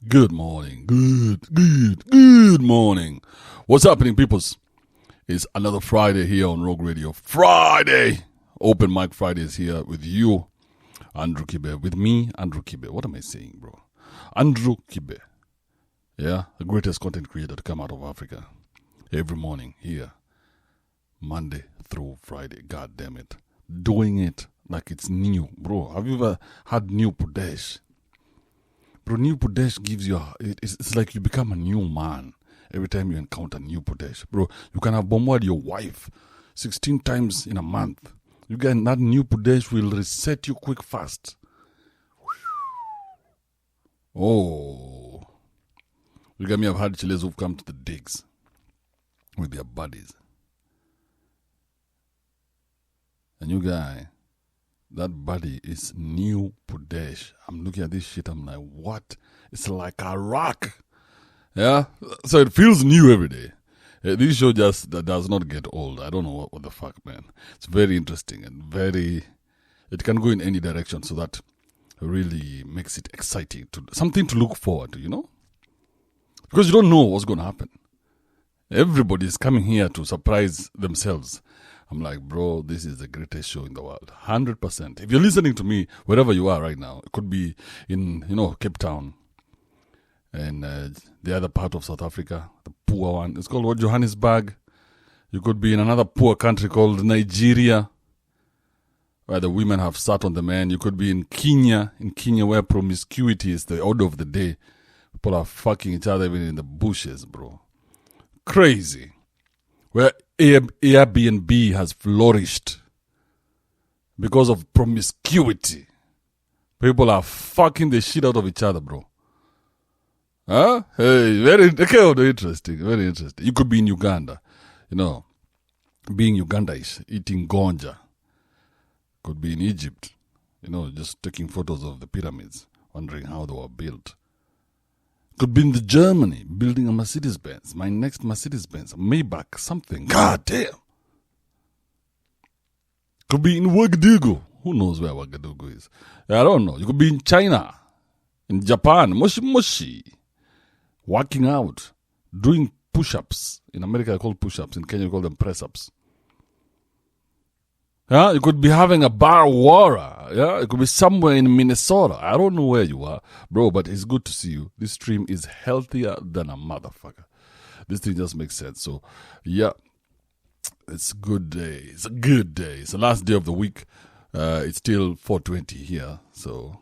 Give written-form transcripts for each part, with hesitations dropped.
Good morning. Good morning. What's happening, peoples? It's another Friday here on Rogue Radio. Friday! Open Mic Friday is here with you, Andrew Kibe. With me, Andrew Kibe. What am I saying, bro? Andrew Kibe. Yeah, the greatest content creator to come out of Africa. Every morning here. Monday through Friday. God damn it. Doing it like it's new. Bro, have you ever had New Pradesh? Bro, New Pradesh gives you, it's like you become a new man every time you encounter New Pradesh. Bro, you can have bombarded your wife 16 times in a month. You get that New Pradesh will reset you quick fast. Oh. You get me, I've had chiles who've come to the digs with their buddies. A new guy. That body is New Pradesh. I'm looking at this shit. I'm like, what? It's like a rock. Yeah? So it feels new every day. This show just does not get old. I don't know what the fuck, man. It's very interesting and it can go in any direction. So that really makes it exciting. Something to look forward to, you know? Because you don't know what's going to happen. Everybody is coming here to surprise themselves. I'm like, bro, this is the greatest show in the world. 100%. If you're listening to me, wherever you are right now, it could be in, Cape Town and the other part of South Africa, the poor one. It's called Johannesburg. You could be in another poor country called Nigeria, where the women have sat on the men. You could be in Kenya where promiscuity is the order of the day. People are fucking each other even in the bushes, bro. Crazy. Where Airbnb has flourished because of promiscuity. People are fucking the shit out of each other, bro. Huh? Hey, very interesting, very interesting. You could be in Uganda, being Ugandaish, eating gonja. Could be in Egypt, just taking photos of the pyramids, wondering how they were built. Could be in the Germany, building a Mercedes-Benz. My next Mercedes-Benz, a Maybach, something. God damn. Could be in Ouagadougou. Who knows where Ouagadougou is? I don't know. You could be in China, in Japan, moshi. Working out, doing push-ups. In America, I call push-ups. In Kenya, we call them press-ups. Yeah, you could be having a bar water. Yeah, it could be somewhere in Minnesota. I don't know where you are, bro, but it's good to see you. This stream is healthier than a motherfucker. This thing just makes sense. So, yeah, it's a good day. It's a good day. It's the last day of the week. It's still 4:20 here. So,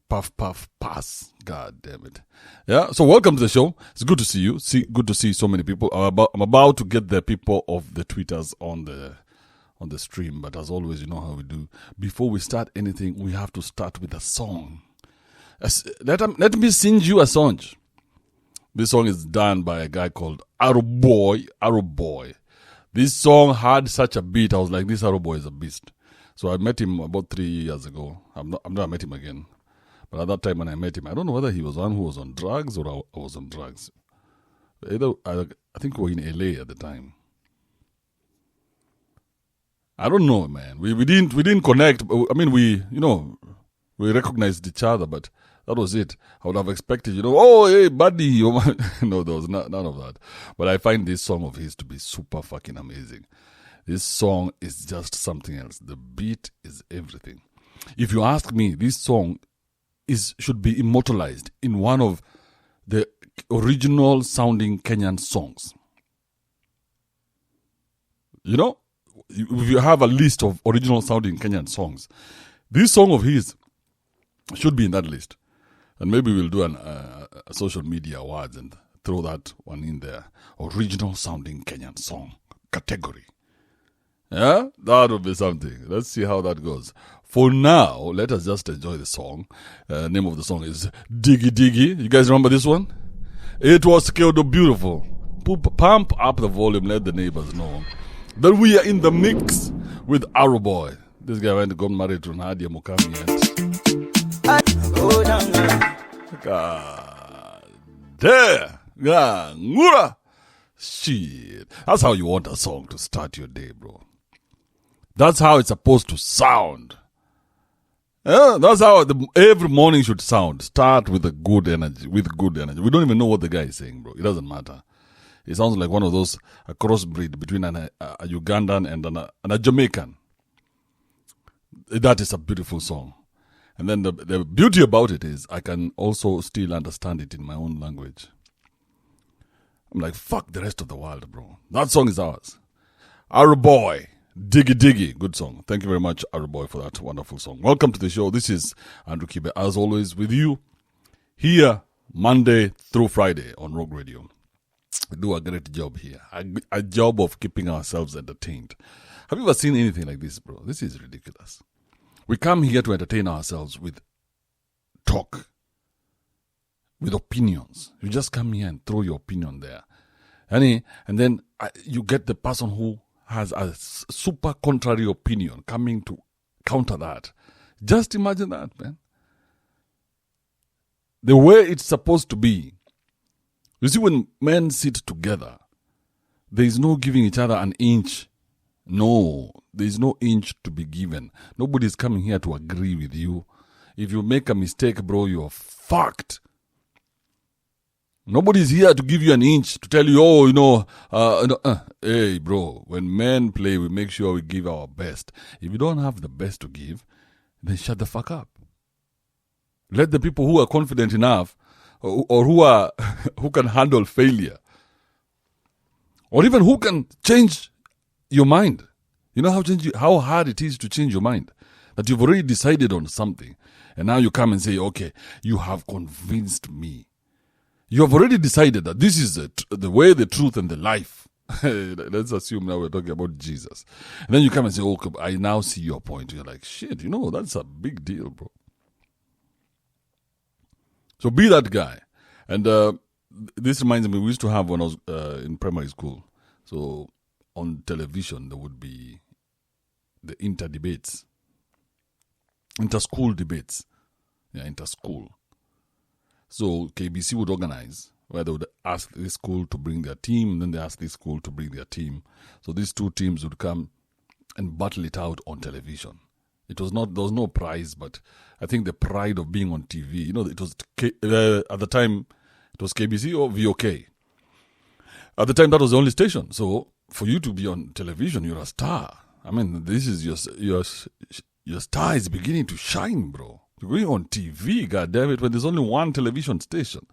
puff, puff, pass. God damn it. Yeah, so welcome to the show. It's good to see you. Good to see so many people. I'm about to get the people of the Twitters on the stream, but as always, you know how we do. Before we start anything, we have to start with a song. Let me sing you a song. This song is done by a guy called Arrow Boy. This song had such a beat. I was like, this Arrow Boy is a beast. So I met him about 3 years ago. I've not met him again. But at that time when I met him, I don't know whether he was one who was on drugs or I was on drugs. I think we were in LA at the time. I don't know, man. We didn't connect. I mean, we recognized each other, but that was it. I would have expected, oh, hey, buddy. No, there was none of that. But I find this song of his to be super fucking amazing. This song is just something else. The beat is everything. If you ask me, this song should be immortalized in one of the original sounding Kenyan songs. If you have a list of original sounding Kenyan songs, this song of his should be in that list. And maybe we'll do a social media awards and throw that one in there. Original sounding Kenyan song category. Yeah, that would be something. Let's see how that goes. For now, let us just enjoy the song. Name of the song is Diggy Diggy. You guys remember this one? It was Kyoto Beautiful. Pump up the volume, let the neighbors know. Then we are in the mix with Arrow Boy. This guy went to get married to Nadia Mukami yet. God damn. God, ngura. Shit. That's how you want a song to start your day, bro. That's how it's supposed to sound. Yeah, that's how every morning should sound. Start with a good energy. With good energy. We don't even know what the guy is saying, bro. It doesn't matter. It sounds like one of those a crossbreed between a Ugandan and a Jamaican. That is a beautiful song. And then the beauty about it is I can also still understand it in my own language. I'm like, fuck the rest of the world, bro. That song is ours. Our boy, Diggy Diggy. Good song. Thank you very much, Our boy, for that wonderful song. Welcome to the show. This is Andrew Kibe, as always, with you here Monday through Friday on Rogue Radio. We do a great job here. A job of keeping ourselves entertained. Have you ever seen anything like this, bro? This is ridiculous. We come here to entertain ourselves with talk, with opinions. You just come here and throw your opinion there. And then you get the person who has a super contrary opinion coming to counter that. Just imagine that, man. The way it's supposed to be. You see, when men sit together, there is no giving each other an inch. No, there is no inch to be given. Nobody is coming here to agree with you. If you make a mistake, bro, you're fucked. Nobody's here to give you an inch, to tell you, hey, bro, when men play, we make sure we give our best. If you don't have the best to give, then shut the fuck up. Let the people who are confident enough or who can handle failure, or even who can change your mind. You know how hard it is to change your mind? That you've already decided on something, and now you come and say, okay, you have convinced me. You have already decided that this is the way, the truth, and the life. Let's assume now we're talking about Jesus. And then you come and say, okay, I now see your point. You're like, shit, that's a big deal, bro. So be that guy. And this reminds me, we used to have when I was in primary school. So on television, there would be the inter-debates. Inter-school debates. Yeah, inter-school. So KBC would organize where they would ask this school to bring their team, and then they ask this school to bring their team. So these two teams would come and battle it out on television. There was no prize, but I think the pride of being on TV, it was, at the time, it was KBC or VOK. At the time, that was the only station. So for you to be on television, you're a star. I mean, this is your star is beginning to shine, bro. You're going on TV, goddammit, when there's only one television station.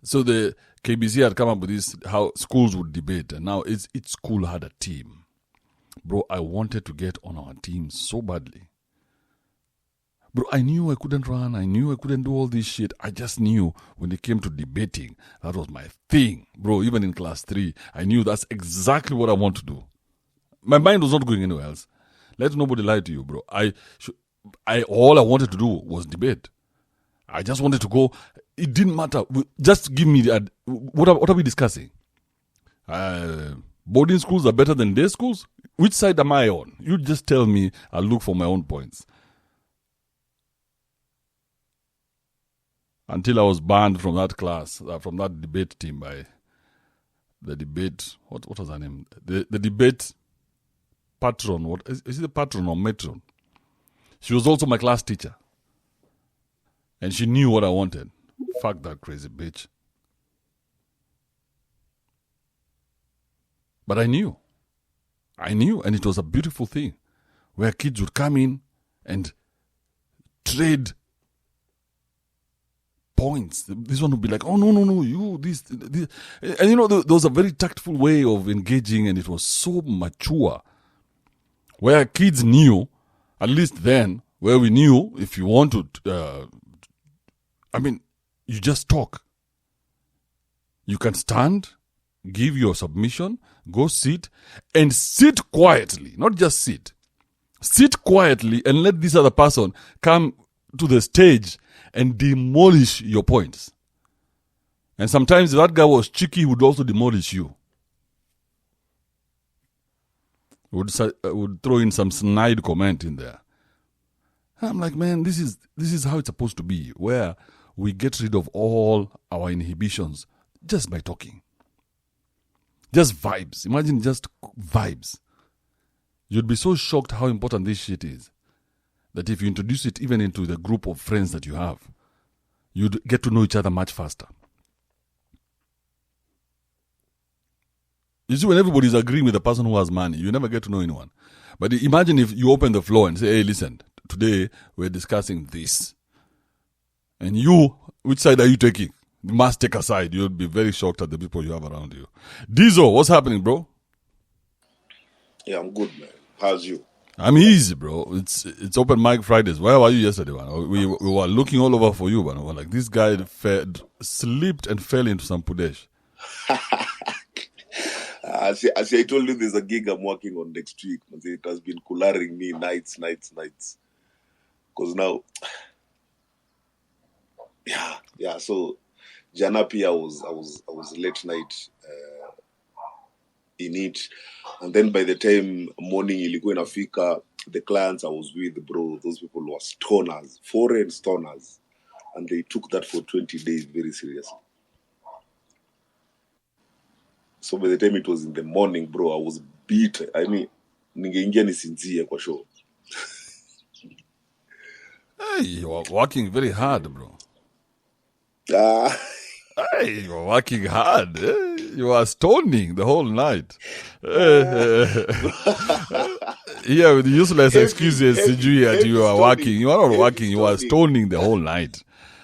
So the KBC had come up with this, how schools would debate, and now each school had a team. Bro, I wanted to get on our team so badly. Bro, I knew I couldn't run. I knew I couldn't do all this shit. I just knew when it came to debating, that was my thing. Bro, even in class 3, I knew that's exactly what I want to do. My mind was not going anywhere else. Let nobody lie to you, bro. All I wanted to do was debate. I just wanted to go. It didn't matter. Just give me what are we discussing? Boarding schools are better than day schools? Which side am I on? You just tell me. I'll look for my own points. Until I was banned from that class, from that debate team by the debate. What was her name? The debate patron. What is it? The patron or matron? She was also my class teacher, and she knew what I wanted. Fuck that crazy bitch. But I knew, and it was a beautiful thing, where kids would come in and trade points. This one would be like, oh, no, you, this. And there was a very tactful way of engaging, and it was so mature, where kids knew, at least then, where we knew if you want to, you just talk. You can stand, give your submission, go sit, and sit quietly, not just sit. Sit quietly and let this other person come to the stage and demolish your points. And sometimes if that guy was cheeky, he would also demolish you. Would throw in some snide comment in there. I'm like, man, this is how it's supposed to be, where we get rid of all our inhibitions just by talking. Just vibes. Imagine just vibes. You'd be so shocked how important this shit is. that if you introduce it even into the group of friends that you have, you'd get to know each other much faster. You see, when everybody's agreeing with the person who has money, you never get to know anyone. But imagine if you open the floor and say, hey, listen, today we're discussing this. And you, which side are you taking? You must take a side. You'll be very shocked at the people you have around you. Diesel, what's happening, bro? Yeah, I'm good, man. How's you? I'm easy, bro. It's open mic Fridays. Where were you yesterday, man? We were looking all over for you, man. We were like, this guy slipped and fell into some pudesh. As I told you, there's a gig I'm working on next week. It has been cooling me nights. Because now, yeah. So, Janapi, I was late night in it, and then by the time morning ilikuwa inafika, the clients I was with, bro, those people were stoners, foreign stoners, and they took that for 20 days very seriously. So by the time it was in the morning, bro, I was beat. I mean, ningeingia nisinzie kwa show. Hey, you are working very hard, bro. Hey, you are working hard. You are stoning the whole night. Yeah, with useless excuses, you are working. You are not working. You are stoning the whole night.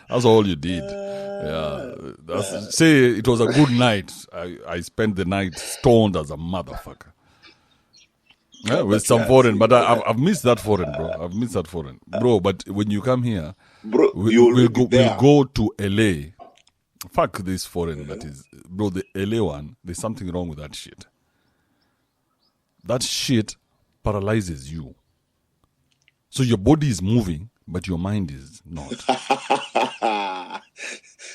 That's all you did. Yeah, say it was a good night. I spent the night stoned as a motherfucker. Yeah, with some foreign, but I've missed that foreign, bro. I've missed that foreign, bro. But when you come here, bro, we'll go to LA. Fuck this foreign, that is, bro. The LA one, there's something wrong with that shit. That shit paralyzes you. So your body is moving, but your mind is not.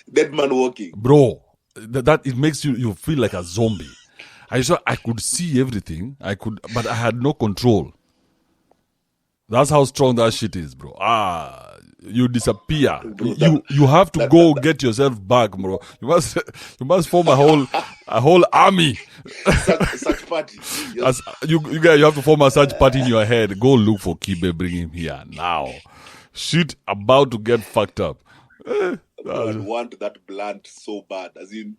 Dead man walking, bro. That it makes you feel like a zombie. I could see everything. But I had no control. That's how strong that shit is, bro. You disappear. Bro, you have to go get yourself back, bro. You must form a whole army. Such party. You guys, you have to form a such party in your head. Go look for Kibe, bring him here now. Shit about to get fucked up. I want that blunt so bad, as in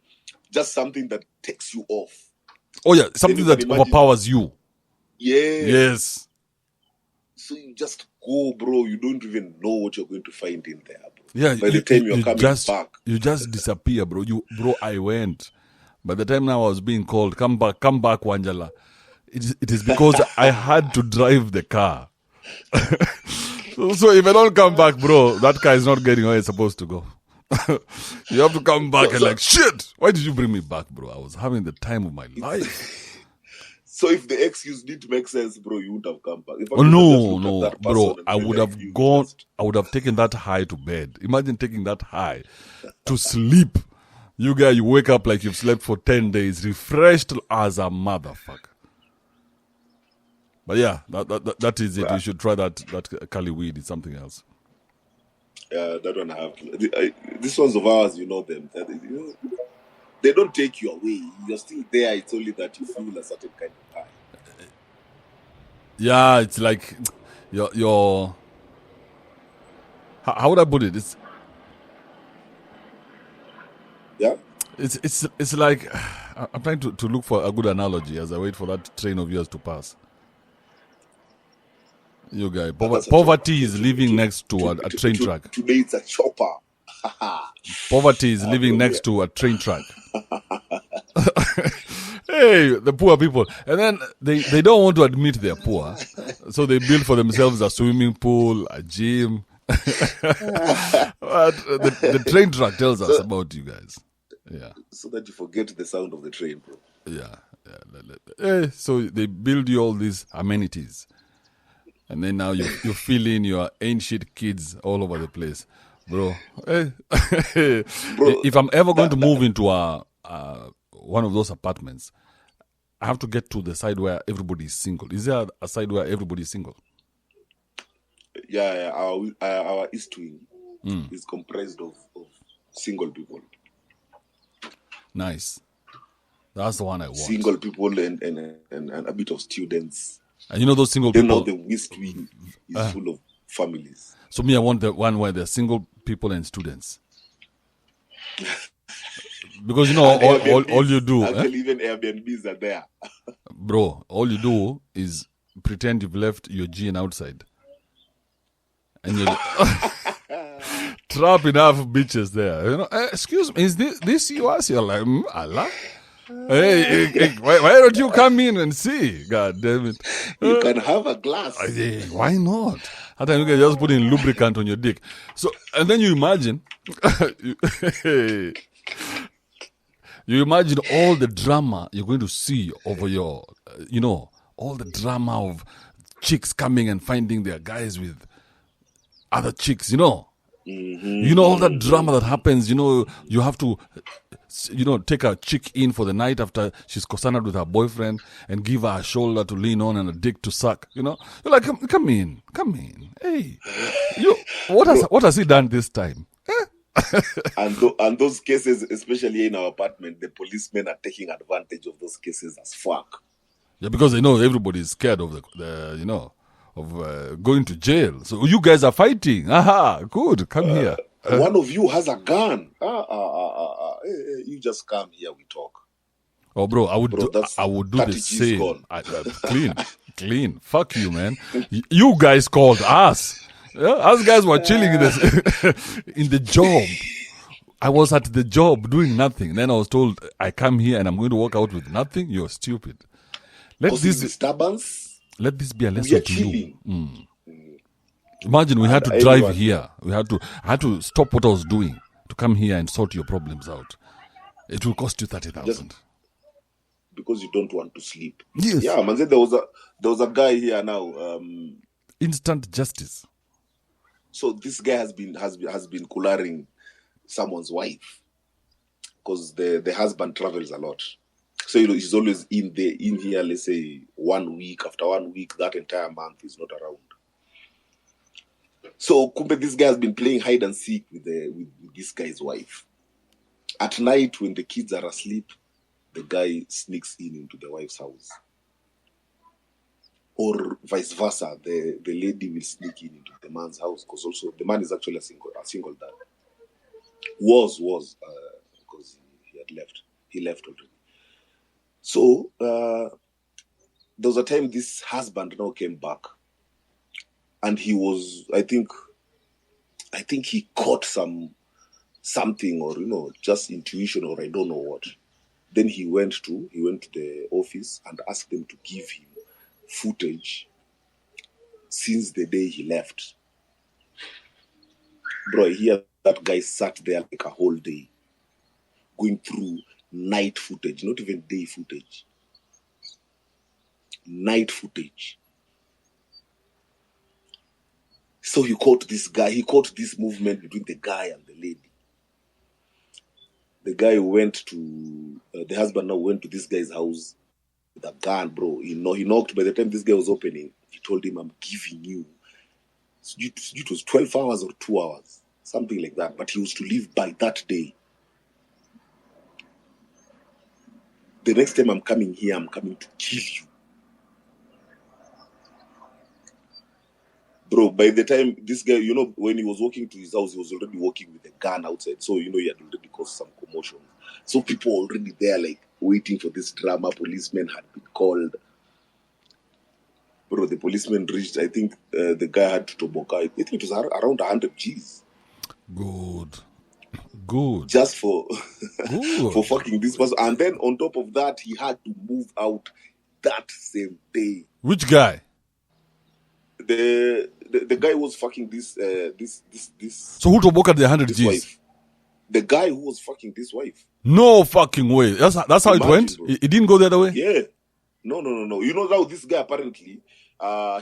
just something that takes you off. Oh yeah, something that overpowers you. Yeah. Yes. So you just go, bro. You don't even know what you're going to find in there, bro. Yeah. By the time you're coming back, you just disappear, bro. I went. By the time now I was being called, come back, Wanjala. It is because I had to drive the car. So if I don't come back, bro, that car is not getting where it's supposed to go. You have to come back like, shit, why did you bring me back, bro? I was having the time of my life. So if the excuse didn't make sense, bro, you would have come back. No, bro, I would have gone, I would have taken that high to bed. Imagine taking that high to sleep. You guys, you wake up like you've slept for 10 days, refreshed as a motherfucker. But yeah, that is it. Right. You should try that Kali weed. It's something else. Yeah, that one I have to. These ones of ours, you know them. They don't take you away. You're still there. It's only that you feel a certain kind of high. Yeah, it's like your how would I put it? It's like I'm trying to look for a good analogy as I wait for that train of yours to pass. You guys, poverty is living next to a train track. Today it's a chopper. Poverty is living next to a train track. Hey, the poor people. And then they don't want to admit they're poor. So they build for themselves a swimming pool, a gym. But the train track tells us about you guys. Yeah. So that you forget the sound of the train, bro. Yeah. So they build you all these amenities. And then now you're feeling your ancient kids all over the place. Bro, bro, if I'm ever going to move into one of those apartments, I have to get to the side where everybody is single. Is there a side where everybody is single? Yeah. Our East Wing is comprised of single people. Nice. That's the one I want. Single people and a bit of students. And you know those single people? Now the West Wing is full of families. So me, I want the one where there's single people and students. Because, you know, all you do... Actually, even Airbnbs are there. Bro, all you do is pretend you've left your gene outside. And you trap enough bitches there. You know, excuse me, is this yours? You're like, Allah? Hey, why don't you come in and see? God damn it. You can have a glass. Why not? At times you can just put in lubricant on your dick. So, and then you imagine... You imagine all the drama you're going to see over your, you know, all the drama of chicks coming and finding their guys with other chicks, you know. Mm-hmm. You know, all that drama that happens, you know, you have to, you know, take a chick in for the night after she's concerned with her boyfriend and give her a shoulder to lean on and a dick to suck, you know. You're like, come in. Hey, what has he done this time? And those cases, especially in our apartment, the policemen are taking advantage of those cases as fuck. Yeah, because they know everybody is scared of the you know, of going to jail. So you guys are fighting. Aha, good. Come here. One of you has a gun. You just come here. We talk. Oh, bro, I would do the same. Clean. Fuck you, man. You guys called us. Yeah, us guys were chilling in the job. I was at the job doing nothing. Then I was told, I come here and I'm going to walk out with nothing. You're stupid. Let this disturbance. Let this be a lesson to you. Imagine we had to drive here. I had to stop what I was doing to come here and sort your problems out. It will cost you 30,000. Because you don't want to sleep. Yes. Yeah, man. There was a guy here now. Instant justice. So this guy has been collaring someone's wife because the husband travels a lot. So you know he's always in here. Let's say 1 week. After 1 week, that entire month he's not around. So kumbe, this guy has been playing hide and seek with this guy's wife. At night when the kids are asleep, the guy sneaks into the wife's house. Or vice versa, the lady will sneak into the man's house because also the man is actually a single dad. Was because he had left. He left already. So there was a time this husband now came back, and he was, I think he caught something, or you know, just intuition, or I don't know what. Then he went to the office and asked them to give him footage since the day he left. Bro, here that guy sat there like a whole day going through night footage, not even day footage. Night footage. So he caught this guy, he caught this movement between the guy and the lady. The guy went to, the husband now went to this guy's house with a gun, bro. He knocked. By the time this guy was opening, he told him, I'm giving you. It was 12 hours or 2 hours, something like that. But he was to leave by that day. The next time I'm coming here, I'm coming to kill you. Bro, by the time this guy, you know, when he was walking to his house, he was already walking with a gun outside. So, you know, he had already caused some commotion. So people were already there, like, waiting for this drama. Policemen had been called. Bro, the policeman reached, I think the guy had to Toboka. I think it was around 100 G's. Good. Just for for fucking this person. And then on top of that, he had to move out that same day. Which guy? The guy who was fucking this. So who Toboka the 100 G's? Wife. The guy who was fucking this wife. No fucking way. That's how it went? Bro. It didn't go the other way? Yeah. No. You know now this guy apparently,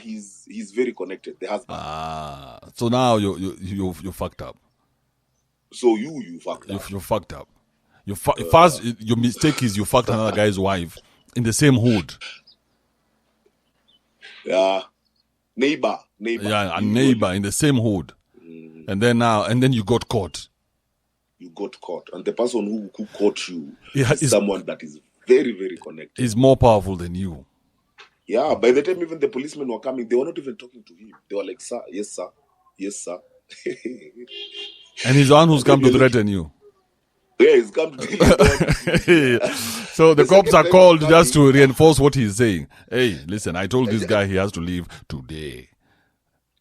he's very connected. The husband. So now you fucked up. So you fucked up. You fucked up. First, your mistake is you fucked another guy's wife in the same hood. Yeah. Neighbor. Yeah, a neighbor in the same hood. And then you got caught. You got caught. And the person who caught you is someone that is very, very connected. He's more powerful than you. Yeah, by the time even the policemen were coming, they were not even talking to him. They were like, sir, yes, sir. Yes, sir. And he's the one who's come to Maybe threaten you. Yeah, he's come to tell you about So the cops second are time called he's just to coming. reinforce what he's saying. Hey, listen, I told this guy he has to leave today.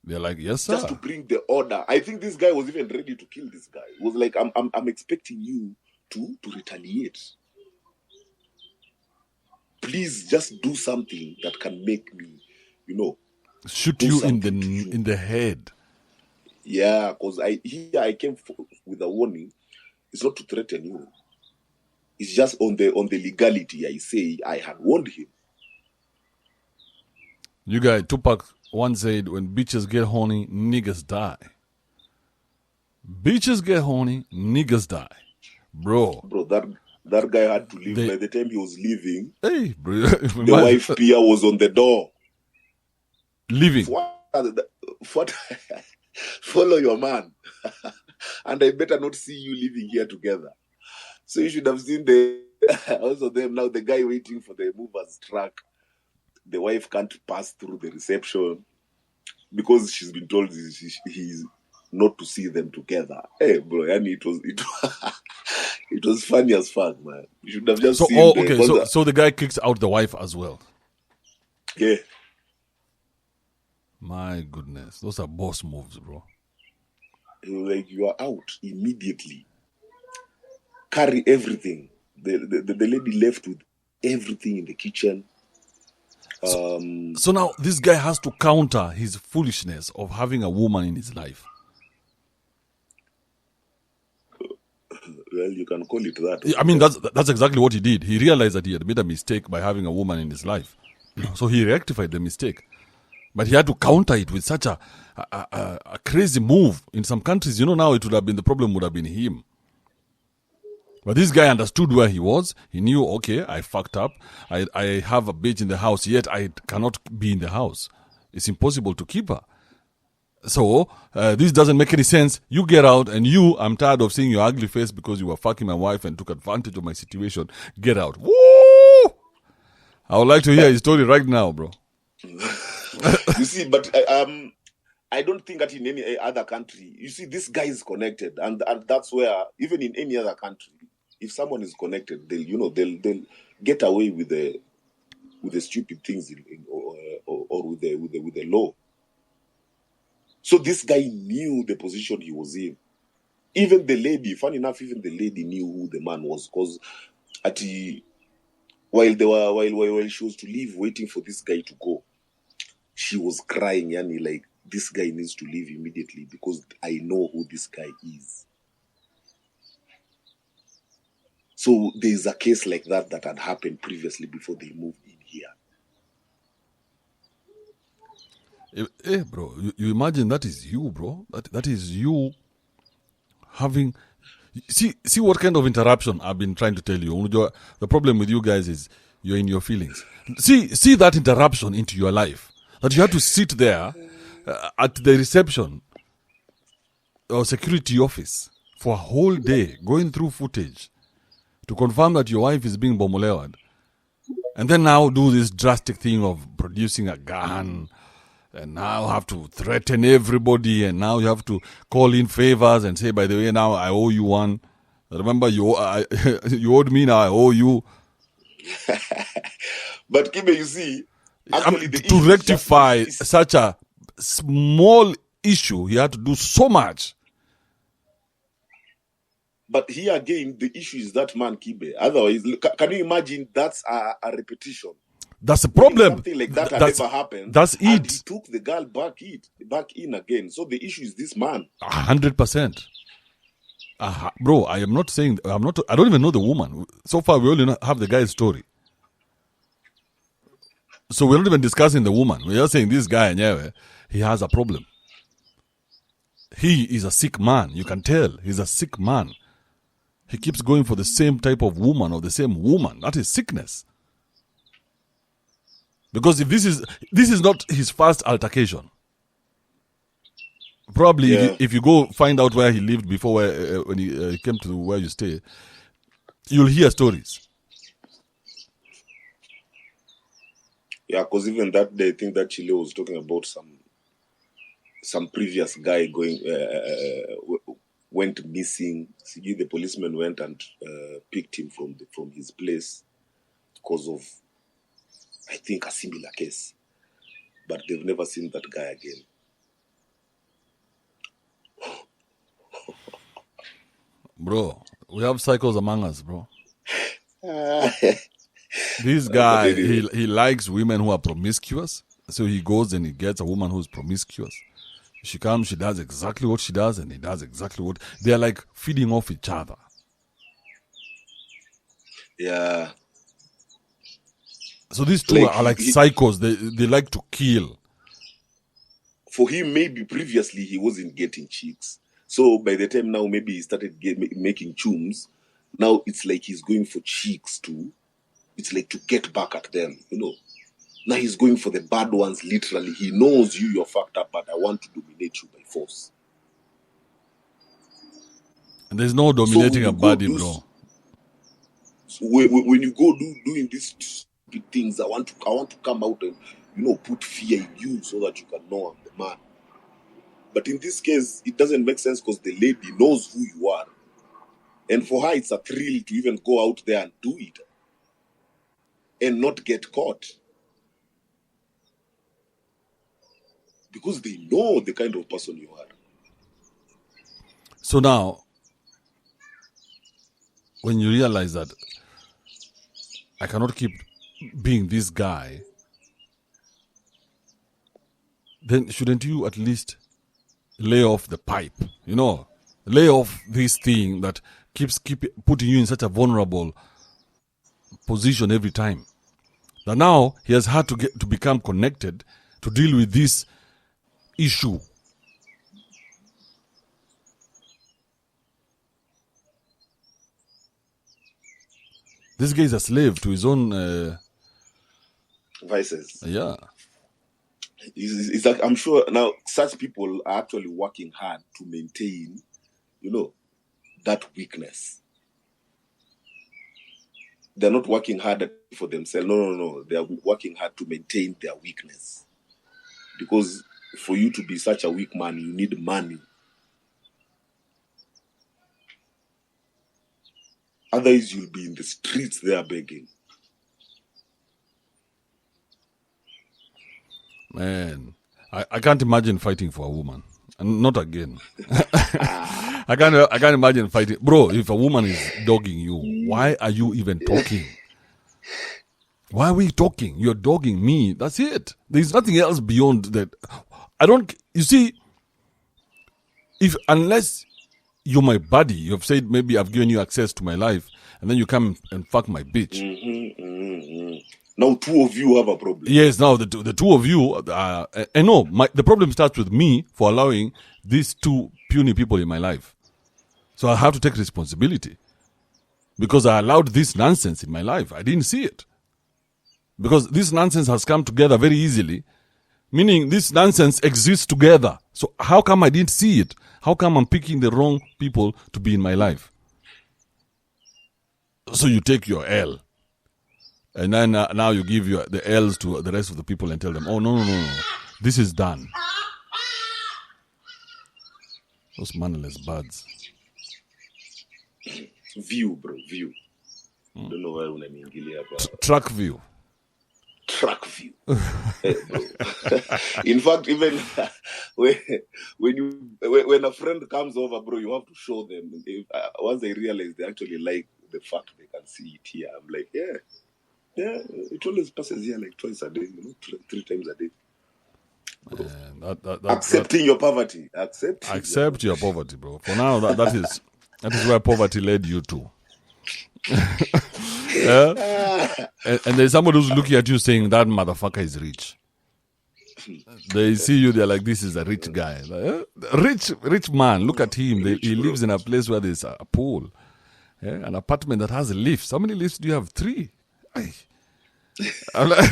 They're like, yes, sir. Just to bring the order. I think this guy was even ready to kill this guy. He was like, I'm expecting you to retaliate. Please just do something that can make me, shoot do you in something to you. the head. Yeah, because I came with a warning. It's not to threaten you. It's just on the legality. I say I had warned him. You guys, Tupac once said, when bitches get horny, niggas die. Bitches get horny, niggas die. Bro, that guy had to leave. By the time he was leaving, hey, bro, the wife Pia was on the door. Leaving. What? Follow your man. And I better not see you living here together. So you should have seen also them now, the guy waiting for the mover's truck. The wife can't pass through the reception because she's been told he's not to see them together. Hey, bro, and it was funny as fuck, man. You should have just seen. So the guy kicks out the wife as well. Yeah. My goodness, those are boss moves, bro. Like, you are out immediately. Carry everything. The lady left with everything in the kitchen. So now this guy has to counter his foolishness of having a woman in his life. Well, you can call it that. I mean, that's exactly what he did. He realized that he had made a mistake by having a woman in his life. So he rectified the mistake. But he had to counter it with such a crazy move. In some countries, now it would have been, the problem would have been him. But this guy understood where he was. He knew, okay, I fucked up. I have a bitch in the house, yet I cannot be in the house. It's impossible to keep her. So, this doesn't make any sense. You get out, and I'm tired of seeing your ugly face because you were fucking my wife and took advantage of my situation. Get out. Woo! I would like to hear his story right now, bro. You see, but I don't think that in any other country, you see, this guy is connected, and that's where, even in any other country, if someone is connected, they'll get away with the stupid things or with the law. So this guy knew the position he was in. Even the lady, funny enough, even the lady knew who the man was, because while she was to leave, waiting for this guy to go, she was crying, yani, like, this guy needs to leave immediately because I know who this guy is. So there's a case like that had happened previously before they moved in here. Hey, bro, you imagine that is you, bro. That is you having... See what kind of interruption I've been trying to tell you. The problem with you guys is you're in your feelings. See that interruption into your life. That you have to sit there at the reception or security office for a whole day going through footage to confirm that your wife is being bomolewed. And then now do this drastic thing of producing a gun, and now have to threaten everybody, and now you have to call in favors and say, by the way, now I owe you one. Remember, you owed me, now I owe you. But Kibe, you see, actually to rectify such a small issue, he had to do so much. But here again, the issue is that man, Kibe. Otherwise, can you imagine that's a repetition? That's the problem. Something like that had never happened. That's it. And he took the girl back in again. So the issue is this man. 100%. Bro, I am not saying, I don't even know the woman. So far, we only have the guy's story. So we're not even discussing the woman. We're just saying this guy, he has a problem. He is a sick man. You can tell he's a sick man. He keeps going for the same type of woman or the same woman. That is sickness. Because if this is not his first altercation. Probably if you go find out where he lived before, when he came to where you stay, you'll hear stories. Yeah, because even that day, I think that Chile was talking about some previous guy went missing. The policeman went and picked him from his place because of, I think, a similar case. But they've never seen that guy again. Bro, we have psychos among us, bro. This guy, he likes women who are promiscuous. So he goes and he gets a woman who's promiscuous. She comes, she does exactly what she does, and he does exactly what... They're like feeding off each other. Yeah. So these two are like psychos. They like to kill. For him, maybe previously he wasn't getting chicks. So by the time now, maybe he started making chums. Now it's like he's going for chicks too. It's like to get back at them, you know. Now he's going for the bad ones, literally. He knows you're fucked up, but I want to dominate you by force. And there's no dominating a body, bro. So when you go doing these stupid things, I want to come out and, you know, put fear in you so that you can know I'm the man. But in this case, it doesn't make sense because the lady knows who you are. And for her, it's a thrill to even go out there and do it. And not get caught. Because they know the kind of person you are. So now, when you realize that I cannot keep being this guy, then shouldn't you at least lay off the pipe? You know, lay off this thing that keeps putting you in such a vulnerable position every time. That now he has had to become connected to deal with this issue. This guy is a slave to his own vices. Yeah. It's like, I'm sure now such people are actually working hard to maintain, you know, that weakness. They're not working hard for themselves. No. They are working hard to maintain their weakness. Because for you to be such a weak man, you need money. Otherwise, you'll be in the streets there begging. Man, I can't imagine fighting for a woman. And not again. I can't imagine fighting. Bro, if a woman is dogging you, why are you even talking? Why are we talking? You're dogging me. That's it. There's nothing else beyond that. You see, unless you're my buddy, you've said maybe I've given you access to my life, and then you come and fuck my bitch. Now two of you have a problem. Yes, now the two of you, I know, the problem starts with me for allowing these two puny people in my life. So I have to take responsibility. Because I allowed this nonsense in my life. I didn't see it. Because this nonsense has come together very easily. Meaning this nonsense exists together. So how come I didn't see it? How come I'm picking the wrong people to be in my life? So you take your L. And then now you give the L's to the rest of the people and tell them, oh, no. This is done. Those mannerless birds. View, bro, view. Don't know why when I'm Track view. Track view. Hey, bro. In fact, even when a friend comes over, bro, you have to show them. Once they realize they actually like the fact they can see it here, I'm like, yeah, it always passes here like twice a day, you know, 3 times a day. Accepting your poverty. Accept your poverty, bro. For now, that is where poverty led you to. Yeah? And there's somebody who's looking at you saying that motherfucker is rich. They see you, they're like, this is a rich guy. Like, rich man, look at him. He lives in a place where there's a pool. Yeah? An apartment that has lifts. How many lifts do you have? 3. I'm like,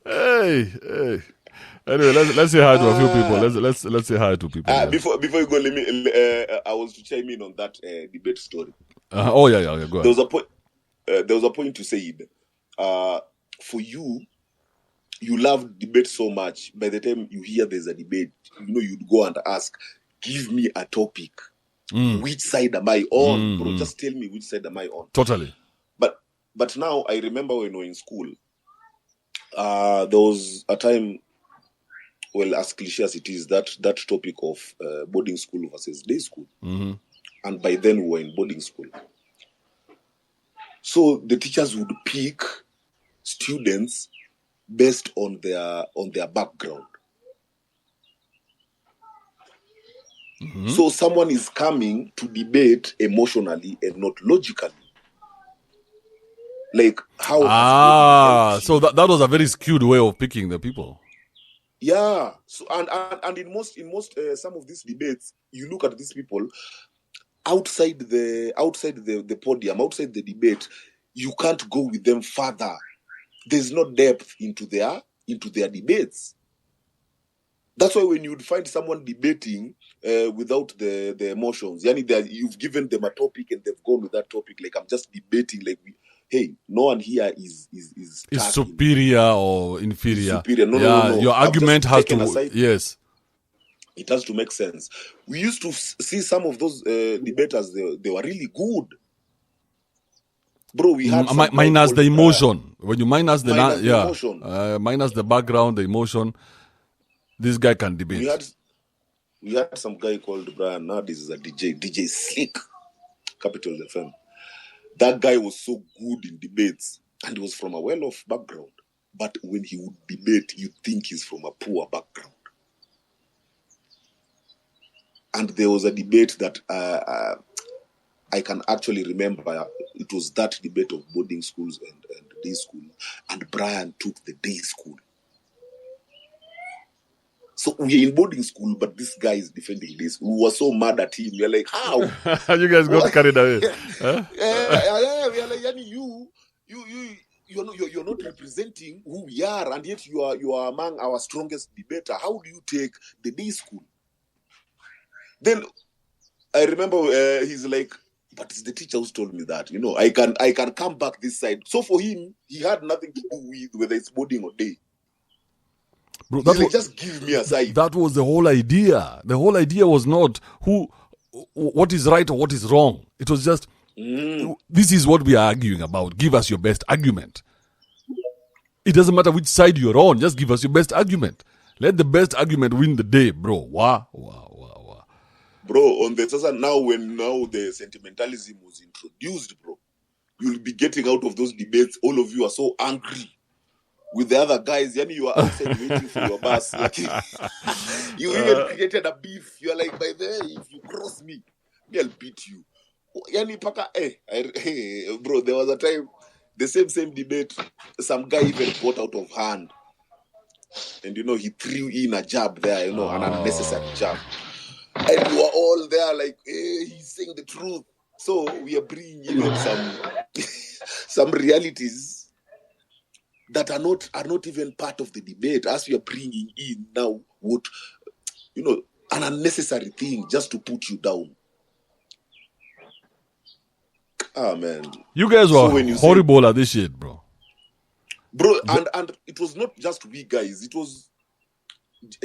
hey. Anyway, let's say hi to a few people. Let's say hi to people. Yeah. Before you go, I was to chime in on that debate story. Oh yeah. Go ahead. There was a point to say it. For you, you love debate so much. By the time you hear there's a debate, you'd go and ask, give me a topic. Which side am I on, bro? Just tell me which side am I on. Totally. But now I remember when we were in school, there was a time, well, as cliche as it is, that topic of boarding school versus day school. And by then we were in boarding school. So the teachers would pick students based on their background. So someone is coming to debate emotionally and not logically. Like how? So that was a very skewed way of picking the people. Yeah. So and in most some of these debates, you look at these people outside the podium, outside the debate, you can't go with them further. There's no depth into their debates. That's why when you'd find someone debating without the emotions, you've given them a topic and they've gone with that topic. Like, I'm just debating. Like, hey, no one here is superior or inferior. Superior. No. Your argument has to aside. Yes. It has to make sense. We used to see some of those debaters. They were really good. Bro, we had minus the emotion. When you minus the emotion, minus the background, the emotion, this guy can debate. We had some guy called Brian. Now this is a DJ Slick, Capital FM. That guy was so good in debates, and he was from a well-off background. But when he would debate, you'd think he's from a poor background. And there was a debate that I can actually remember. It was that debate of boarding schools and day school. And Brian took the day school. So we're in boarding school, but this guy is defending this. We were so mad at him. We're like, how? You guys got carried away. Huh? Yeah, we're like, you're not representing who we are, and yet you are among our strongest debater. How do you take the day school? Then I remember he's like, but it's the teacher who's told me that. I can come back this side. So for him, he had nothing to do with whether it's boarding or day. Bro, just give me a side. That was the whole idea. The whole idea was not what is right or what is wrong. It was just, this is what we are arguing about. Give us your best argument. It doesn't matter which side you're on. Just give us your best argument. Let the best argument win the day, bro. Wow. Bro, on the Sasa, now the sentimentalism was introduced, bro, you'll be getting out of those debates. All of you are so angry with the other guys. You are outside waiting for your bus. Like, you even created a beef. You are like, by the way, if you cross me, I'll beat you. Bro, there was a time, the same debate, some guy even got out of hand. And, he threw in a jab there, an unnecessary jab. And we were all there like, hey, he's saying the truth. So we are bringing even some realities that are not even part of the debate, as we are bringing in now an unnecessary thing just to put you down. Ah, man. You guys were horrible at this shit, bro. Bro, and it was not just we guys. It was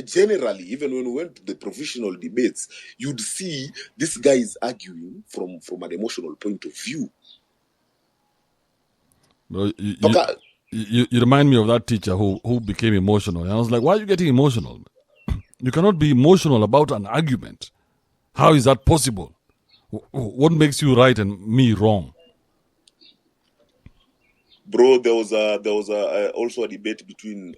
generally, even when we went to the professional debates, you'd see this guy is arguing from an emotional point of view. Bro, you remind me of that teacher who became emotional. And I was like, why are you getting emotional? You cannot be emotional about an argument. How is that possible? What makes you right and me wrong? Bro, there was also a debate between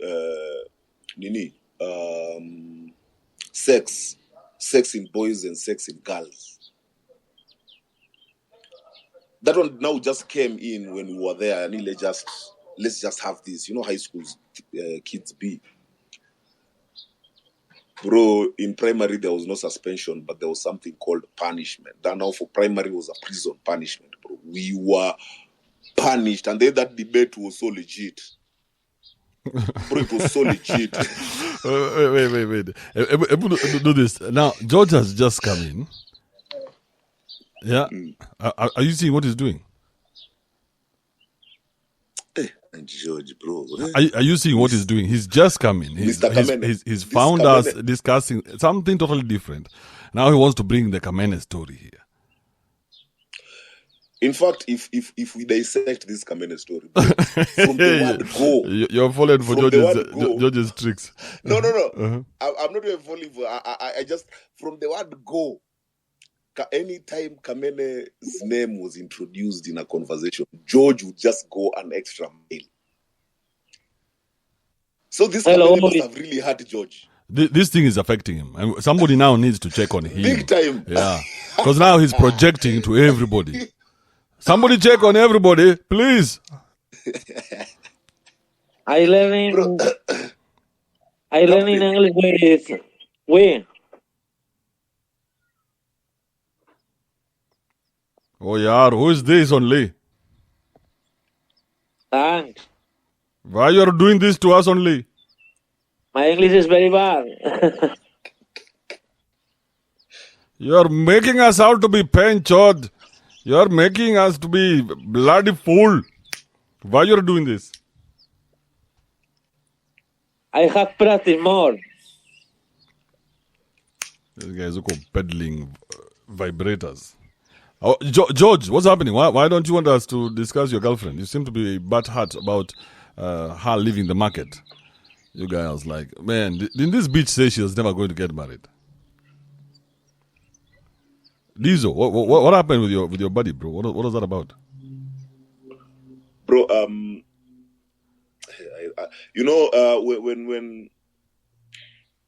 sex in boys and sex in girls. That one now just came in when we were there, and let's just have this. High school kids be. Bro, in primary there was no suspension, but there was something called punishment. That now for primary was a prison punishment, bro. We were punished, and then that debate was so legit. Bro, it was so legit. Wait. Do this. Now, George has just come in. Yeah. Are you seeing what he's doing? And George, bro. Are you seeing what he's doing? He's just coming. He's found us discussing something totally different. Now he wants to bring the Kamene story here. In fact, if we dissect this Kamene story, bro, from the word go, you're falling for George's tricks. No. I'm not even falling for. I just from the word go. Anytime Kamene's name was introduced in a conversation, George would just go an extra mile. So this Kamene must have really hurt George. This thing is affecting him, and somebody now needs to check on him. Big time. Yeah, because now he's projecting to everybody. Somebody check on everybody, please. I learn in English way. Oh yeah, who is this only? Thanks. Why you are doing this to us only? My English is very bad. You are making us out to be penchod. You are making us to be bloody fool. Why you are doing this? I have practiced more. This guy is peddling vibrators. Oh, George, what's happening? Why don't you want us to discuss your girlfriend? You seem to be butthurt about her leaving the market. You guys like, man, didn't this bitch say she was never going to get married? Lizzo, what happened with your buddy, bro? What was that about? Bro, when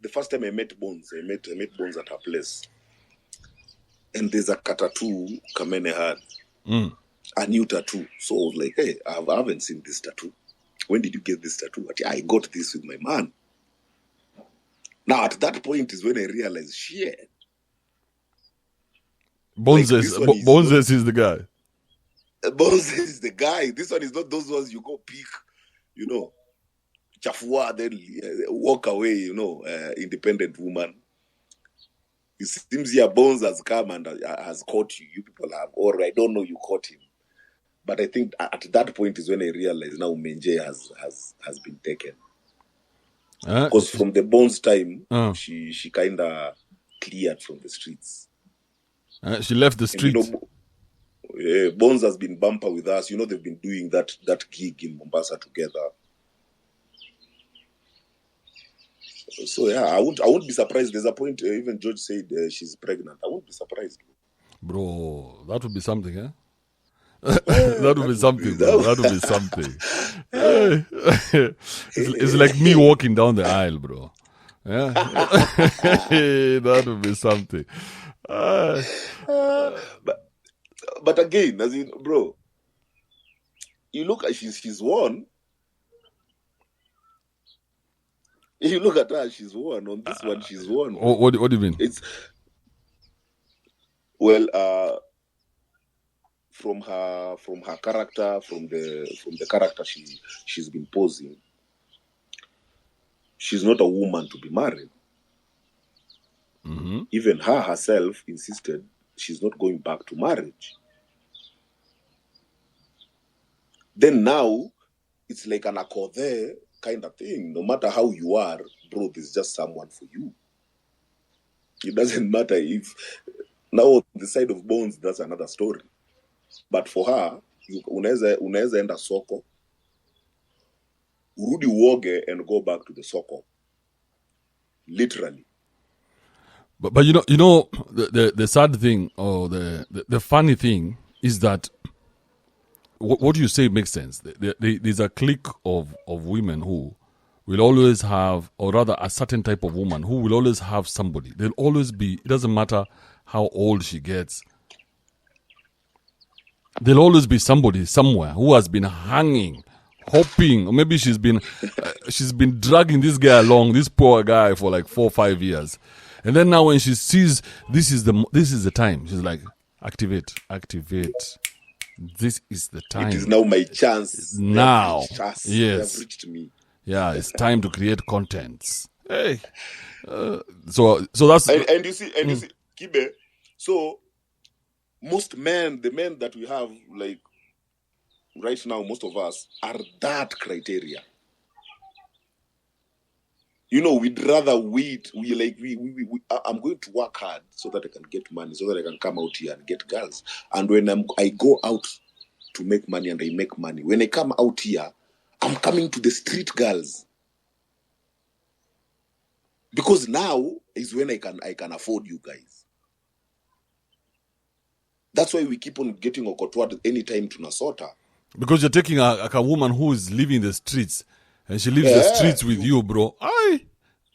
the first time I met Bones, I met Bones at her place. And there's a tattoo Kamene had. A new tattoo. So I was like, hey, I haven't seen this tattoo. When did you get this tattoo? I got this with my man. Now, at that point is when I realized, shit. Bones is the guy. Bones is the guy. This one is not those ones you go pick, chafua, then walk away, independent woman. It seems here Bones has come and has caught you. You people have, or I don't know, you caught him. But I think at that point is when I realized now Menje has been taken. Because from the Bones time, she kind of cleared from the streets. She left the streets. Bones has been bumper with us. They've been doing that gig in Mombasa together. So yeah, I won't be surprised. There's a point even George said she's pregnant. I won't be surprised. Bro, that would be something, eh? That would be something, bro. That would be something. It's like me walking down the aisle, bro. Yeah, that would be something. But again, as in, bro, you look at she's won. You look at her, she's won. On this one, she's won. What do you mean? It's from her character, from the character she's been posing. She's not a woman to be married. Mm-hmm. Even her herself insisted she's not going back to marriage. Then now, it's like an accordé kind of thing. No matter how you are, bro, there's just someone for you. It doesn't matter if... Now, on the side of Bones, that's another story. But for her, unaweza enda soko, urudi uoge and go back to the soko. Literally. But the sad thing or the funny thing is that what you say makes sense. There's a clique of women who will always have, or rather a certain type of woman who will always have somebody. They'll always be, it doesn't matter how old she gets. There'll always be somebody somewhere who has been hanging, hoping, or maybe she's been dragging this guy along, this poor guy, for like 4 or 5 years. And then now when she sees this is the time, she's like, activate. This is the time. It is now my chance. Now. Yes. They have reached me. Yeah, it's time to create contents. Hey. So that's... And you see, Kibe, so most men, the men that we have, like, right now, most of us are that criteria. You know, we'd rather wait. I'm going to work hard so that I can get money, so that I can come out here and get girls. And when I go out to make money and I make money, when I come out here, I'm coming to the street girls. Because now is when I can afford you guys. That's why we keep on getting okotwa anytime to Nasota. Because you're taking a woman who is living in the streets, and she leaves the streets with you, bro. I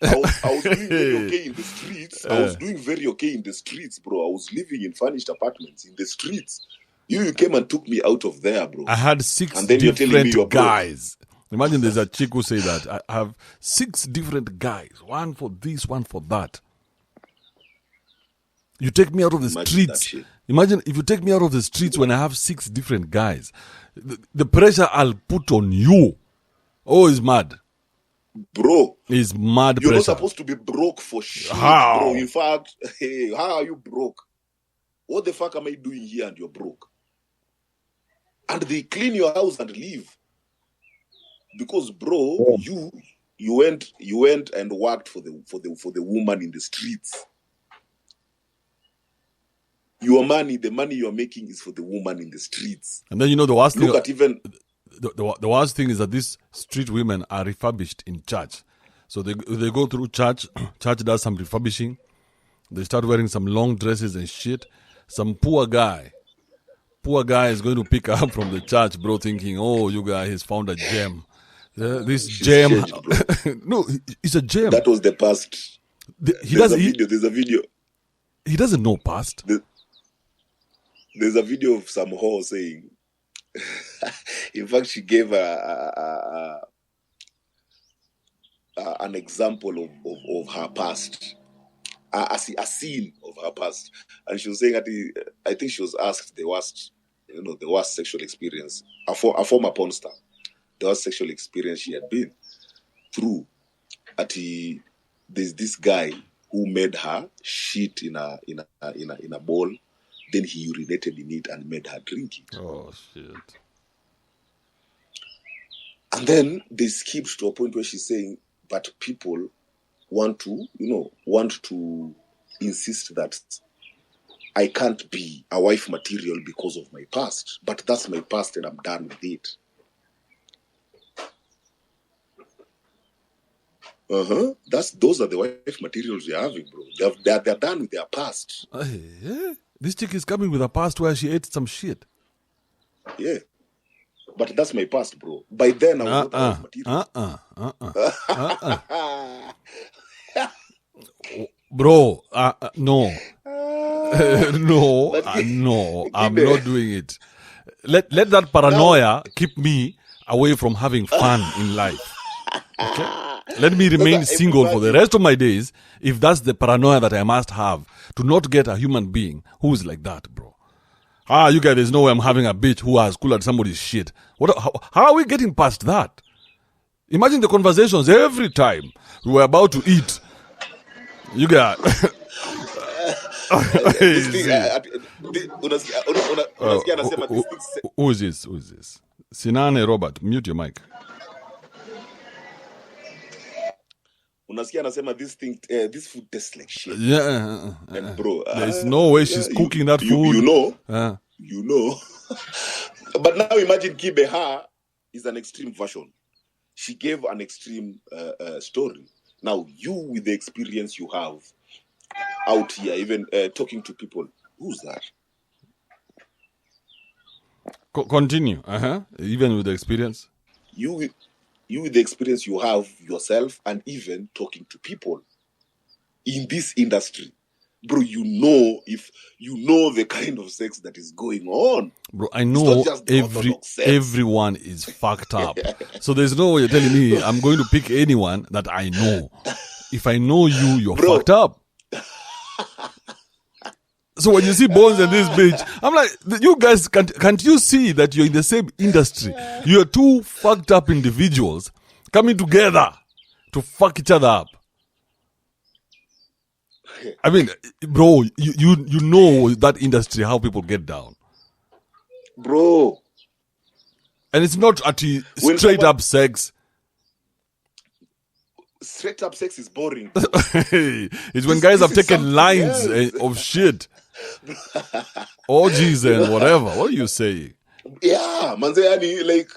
was doing very okay in the streets. I was doing very okay in the streets, bro. I was living in furnished apartments in the streets. You came and took me out of there, bro. I had 6 different guys. Imagine there's a chick who say that. I have 6 different guys. One for this, one for that. You take me out of the streets. Imagine if you take me out of the streets when I have 6 different guys. The pressure I'll put on you. Oh, he's mad. Bro. He's mad. You're pressure. Not supposed to be broke for shit, How? bro. In fact, hey, how are you broke? What the fuck am I doing here and you're broke? And they clean your house and leave. Because, bro, you went and worked for the woman in the streets. Your money, the money you're making is for the woman in the streets. And then you know the worst Look at even the worst thing is that these street women are refurbished in church. So they go through church. Church does some refurbishing. They start wearing some long dresses and shit. Some poor guy is going to pick her up from the church, bro, thinking, oh, you guy has found a gem. This gem, changed, no, it's a gem. That was the past. There's a video. He doesn't know past. There's a video of some whore saying, in fact, she gave an example of her past, a scene of her past, and she was saying that I think she was asked the worst sexual experience, a former porn star, the worst sexual experience she had been through. There's this guy who made her shit in a bowl. Then he urinated in it and made her drink it. Oh, shit. And then they skipped to a point where she's saying, but people want to insist that I can't be a wife material because of my past. But that's my past and I'm done with it. Those are the wife materials you're having, bro. They're done with their past. Yeah. This chick is coming with a past where she ate some shit. Yeah. But that's my past, bro. By then, I was not material. Bro, no. No, I'm not doing it. Let that paranoia keep me away from having fun in life. Okay? Let me remain single for the rest of my days if that's the paranoia that I must have to not get a human being who is like that, bro. You guys know I'm having a bitch who has cooled somebody's shit. How are we getting past that? Imagine the conversations every time we were about to eat. You got... Who is this? Sinane Robert, mute your mic. Unasikia anasema this food tastes like shit. Yeah. And bro, there's no way she's cooking that food. You know. But now imagine Kibeha is an extreme version. She gave an extreme story. Now you, with the experience you have out here, even talking to people, who's that? Continue. Even with the experience. You with the experience you have yourself and even talking to people in this industry. Bro, if you know the kind of sex that is going on. Bro, I know everyone is fucked up. So there's no way you're telling me I'm going to pick anyone that I know. If I know you're fucked up. So when you see Bones and this bitch, I'm like, you guys, can't you see that you're in the same industry? You're two fucked up individuals coming together to fuck each other up. I mean, bro, you know that industry, how people get down. Bro, And it's not straight up sex. Straight up sex is boring. It's when guys have taken lines of shit. Orgies and whatever. What are you saying? Yeah, manze, like,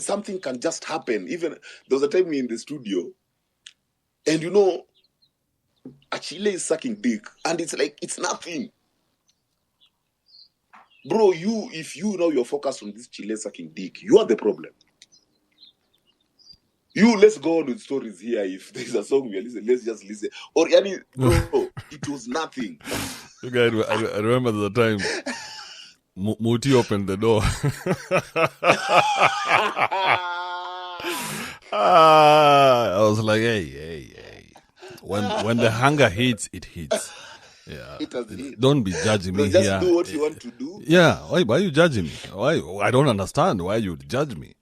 something can just happen. Even there was a time we in the studio, and a chile is sucking dick, and it's like it's nothing. Bro, if you know you're focused on this chile sucking dick, you are the problem. Let's go on with stories here. If there's a song we are listening, let's just listen. Or bro, it was nothing. You guys, I remember the time Muti opened the door. I was like, hey. When the hunger hits, it hits. Yeah. Don't be judging me just here. Do what you want to do. Yeah. Why are you judging me? Why? I don't understand why you judge me.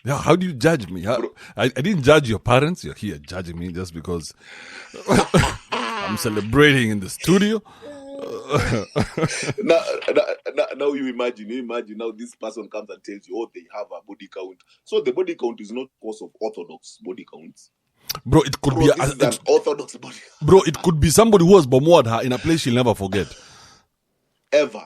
Yeah, how do you judge me? I didn't judge your parents. You're here judging me just because I'm celebrating in the studio. Now you imagine now this person comes and tells you, they have a body count. So the body count is not because of orthodox body counts. Bro, it could be an orthodox body. Bro, it could be somebody who has bombarded her in a place she'll never forget. Ever.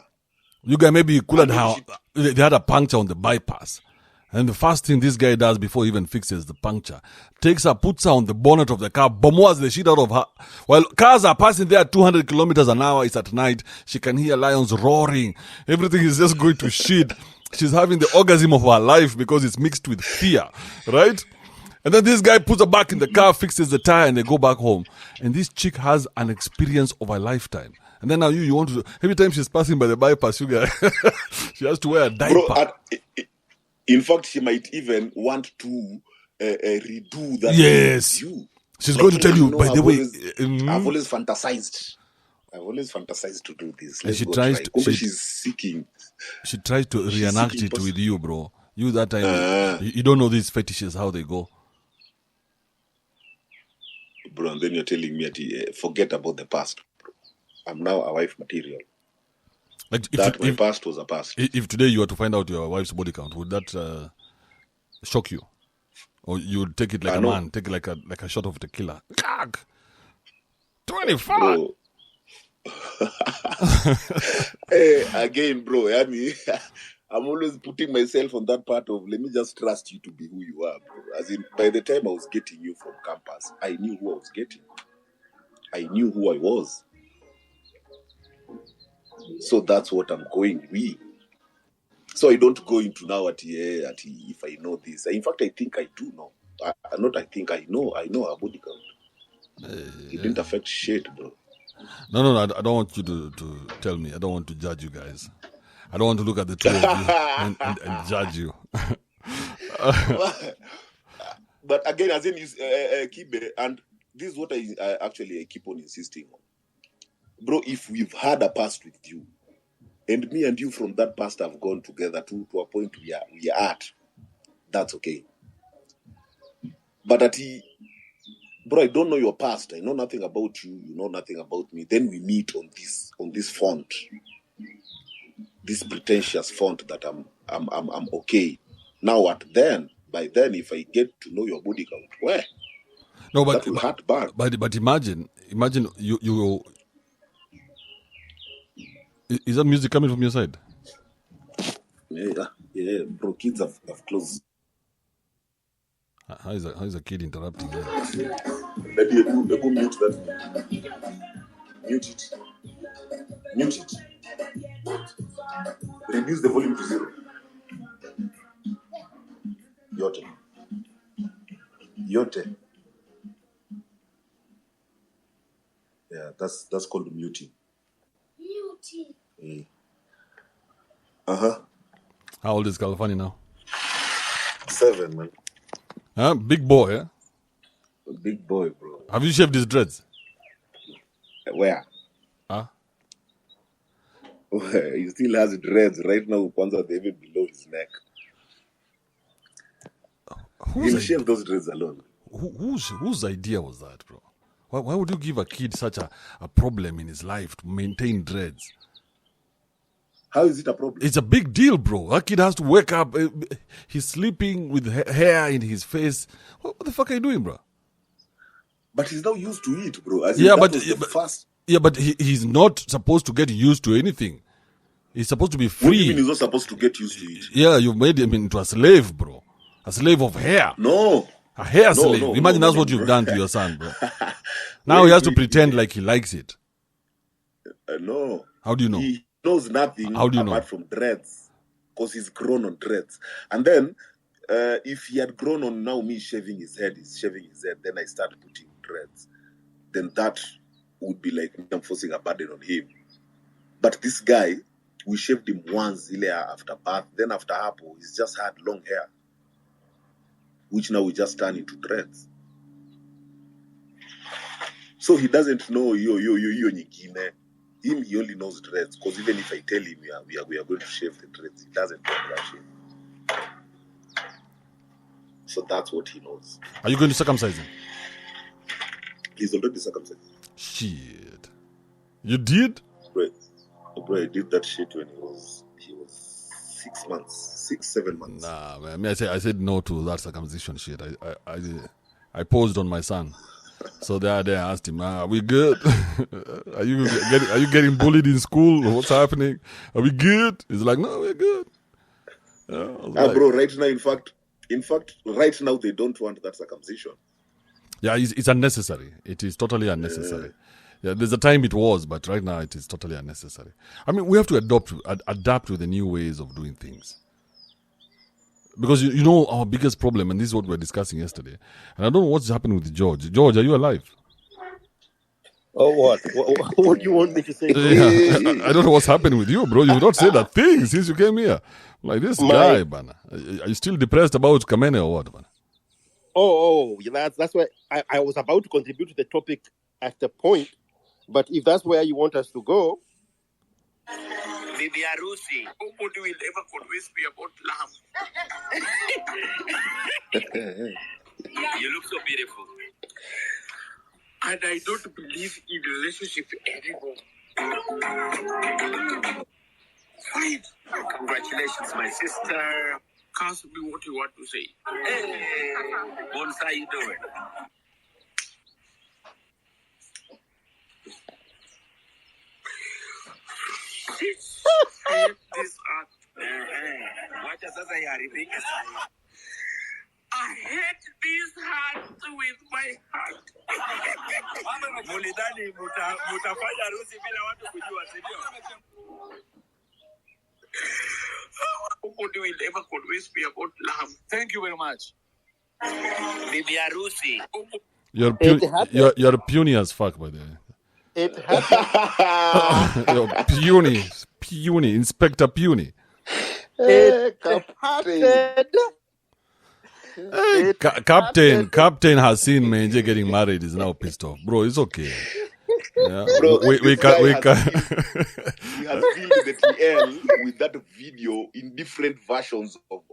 You guys maybe could have they had a puncture on the bypass. And the first thing this guy does before he even fixes the puncture, takes her, puts her on the bonnet of the car, bombs the shit out of her. While cars are passing there at 200 kilometers an hour, it's at night, she can hear lions roaring. Everything is just going to shit. She's having the orgasm of her life because it's mixed with fear, right? And then this guy puts her back in the car, fixes the tire, and they go back home. And this chick has an experience of a lifetime. And then now you want to, every time she's passing by the bypass, you guys, she has to wear a diaper. Bro, in fact, she might even want to redo that. Yes. She's going to tell you, by the way. I've always fantasized to do this. She's seeking. She tries to reenact it with you, bro. You that time, you don't know these fetishes, how they go. Bro, and then you're telling me, forget about the past, bro. I'm now a wife material. Like my past was a past. If today you were to find out your wife's body count, would that shock you, or you would take it like a man, take it like a shot of tequila? 25. Hey, again, bro. I'm always putting myself on that part of let me just trust you to be who you are, bro. As in, by the time I was getting you from campus, I knew who I was getting. I knew who I was. So that's what I'm going with. So I don't go into now if I know this. In fact, I think I do know. I know our body count. It didn't affect shit, bro. No, I don't want you to tell me. I don't want to judge you guys. I don't want to look at the two of you and judge you. But again, as in Kibe, and this is what I actually keep on insisting on. Bro, if we've had a past with you, and me and you from that past have gone together to a point we are at, that's okay. But bro, I don't know your past. I know nothing about you. You know nothing about me. Then we meet on this font, this pretentious font that I'm okay. Now by then, if I get to know your body count, where? No, but that will hurt bad. But imagine you. Is that music coming from your side? Yeah, bro. Kids have closed. How is a kid interrupting you? Maybe mute that. Mute it. Reduce the volume to 0. Yote. Yeah, that's called muting. Yeah. How old is Califani now? 7, man. Big boy, yeah? Big boy, bro. Have you shaved his dreads? Where? He still has dreads right now. Kwanza, they're even below his neck. He'll shave those dreads alone. Whose idea was that, bro? Why would you give a kid such a problem in his life to maintain dreads? How is it a problem? It's a big deal, bro. That kid has to wake up. He's sleeping with hair in his face. What the fuck are you doing, bro? But he's now used to it, bro. As Yeah, in, that but was the first. yeah, but he's not supposed to get used to anything. He's supposed to be What do you free. mean he's not supposed to get used to it? Yeah, you've made him into a slave, bro. A slave of hair. No. A hair No, slave. no, Imagine no, that's no, what you've bro. done to your son, bro. Now he has to pretend like he likes it. No. How do you know? He knows nothing How do you apart know? from dreads. Because he's grown on dreads. And then, if he had grown on now me shaving his head, then I start putting dreads. Then that would be like I'm forcing a burden on him. But this guy, we shaved him once after birth. Then after Apple, he's just had long hair. Which now we just turn into dreads. So he doesn't know yo nyingine. Him, he only knows dreads. Because even if I tell him we are going to shave the dreads, he doesn't know that shit. So that's what he knows. Are you going to circumcise him? He's already circumcised. Shit. You did? Bro, I did that shit when he was 6 months, 6-7 months. Nah, man. I said no to that circumcision shit. I posed on my son. So the other day I asked him, "Are we good? Are you getting bullied in school? What's happening? Are we good?" He's like, "No, we're good." Yeah, bro, right now, in fact, right now they don't want that circumcision. Yeah, it's unnecessary. It is totally unnecessary. Yeah, there's a time it was, but right now it is totally unnecessary. I mean, we have to adapt to the new ways of doing things. Because you know our biggest problem, and this is what we were discussing yesterday, and I don't know what's happening with George. George, are you alive? Oh, what? What do you want me to say? Yeah, I don't know what's happening with you, bro. You've not said a thing since you came here. Like this guy, man. Are you still depressed about Kamene or what, man? Oh, that's why I was about to contribute to the topic at the point, but if that's where you want us to go. Bibi Arusi, nobody will ever convince me about love. You look so beautiful. And I don't believe in relationship anymore. Fine. Congratulations, my sister. Ask me what you want to say. Hey, Bones, how you doing? I hate this art. What does that say? I hate this heart with my heart. Mulidhani mutafanya harusi bila watu kujua, sivyo? Nobody will ever convince me about love. Thank you very much. Bibi harusi. You're puny as fuck, by the way. It happened. Puny, Inspector Puny. It happened. Hey, Captain has seen Menje getting married. Is now pissed off, bro. It's okay. Yeah. Bro, we can. He has filled the TL with that video in different versions of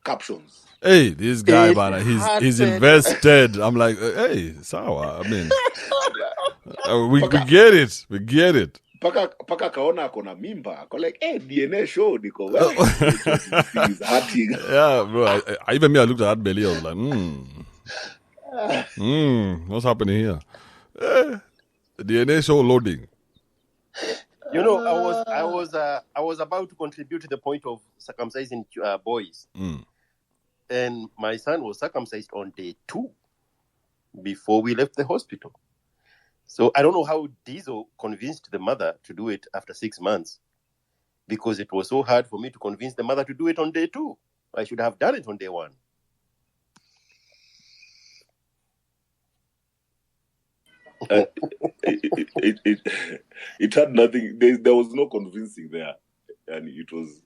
captions. Hey, this guy, man, he's invested. I'm like, hey, sawa. I mean, we get it. We get it. Paka kaona akona mimba. Ako like, hey, DNA show. Niko, he's hurting. Yeah, bro. I even I looked at that belly. I was like, what's happening here? DNA show loading. You know, I was about to contribute to the point of circumcising boys, and my son was circumcised on day 2 before we left the hospital. So I don't know how Diesel convinced the mother to do it after 6 months, because it was so hard for me to convince the mother to do it on day 2. I should have done it on day 1. It had nothing. There was no convincing there, and it was.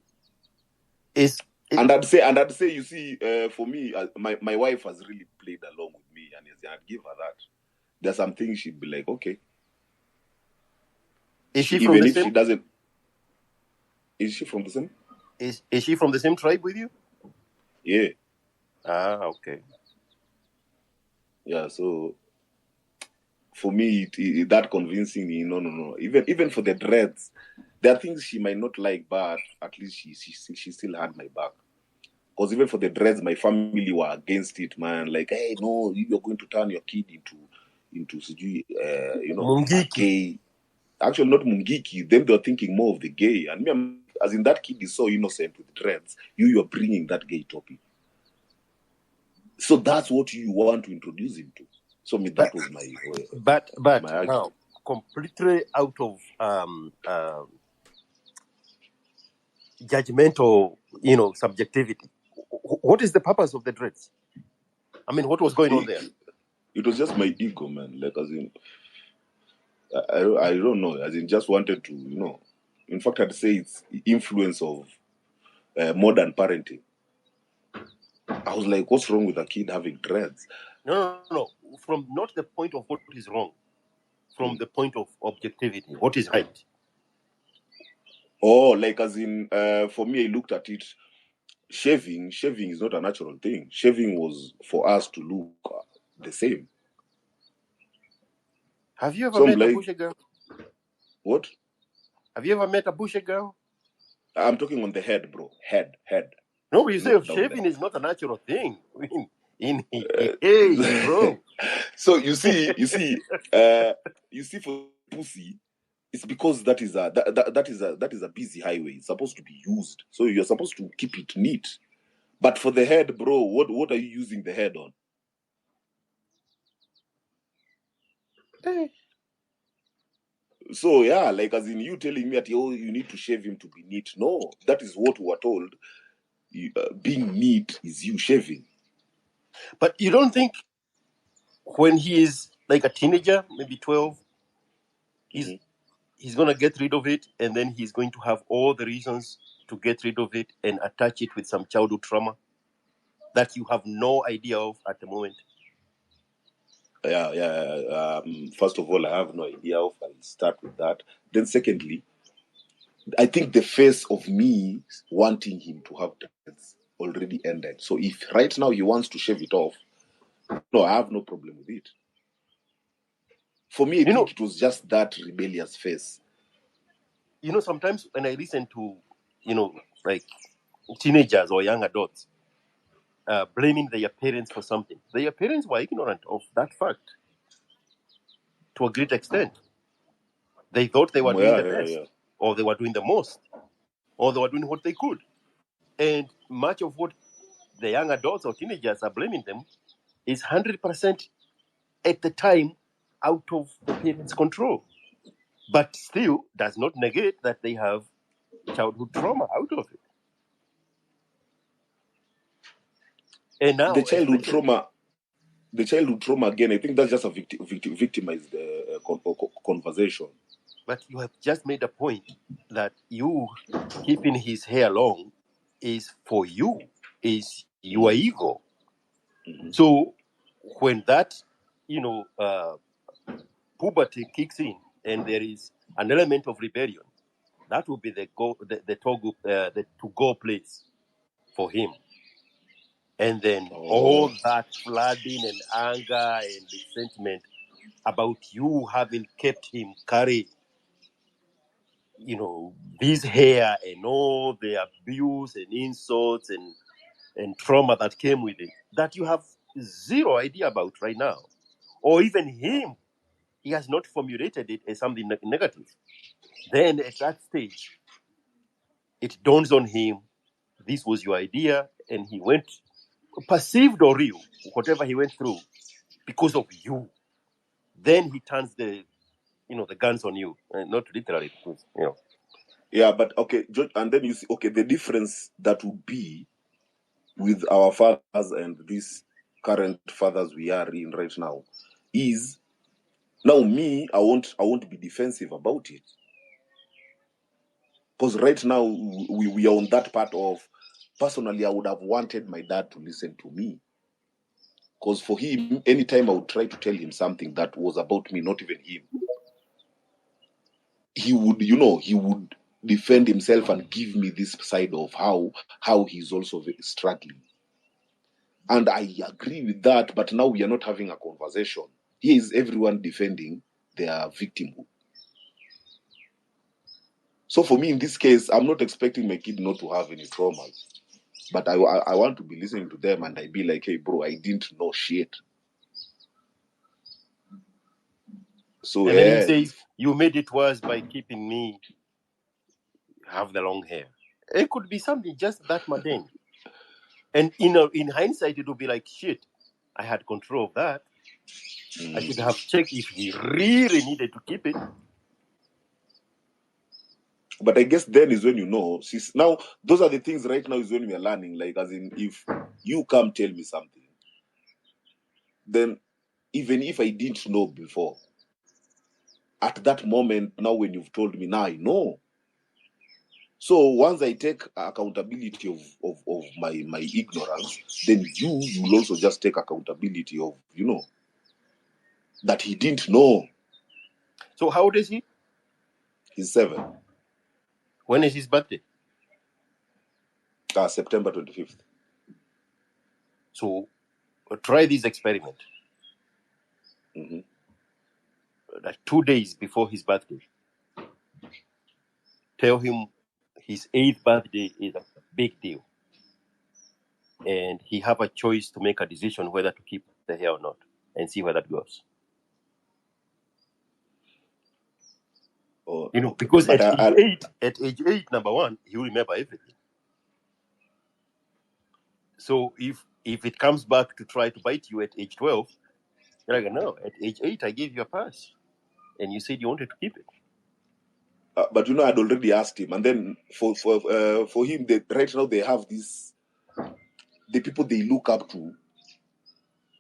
And I'd say, you see, for me, my wife has really played along with me, and I'd give her that. There's some things she'd be like, okay. Is she even from the if same? She doesn't. Is she from the same? Is she from the same tribe with you? Yeah. Okay. Yeah. So. For me, that convincing me, no. Even for the dreads there are things she might not like, but at least she still had my back. Because even for the dreads, my family were against it, man. Like, hey, no, you're going to turn your kid into Mungiki. gay. Actually, not Mungiki. Them, they're thinking more of the gay. And me, as in that kid is so innocent with dreads, you're bringing that gay topic. So that's what you want to introduce him to. So that was my But my now, completely out of judgmental, subjectivity. What is the purpose of the dreads? I mean, what was going on there? It was just my ego, man. Like, as in, I don't know. As in, just wanted to, In fact, I'd say it's influence of modern parenting. I was like, what's wrong with a kid having dreads? No. From not the point of what is wrong, from the point of objectivity. What is right? Oh, like as in, for me, I looked at it. Shaving is not a natural thing. Shaving was for us to look the same. Have you ever met a bushy girl? What? Have you ever met a bushy girl? I'm talking on the head, bro. Head. No, you say shaving is not a natural thing. Hey, bro. So you see, for pussy, it's because that is a busy highway. It's supposed to be used, so you're supposed to keep it neat. But for the head, bro, what are you using the head on? So yeah, like as in you telling me that you need to shave him to be neat. No, that is what we were told. Being neat is you shaving. But you don't think when he is like a teenager, maybe 12, he's going to get rid of it, and then he's going to have all the reasons to get rid of it and attach it with some childhood trauma that you have no idea of at the moment? Yeah. First of all, I have no idea of. I'll start with that. Then secondly, I think the phase of me wanting him to have dreads already ended. So if right now he wants to shave it off, no, I have no problem with it. For me, I think it was just that rebellious phase. Sometimes when I listen to, like teenagers or young adults blaming their parents for something, their parents were ignorant of that fact to a great extent. They thought they were doing the best, or they were doing the most, or they were doing what they could. And much of what the young adults or teenagers are blaming them is 100% at the time out of the parents' control. But still does not negate that they have childhood trauma out of it. And now the childhood trauma again, I think that's just a victimized conversation. But you have just made a point that you keeping his hair long is for you, is your ego. Mm-hmm. So when that, puberty kicks in and there is an element of rebellion, that will be the to-go place for him. And then all that flooding and anger and resentment about you having kept him carry, this hair and all the abuse and insults and trauma that came with it, that you have zero idea about right now. Or even him, he has not formulated it as something negative. Then at that stage, it dawns on him, this was your idea, and he went, perceived or real, whatever he went through, because of you. Then he turns the guns on you, not literally, because, Yeah, but okay, and then you see, the difference that would be with our fathers and these current fathers we are in right now is, now me, I won't be defensive about it. Because right now, we are on that part of, personally, I would have wanted my dad to listen to me. Because for him, anytime I would try to tell him something that was about me, not even him, he would defend himself and give me this side of how he's also struggling. And I agree with that, but now we are not having a conversation. Here is everyone defending their victimhood. So for me, in this case, I'm not expecting my kid not to have any traumas. But I want to be listening to them and I be like, hey, bro, I didn't know shit. So And then he says, you made it worse by keeping me have the long hair. It could be something just that mundane. And in hindsight, it would be like, shit, I had control of that. I should have checked if he really needed to keep it. But I guess then is when you know. Now, those are the things right now is when we are learning. Like, as in, if you come tell me something, then even if I didn't know before, at that moment, now when you've told me, now I know. So once I take accountability of my ignorance, then you will also just take accountability of, that he didn't know. So how old is he? He's 7. When is his birthday? September 25th. So try this experiment. Mm-hmm. 2 days before his birthday, tell him his 8th birthday is a big deal. And he have a choice to make a decision whether to keep the hair or not, and see where that goes. Because at age 8, number one, he will remember everything. So if it comes back to try to bite you at age 12, you're like, no, at age 8, I gave you a pass. And you said you wanted to keep it. But I'd already asked him. And then for him, right now they have this, the people they look up to,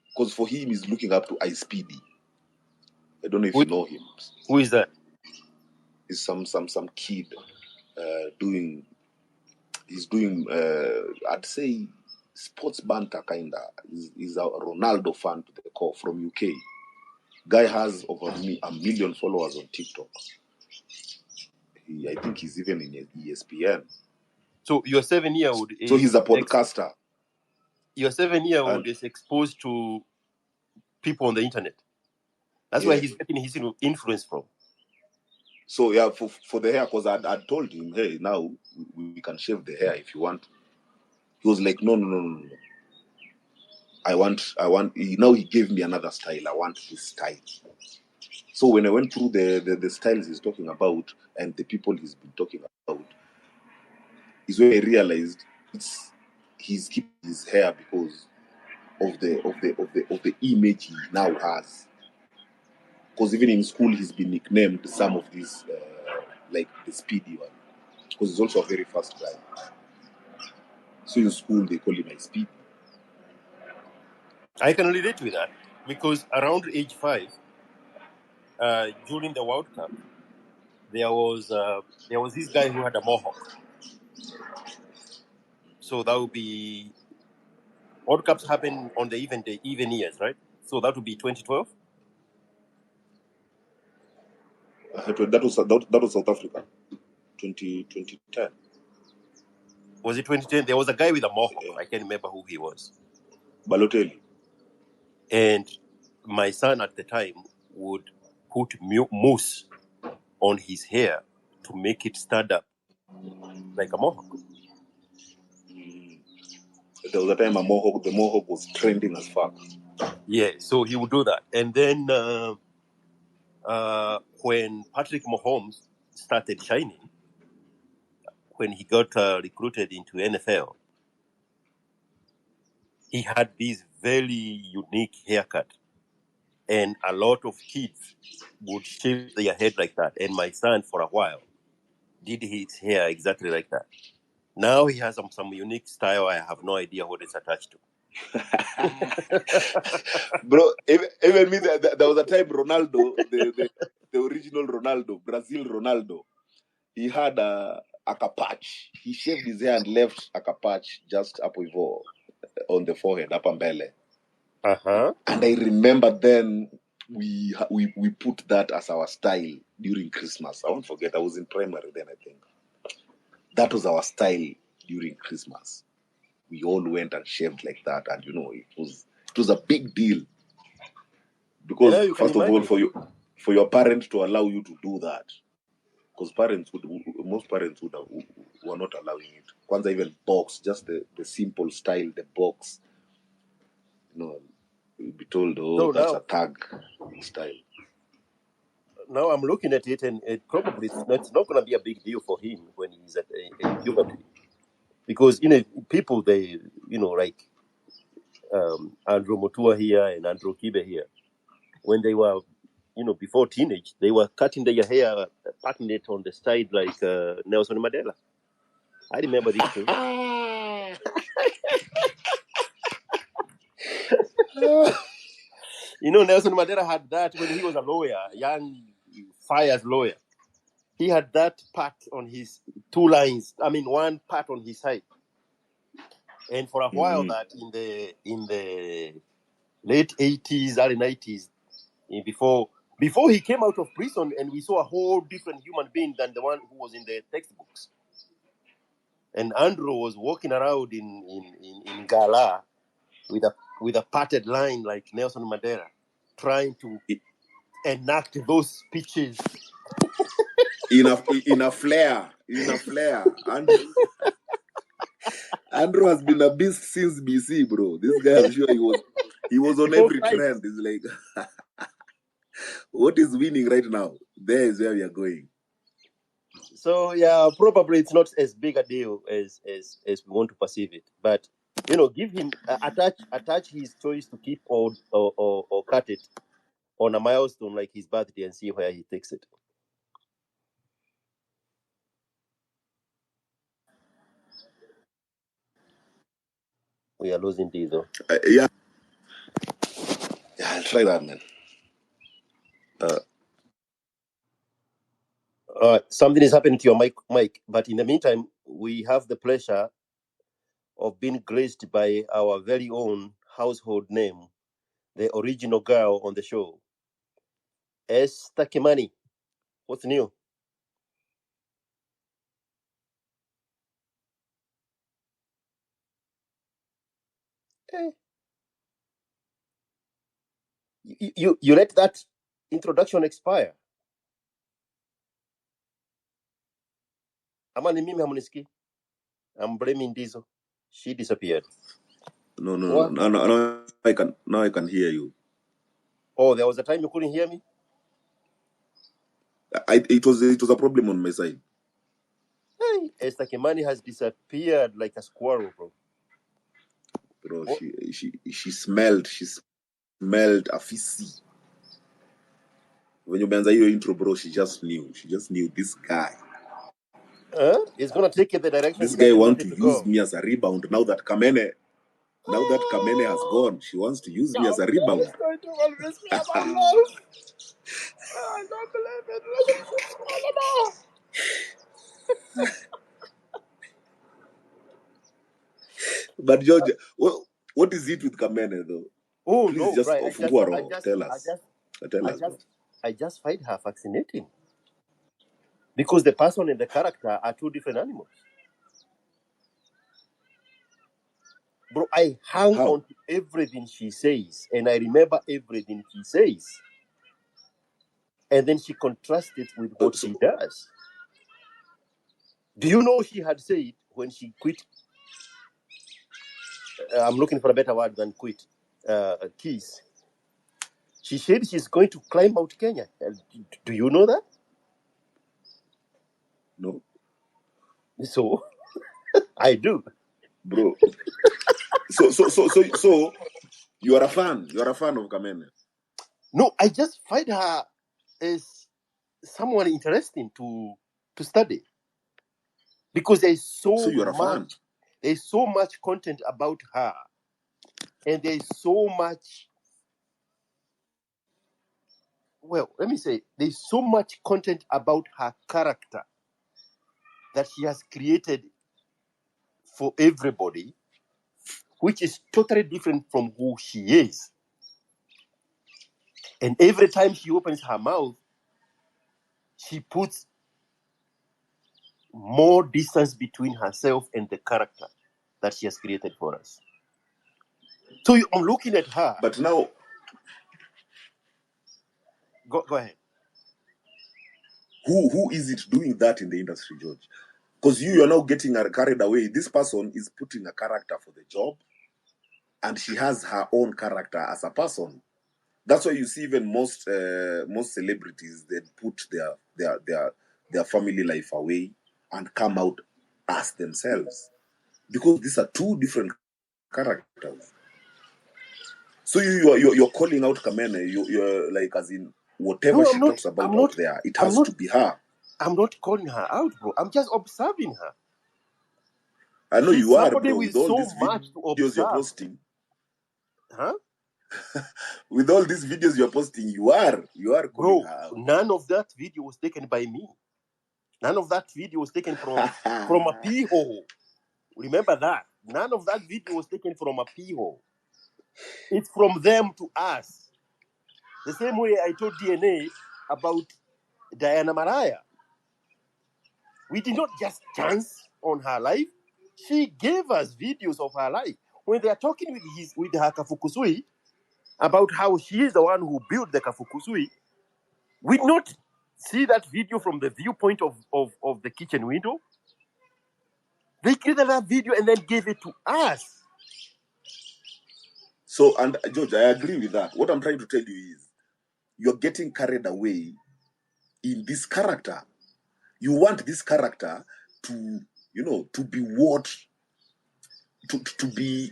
because for him, he's looking up to ISPD. I don't know if you know him. Who is that? He's some kid he's doing, I'd say, sports banter kinda. He's a Ronaldo fan to the core from UK. Guy has over a million followers on TikTok. I think he's even in ESPN. So your 7-year-old is... So he's a podcaster. Your 7-year-old is exposed to people on the internet. That's where he's getting his influence from. So yeah, for the hair, because I'd told him, hey, now we can shave the hair if you want. He was like, no. I want. Now he gave me another style. I want his style. So when I went through the styles he's talking about and the people he's been talking about, is when I realized he's keeping his hair because of the image he now has. Because even in school he's been nicknamed some of these like the speedy one. Because he's also a very fast guy. So in school they call him a speedy. I can relate with that because around age 5, during the World Cup, there was this guy who had a mohawk. So that would be... World Cups happen on the even years, right? So that would be 2012? That was South Africa. 2010. Was it 2010? There was a guy with a mohawk. Yeah. I can't remember who he was. Balotelli. And my son at the time would put mousse on his hair to make it stand up like a mohawk. There was a time the mohawk was trending as fuck. Yeah, so he would do that. And then when Patrick Mahomes started shining, when he got recruited into NFL, he had this very unique haircut. And a lot of kids would shave their head like that. And my son, for a while, did his hair exactly like that. Now he has some unique style. I have no idea what it's attached to. Bro, even me, there was a time Ronaldo, the original Ronaldo, Brazil Ronaldo, he had a capatch. He shaved his hair and left a capatch just up on the forehead, up on belly. Uh-huh. And I remember then we put that as our style during Christmas. I won't forget. I was in primary then, I think. That was our style during Christmas. We all went and shaved like that, and it was a big deal. Because first of all, for your parent to allow you to do that, because most parents were not allowing it. Kwanza even box, just the simple style, the box. You'll be told, So that's now, a tag style. now I'm looking at it, and it probably it's not going to be a big deal for him when he's at a puberty, because people they like Andrew Mutua here and Andrew Kibe here, when they were before teenage, they were cutting their hair, patting it on the side like Nelson Mandela. I remember this too. Nelson Mandela had that when he was a lawyer, young fires lawyer. He had that part on his one part on his side. And for a while that in the late 80s, early 90s, before he came out of prison, and we saw a whole different human being than the one who was in the textbooks. And Andrew was walking around in Gala with a parted line like Nelson Mandela, trying to enact those speeches. In a flare. Andrew has been a beast since BC, bro. This guy, I'm sure he was on every trend. It's like, what is winning right now? There is where we are going. So yeah, probably it's not as big a deal as we want to perceive it. But give him attach his choice to keep or cut it on a milestone like his birthday and see where he takes it. We are losing Diesel. Yeah, I'll try that, man. Something is happening to your mic, but in the meantime, we have the pleasure of being graced by our very own household name, the original girl on the show, Esther Kimani. What's new? You let that introduction expire. Amani mimi hamuniski. I'm blaming Diesel. She disappeared. No. Now I can hear you. Oh, there was a time you couldn't hear me? It was a problem on my side. Hey, Esther Kimani has disappeared like a squirrel, bro. Bro, she smelled a fisi. When you mentioned your intro, bro, she just knew this guy. It's gonna take it the direction. This guy wants to use me as a rebound now that Kamene has gone. She wants to use me as a rebound. She's going to convince me about love. I don't believe it. But George, what is it with Kamene though? Oh, please, no, just right. tell us. I just find her fascinating. Because the person and the character are two different animals. Bro, I hang on to everything she says, and I remember everything she says. And then she contrasts it with what she does. Do you know she had said when she quit? I'm looking for a better word than quit. Kiss. She said she's going to climb Mount Kenya. Do you know that? No. So, I do. Bro. So you are a fan. You are a fan of Kamene. No, I just find her as someone interesting to study. Because there's so much content about her. And there's so much, let me say, there's so much content about her character that she has created for everybody, which is totally different from who she is. And every time she opens her mouth, she puts more distance between herself and the character that she has created for us. So I'm looking at her. But now, go ahead. Who is it doing that in the industry, George? Because you are now getting carried away. This person is putting a character for the job, and she has her own character as a person. That's why you see even most celebrities, they put their family life away and come out as themselves, because these are two different characters. So you're calling out Kamene. You're like, as in, whatever No, she talks about out there, it has to be her. I'm not calling her out, bro. I'm just observing her. I know She's you are, somebody bro, with with all so these much to videos you're observe. posting. Huh? With all these videos you're posting, you are calling Bro, her out. none of that video was taken by me. None of that video was taken from a pee hole. Remember that. None of that video was taken from a pee hole. It's from them to us. The same way I told DNA about Diana Maraya. We did not just chance on her life. She gave us videos of her life. When they are talking with her Kafukusui about how she is the one who built the Kafukusui, we did not see that video from the viewpoint of the kitchen window. They created that video and then gave it to us. So, and George, I agree with that. What I'm trying to tell you is, you're getting carried away in this character. You want this character to, to be what, to be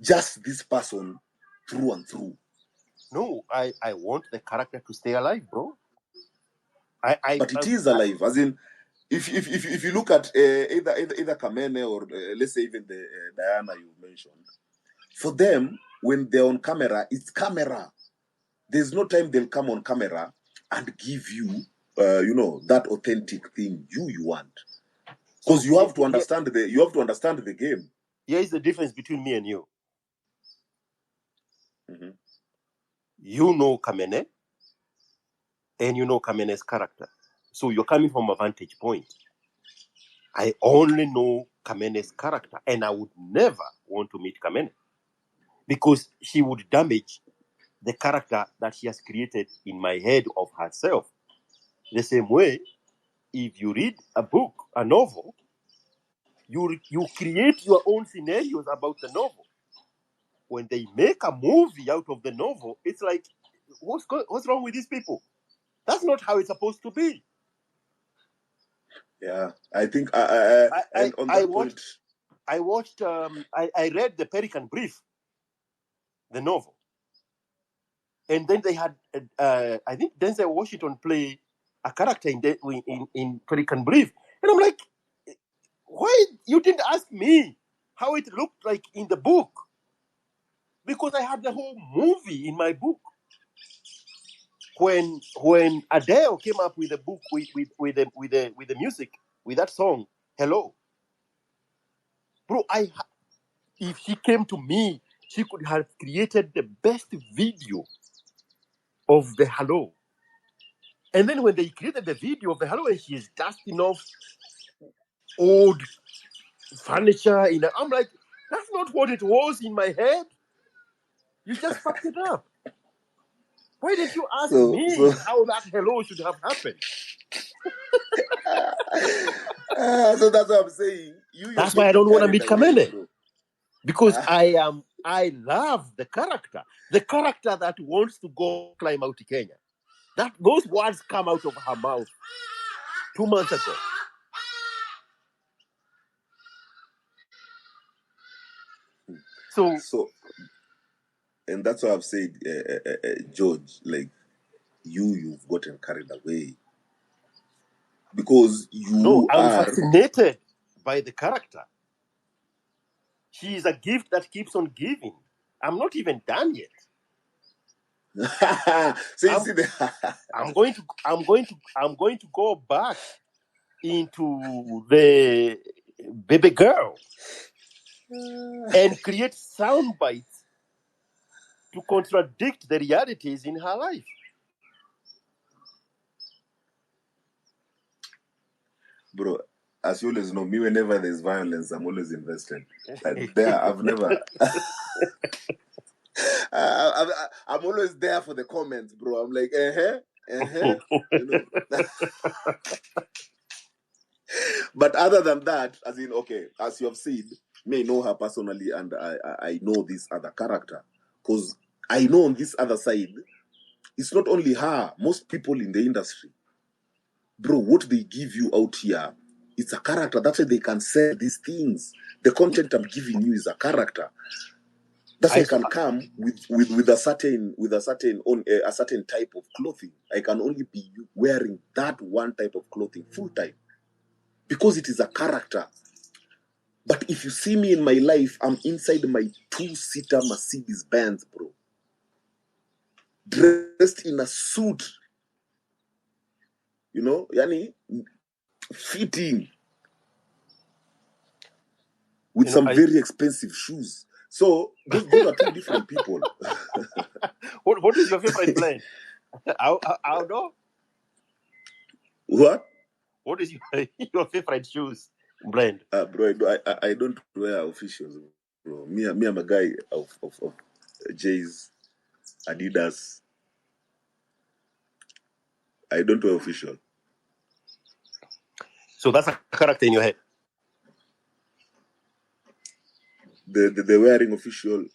just this person through and through. No, I want the character to stay alive, bro. But it is alive, as in, if you look at either Kamene or let's say even the Diana you mentioned, for them, when they're on camera, it's camera. There's no time they'll come on camera and give you, that authentic thing you want. Because you have to understand the game. Here is the difference between me and you. Mm-hmm. You know Kamene, and you know Kamene's character. So you're coming from a vantage point. I only know Kamene's character, and I would never want to meet Kamene, because she would damage the character that she has created in my head of herself. The same way, if you read a book, a novel, you create your own scenarios about the novel. When they make a movie out of the novel, it's like, what's wrong with these people? That's not how it's supposed to be. Yeah, I think I read the Pelican Brief, the novel, and then they had I think Denzel Washington play a character in Pelican Brief, and I'm like, why you didn't ask me how it looked like in the book? Because I had the whole movie in my book. When Adele came up with the book with the music, with that song, Hello, bro, if she came to me, she could have created the best video of the Hello. And then when they created the video of the Hello, and she is dusting off old furniture, I'm like, that's not what it was in my head. You just fucked it up. Why didn't you ask me how that Hello should have happened? So that's what I'm saying. That's why I don't want to meet Kamene. Because I love the character that wants to go climb out to Kenya. Those words come out of her mouth 2 months ago. So, and that's why I've said, George, like, you've gotten carried away, because I'm fascinated by the character. She is a gift that keeps on giving. I'm not even done yet. So you see I'm going to go back into the baby girl and create sound bites to contradict the realities in her life. Bro, as you always know, me, whenever there's violence, I'm always invested. There, I've never. I'm always there for the comments, bro. I'm like, You know. But other than that, as in, okay, as you have said, may know her personally, and I know this other character, because I know on this other side, it's not only her. Most people in the industry, bro, what they give you out here, it's a character. That's why they can sell these things. The content I'm giving you is a character. That's why I can come with a certain type of clothing. I can only be wearing that one type of clothing full time because it is a character. But if you see me in my life, I'm inside my 2-seater Mercedes Benz, bro, dressed in a suit. You know, yani fitting with some very expensive shoes. So those are two different people. What is your favorite blend? I don't know. What? What is your favorite shoes blend? Bro, I don't wear officials, bro. Me, I'm a guy of J's, Adidas. I don't wear official. So that's a character in your head. The wearing official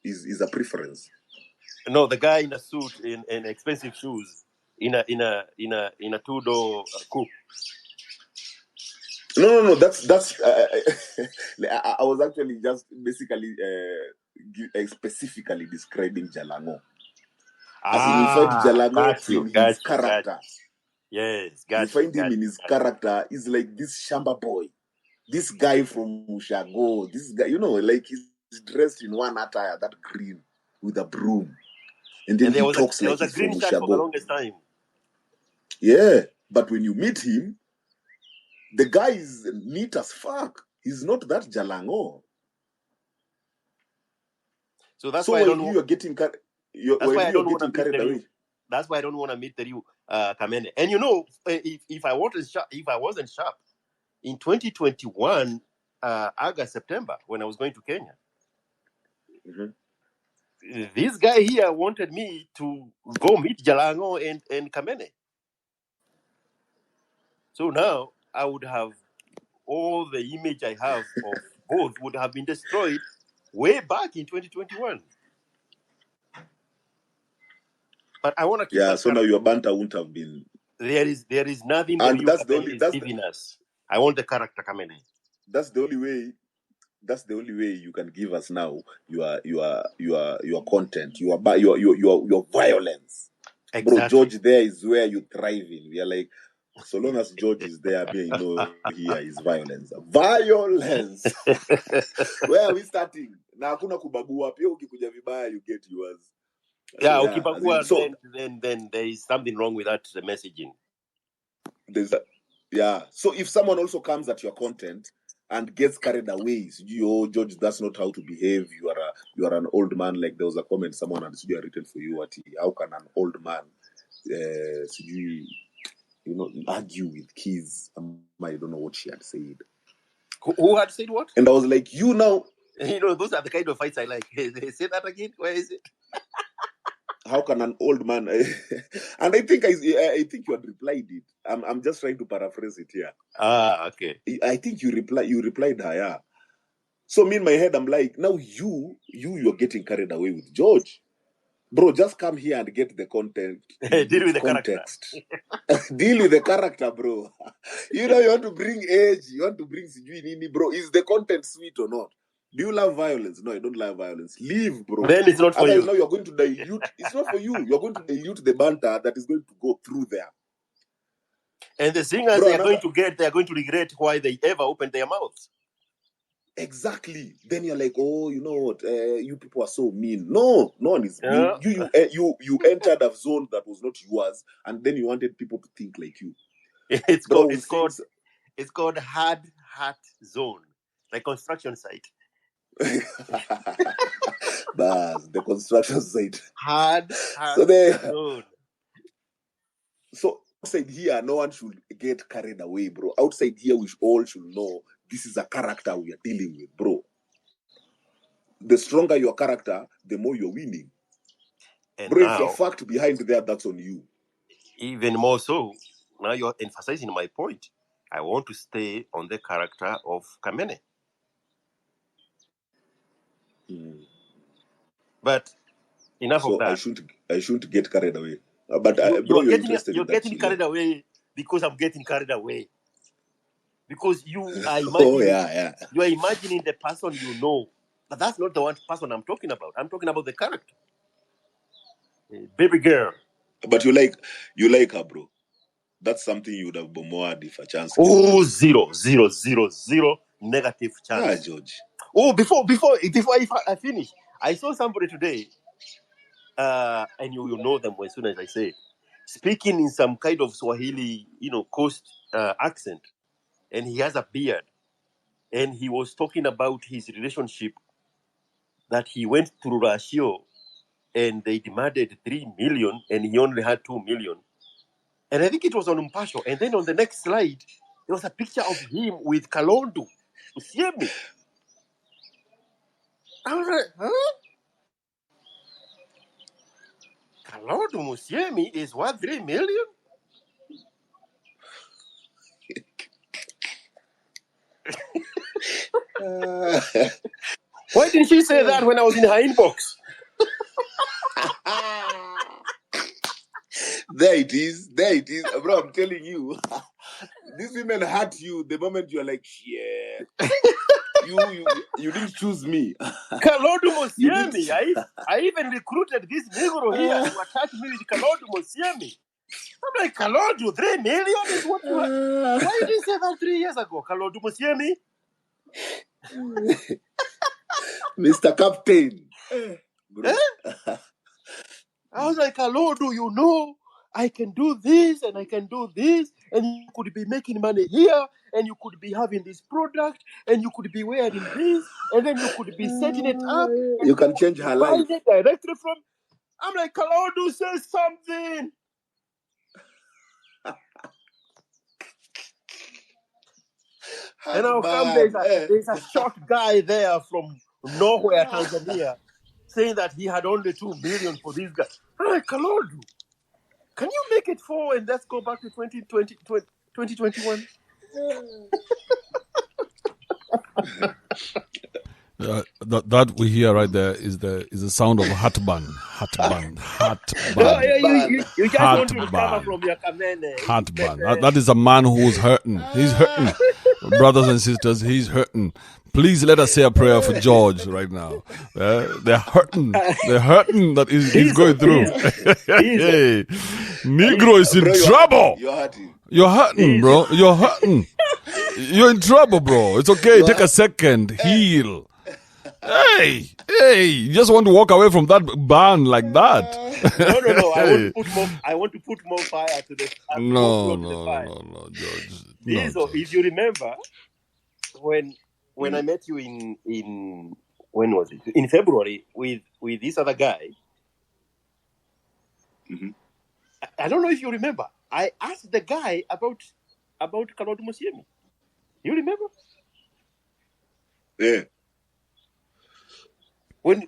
is a preference. No, the guy in a suit in expensive shoes in a 2-door coupe. No. That's. I was actually just basically specifically describing Jalango. As in, you find Jalango in his character. Yes, you find him in his character. He's like this Shamba boy, this guy from Mushago. This guy, you know, like he's dressed in one attire, that green with a broom, and then he talks like he's from Mushago. For the longest time. Yeah, but when you meet him, the guy is neat as fuck. He's not that Jalango. So that's why you are getting carried away. That's why I don't want to meet the you, Kamene. And you know, if I wasn't sharp, in 2021, August, September, when I was going to Kenya, this guy here wanted me to go meet Jalango and Kamene. So now I would have all the image I have of both would have been destroyed way back in 2021. But I want to keep so now your banter wouldn't have been. There is nothing and that that's the only that's giving us. I want the character coming in. That's the only way. That's the only way you can give us now your content, your violence. Exactly. Bro, George there is where you thrive in. We are like, so long as George is there, you know, here is violence. Violence. Where are we starting? Na hakuna kubagua. Pia ukikuja vibaya, you get yours. Yeah, ukibagua, then there is something wrong with that messaging. So if someone also comes at your content and gets carried away, George, that's not how to behave. You are an old man. Like there was a comment someone had written for you. How can an old man, argue with kids? I don't know what she had said. Who had said what? And I was like, you know, those are the kind of fights I like. Say that again. Where is it? How can an old man? And I think you had replied it. I'm just trying to paraphrase it here. Okay. I think you replied her, yeah. So me in my head, I'm like, now you're getting carried away with George. Bro, just come here and get the content. Deal with the context. Deal with the character, bro. You want to bring age, you want to bring Nini, bro. Is the content sweet or not? Do you love violence? No, I don't love violence. Leave, bro. Then it's not for you. Now you're going to dilute. It's not for you. You're going to dilute the banter that is going to go through there. And the singers they are going to regret why they ever opened their mouths. Exactly. Then you're like, oh, you know what? You people are so mean. No one is mean. You entered a zone that was not yours, and then you wanted people to think like you. It's called hard hat zone, like construction site. The construction site. Hard zone. So outside here, no one should get carried away, bro. Outside here, we all should know this is a character we are dealing with, bro. The stronger your character, the more you're winning. And bro, if you're fucked behind there, that's on you. even more so, now you're emphasizing my point. I want to stay on the character of Kamene. But enough of So that. I shouldn't get carried away. But bro, you're interested you're in that getting Chile. carried away because I'm getting carried away. Because you are imagining, you are imagining the person you know. But that's not the one person I'm talking about. I'm talking about the character. Baby girl. But you like her, bro. That's something you would have bombarded if a chance. Oh, zero negative chance. Ah, George. Oh, before I finish, I saw somebody today, and you will know them as soon as I say it, speaking in some kind of Swahili, coast accent, and he has a beard, and he was talking about his relationship that he went to Russia, and they demanded 3 million, and he only had 2 million. And I think it was on Mpasho. And then on the next slide, there was a picture of him with Kalondu. You see me? I was like, huh? Kalondu Musiemi is worth 3 million? Why didn't she say that when I was in her inbox? There it is. Bro, I'm telling you. These women hurt you the moment you're like, yeah. you didn't choose me. Kalondu Musiemi. I even recruited this Negro here to attack me with Kalondu Musiemi. I'm like, Kalondu, 3 million is what you are. Why did you say that 3 years ago? Kalondu Musiemi? Mr. Captain. I was like, Kalondu, I can do this and I can do this, and you could be making money here, and you could be having this product, and you could be wearing this, and then you could be setting it up. You can change her life. It directly from. I'm like, Kalondu, say something. And I'll come, there's a short guy there from nowhere, Tanzania, saying that he had only 2 million for this guy. I'm like, Kalondu, can you make it 4 and let's go back to 2021? That we hear right there is the sound of heartburn. Heartburn. You just want to recover from your Kamene. Heartburn. That is a man who's hurting. He's hurting. Brothers and sisters, he's hurting. Please let us say a prayer for George right now. They're hurting. They're hurting that he's going through. Hey, Negro is in trouble. You're hurting, bro. You're hurting. You're in trouble, bro. It's okay. Take a second. Heal. Hey, you just want to walk away from that barn like that. No. I want to put more fire to the fire. No, George. If you remember, when I met you in when was it? In February with this other guy. Mm-hmm. I don't know if you remember. I asked the guy about Kalondu Musiemi. You remember? Yeah. When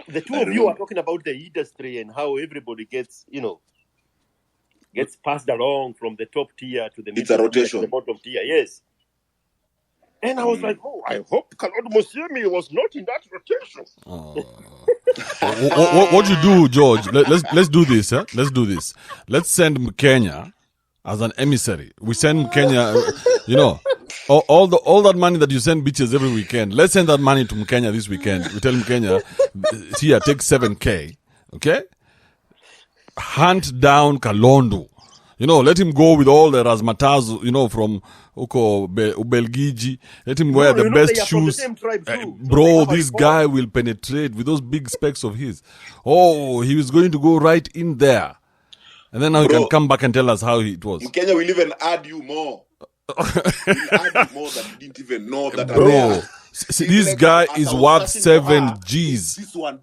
the two of you are talking about the industry and how everybody gets passed along from the top tier to the middle tier to the bottom tier, yes. And I was like, I hope Kalondu Musiemi was not in that rotation. What you do, George? Let's do this. Huh? Let's do this. Let's send Mkenya as an emissary. We send Mkenya, all that money that you send bitches every weekend. Let's send that money to Mkenya this weekend. We tell Mkenya, here, take 7K, okay? Hunt down Kalondu. Let him go with all the razzmatazz, from Ubelgiji. Let him wear the best shoes. Bro, this guy will penetrate with those big specs of his. Oh, he was going to go right in there. And then now he can come back and tell us how it was. Kenya will even add you more. He'll add you more that you didn't even know that. Bro, this guy is worth 7 G's. This one,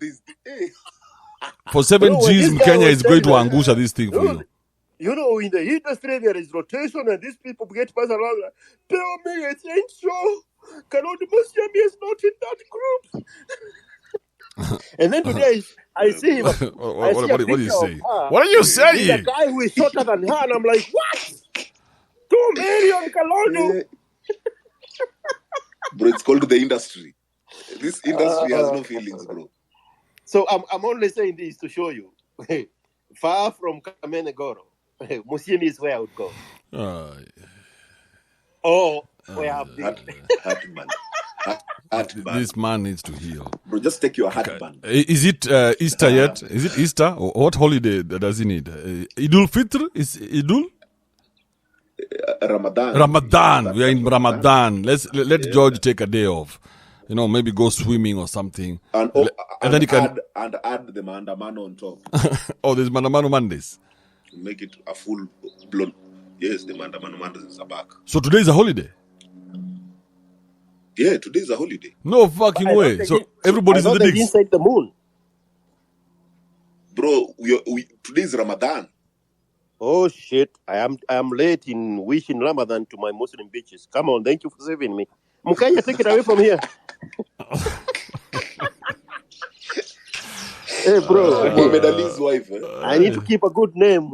For 7 G's, Kenya is going to angusha this thing for you. In the industry there is rotation and these people get passed around. Tell me it ain't so. Kalondu Musiemi is not in that group. And then today I see him. What do you say? Her, What are you with a saying? guy who is shorter than her, and I'm like, what? 2 million Kalondo. Bro, it's called the industry. This industry has no feelings, bro. So I'm only saying this to show you. Far from Kamenegoro, Musini is where I would go. Where I've been. This man needs to heal. Bro, just take your heartband. Is it Easter yet? Is it Easter? Or what holiday does he need? Idul Fitr? Is Idul? Ramadan. Ramadan. We are in Ramadan. Let George take a day off. You know, maybe go swimming or something. And then he can add the Mandamano on top. Oh, there's Mandamano Mondays. Make it a full blown. Yes, the Mandamano Mondays are back. So today is a holiday? Yeah, today is a holiday. No fucking way. So everybody's in the digs. Inside the moon. Bro, today is Ramadan. Oh shit! I am late in wishing Ramadan to my Muslim bitches. Come on, thank you for saving me. Mukanya, take it away from here. Hey, bro. Muhammad Ali's wife. I need to keep a good name.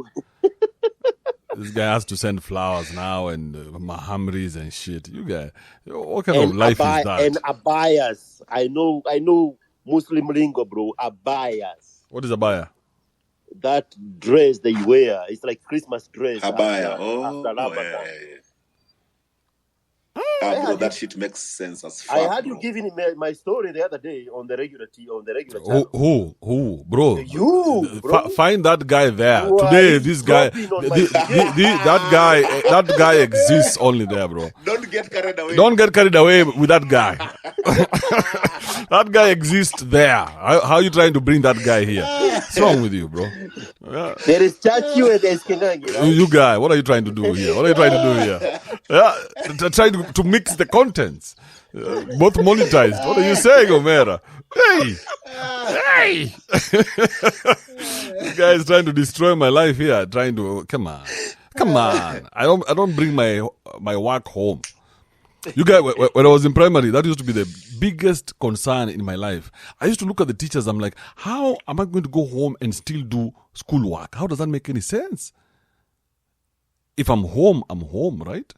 This guy has to send flowers now and mahamris and shit. You guys, what kind of life is that? And abayas. I know Muslim lingo, bro. Abayas. What is abaya? That dress they wear. It's like Christmas dress. Abaya. After Ramadan. Bro, that shit makes sense as fuck. I had you giving my story the other day on the regular channel. Who, bro? You, bro. Find that guy there today. This guy, that guy exists only there, bro. Don't get carried away. Don't get carried away with that guy. That guy exists there. How are you trying to bring that guy here? What's wrong with you, bro? Yeah. There is Chachi and there's Kingangi. Right? You guy, what are you trying to do here? What are you trying to do here? Yeah, trying to mix the contents. Both monetized. What are you saying, Omera? Hey! This guy is trying to destroy my life here. Trying to come on. I don't bring my work home. You guys, when I was in primary, that used to be the biggest concern in my life. I used to look at the teachers. I'm like, how am I going to go home and still do schoolwork? How does that make any sense? If I'm home, right?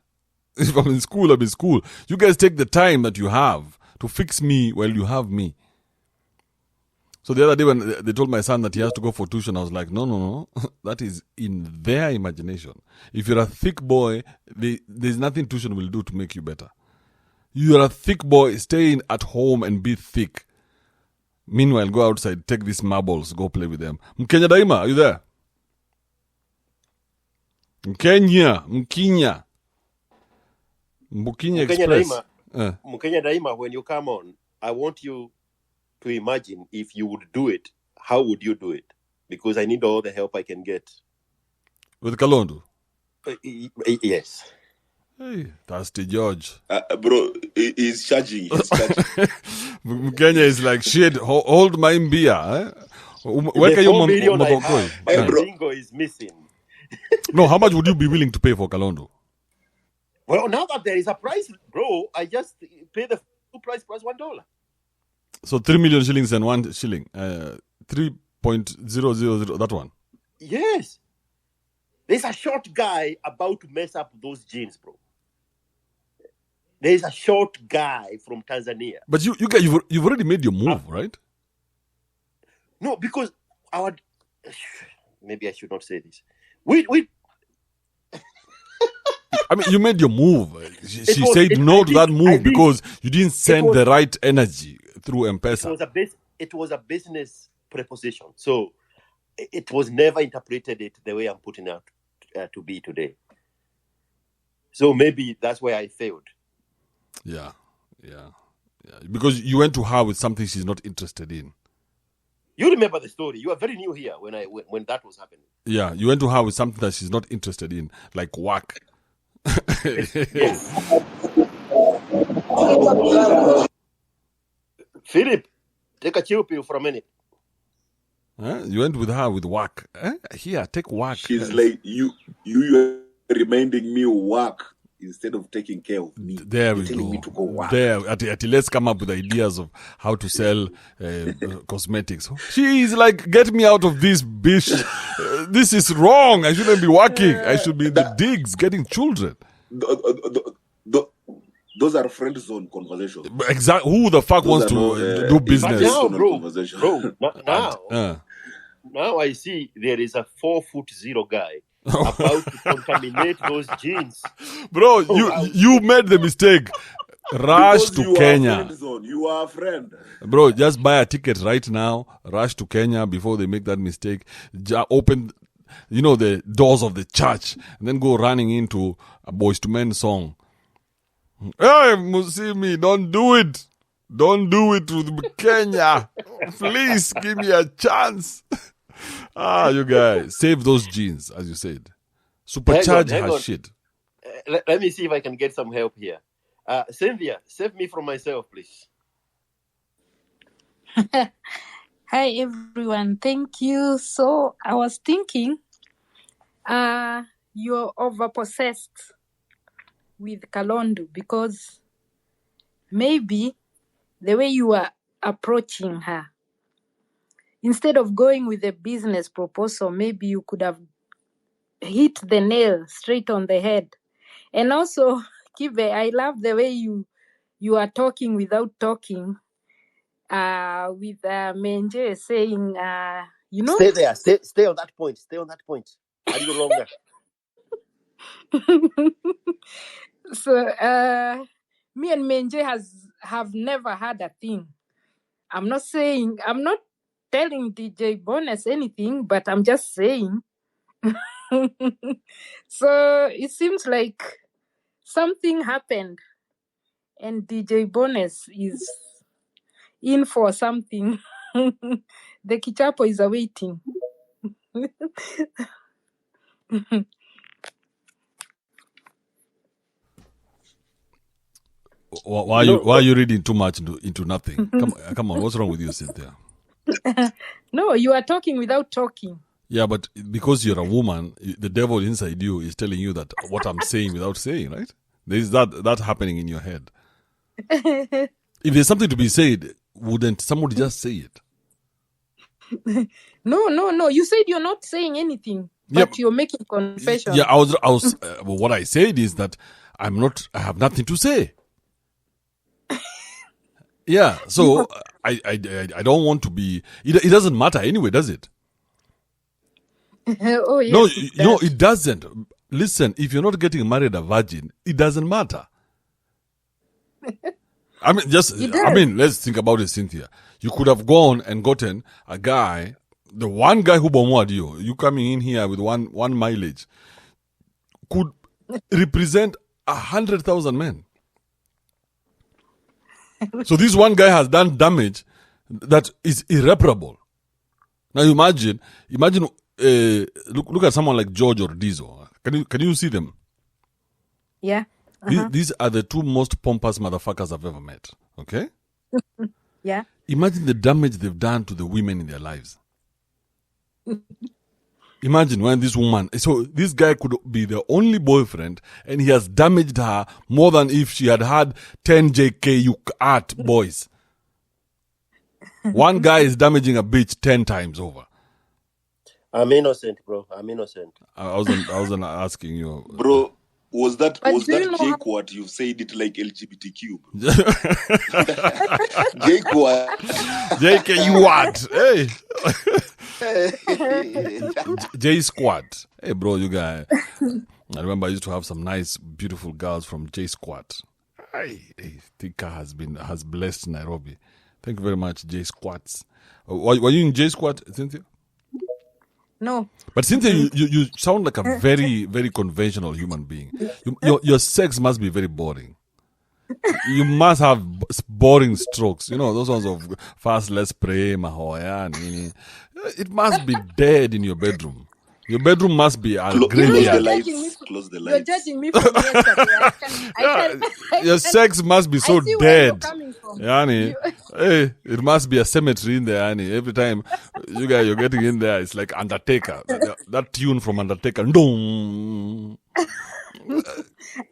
If I'm in school, I'm in school. You guys take the time that you have to fix me while you have me. So the other day when they told my son that he has to go for tuition, I was like, no. That is in their imagination. If you're a thick boy, there's nothing tuition will do to make you better. You're a thick boy, stay at home and be thick. Meanwhile, go outside, take these marbles, go play with them. Mkenya Daima, are you there? Mkenya Express. Mkenya Daima, when you come on, I want you to imagine if you would do it, how would you do it? Because I need all the help I can get. With Kalondo? Yes. Hey, that's the George. Bro, he's charging. Mkenya is like, shit, hold my beer. Eh? Where can you Bingo is missing. No, how much would you be willing to pay for Kalondo? Well, now that there is a price, bro, I just pay the full price plus $1. So 3 million shillings and 1 shilling. 3.000, that one. Yes. There's a short guy about to mess up those jeans, bro. There's a short guy from Tanzania. But you guys, you've already made your move, right? No, because maybe I should not say this. We I mean, you made your move. She said no to that move because you didn't send the right energy through M-Pesa. It was a business preposition. So it was never interpreted the way I'm putting it to be today. So maybe that's why I failed. Yeah. Because you went to her with something she's not interested in. You remember the story. You are very new here when that was happening. Yeah, you went to her with something that she's not interested in, like work. Yes. Philip, take a chill pill for a minute. You went with her with work. Here, take work. She's like, you are reminding me work. instead of taking care of me. There we you're telling go. me to go work. There, let's come up with ideas of how to sell cosmetics. She is like, get me out of this, bitch. This is wrong. I shouldn't be working. I should be in the digs getting children. Those are friend zone conversations. Exactly. Who the fuck wants to do business? Now I see there is a 4'0" guy about to contaminate those genes. Bro, you made the mistake. Rush to Kenya. You are a friend. Bro, just buy a ticket right now. Rush to Kenya before they make that mistake. Open, the doors of the church, and then go running into a Boys to Men song. Hey, Musimi, don't do it. Don't do it with Kenya. Please give me a chance. You guys, save those genes, as you said. Supercharge her shit. Let me see if I can get some help here. Cynthia, save me from myself, please. Hi, everyone. Thank you. So I was thinking, you're overpossessed with Kalondu because maybe the way you are approaching her, instead of going with a business proposal, maybe you could have hit the nail straight on the head. And also, Kibe, I love the way you are talking without talking. With Menje saying, Stay there. Stay on that point. Stay on that point. A little longer. So, me and Menje have never had a thing. I'm not telling DJ Bonus anything, but I'm just saying. So it seems like something happened, and DJ Bonus is in for something. The Kichapo is awaiting. Why are you reading too much into nothing? Come on, what's wrong with you, Cynthia? No, you are talking without talking. Yeah, but because you're a woman, the devil inside you is telling you that what I'm saying without saying, right? There is that happening in your head. If there's something to be said, wouldn't somebody just say it? No. You said you're not saying anything, but you're making confession. Yeah, I was. What I said is that I have nothing to say. Yeah, so I don't want to be. It doesn't matter anyway, does it? Oh yes. No, it doesn't. Listen, if you're not getting married a virgin, it doesn't matter. Let's think about it, Cynthia. You could have gone and gotten a guy, the one guy who bombarded you coming in here with one mileage, could represent 100,000 men. So this one guy has done damage that is irreparable. Now imagine, look at someone like George or Dizzo. Can you see them? Yeah. These are the two most pompous motherfuckers I've ever met. Okay? Yeah. Imagine the damage they've done to the women in their lives. Imagine when this guy could be the only boyfriend and he has damaged her more than if she had 10 JKU art boys. One guy is damaging a bitch 10 times over. I'm innocent, bro. I'm innocent. I wasn't asking you. Bro, was that Jake what you said it like LGBTQ? Jake what? JKU what? Hey. J Squad. Hey, bro, you guys. I remember I used to have some nice, beautiful girls from J Squad. Hey, Tika has blessed Nairobi. Thank you very much, J Squads. Were you in J Squad, Cynthia? No. But Cynthia, you sound like a very, very conventional human being. Your sex must be very boring. You must have boring strokes. You know, those ones of fast, let's pray, mahoya. It must be dead in your bedroom. Your bedroom must be a graveyard. Close the You're lights. judging me from yesterday. Your sex must be so dead. Yani, hey, it must be a cemetery in there, Yani. Every time you guys you're getting in there, it's like Undertaker. That tune from Undertaker.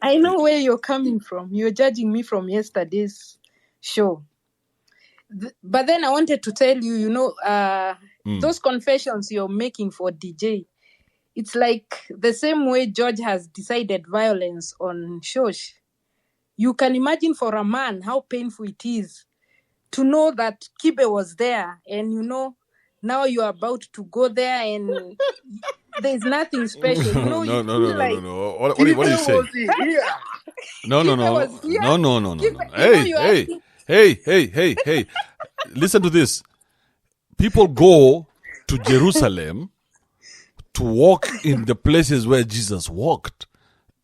I know where you're coming from. You're judging me from yesterday's show. But then I wanted to tell you, those confessions you're making for DJ, it's like the same way George has decided violence on Shosh. You can imagine for a man how painful it is to know that Kibe was there and, now you're about to go there and there's nothing special. No. What are you Kibe saying? was here. No. Kibe was here. No. Kibe, Hey. Listen to this. People go to Jerusalem to walk in the places where Jesus walked.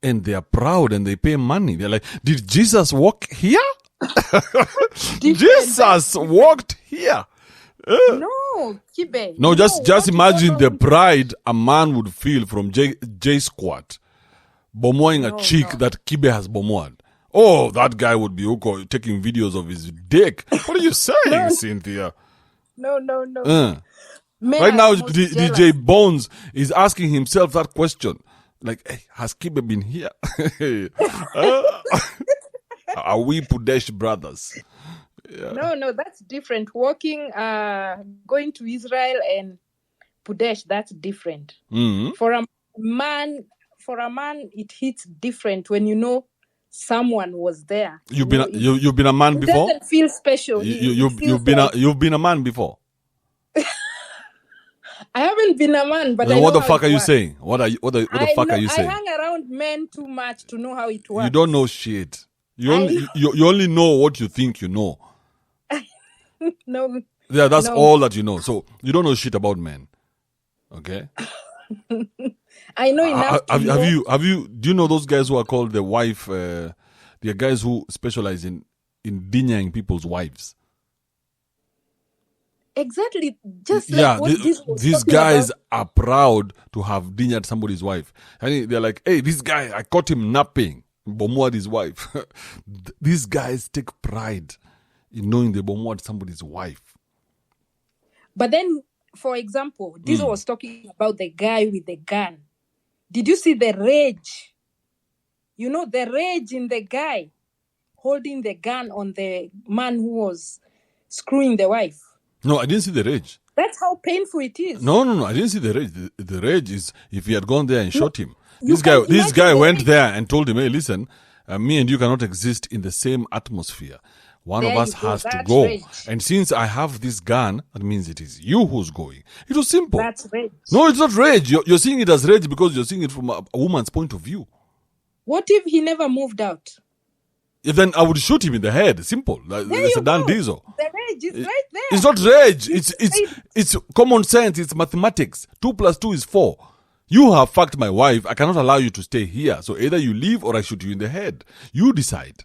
And they are proud and they pay money. They're like, did Jesus walk here? Jesus walked here. No, Kibe. No, just imagine the wrong? pride a man would feel from J Squad bomoing a chick that Kibe has bomoed. Oh, that guy would be taking videos of his dick. What are you saying, Cynthia? No. Men Right are now, most DJ jealous. Bones is asking himself that question. Like, hey, has Kibe been here? Are we Pudesh brothers? Yeah. No, that's different. Walking, going to Israel and Pudesh, that's different. Mm-hmm. For a man, it hits different when someone was there. You've been a man It before? doesn't feel special. You've been a man before. I haven't been a man, but Then I know what the how fuck it are you works. saying? What the fuck are you saying? I hang around men too much to know how it works. You don't know shit. You only know what you think you know. No. Yeah, that's No. all that you know. So you don't know shit about men. Okay? I know enough. to know. Have you? Do you know those guys who are called the wife? They're guys who specialize in dinyaing people's wives. Exactly, just Yeah, like what this was these talking guys about. are proud to have dinyaed somebody's wife. And they're like, hey, this guy, I caught him napping. Bomoed his wife. These guys take pride in knowing they bomoed somebody's wife. But then, for example, this was talking about the guy with the gun. Did you see the rage? The rage in the guy holding the gun on the man who was screwing the wife. No, I didn't see the rage. That's how painful it is. No, I didn't see the rage. The rage is if he had gone there and shot him. you This can guy imagine the went rage. there and told him, hey, listen, me and you cannot exist in the same atmosphere. One There of us you go, has to that's go. rage. And since I have this gun, that means it is you who's going. It was simple. That's rage. No, it's not rage. You're seeing it as rage because you're seeing it from a woman's point of view. What if he never moved out? Then I would shoot him in the head. Simple. There It's a you done go. diesel. The rage is right there. It's not rage. It's common sense. It's mathematics. 2 + 2 is 4. You have fucked my wife. I cannot allow you to stay here. So either you leave or I shoot you in the head. You decide.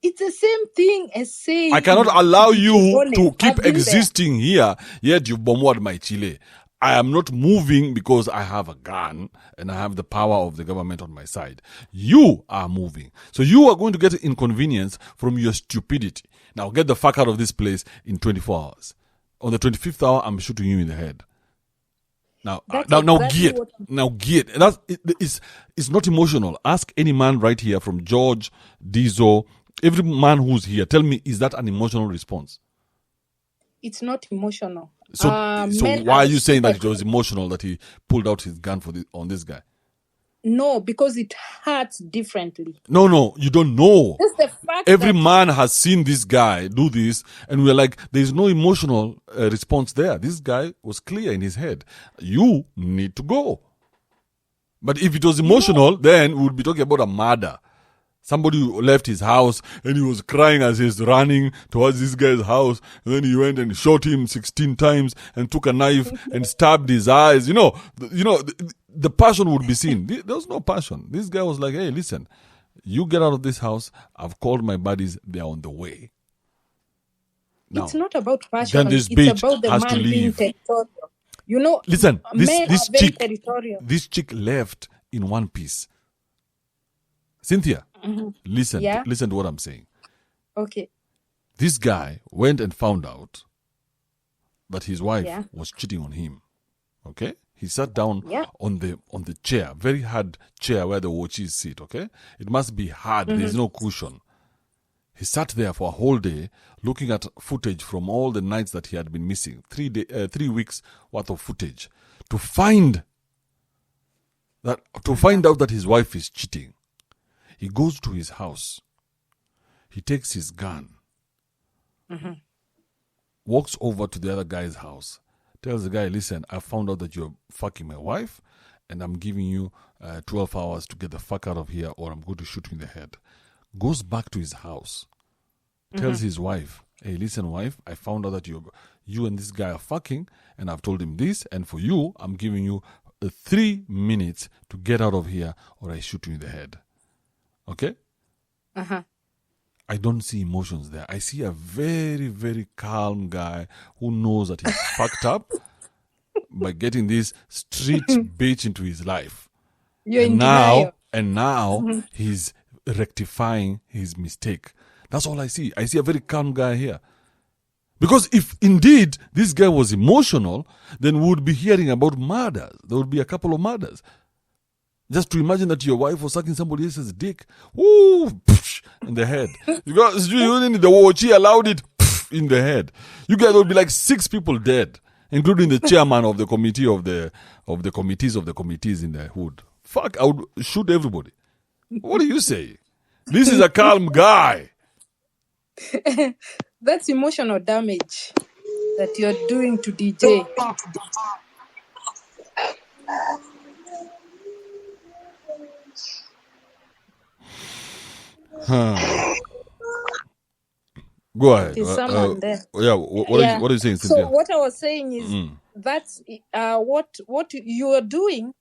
It's the same thing as saying I cannot allow you honest. to I've keep been there. existing here, yet you've bombarded my Chile. I am not moving because I have a gun and I have the power of the government on my side. You are moving. So you are going to get inconvenience from your stupidity. Now get the fuck out of this place in 24 hours. On the 25th hour, I'm shooting you in the head. Now, That's now exactly get. what- Now get. It's not emotional. Ask any man right here from George, Dizo, every man who's here. Tell me, is that an emotional response? It's not emotional. So Men why are you saying that super- it was emotional that he pulled out his gun on this guy? No, because it hurts differently. No, you don't know. Just the fact Every that man has seen this guy do this, and we're like, there's no emotional response there. This guy was clear in his head. You need to go. But if it was emotional, then we would be talking about a murder. Somebody who left his house and he was crying as he's running towards this guy's house. And then he went and shot him 16 times and took a knife and stabbed his eyes. The passion would be seen. There was no passion. This guy was like, hey, listen, you get out of this house. I've called my buddies. They're on the way. Now, it's not about passion. then this It's bitch about the has to man being leave. territorial. Listen, men this are very chick, territorial. this chick left in one piece. Cynthia, listen, Yeah? listen to what I'm saying. Okay. This guy went and found out that his wife Yeah. was cheating on him. Okay? He sat down Yeah. on the chair, very hard chair where the watches sit, okay? It must be hard. There's no cushion. He sat there for a whole day looking at footage from all the nights that he had been missing, 3 weeks worth of footage, to find out that his wife is cheating. He goes to his house. He takes his gun, walks over to the other guy's house, tells the guy, listen, I found out that you're fucking my wife, and I'm giving you 12 hours to get the fuck out of here, or I'm going to shoot you in the head. Goes back to his house, tells his wife, hey, listen, wife, I found out that you and this guy are fucking, and I've told him this, and for you, I'm giving you 3 minutes to get out of here, or I shoot you in the head. Okay? I don't see emotions there. I see a very, very calm guy who knows that he's fucked up by getting this street bitch into his life. You're in denial. And now he's rectifying his mistake. That's all I see. I see a very calm guy here. Because if indeed this guy was emotional, then we would be hearing about murders. There would be a couple of murders. Just to imagine that your wife was sucking somebody else's dick. Woo! In the head. Because the watch, he allowed it in the head. You guys would be like 6 people dead, including the chairman of the committee of the committees in the hood. Fuck, I would shoot everybody. What do you say? This is a calm guy. That's emotional damage that you're doing to DJ. Go ahead. There's someone there. Yeah. What are you saying, Cynthia? So what I was saying is that's what you are doing.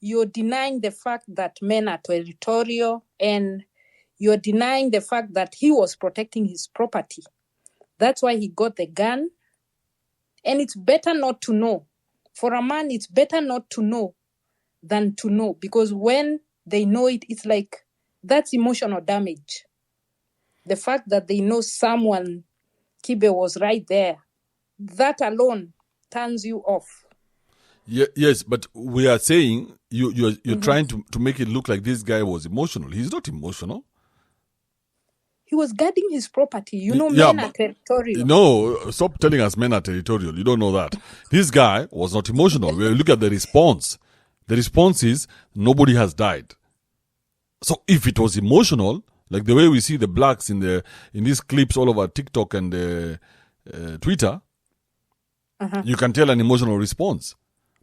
You're denying the fact that men are territorial, and you're denying the fact that he was protecting his property. That's why he got the gun. And it's better not to know. For a man, it's better not to know than to know, because when they know it, it's like that's emotional damage. The fact that they know someone, Kibe was right there, that alone turns you off. Yes, but we are saying you're trying to make it look like this guy was emotional. He's not emotional. He was guarding his property. Men are territorial. No, stop telling us men are territorial. You don't know that. This guy was not emotional. We look at the response. The response is nobody has died. So if it was emotional, like the way we see the blacks in these clips all over TikTok and Twitter, you can tell an emotional response.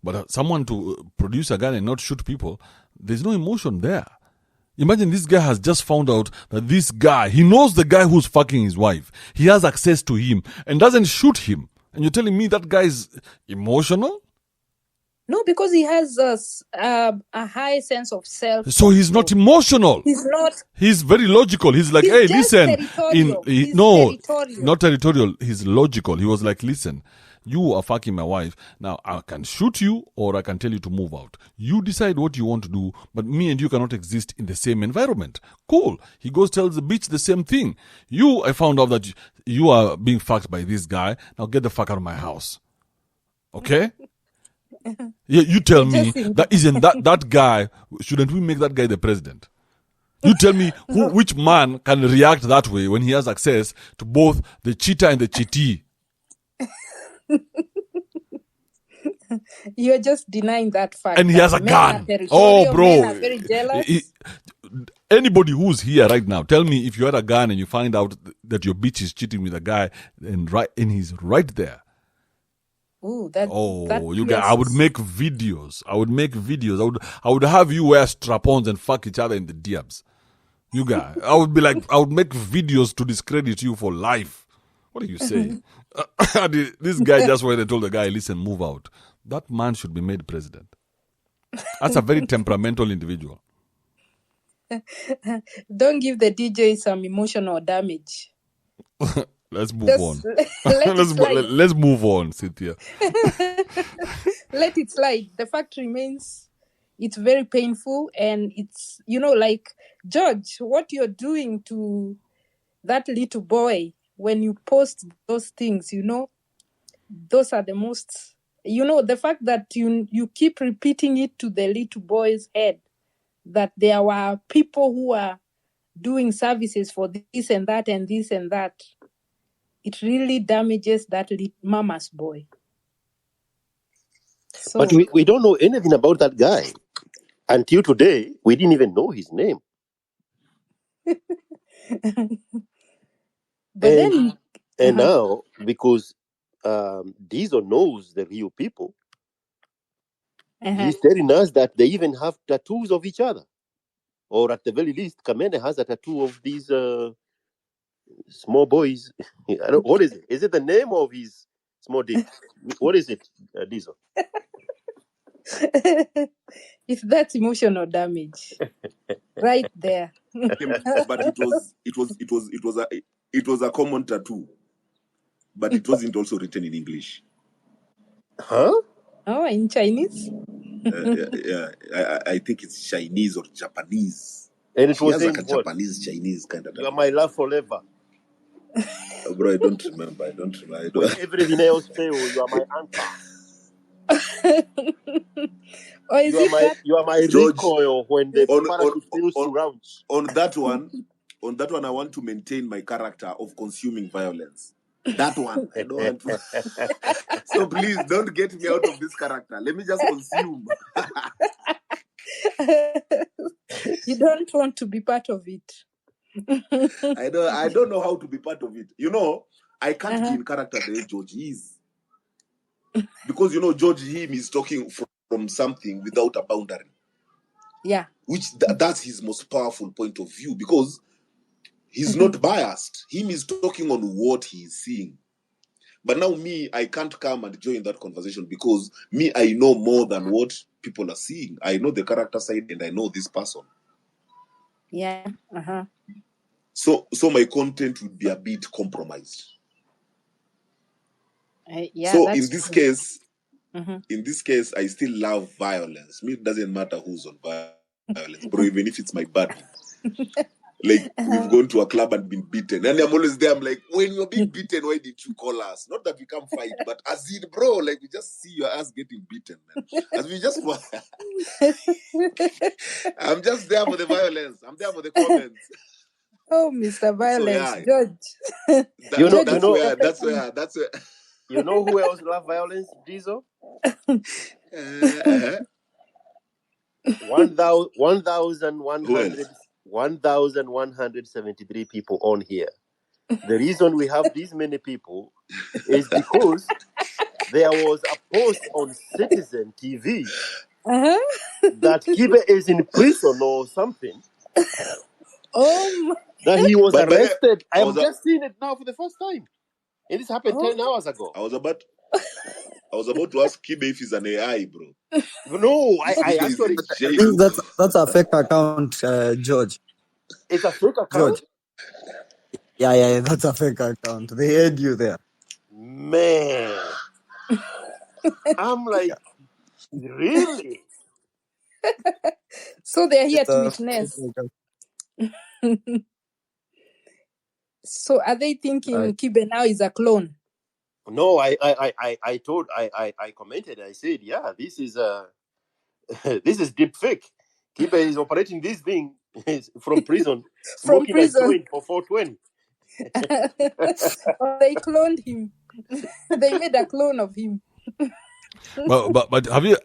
But someone to produce a gun and not shoot people, there's no emotion there. Imagine this guy has just found out that this guy, he knows the guy who's fucking his wife. He has access to him and doesn't shoot him. And you're telling me that guy is emotional? No, because he has a high sense of self. So he's not emotional. He's not. He's very logical. He's like, hey, listen. Territorial. Not territorial. He's logical. He was like, listen, you are fucking my wife. Now, I can shoot you or I can tell you to move out. You decide what you want to do, but me and you cannot exist in the same environment. Cool. He goes, tells the bitch the same thing. I found out that you are being fucked by this guy. Now get the fuck out of my house. Okay? Yeah, you tell me that isn't that guy, shouldn't we make that guy the president? You tell me which man can react that way when he has access to both the cheater and the cheatee. You're just denying that fact. And he has a gun. Oh, bro. Men are very jealous. Anybody who's here right now, tell me if you had a gun and you find out that your bitch is cheating with a guy and he's right there. Ooh, you guys! I would make videos. I would have you wear strap-ons and fuck each other in the DMs. You guys, I would make videos to discredit you for life. What are you saying? This guy just went and told the guy, listen, move out. That man should be made president. That's a very temperamental individual. Don't give the DJ some emotional damage. Let's move on. Let's move on, Cynthia. Let it slide. The fact remains, it's very painful, and it's, like, George, what you're doing to that little boy when you post those things, those are the most You know, the fact that you keep repeating it to the little boy's head, that there were people who are doing services for this and that and this and that, it really damages that mama's boy. So, But we don't know anything about that guy. Until today, we didn't even know his name. but then, And now, because Diesel knows the real people, he's telling us that they even have tattoos of each other. Or at the very least, Kamene has a tattoo of these small boys. What is it? Is it the name of his small dick? What is it, Diesel? if that's emotional damage, right there. But it was a common tattoo, but it wasn't also written in English. Huh? Oh, in Chinese? I think it's Chinese or Japanese. And it was has like a what? Japanese Chinese kind of. You are my love forever. Bro, I don't remember. When everything else fails, you are my anchor. Or is You are my George, recoil when the parachute fails to launch. On that one, I want to maintain my character of consuming violence. That one, I don't want to. So please don't get me out of this character. Let me just consume. You don't want to be part of it. I don't know how to be part of it. You know, I can't be in character the way George is. Because, you know, George him is talking from something without a boundary. Yeah. Which that's his most powerful point of view, because he's not biased. Him is talking on what he is seeing. But now me, I can't come and join that conversation because me, I know more than what people are seeing. I know the character side and I know this person. Yeah. So my content would be a bit compromised. Yeah, so that's in this case, I still love violence. Me, it doesn't matter who's on violence, bro, even if it's my buddy. Like, we've gone to a club and been beaten. And I'm always there. I'm like, when you're being beaten, why did you call us? Not that we come fight, but as in, bro, like, we just see your ass getting beaten, man. As we just... I'm just there for the violence. I'm there for the comments. Oh, Mr. Violence, So, yeah. George. That's where. You know who else love violence, Diesel? 1,173 people on here. The reason we have these many people is because there was a post on Citizen TV that Kibe is in prison or something. That he was arrested. I have just seen it now for the first time. And this happened 10 hours ago. I was about to ask Kibe if he's an AI, bro. No, I actually... That's a fake account, George. It's a fake account? George. Yeah, that's a fake account. They had you there. Man. I'm like, really? So they're here to witness. So are they thinking Kibe now is a clone? No, I commented. I said, yeah, this is deep fake. Kibe is operating this thing from prison, smoking a joint for 420. They cloned him. They made a clone of him. But have you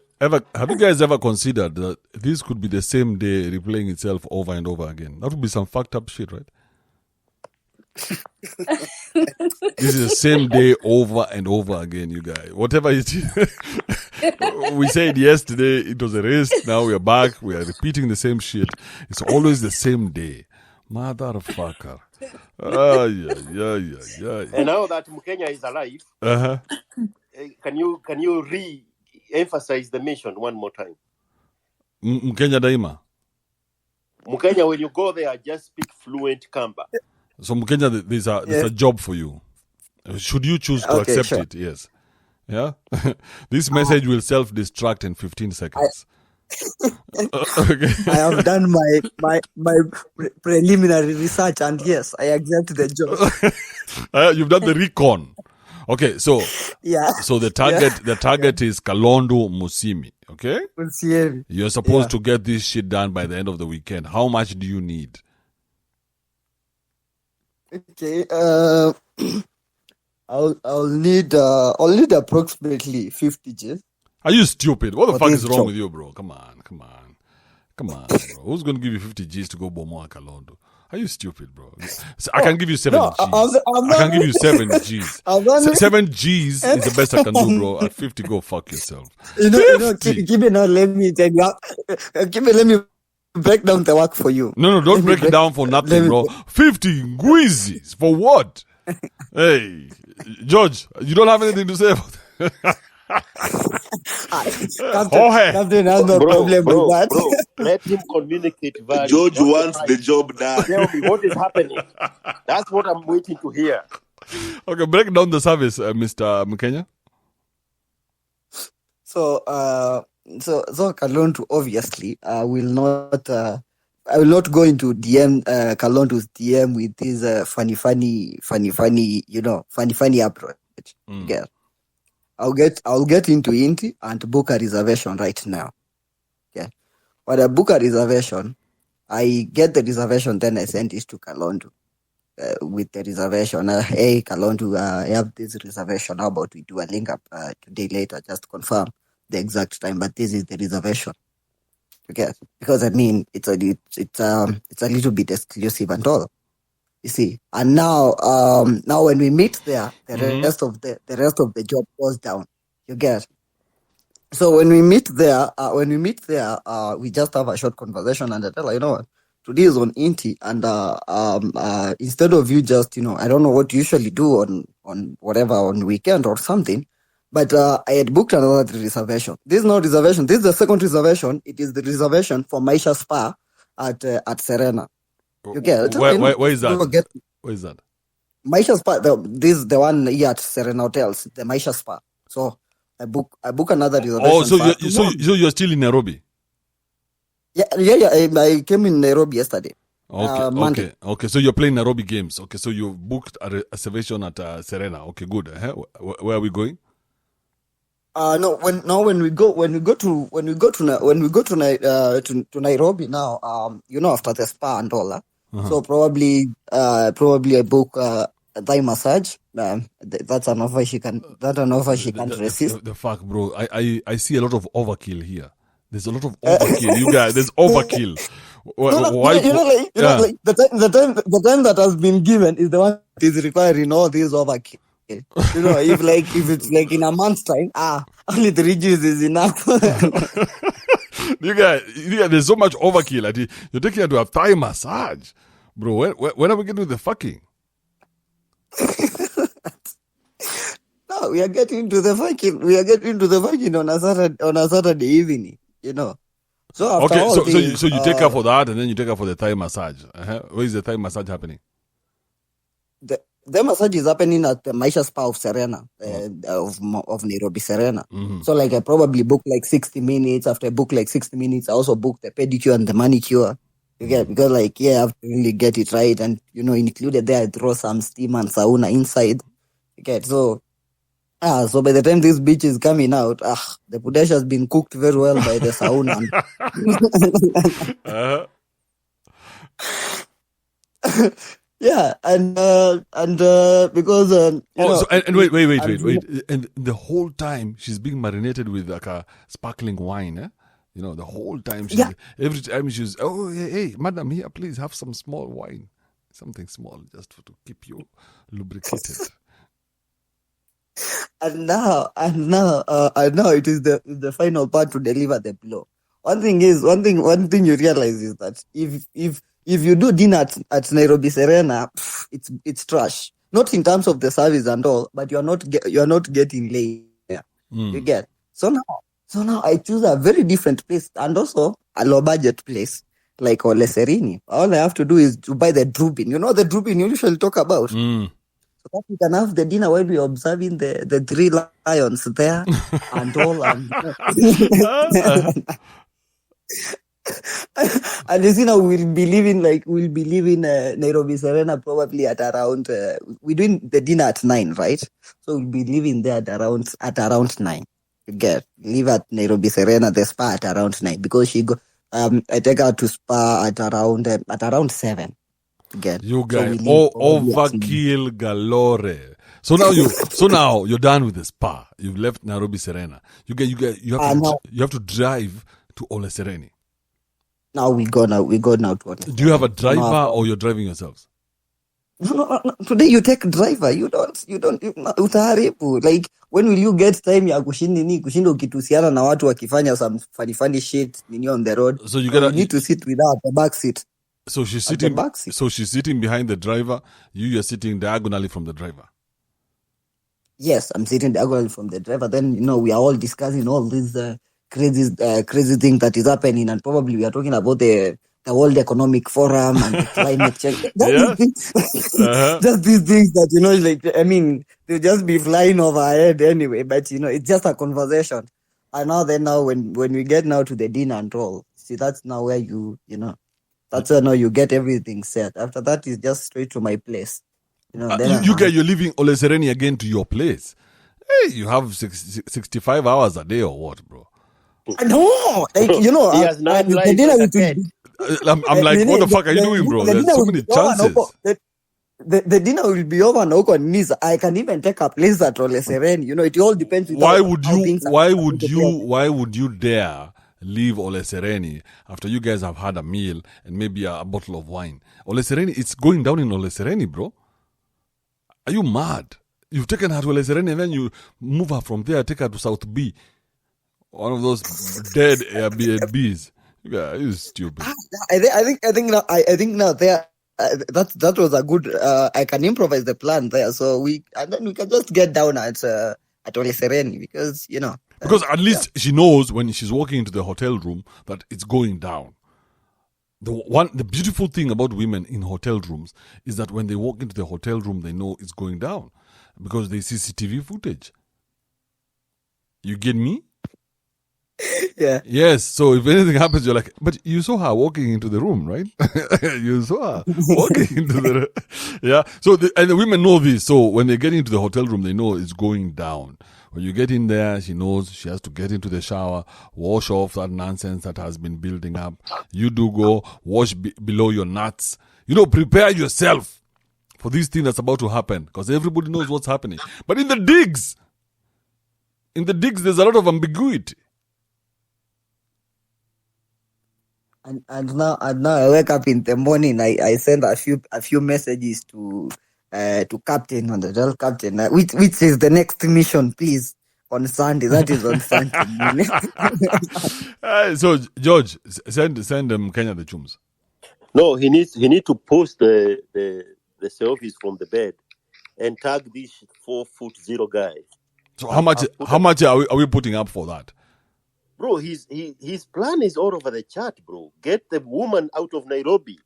guys ever considered that this could be the same day replaying itself over and over again? That would be some fucked up shit, right? This is the same day over and over again, you guys. Whatever it is. We said yesterday it was a race. Now we are back. We are repeating the same shit. It's always the same day. Motherfucker. Yeah. And now that Mukenya is alive, can you re-emphasize the mission one more time? Mukenya daima. Mukenya, when you go there, just speak fluent Kamba. So Mukenya, there's a job for you. Should you choose to accept it? Yes. Yeah. This message will self-destruct in 15 seconds. Okay. I have done my preliminary research, and yes, I accept the job. You've done the recon. Okay, so Yeah. the target is Kalondo Musimi. Okay, We'll see. you're supposed to get this shit done by the end of the weekend. How much do you need? Okay. I'll need approximately 50 Gs. Are you stupid? What the For fuck this is wrong job. with you, bro? Come on, bro. Who's gonna give you 50 Gs to go Bomoa Kalondo? Are you stupid, bro? So I can give you 7 No, Gs. I'm I can not- give you 7 Gs. I'm not- 7 Gs is the best I can do, bro. At 50, go fuck yourself. You know, 50. give me now. Let me tell you. Let me break down the work for you. No, don't break it down for nothing, me bro. 50 Guizis for what? Hey, George, you don't have anything to say about that? Captain has no problem with that. Bro, let him communicate value. George Don't wants try the to job done. Tell me what is happening. That's what I'm waiting to hear. Okay, break down the service, Mr. Mkenya. So Kalondu obviously will not. I will not go into DM Kalondu's DM with this funny, funny approach. Yeah. I'll get into Inti and book a reservation right now. Yeah. When I book a reservation, I get the reservation, then I send it to Kalondu with the reservation. Hey, Kalondu, I have this reservation. How about we do a link up today later just to confirm the exact time? But this is the reservation. Okay, because I mean it's a little bit exclusive and all. You see, and now when we meet there, the rest of the job goes down. You get. So when we meet there, we just have a short conversation, and I tell her, you know what, today is on Inti, and instead of you just, I don't know what you usually do on whatever on weekend or something, but I had booked another reservation. This is not reservation. This is the second reservation. It is the reservation for Maisha Spa at Serena. You get. Where is that? Where is that? Maisha Spa. This is the one here at Serena Hotels. The Maisha Spa. So I book another reservation. Oh, so you're still in Nairobi? Yeah. I came in Nairobi yesterday. Okay. So you're playing Nairobi games. Okay, so you booked a reservation at Serena. Okay, good. Where are we going? No. When we go to Nairobi now. After the spa and all that. So probably I book a Thai massage. That's an offer she can't resist. The fuck, bro. I see a lot of overkill here. There's a lot of overkill. You guys, there's overkill. The time that has been given is the one that is requiring all these overkill. If it's like in a month's time, only 3 Gs is enough. You guys, there's so much overkill. You're taking her to a Thai massage, bro. When are we getting to the fucking? No, we are getting to the fucking. We are getting to the fucking on a Saturday evening. So after all so you take her for that, and then you take her for the Thai massage. Where is the Thai massage happening? The massage is happening at the Maisha Spa of Serena, of Nairobi Serena. Mm-hmm. So I probably book 60 minutes. After I book 60 minutes, I also book the pedicure and the manicure. You get, because I have to really get it right, and included there I throw some steam and sauna inside. You get, so by the time this bitch is coming out, the pudesh has been cooked very well by the sauna. Yeah, and because wait, and the whole time she's being marinated with like a sparkling wine, eh? The whole time every time she's hey madam, here please have some small wine, something small just to keep you lubricated. And now it is the final part to deliver the blow. One thing you realize is that if you do dinner at Nairobi Serena, it's trash. Not in terms of the service and all, but you are not getting laid. You get. So now I choose a very different place, and also a low budget place like Ole Serini. All I have to do is to buy the drooping. The drooping you usually talk about. So that we can have the dinner while we're observing the 3 lions there and all. And you see now we'll be leaving Nairobi Serena probably at around we're doing the dinner at 9, right? So we'll be leaving there at around 9. You get leave at Nairobi Serena, the spa at around 9 because I take her to spa at around 7. Again. You So guys, we leave probably at 9. overkill galore. So now you're done with the spa. You've left Nairobi Serena. You have to drive to Ole Sereni. Now we go now to Ole. Do you have a driver or you're driving yourselves? No. Today you take driver. You don't utaharibu. Like when will you get time ya kushinda ukitusiana na watu wakifanya some funny shit on the road. So you need to sit with her at the back seat. So she's sitting behind the driver. You're sitting diagonally from the driver. Yes, I'm sitting diagonally from the driver. Then we are all discussing all these crazy thing that is happening, and probably we are talking about the World Economic Forum and the climate change. Just these things that they'll just be flying over our head anyway. But it's just a conversation. And now when we get now to the dinner and all, see, that's now where that's where now you get everything set. After that is just straight to my place. You're leaving Ole Sereni again to your place. Hey, you have 65 hours a day or what, bro? No, he has 9 lives on the bed. I'm like, what the fuck are you doing, bro? There's so many chances. The dinner will be over now. I can even take a place at Ole Sereni. It all depends. Why would you dare leave Ole Sereni after you guys have had a meal and maybe a bottle of wine? Ole Sereni, it's going down in Ole Sereni, bro. Are you mad? You've taken her to Ole Sereni and then you move her from there, take her to South B, one of those dead Airbnbs. Yeah, you're stupid. I think now there. That was a good. I can improvise the plan there, so we can just get down at Ole Sereni because Because at least she knows when she's walking into the hotel room that it's going down. The beautiful thing about women in hotel rooms is that when they walk into the hotel room, they know it's going down because they see CCTV footage. You get me? Yeah. Yes. So if anything happens, you're like, but you saw her walking into the room, right? You saw her walking into the room. Yeah. So the women know this. So when they get into the hotel room, they know it's going down. When you get in there, she knows she has to get into the shower, wash off that nonsense that has been building up. You do go wash below your nuts. Prepare yourself for this thing that's about to happen because everybody knows what's happening. But in the digs, there's a lot of ambiguity. And now I wake up in the morning. I send a few messages to captain on the drill captain, which is the next mission, please, on Sunday. That is on Sunday. So George, send Kenya the chums. No, he needs to post the selfies from the bed and tag this 4'0" guy. So how much are we putting up for that? Bro, his plan is all over the chat, bro. Get the woman out of Nairobi.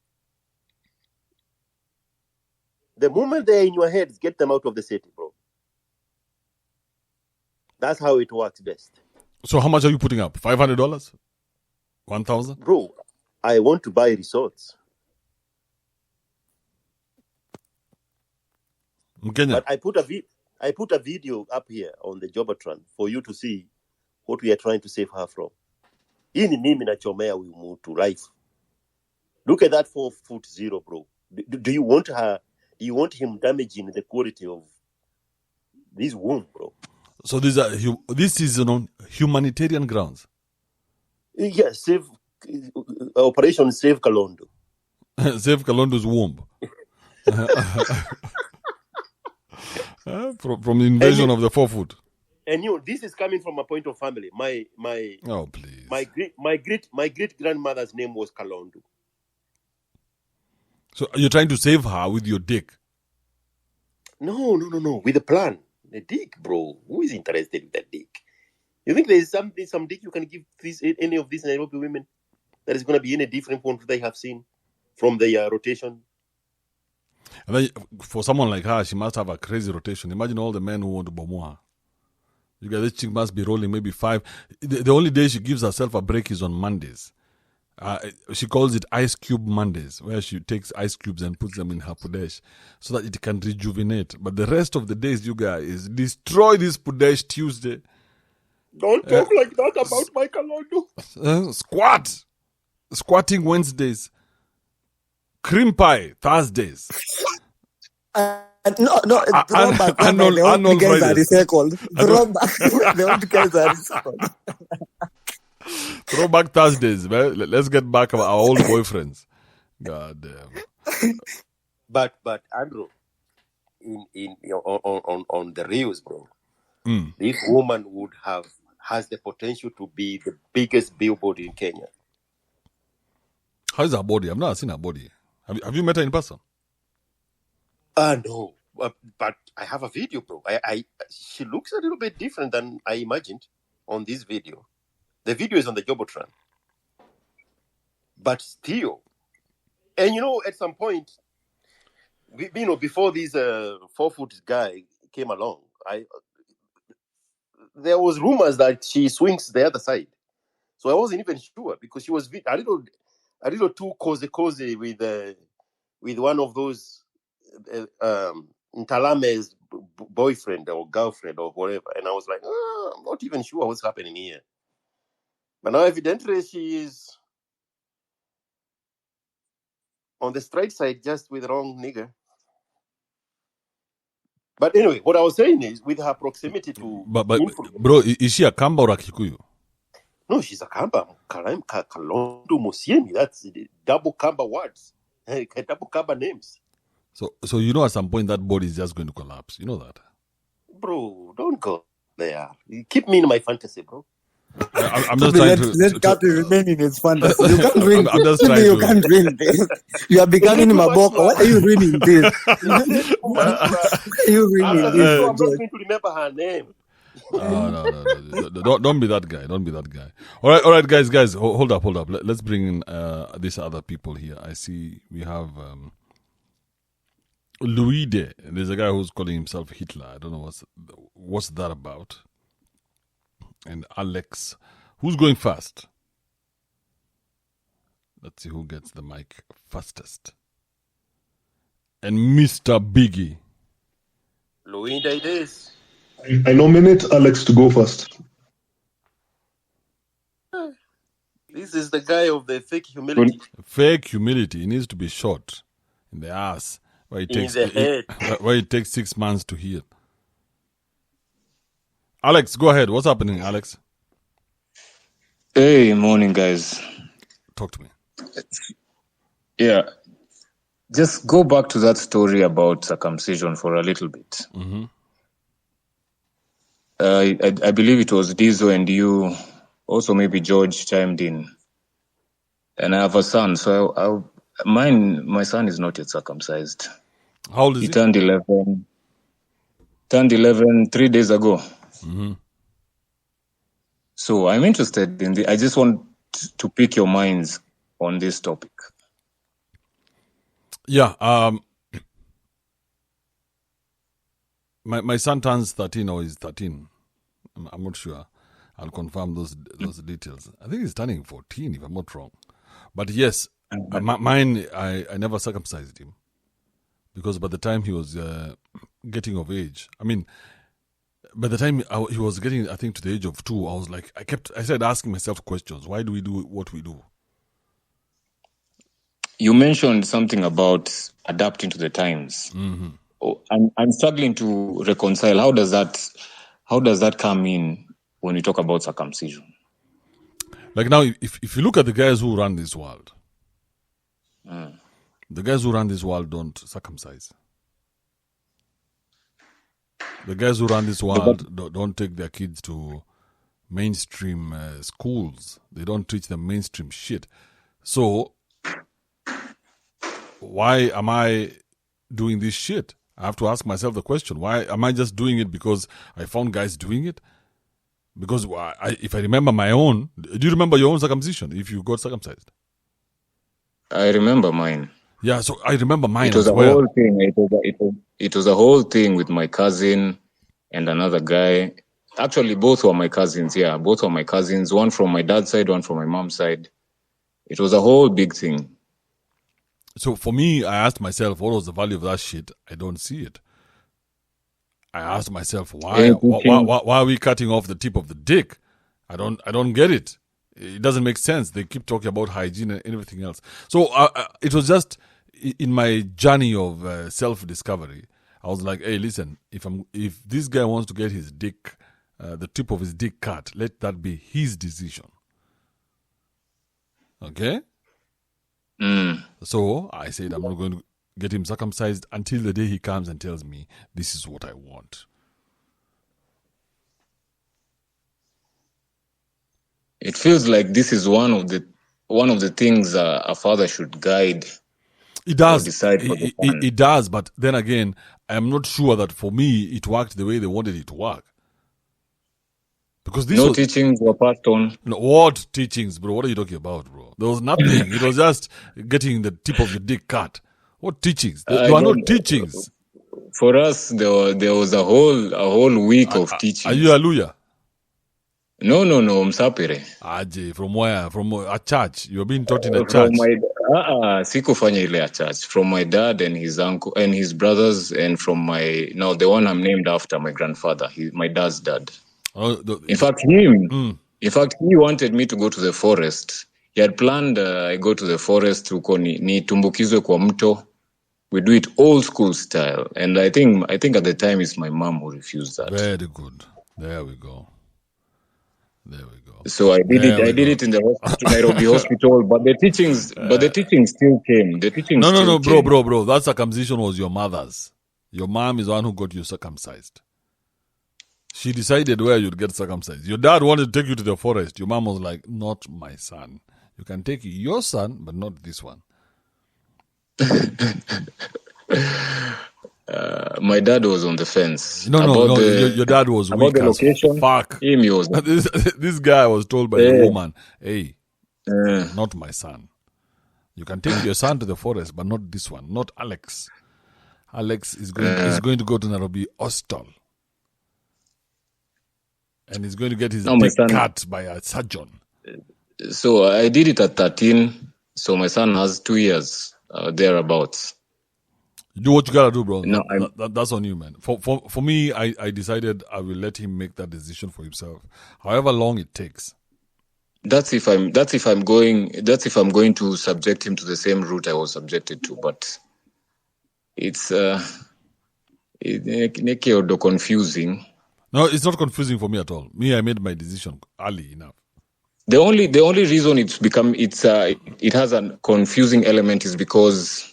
The moment they're in your heads, get them out of the city, bro. That's how it works best. So how much are you putting up? $500? 1,000? Bro, I want to buy resorts. Kenya. But I put a video up here on the Jobatron for you to see what we are trying to save her from. Hii ni mimi nachomea huyu mtu life. Look at that 4'0", bro. Do you want her? Do you want him damaging the quality of this womb, bro? So this is on humanitarian grounds. Yes, Operation Save Kalondo. Save Kalondo's womb. From the invasion of the 4 foot. And this is coming from a point of family. Oh please. My great grandmother's name was Kalondo. So you're trying to save her with your dick? No. With a plan. The dick, bro. Who is interested in that dick? You think there's some dick you can give any of these Nairobi women that is going to be any different from what they have seen from their rotation? And then for someone like her, she must have a crazy rotation. Imagine all the men who want to bomoa her. You guys, this chick must be rolling maybe 5. The only day she gives herself a break is on Mondays. She calls it Ice Cube Mondays, where she takes ice cubes and puts them in her pudesh so that it can rejuvenate. But the rest of the days, you guys, destroy this pudesh Tuesday. Don't talk like that about my Kalondo. Squatting Wednesdays. Cream pie Thursdays. No, throwback. The old guys are recycled. Throwback. The old guys are recycled. Throwback Thursdays, man. Let's get back our old boyfriends. God damn. But Andrew, on the reels, bro, this woman has the potential to be the biggest billboard in Kenya. How is her body? I've never seen her body. Have you met her in person? No, but I have a video, bro. She looks a little bit different than I imagined on this video. The video is on the Jobotron. But still, and at some point, before this 4-foot guy came along, there was rumors that she swings the other side. So I wasn't even sure because she was a little too cozy with one of those Ntalame's boyfriend or girlfriend or whatever. And I was like, I'm not even sure what's happening here. But now evidently she is on the straight side just with the wrong nigger. But anyway, what I was saying is with her proximity to... But bro, is she a Kamba or a Kikuyu? No, she's a Kamba. Kalondo Musiemi. That's double Kamba words. Double Kamba names. So at some point that body is just going to collapse. You know that? Bro, don't go there. Keep me in my fantasy, bro. I'm just trying to... Let Captain remain in his fantasy. You can't win. I'm just trying You can't win this. You are becoming Maboko. What are you reading this? What are you reading this? I'm not going to remember her name. No. Don't be that guy. Don't be that guy. All right, guys. Hold up. Let's bring in these other people here. I see we have Luide. There's a guy who's calling himself Hitler. I don't know what's that about. And Alex, who's going fast? Let's see who gets the mic fastest. And Mr. Biggie. Luide it is. I nominate Alex to go first. This is the guy of the fake humility. Fake humility. He needs to be shot in the ass. Where it takes 6 months to heal. Alex, go ahead. What's happening, Alex? Hey, morning, guys. Talk to me. Yeah. Just go back to that story about circumcision for a little bit. Mm-hmm. I believe it was Dizo and you, also maybe George chimed in. And I have a son, so my son is not yet circumcised. How old is he? He turned 11 3 days ago. Mm-hmm. So I'm interested in I just want to pick your minds on this topic. Yeah. My son turns 13 or is 13. I'm not sure. I'll confirm those details. I think he's turning 14 if I'm not wrong. But yes, mine, I never circumcised him. Because by the time he was getting of age, by the time he was getting, I think, to the age of 2, I was like, I started asking myself questions. Why do we do what we do? You mentioned something about adapting to the times. Mm-hmm. Oh, I'm struggling to reconcile. How does that come in when we talk about circumcision? Like now, if you look at the guys who run this world, the guys who run this world don't circumcise. The guys who run this world don't take their kids to mainstream schools. They don't teach them mainstream shit. So why am I doing this shit? I have to ask myself the question. Why am I just doing it because I found guys doing it? Because if I remember my own... Do you remember your own circumcision if you got circumcised? I remember mine. Yeah, so I remember mine It was as a well. whole thing. It was a whole thing with my cousin and another guy. Actually, both were my cousins. Yeah, both were my cousins. One from my dad's side, one from my mom's side. It was a whole big thing. So for me, I asked myself, what was the value of that shit? I don't see it. I asked myself, why are we cutting off the tip of the dick? I don't get it. It doesn't make sense. They keep talking about hygiene and everything else. So it was just in my journey of self-discovery. I was like, hey, listen, if this guy wants to get his dick, the tip of his dick cut, let that be his decision. Okay? So I said, I'm not going to get him circumcised until the day he comes and tells me this is what I want. It feels like this is one of the things a father should guide. It does. Decide for the son. It does, but then again, I'm not sure that for me it worked the way they wanted it to work. Because this teachings were passed on. No, what teachings, bro? What are you talking about, bro? There was nothing. It was just getting the tip of your dick cut. What teachings? There are no teachings. For us, there was a whole week of teachings. Are you hallelujah? No, Msapere. Aje, from where? From a church? You're being taught in a church? Sikufanya ile a church. From my dad and his uncle and his brothers, and from the one I'm named after, my grandfather, my dad's dad. In fact, he wanted me to go to the forest. He had planned I go to the forest huko nitumbukizwe kwa mto. We do it old school style. And I think at the time it's my mom who refused that. Very good. There we go. So I did it in the Nairobi hospital, but the teachings still came. No, bro. That circumcision was your mother's. Your mom is the one who got you circumcised. She decided where you'd get circumcised. Your dad wanted to take you to the forest. Your mom was like, not my son. You can take your son, but not this one. My dad was on the fence. No. Your dad was weak the location. Fuck. Him, he was. This guy was told by the woman, hey, not my son. You can take your son to the forest, but not this one. Not Alex. Alex is going to go to Nairobi Hostel. And he's going to get his dick cut by a surgeon. So I did it at 13. So my son has 2 years thereabouts. Do what you gotta do, bro. No, that's on you, man. For me, I decided I will let him make that decision for himself, however long it takes. That's if I'm going to subject him to the same route I was subjected to, but it's confusing. No, it's not confusing for me at all. I made my decision early enough. The only reason it has a confusing element is because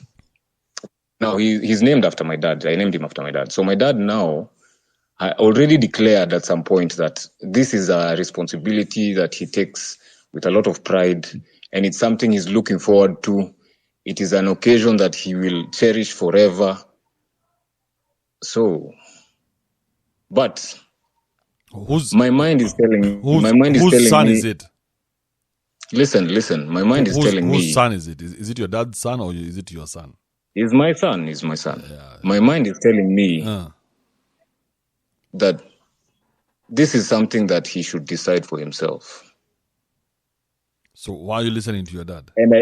now he's named after my dad. I named him after my dad. So my dad now already declared at some point that this is a responsibility that he takes with a lot of pride, and it's something he's looking forward to. It is an occasion that he will cherish forever. So, but my mind is telling me. Whose son is it? Listen. My mind is telling me. Whose son is it? Is it your dad's son or is it your son? He's my son. Yeah. My mind is telling me that this is something that he should decide for himself. So why are you listening to your dad? And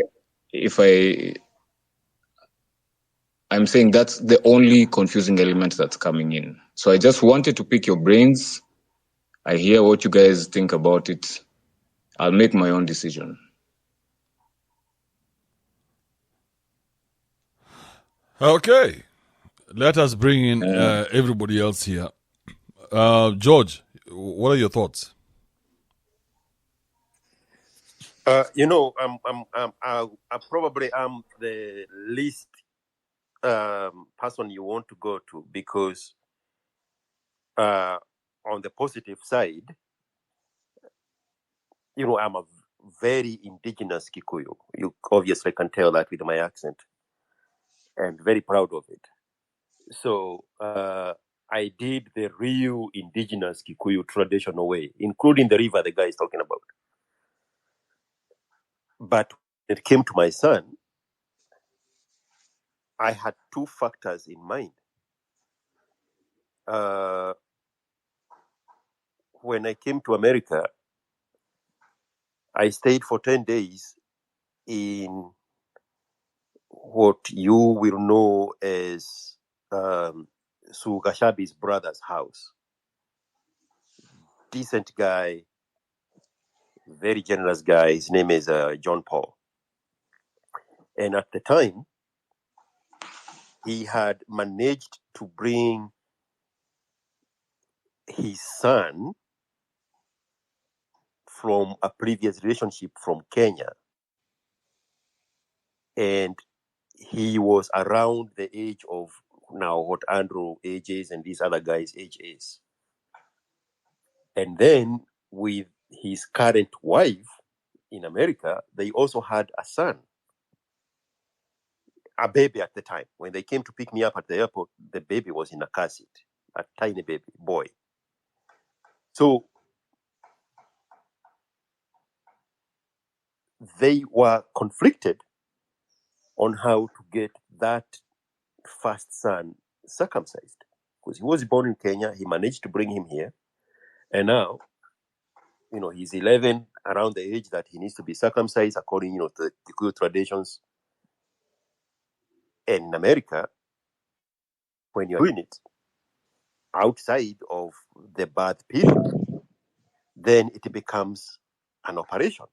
I'm saying that's the only confusing element that's coming in. So I just wanted to pick your brains. I hear what you guys think about it. I'll make my own decision. Okay. Let us bring in everybody else here. George, what are your thoughts? I probably am the least person you want to go to, because on the positive side, I'm a very indigenous Kikuyu. You obviously can tell that with my accent, and very proud of it. So I did the real indigenous Kikuyu traditional way, including the river the guy is talking about. But when it came to my son, I had two factors in mind. When I came to America, I stayed for 10 days in what you will know as Sugashabi's brother's house. Decent guy, very generous guy. His name is John Paul. And at the time, he had managed to bring his son from a previous relationship from Kenya. And he was around the age of now what Andrew age is and these other guys' age is. And then with his current wife in America, they also had a son, a baby at the time. When they came to pick me up at the airport, the baby was in a car seat, a tiny baby boy. So they were conflicted on how to get that first son circumcised. Because he was born in Kenya, he managed to bring him here. And now, he's 11, around the age that he needs to be circumcised according, to the Kikuyu traditions. And in America, when you're doing it outside of the birth period, then it becomes an operation.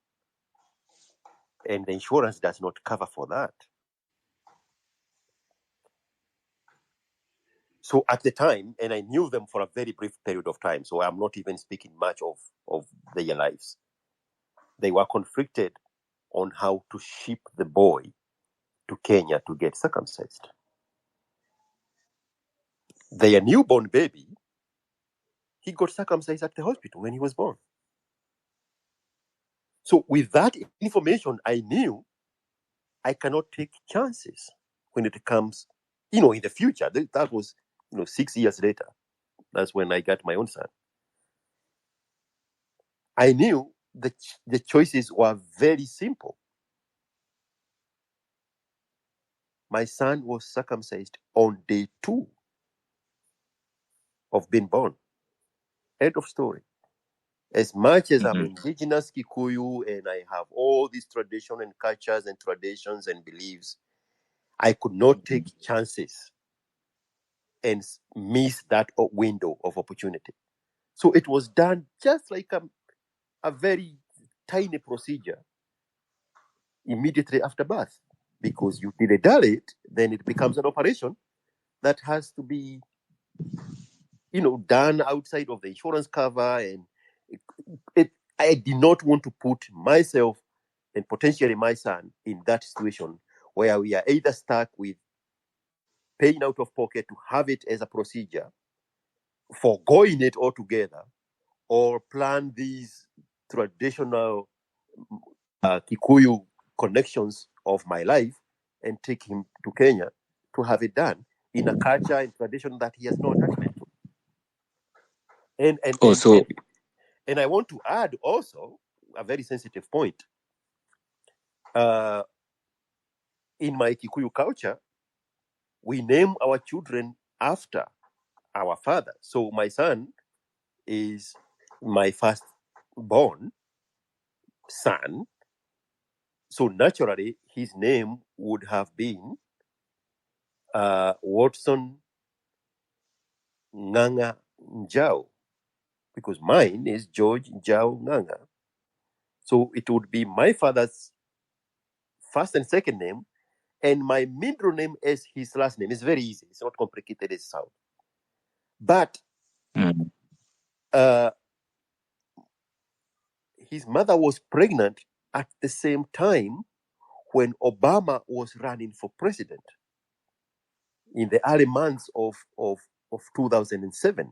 And the insurance does not cover for that. So at the time, and I knew them for a very brief period of time, so I'm not even speaking much of their lives. They were conflicted on how to ship the boy to Kenya to get circumcised. Their newborn baby, he got circumcised at the hospital when he was born. So with that information, I knew I cannot take chances when it comes, in the future. That was, 6 years later. That's when I got my own son. I knew the choices were very simple. My son was circumcised on day 2 of being born. End of story. As much as I'm indigenous Kikuyu and I have all these traditions and cultures and traditions and beliefs, I could not take chances and miss that window of opportunity. So it was done just like a very tiny procedure immediately after birth. Because you dilly it, then it becomes an operation that has to be, done outside of the insurance cover. And I did not want to put myself and potentially my son in that situation where we are either stuck with paying out of pocket to have it as a procedure, foregoing it altogether, or plan these traditional Kikuyu connections of my life and take him to Kenya to have it done in a culture and tradition that he has no attachment to. And I want to add also a very sensitive point. In my Kikuyu culture, we name our children after our father. So my son is my first born son. So naturally, his name would have been Watson Nganga Njau, because mine is George Njau Nganga. So it would be my father's first and second name, and my middle name as his last name. It's very easy. It's not complicated as it sounds. But his mother was pregnant at the same time when Obama was running for president in the early months of 2007.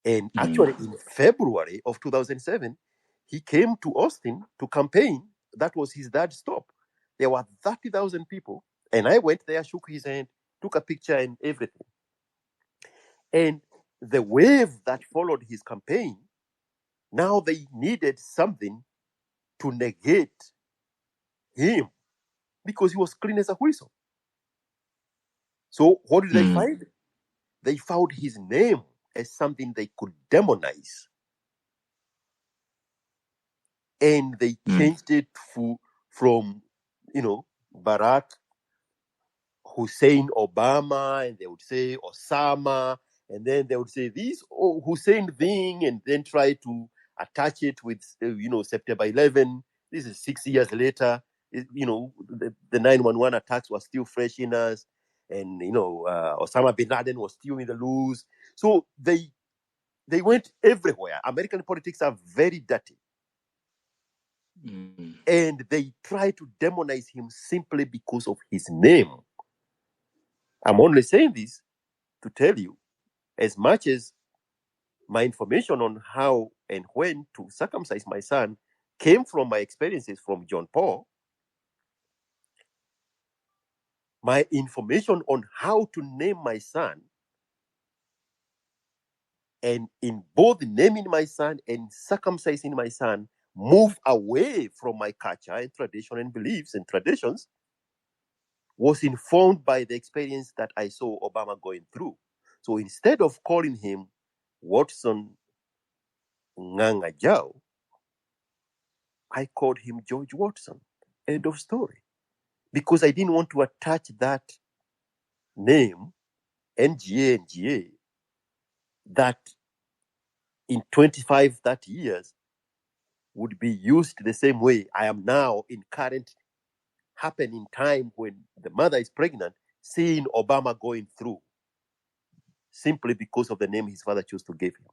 And actually in February of 2007, he came to Austin to campaign. That was his dad's stop. There were 30,000 people. And I went there, shook his hand, took a picture and everything. And the wave that followed his campaign, now they needed something to negate him because he was clean as a whistle. So what did they find? They found his name as something they could demonize. And they changed it from, Barack Hussein Obama, and they would say Osama, and then they would say this Hussein thing, and then try to attach it with, September 11. This is 6 years later. The 9/11 attacks were still fresh in us, and Osama bin Laden was still in the loose. So they went everywhere. American politics are very dirty. And they try to demonize him simply because of his name. I'm only saying this to tell you, as much as my information on how and when to circumcise my son came from my experiences from John Paul, my information on how to name my son, and in both naming my son and circumcising my son, move away from my culture and tradition and beliefs and traditions, was informed by the experience that I saw Obama going through. So instead of calling him Watson Nganga Jao, I called him George Watson. End of story. Because I didn't want to attach that name, NGA, that in 25, 30 years would be used the same way I am now in current happening time when the mother is pregnant, seeing Obama going through, simply because of the name his father chose to give him.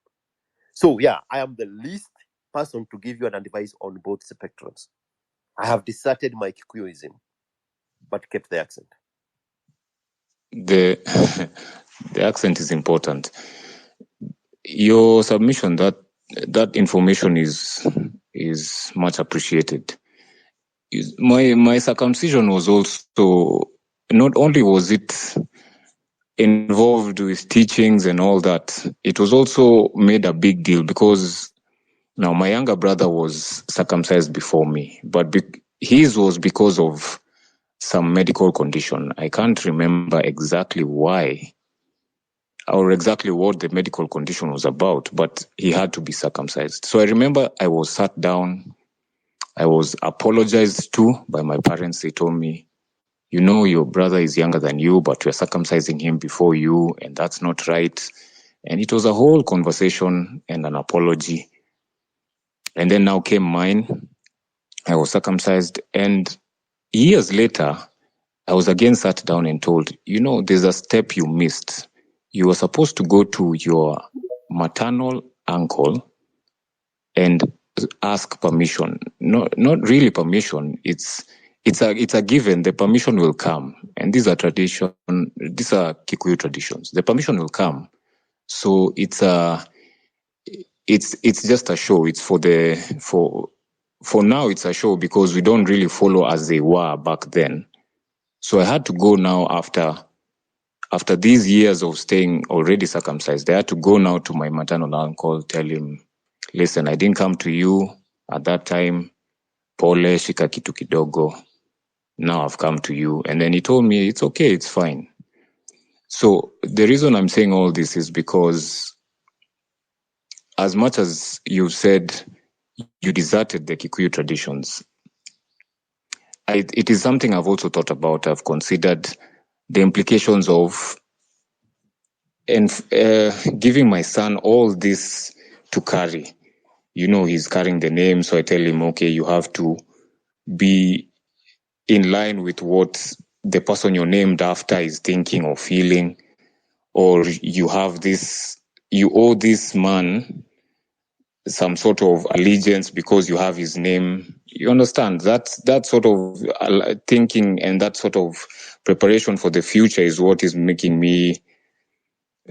So yeah, I am the least person to give you an advice on both spectrums. I have deserted my Kikuyuism, but kept the accent. The accent is important. Your submission, that information is much appreciated. My circumcision was also, not only was it involved with teachings and all that, it was also made a big deal because now my younger brother was circumcised before me, but his was because of some medical condition. I can't remember exactly why or exactly what the medical condition was about, but he had to be circumcised. So I remember I was sat down, I was apologized to by my parents. They told me, your brother is younger than you, but we're circumcising him before you, and that's not right. And it was a whole conversation and an apology. And then now came mine. I was circumcised. And years later, I was again sat down and told, there's a step you missed. You were supposed to go to your maternal uncle and ask permission. Not really permission. It's a given. The permission will come. And these are Kikuyu traditions. The permission will come. So it's just a show. It's for now it's a show because we don't really follow as they were back then. So I had to go now after these years of staying already circumcised. I had to go now to my maternal uncle, tell him, listen, I didn't come to you at that time. Pole shika kitu kidogo. Now I've come to you. And then he told me, it's okay, it's fine. So the reason I'm saying all this is because as much as you said you deserted the Kikuyu traditions, it is something I've also thought about. I've considered the implications of giving my son all this to carry. He's carrying the name, so I tell him, okay, you have to be in line with what the person you're named after is thinking or feeling, or you owe this man some sort of allegiance because you have his name. You understand? That sort of thinking and that sort of preparation for the future is what is making me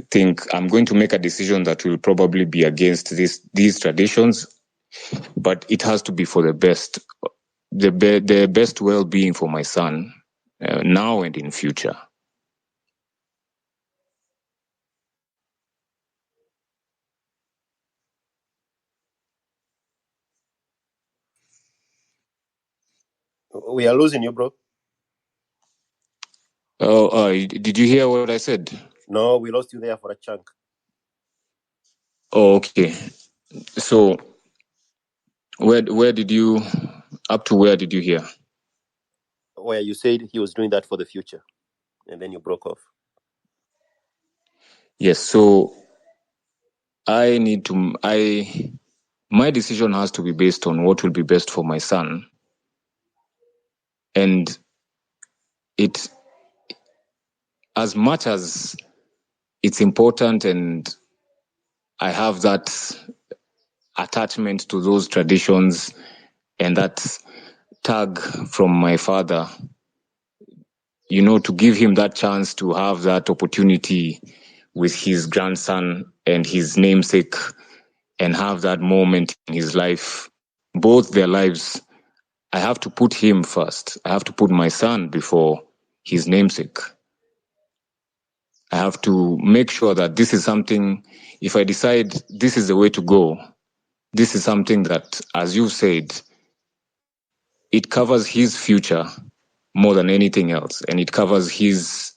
think I'm going to make a decision that will probably be against these traditions, but it has to be for the best, the best well-being for my son now and in future. We are losing you, bro. Oh, did you hear what I said? No, we lost you there for a chunk. Oh, okay. So where did you hear? where you said he was doing that for the future, and then you broke off. Yes, so my decision has to be based on what will be best for my son. And it, as much as it's important and I have that attachment to those traditions and that tag from my father, to give him that chance to have that opportunity with his grandson and his namesake and have that moment in his life, both their lives, I have to put him first. I have to put my son before his namesake. I have to make sure that this is something, if I decide this is the way to go, this is something that, as you said, it covers his future more than anything else. And it covers his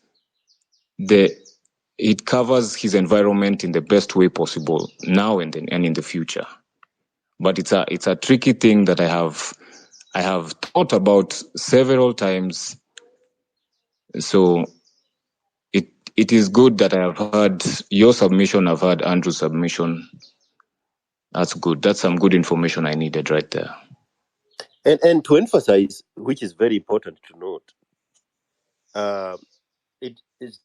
environment in the best way possible now and in the future. But it's a tricky thing that I have thought about several times. So it is good that I have heard your submission, I've heard Andrew's submission. That's good. That's some good information I needed right there. And to emphasize, which is very important to note,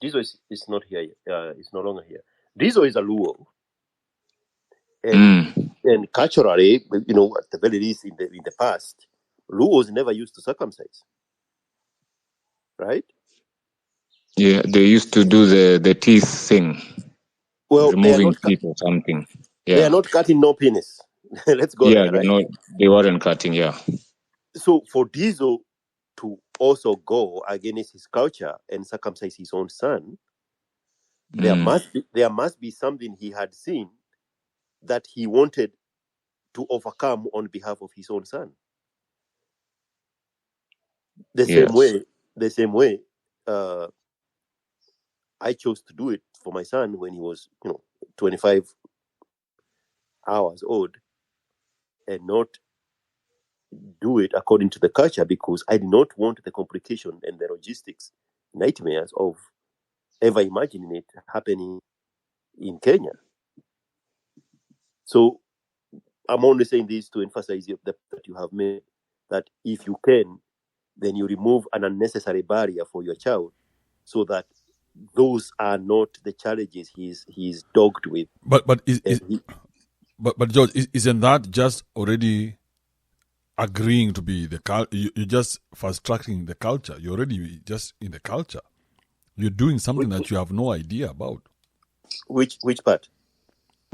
Dizo is not here. It's no longer here. Dizo is a Luo, and culturally, at the very least in the past, Luos never used to circumcise, right? Yeah, they used to do the teeth thing. Well, removing teeth or something. Yeah, they are not cutting no penis. Let's go there, right? They weren't cutting. Yeah. So for Dizo to also go against his culture and circumcise his own son, there must be something he had seen that he wanted to overcome on behalf of his own son. The same way, I chose to do it for my son when he was, 25 hours old, and not do it according to the culture because I did not want the complication and the logistics nightmares of ever imagining it happening in Kenya. So I'm only saying this to emphasize that you have made, that if you can, then you remove an unnecessary barrier for your child so that those are not the challenges he's dogged with. But George, isn't that just already agreeing to be the culture? You're just fast-tracking the culture. You're already just in the culture. You're doing something that you have no idea about. Which part?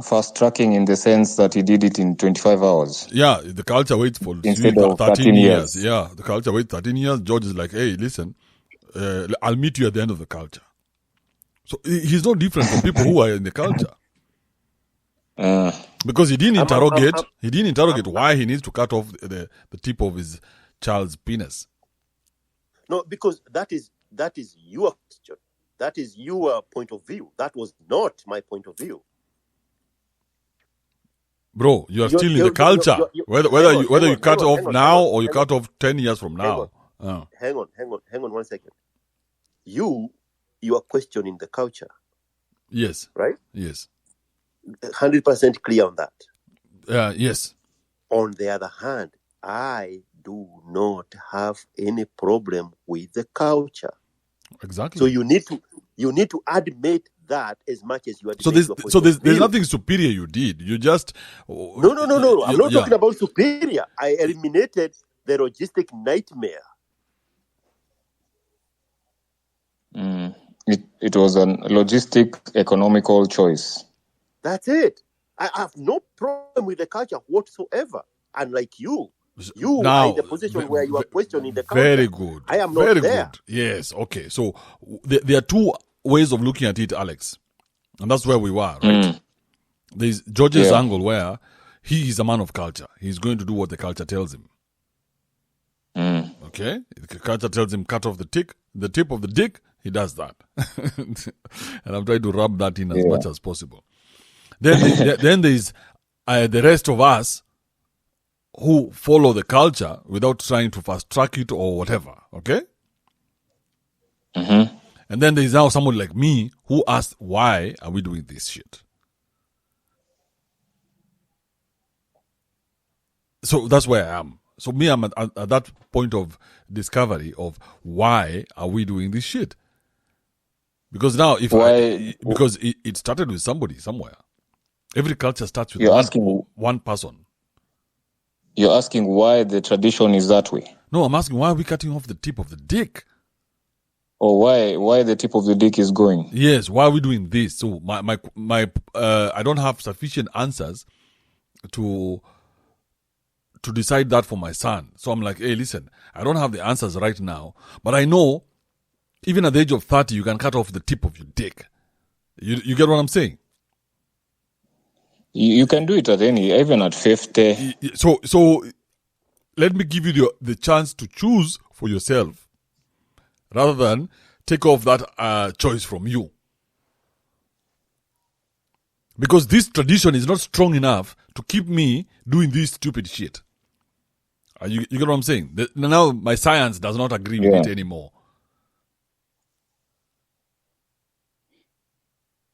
Fast-tracking in the sense that he did it in 25 hours. Yeah, the culture waits for instead of 13 years. Yeah, the culture waits 13 years. George is like, hey, listen, I'll meet you at the end of the culture. So he's no different from people who are in the culture. Because he didn't interrogate why he needs to cut off the tip of his child's penis. No, because that is your question. That is your point of view. That was not my point of view. Bro, you are still in the culture. Whether you cut off now or you cut off 10 years from now. Hang on 1 second. You are questioning the culture. Yes. Right? Yes. 100% clear on that. Yes. On the other hand, I do not have any problem with the culture. Exactly. So you need to admit that as much as you admit. So there's nothing superior you did. You just No. I'm not talking about superior. I eliminated the logistic nightmare. It was a logistic, economical choice. That's it. I have no problem with the culture whatsoever. Unlike you are in the position where you are questioning the culture. Very good. I am not very there. Good. Yes. Okay. So there are two ways of looking at it, Alex, and that's where we were, right? There's George's angle where he is a man of culture. He's going to do what the culture tells him. Okay. The culture tells him cut off the tip of the dick. He does that, and I'm trying to rub that in as much as possible. Then there's the rest of us who follow the culture without trying to fast track it or whatever. Okay, Mm-hmm. And then there's now someone like me who asked, why are we doing this shit? So that's where I am. So me, I'm at that point of discovery of why are we doing this shit? Because now, because it started with somebody somewhere. Every culture starts with one person. You're asking why the tradition is that way? No, I'm asking why are we cutting off the tip of the dick? Or why the tip of the dick is going? Yes, why are we doing this? So my I don't have sufficient answers to decide that for my son. So I'm like, hey, listen, I don't have the answers right now, but I know even at the age of 30, you can cut off the tip of your dick. You get what I'm saying? You can do it even at 50. So let me give you the chance to choose for yourself rather than take off that choice from you. Because this tradition is not strong enough to keep me doing this stupid shit. You get what I'm saying? Now my science does not agree with it anymore.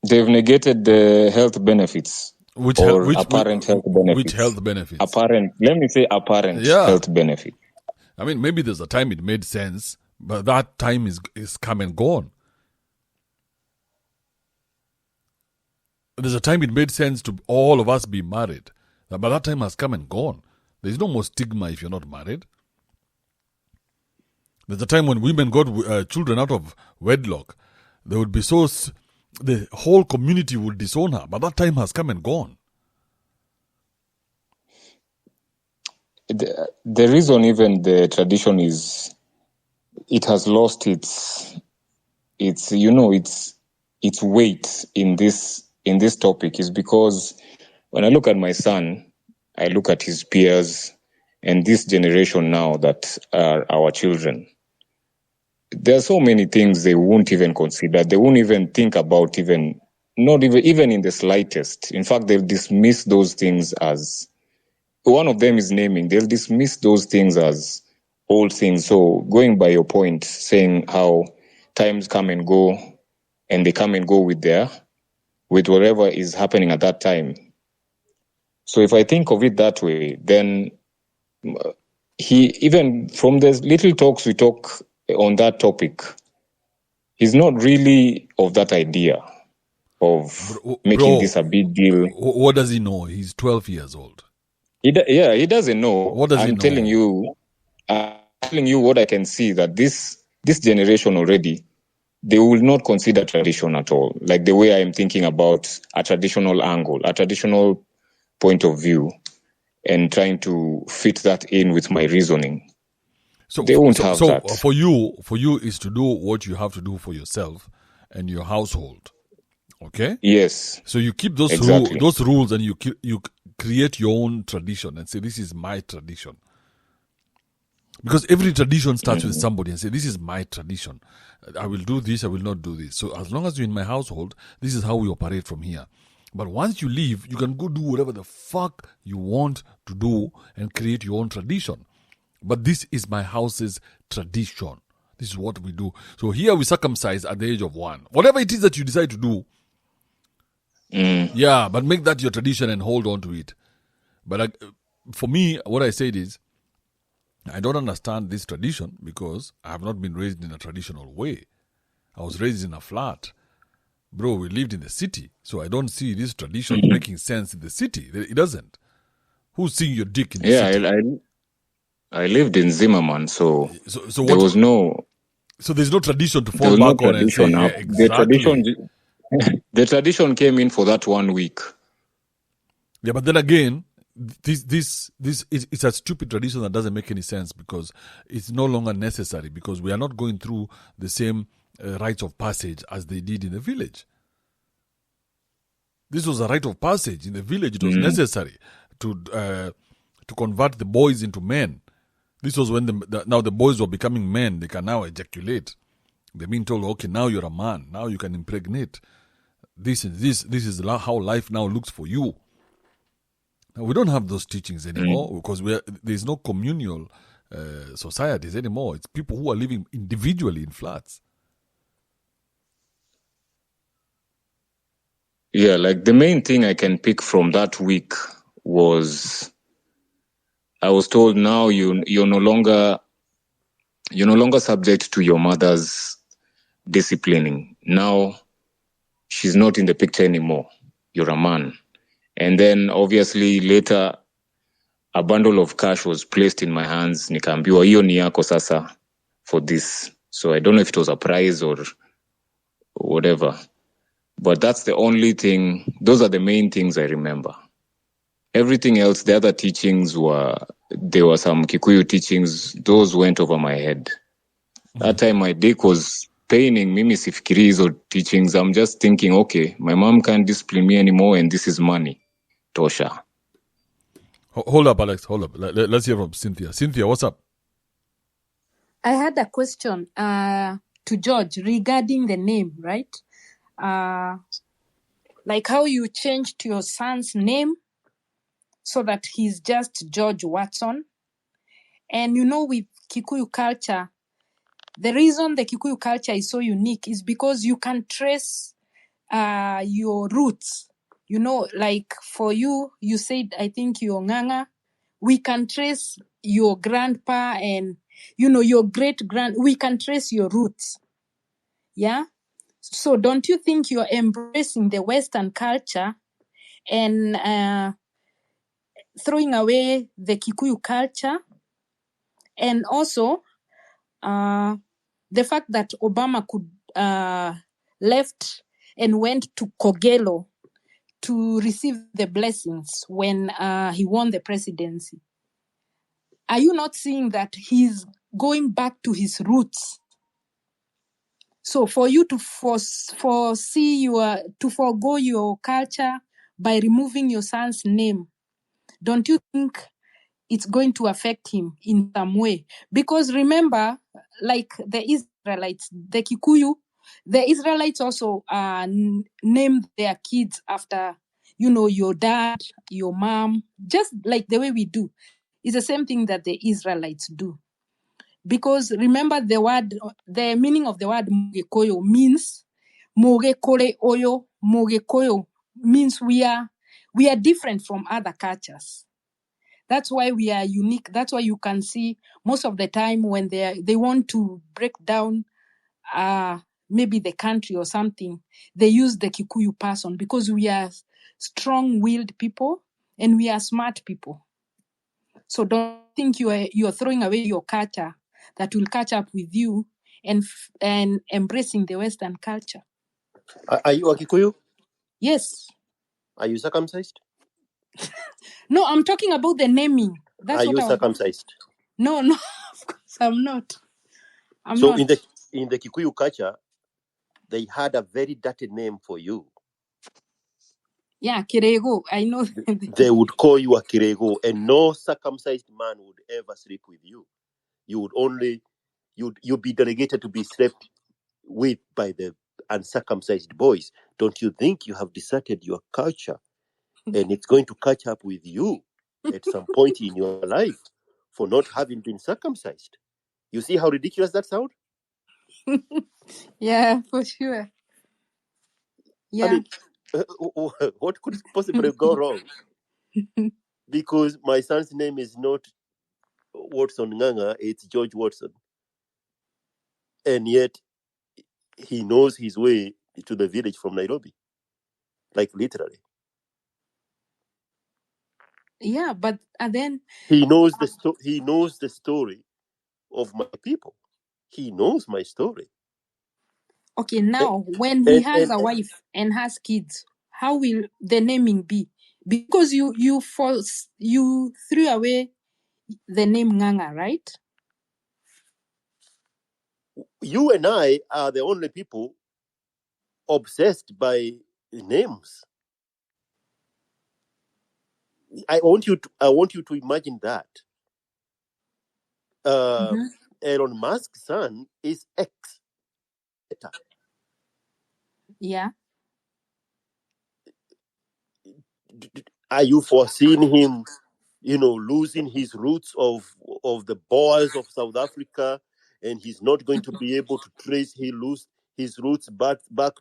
They've negated the health benefits. Apparent health benefits. Which health benefits? Let me say apparent health benefit. I mean, maybe there's a time it made sense, but that time is come and gone. There's a time it made sense to all of us be married, but that time has come and gone. There's no more stigma if you're not married. There's a time when women got children out of wedlock. They would be the whole community would disown her, but that time has come and gone. The reason even the tradition is, it has lost its weight in this topic is because when I look at my son, I look at his peers and this generation now that are our children. There are so many things they won't even consider. They won't even think about not even in the slightest. In fact, they'll dismiss those things as, one of them is naming, they'll dismiss those things as old things. So going by your point, saying how times come and go and they come and go with whatever is happening at that time. So if I think of it that way, then even from the little talks we talk on that topic, he's not really of that idea of making this a big deal. What does he know? He's 12 years old. He doesn't know. What does he know? I'm telling you what I can see, that this generation already, they will not consider tradition at all. Like the way I'm thinking about a traditional angle, a traditional point of view, and trying to fit that in with my reasoning. So they won't have that. For you is to do what you have to do for yourself and your household. Okay? Yes. So you keep those rules and you create your own tradition and say, this is my tradition. Because every tradition starts with somebody and say, this is my tradition. I will do this, I will not do this. So as long as you're in my household, this is how we operate from here. But once you leave, you can go do whatever the fuck you want to do and create your own tradition. But this is my house's tradition. This is what we do. So here we circumcise at the age of 1. Whatever it is that you decide to do, but make that your tradition and hold on to it. But for me, what I said is, I don't understand this tradition because I have not been raised in a traditional way. I was raised in a flat. Bro, we lived in the city, so I don't see this tradition making sense in the city. It doesn't. Who's seeing your dick in the city? I lived in Zimmerman, so there was no... So there's no tradition to fall back on and say, exactly. The tradition came in for that 1 week. Yeah, but then again, this it's a stupid tradition that doesn't make any sense because it's no longer necessary because we are not going through the same rites of passage as they did in the village. This was a rite of passage in the village. It was necessary to convert the boys into men. This was when now the boys were becoming men. They can now ejaculate. They're being told, okay, now you're a man. Now you can impregnate. This is how life now looks for you. Now, we don't have those teachings anymore because there's no communal societies anymore. It's people who are living individually in flats. Yeah, like the main thing I can pick from that week was I was told now you're no longer subject to your mother's disciplining. Now she's not in the picture anymore. You're a man. And then obviously later a bundle of cash was placed in my hands. Nikaambiwa hiyo ni yako sasa for this. So I don't know if it was a prize or whatever. But that's the only thing. Those are the main things I remember. Everything else, the other teachings there were some Kikuyu teachings. Those went over my head. That time my dick was paining. Mimi sifikiri hizo teachings. I'm just thinking, okay, my mom can't discipline me anymore and this is money. Tosha. Hold up, Alex. Hold up. Let's hear from Cynthia. Cynthia, what's up? I had a question to George regarding the name, right? Like how you changed your son's name so that he's just George Watson. And with Kikuyu culture, the reason the Kikuyu culture is so unique is because you can trace your roots. Like for you said, I think you're Nganga. We can trace your grandpa and, your great-grand. We can trace your roots. Yeah? So don't you think you're embracing the Western culture and throwing away the Kikuyu culture? And also, the fact that Obama could left and went to Kogelo to receive the blessings when he won the presidency. Are you not seeing that he's going back to his roots? So for you to forego your culture by removing your son's name, don't you think it's going to affect him in some way? Because remember, like the Israelites, the Kikuyu, the Israelites also named their kids after, your dad, your mom, just like the way we do. It's the same thing that the Israelites do. Because remember the meaning of the word Mogekoyo means Mogekore Oyo. Mogekoyo means we are different from other cultures. That's why we are unique. That's why you can see most of the time when they want to break down maybe the country or something, they use the Kikuyu person because we are strong-willed people and we are smart people. So don't think you're throwing away your culture that will catch up with you and embracing the Western culture. Are you a Kikuyu? Yes. Are you circumcised? No, I'm talking about the naming. That's Are what you I was... circumcised? No, of course I'm not. I'm so not. in the Kikuyu culture, they had a very dirty name for you. Yeah, Kirego. I know. They would call you a Kirego, and no circumcised man would ever sleep with you. You would only you'd be delegated to be slept with by the uncircumcised boys. Don't you think you have deserted your culture and it's going to catch up with you at some point in your life for not having been circumcised? You see how ridiculous that sounds? Yeah, for sure. Yeah. I mean, what could possibly go wrong? Because my son's name is not Watson Nganga, it's George Watson. And yet he knows his way to the village from Nairobi. Like literally. Yeah, but then he knows the story of my people. He knows my story. Okay, now when he has a wife and has kids, how will the naming be? Because you threw away the name Nganga, right? You and I are the only people obsessed by names. I want you to imagine that. Elon Musk's son is X. Yeah. Are you foreseeing him, losing his roots of the Boers of South Africa, and he's not going to be able to trace his roots back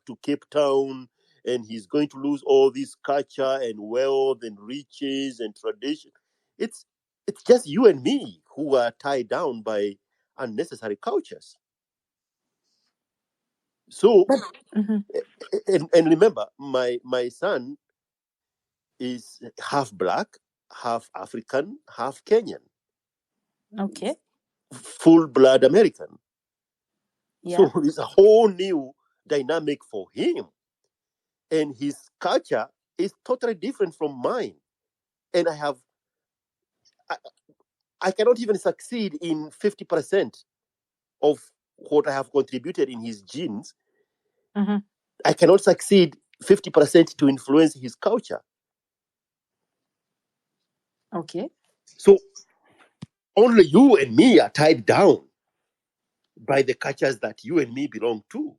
to Cape Town and he's going to lose all this culture and wealth and riches and tradition. It's just you and me who are tied down by unnecessary cultures. So, and remember, my son is half black, half African, half Kenyan. Okay. Full blood American. Yeah. So it's a whole new dynamic for him. And his culture is totally different from mine. And I cannot even succeed in 50% of what I have contributed in his genes. I cannot succeed 50% to influence his culture. Okay. So only you and me are tied down by the cultures that you and me belong to.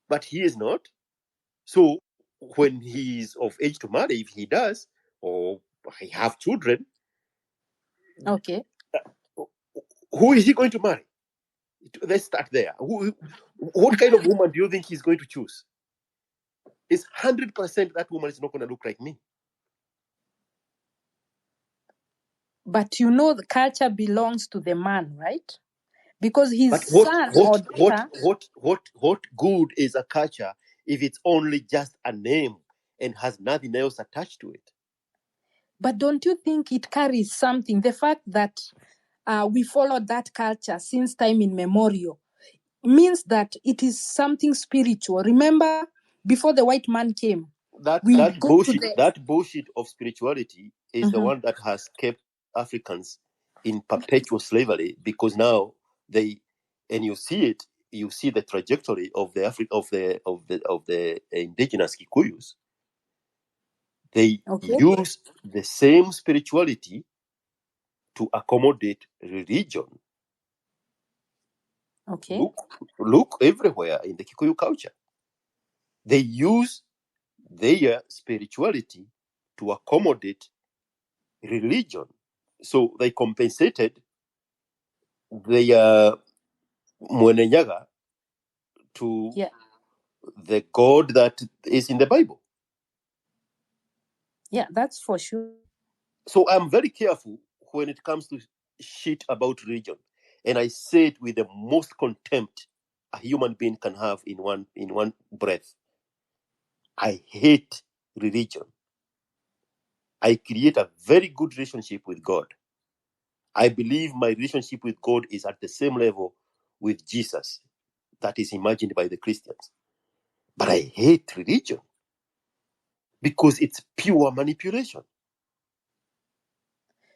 But he is not. So when he's of age to marry, if he does, or he have children, Okay. who is he going to marry? Let's start there. What kind of woman do you think he's going to choose? It's 100% that woman is not going to look like me. But the culture belongs to the man, right? Because his But son or daughter. what good is a culture if it's only just a name and has nothing else attached to it? But don't you think it carries something? The fact that we followed that culture since time immemorial means that it is something spiritual. Remember, before the white man came, That bullshit of spirituality is the one that has kept Africans in perpetual slavery, because now you see the trajectory of the indigenous Kikuyus. They use the same spirituality to accommodate religion. Okay. Look everywhere in the Kikuyu culture. They use their spirituality to accommodate religion. So they compensated their Mwenenyaga to the God that is in the Bible. Yeah, that's for sure. So I'm very careful when it comes to shit about religion. And I say it with the most contempt a human being can have in one breath. I hate religion. I create a very good relationship with God. I believe my relationship with God is at the same level with Jesus that is imagined by the Christians. But I hate religion because it's pure manipulation.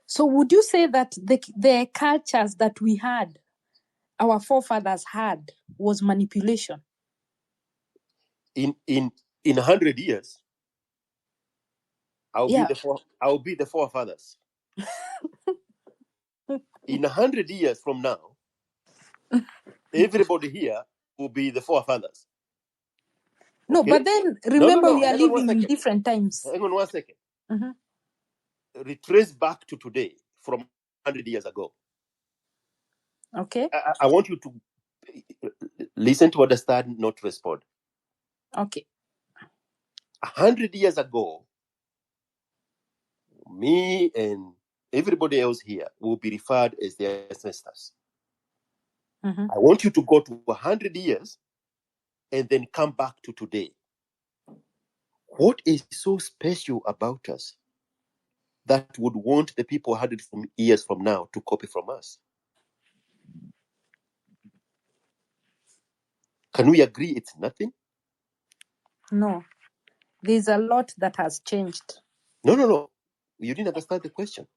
So would you say that the cultures that we had, our forefathers had, was manipulation? In 100 years, I'll be the forefathers. In 100 years from now, everybody here will be the forefathers. No, okay? But then remember we are Hang on living in different times. Hang on 1 second. Retrace back to today from 100 years ago. Okay. I want you to listen to understand, not respond. Okay. 100 years ago, me and everybody else here will be referred as their ancestors. I want you to go to 100 years and then come back to today. What is so special about us that would want the people 100 years from now to copy from us? Can we agree it's nothing? No. There's a lot that has changed. No. You didn't understand the question.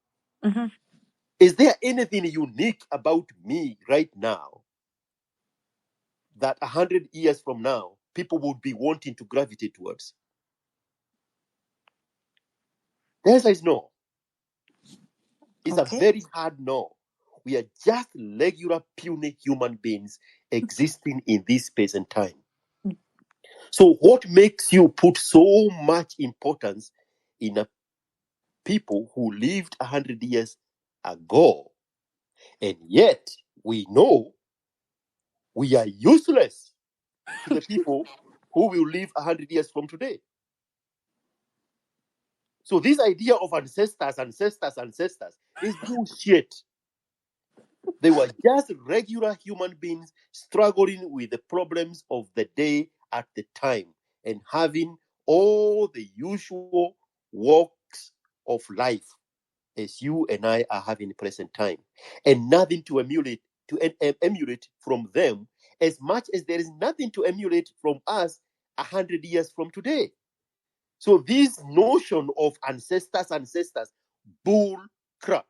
Is there anything unique about me right now that 100 years from now people would be wanting to gravitate towards? The answer is no. It's a very hard no. We are just regular, puny human beings existing in this space and time. So what makes you put so much importance in a people who lived 100 years ago, and yet we know we are useless to the people who will live 100 years from today. So this idea of ancestors is bullshit. They were just regular human beings struggling with the problems of the day at the time and having all the usual walks of life as you and I are having present time, and nothing to emulate from them, as much as there is nothing to emulate from us 100 years from today. So this notion of ancestors, bull crap.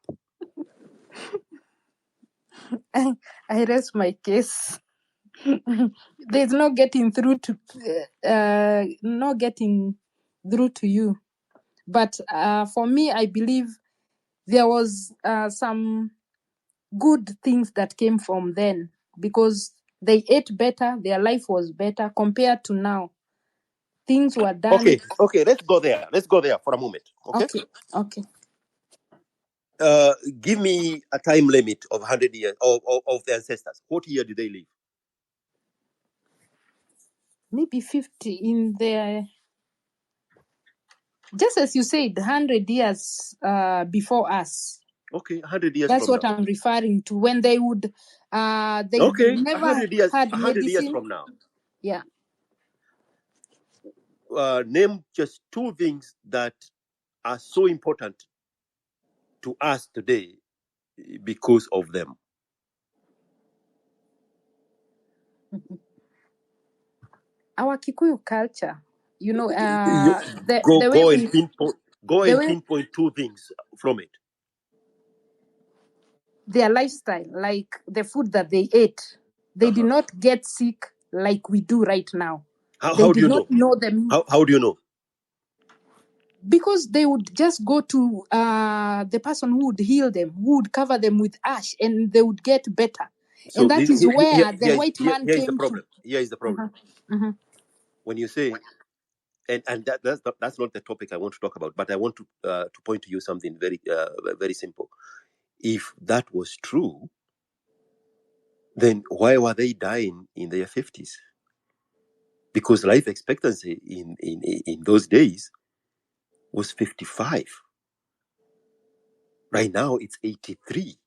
I rest my case. There's no getting through to you. But for me, I believe there was some good things that came from then, because they ate better, their life was better compared to now. Things were done. Okay, let's go there for a moment. Okay. Give me a time limit of 100 years of the ancestors. What year did they live? Maybe 50 in there. Just as you said, 100 years before us. Okay, 100 years That's from what now. I'm referring to. When they would, they never 100 years, had 100 medicine. years from now. Yeah. Name just two things that are so important to us today because of them. Our Kikuyu culture, Go the and pinpoint two things from it. Their lifestyle, like the food that they ate, they did not get sick like we do right now. How do you know? How do you know? Because they would just go to the person who would heal them, who would cover them with ash, and they would get better. So and that is where the white man came the problem. Here is the problem. When you say, and that's not the topic I want to talk about, but I want to point to you something very very simple. If that was true, then why were they dying in their 50s? Because life expectancy in those days was 55. Right now it's 83.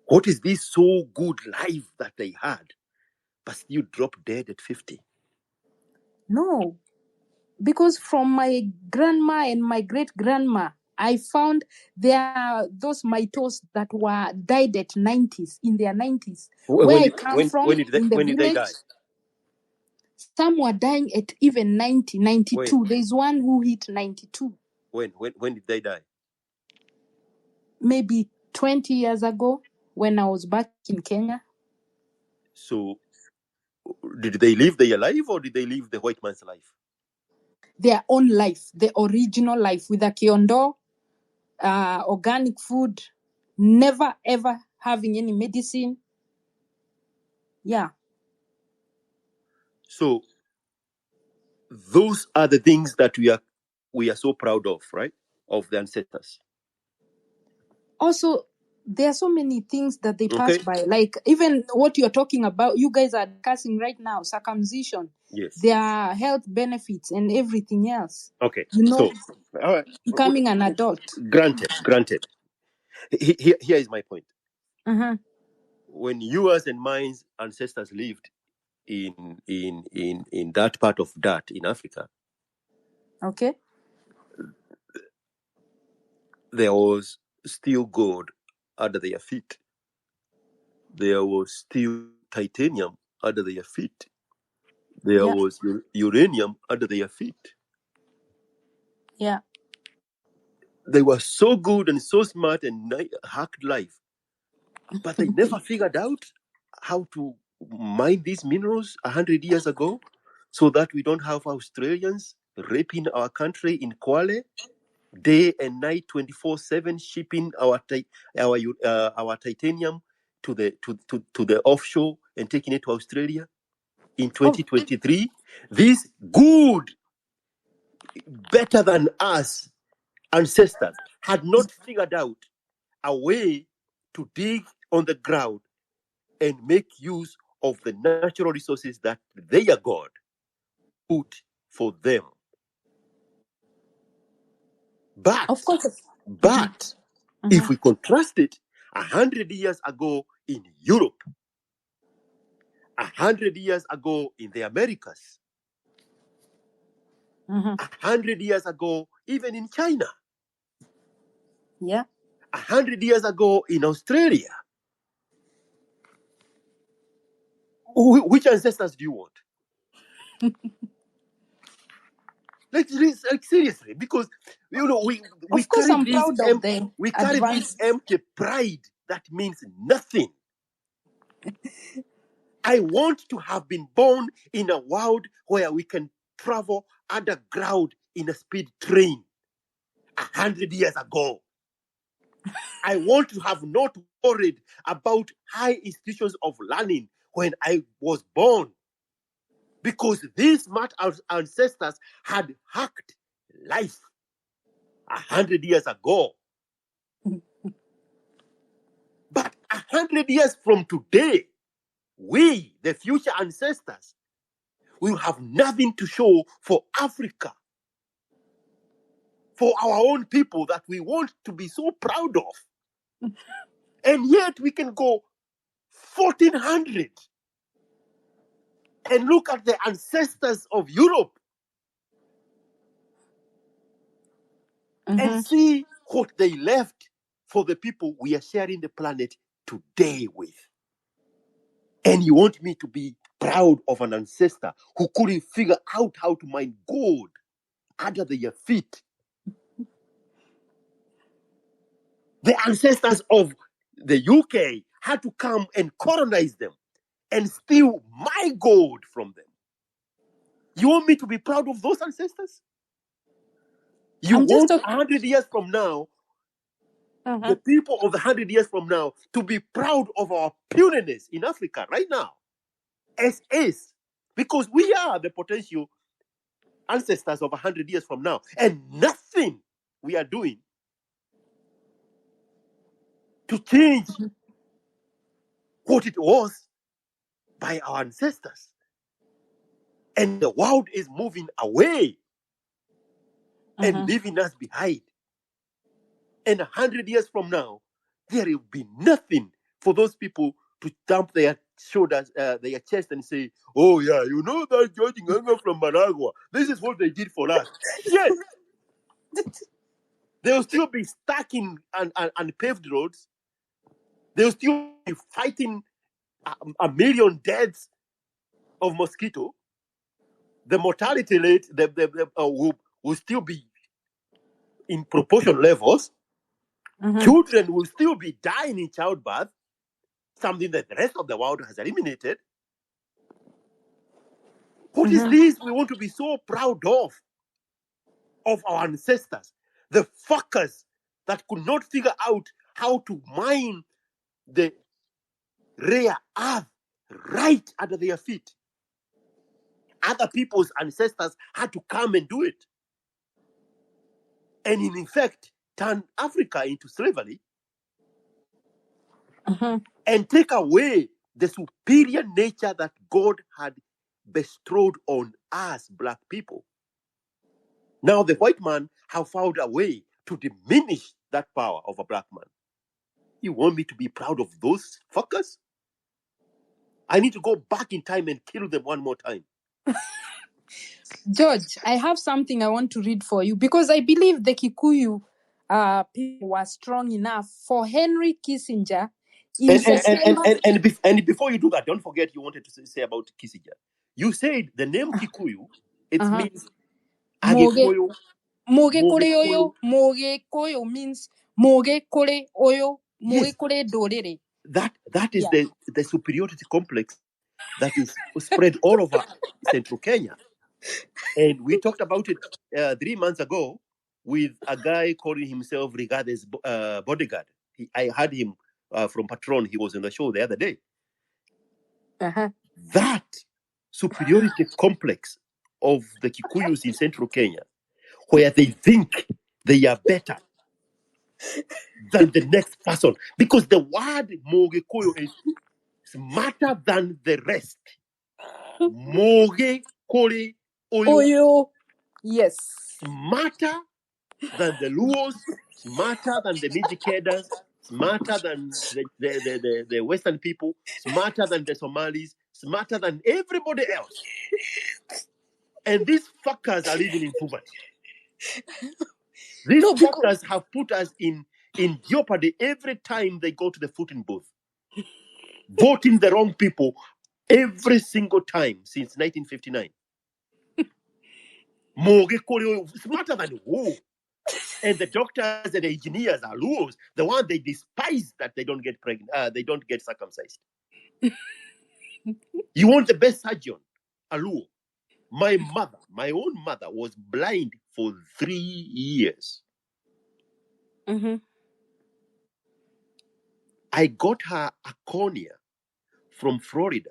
What is this so good life that they had, but still drop dead at 50? No, because from my grandma and my great-grandma, I found there are those mitos that were died at 90s, in their 90s. When did they die? Some were dying at even 90, 92. There's one who hit 92. When did they die? Maybe 20 years ago when I was back in Kenya. So did they live their life or did they live the white man's life? Their own life, the original life with a kiondo, organic food, never ever having any medicine. Yeah. So those are the things that we are so proud of, right? Of the ancestors. Also, there are so many things that they pass by, like even what you're talking about, you guys are discussing right now, circumcision. Yes. Their health benefits and everything else. Okay. So, all right. Becoming an adult. Granted. Here is my point. Uh-huh. When yours and mine's ancestors lived in that part of dirt in Africa, okay, there was still gold under their feet. There was still titanium under their feet. There was uranium under their feet. Yeah. They were so good and so smart and hacked life, but they never figured out how to mine these minerals 100 years ago so that we don't have Australians raping our country in Kwale day and night, 24/7, shipping our titanium to the offshore and taking it to Australia in 2023. These good, better than us ancestors had not figured out a way to dig on the ground and make use of the natural resources that their God good for them. But, Of course. if we contrast it, 100 years ago in Europe, 100 years ago in the Americas, 100 years ago even in China, Yeah. 100 years ago in Australia, which ancestors do you want? Like seriously, because we Of course, carry I'm this proud of the we carry this advance. empty pride that means nothing. I want to have been born in a world where we can travel underground in a speed train 100 years ago. I want to have not worried about high institutions of learning when I was born, because these smart ancestors had hacked life 100 years ago. But 100 years from today, we, the future ancestors, will have nothing to show for Africa, for our own people that we want to be so proud of. And yet we can go 1400 and look at the ancestors of Europe and see what they left for the people we are sharing the planet today with. And you want me to be proud of an ancestor who couldn't figure out how to mine gold under their feet? The ancestors of the UK had to come and colonize them and steal my gold from them. You want me to be proud of those ancestors? You want 100 years from now, the people of the 100 years from now, to be proud of our pureness in Africa right now, as is, because we are the potential ancestors of 100 years from now, and nothing we are doing to change what it was by our ancestors. And the world is moving away and leaving us behind. And 100 years from now, there will be nothing for those people to dump their shoulders, their chest, and say, "Oh yeah, you know that George Nganga from Managua, this is what they did for us." Yes. They'll still be stuck in unpaved roads. They'll still be fighting a million deaths of mosquito. The mortality rate will still be in proportion levels. Children will still be dying in childbirth, something that the rest of the world has eliminated. What is this we want to be so proud of our ancestors? The fuckers that could not figure out how to mine the rare earth right under their feet. Other people's ancestors had to come and do it. And in effect, turn Africa into slavery and take away the superior nature that God had bestowed on us, black people. Now the white man have found a way to diminish that power of a black man. You want me to be proud of those fuckers? I need to go back in time and kill them one more time. George, I have something I want to read for you, because I believe the Kikuyu people were strong enough for Henry Kissinger. And before you do that, don't forget you wanted to say about Kissinger. You said the name Kikuyu, it means Agekoyo. Moge kore oyo. Moge koyo means moge kore oyo. Moge kore dorere. That is the superiority complex that is spread all over central Kenya. And we talked about it 3 months ago with a guy calling himself Rigade's bodyguard. I had him from Patron. He was on the show the other day. That superiority complex of the Kikuyus in central Kenya, where they think they are better than the next person, because the word Moge Koyo is smarter than the rest. Moge Kore Oyo. Yes. Smarter than the Luos, smarter than the Mijikedas, smarter than the Western people, smarter than the Somalis, smarter than everybody else. And these fuckers are living in poverty. These fuckers have put us in jeopardy every time they go to the voting booth. Voting the wrong people every single time since 1959. Smarter than who? And the doctors and the engineers are Luos, the one they despise that they don't get pregnant, they don't get circumcised. You want the best surgeon, a Luo. My own mother, was blind for 3 years. Mm-hmm. I got her a cornea from Florida,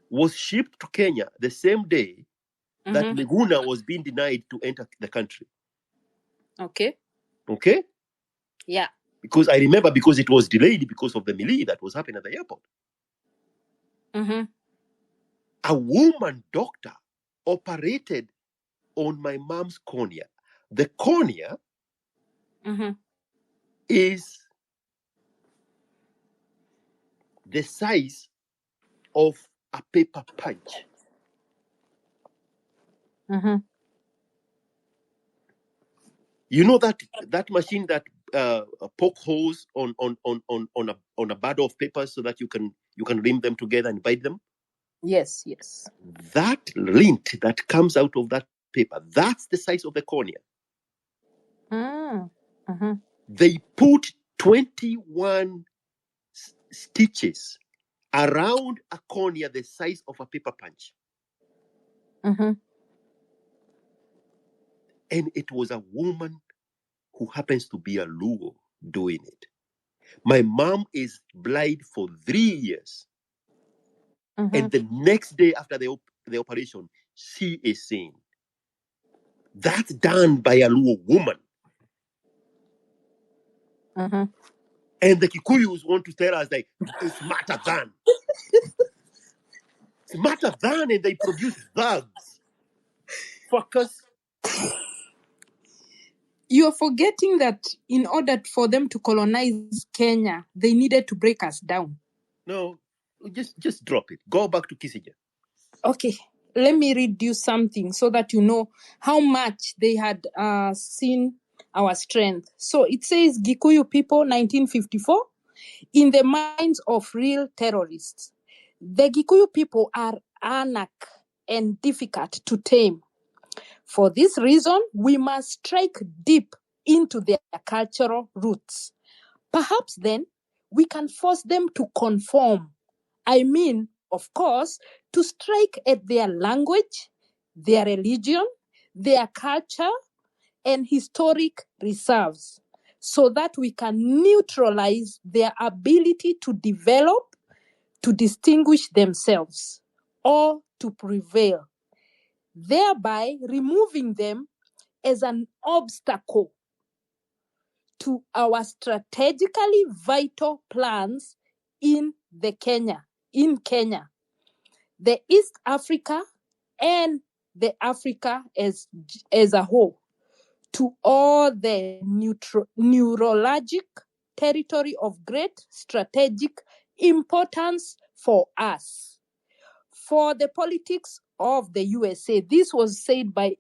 was shipped to Kenya the same day that Miguna was being denied to enter the country. Okay. Okay? Yeah. Because I remember, because it was delayed because of the melee that was happening at the airport. Mm-hmm. A woman doctor operated on my mom's cornea. The cornea is the size of a paper punch. Mm-hmm. You know that machine that poke holes on a bundle of papers so that you can rim them together and bite them? Yes. That lint that comes out of that paper, that's the size of the cornea. Mm-hmm. They put 21 stitches around a cornea the size of a paper punch. Mm-hmm. And it was a woman who happens to be a Luo doing it. My mom is blind for 3 years. And the next day after the operation, she is seeing. That's done by a Luo woman. And the Kikuyus want to tell us like, smarter than. Smarter than, and they produce thugs. Fuckers. You're forgetting that in order for them to colonize Kenya, they needed to break us down. No, just drop it. Go back to Kissinger. Okay, let me read you something so that you know how much they had seen our strength. So it says, Gikuyu people, 1954, in the minds of real terrorists. The Gikuyu people are anarch and difficult to tame. For this reason, we must strike deep into their cultural roots. Perhaps then we can force them to conform. I mean, of course, to strike at their language, their religion, their culture, and historic reserves, so that we can neutralize their ability to develop, to distinguish themselves, or to prevail, thereby removing them as an obstacle to our strategically vital plans in Kenya, the East Africa, and the Africa as a whole, to all the neurologic territory of great strategic importance for us. For the politics of the USA, this was said by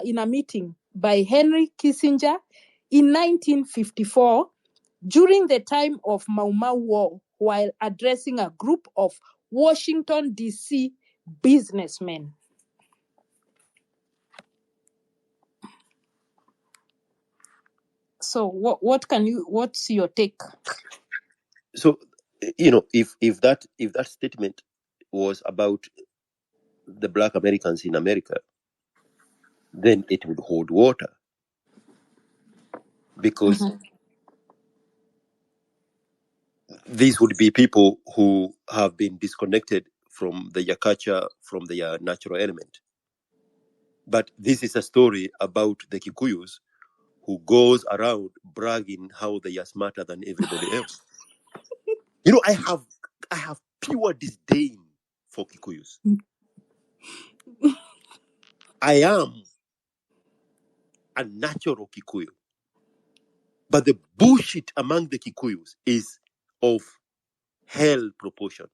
in a meeting by Henry Kissinger in 1954 during the time of Mau Mau War, while addressing a group of Washington, D.C. businessmen. So what's your take? So, you know, if that statement was about the Black Americans in America, then it would hold water. Because these would be people who have been disconnected from the Yakacha, from their natural element. But this is a story about the Kikuyus who goes around bragging how they are smarter than everybody else. You know, I have pure disdain for Kikuyus. I am a natural Kikuyu. But the bullshit among the Kikuyus is of hell proportion.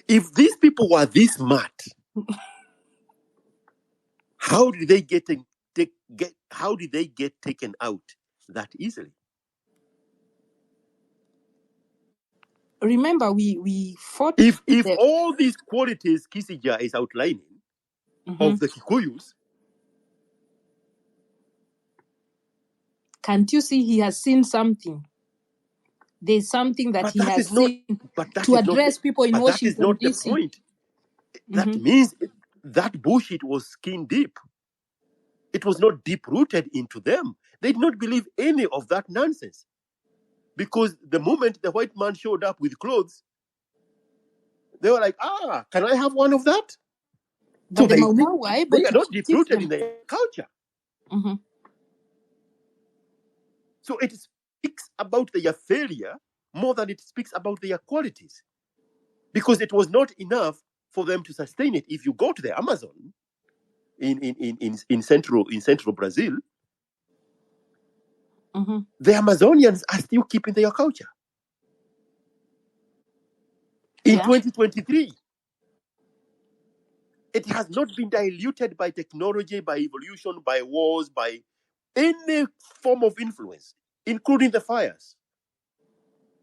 If these people were this smart, how did they get taken out that easily? Remember, we fought. If all these qualities Kissinger is outlining of the Kikuyus, can't you see he has seen something? There's something that he has seen to address people in Washington, that is not DC. the point. That means that bullshit was skin deep. It was not deep rooted into them. They did not believe any of that nonsense. Because the moment the white man showed up with clothes, they were like, can I have one of that? But so they are not deep rooted in their culture. So it speaks about their failure more than it speaks about their qualities. Because it was not enough for them to sustain it. If you go to the Amazon in central Brazil, the Amazonians are still keeping their culture. In 2023, it has not been diluted by technology, by evolution, by wars, by any form of influence, including the fires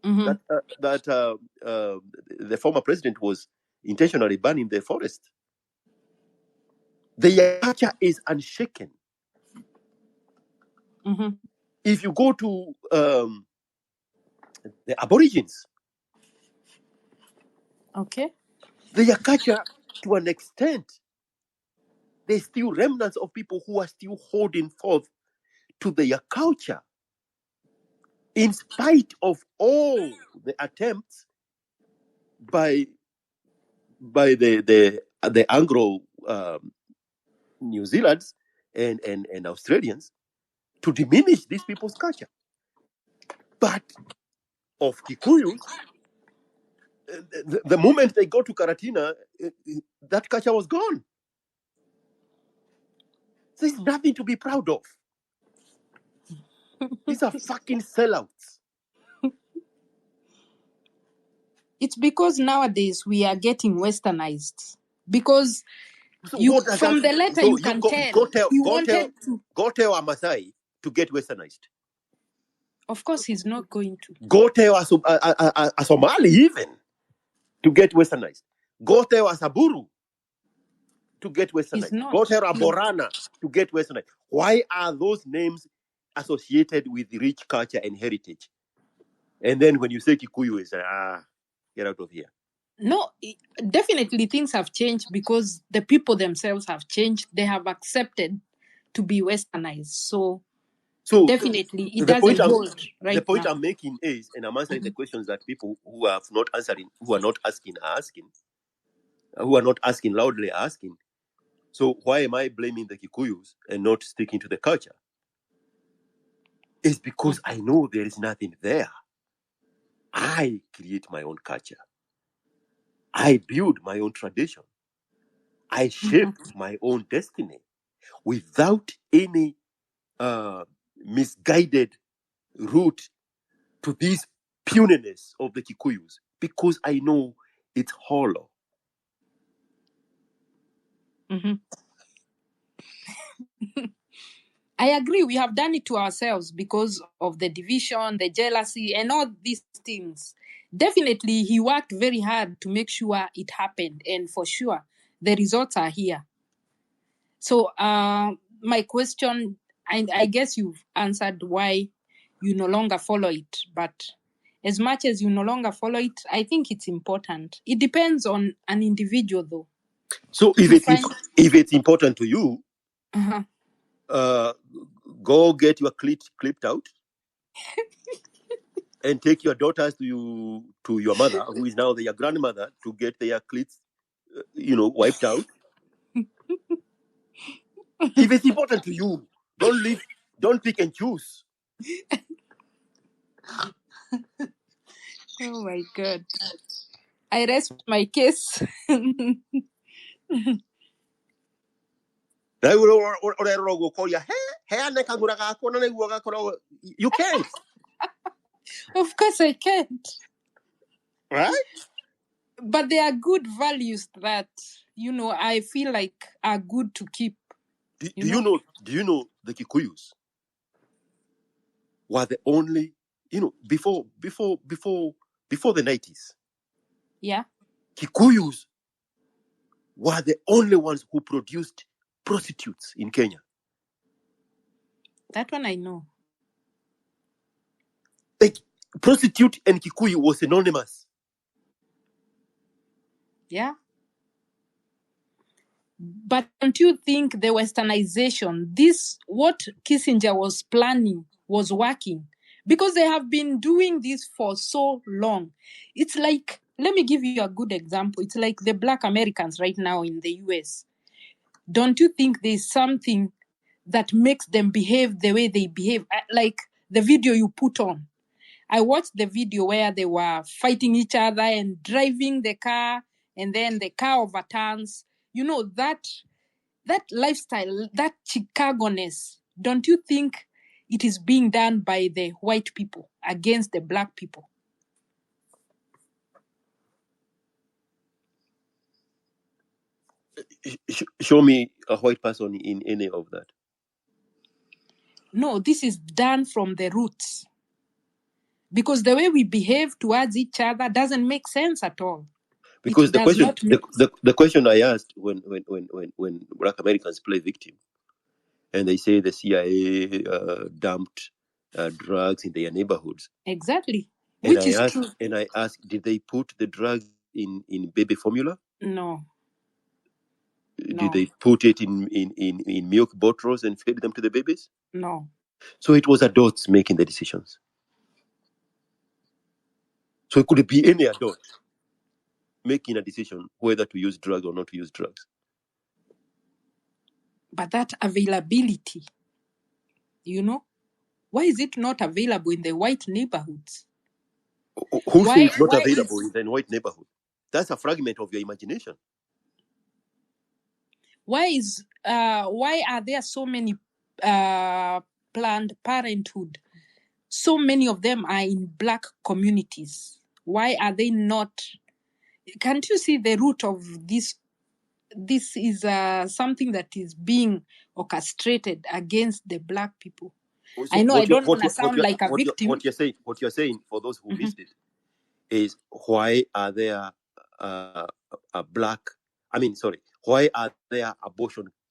that the former president was intentionally burning the forest. The culture is unshaken. If you go to the Aborigines, their culture, to an extent, there's still remnants of people who are still holding forth to their culture, in spite of all the attempts by the Anglo New Zealanders and Australians to diminish these people's culture. But of Kikuyus, the moment they go to Karatina, that culture was gone. There's nothing to be proud of. These are fucking sellouts. It's because nowadays we are getting westernized. Because from the letter you can tell he wanted to. Go tell a Maasai to get westernized. Of course, he's not going to. Go tell a Somali even to get westernized. Go tell a Saburu to get westernized. Go tell a Borana to get westernized. Why are those names associated with rich culture and heritage? And then when you say Kikuyu, you say, get out of here. No, definitely things have changed because the people themselves have changed. They have accepted to be westernized. So definitely it doesn't hold right now. The point I'm making is, and I'm answering the questions that people who are not asking who are not asking loudly are asking. So why am I blaming the Kikuyus and not sticking to the culture? It's because I know there is nothing there. I create my own culture. I build my own tradition. I shape my own destiny without any misguided route to this puniness of the Kikuyus, because I know it's hollow. I agree. We have done it to ourselves because of the division, the jealousy, and all these things. Definitely, he worked very hard to make sure it happened. And for sure, the results are here. So my question, I guess you've answered why you no longer follow it. But as much as you no longer follow it, I think it's important. It depends on an individual, though. So if it's important to you, go get your clit clipped out and take your daughters to your mother, who is now their grandmother, to get their clits, wiped out. If it's important to you, don't pick and choose. Oh my God. I rest my case. You can't. Of course I can't. Right? But there are good values that, I feel like are good to keep. Do you know the Kikuyus were the only, before the 90s, Yeah, Kikuyus were the only ones who produced prostitutes in Kenya. that one I know. Like, prostitute and Kikuyu was synonymous. Yeah. But don't you think the westernization, what Kissinger was planning was working? Because they have been doing this for so long. It's like, let me give you a good example. It's like the Black Americans right now in the US. Don't you think there's something that makes them behave the way they behave? Like the video you put on. I watched the video where they were fighting each other and driving the car, and then the car overturns. That lifestyle, that Chicago-ness, don't you think it is being done by the white people against the black people? Show me a white person in any of that. No, this is done from the roots. Because the way we behave towards each other doesn't make sense at all. Because the question I asked when Black Americans play victim, and they say the CIA dumped drugs in their neighborhoods. Exactly. And Which is true. And I asked, did they put the drugs in baby formula? No. Did they put it in milk bottles and feed them to the babies? No. So it was adults making the decisions. So it could be any adult making a decision whether to use drugs or not to use drugs. But that availability, why is it not available in the white neighborhoods? Who says it's not available in the white neighborhood? That's a fragment of your imagination. Why are there so many Planned Parenthood? So many of them are in black communities. Why are they not? Can't you see the root of this? This is something that is being orchestrated against the black people. So I know I don't want to sound like a victim. What you're saying, for those who missed it, is why are there why are there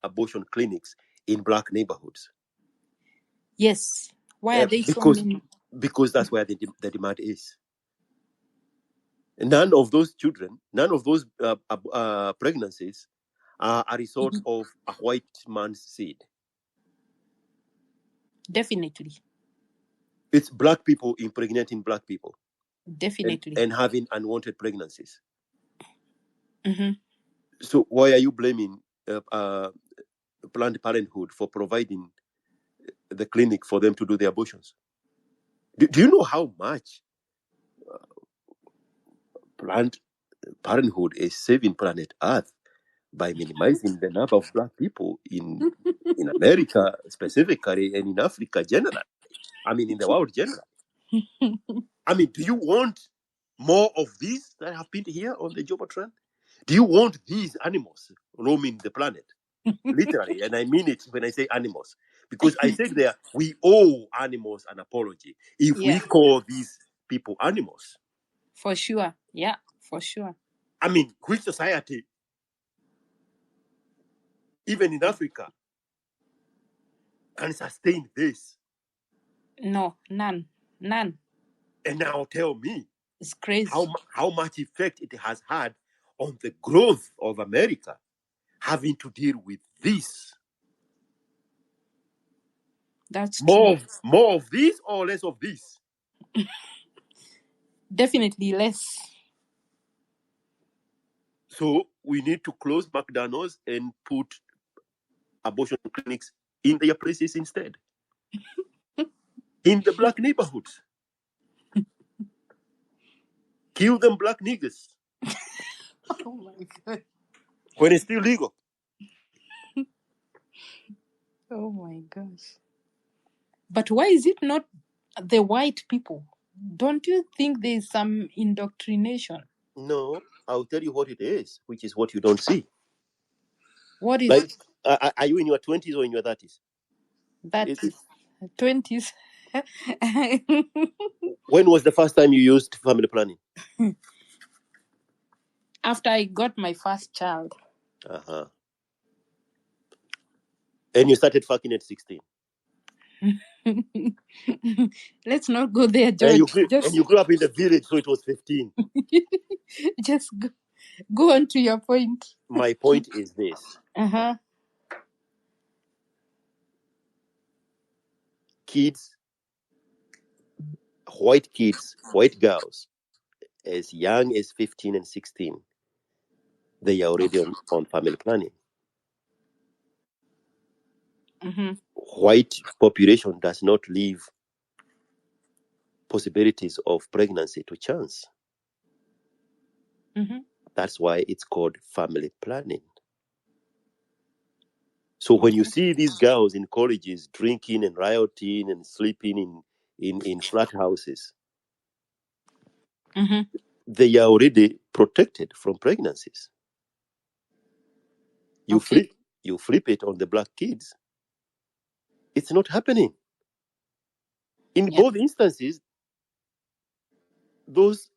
abortion clinics in black neighborhoods? Yes. Why are they so many? Because that's where the demand is. None of those pregnancies are a result of a white man's seed. Definitely. It's black people impregnating black people. Definitely. And having unwanted pregnancies. So why are you blaming Planned Parenthood for providing the clinic for them to do the abortions? Do you know how much Planned Parenthood is saving planet Earth by minimizing the number of black people in America specifically and in Africa generally? I mean, in the world generally. I mean, do you want more of these that have been here on the Jumbotron? Do you want these animals roaming the planet? Literally, and I mean it when I say animals. Because I said there, we owe animals an apology if we call these people animals. For sure. Yeah, for sure. I mean, which society, even in Africa, can sustain this? No, none. And now tell me, it's crazy how much effect it has had on the growth of America having to deal with this. That's more true. of this or less of this? Definitely less. So we need to close McDonald's and put abortion clinics in their places instead. In the black neighborhoods. Kill them black niggas. Oh my God. When it's still legal. Oh my gosh. But why is it not the white people? Don't you think there's some indoctrination? No, I'll tell you what it is, which is what you don't see. What is Like, are you in your 20s or in your 30s? that? Is 20s. When was the first time you used family planning? After I got my first child. Uh-huh. And you started fucking at 16. Let's not go there, And George. you grew up in the village, so it was 15. Just go on to your point. My point is this. Uh-huh. White girls, as young as 15 and 16, they are already on family planning. Mm-hmm. White population does not leave possibilities of pregnancy to chance. Mm-hmm. That's why it's called family planning. So when you see these girls in colleges drinking and rioting and sleeping in flat houses, Mm-hmm. they are already protected from pregnancies. You flip it on the black kids. It's not happening. In both instances, those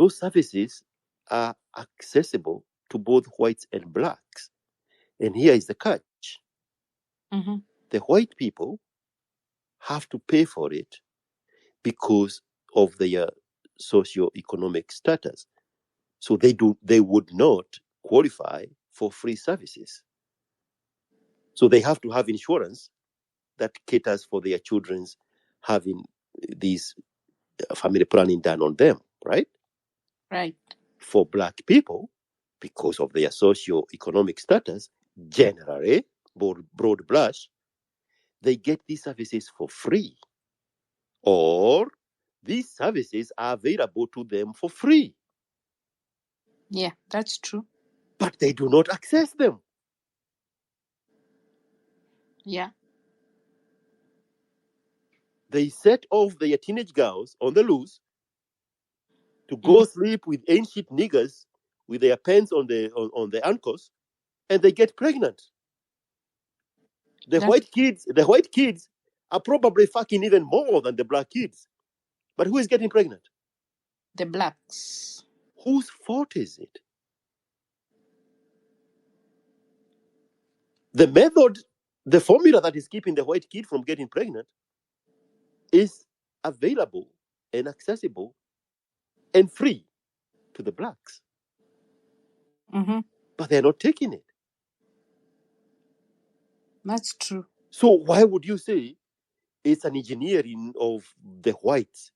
services are accessible to both whites and blacks. And here is the catch. Mm-hmm. The white people have to pay for it because of their socio-economic status. So they would not qualify for free services. So they have to have insurance that caters for their children's having these family planning done on them, right? Right. For black people, because of their socio-economic status, generally, broad brush, they get these services for free. Or these services are available to them for free. Yeah, that's true. But they do not access them. Yeah. They set off their teenage girls on the loose to go sleep with ancient niggers with their pants on the ankles, and they get pregnant. The white kids are probably fucking even more than the black kids. But who is getting pregnant? The blacks. Whose fault is it? The formula that is keeping the white kid from getting pregnant is available and accessible and free to the blacks. Mm-hmm. But they're not taking it. That's true. So why would you say it's an engineering of the whites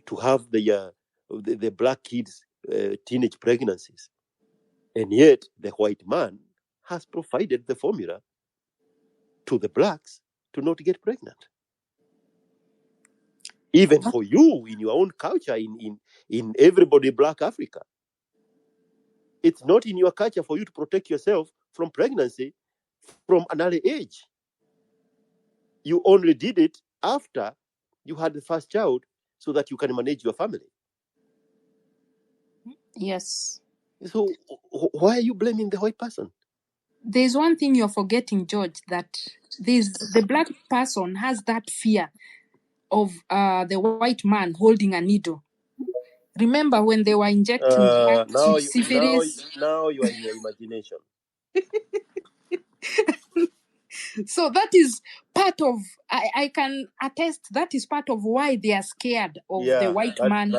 to have the black kids' teenage pregnancies? And yet the white man has provided the formula to the blacks to not get pregnant. Even for you, in your own culture, in everybody black Africa, it's not in your culture for you to protect yourself from pregnancy from an early age. You only did it after you had the first child so that you can manage your family. Yes. So why are you blaming the white person? There's one thing you're forgetting, George, that the black person has that fear of the white man holding a needle. Remember when they were injecting syphilis? Now you are in your imagination. So that is part of, I can attest, that is part of why they are scared of the white man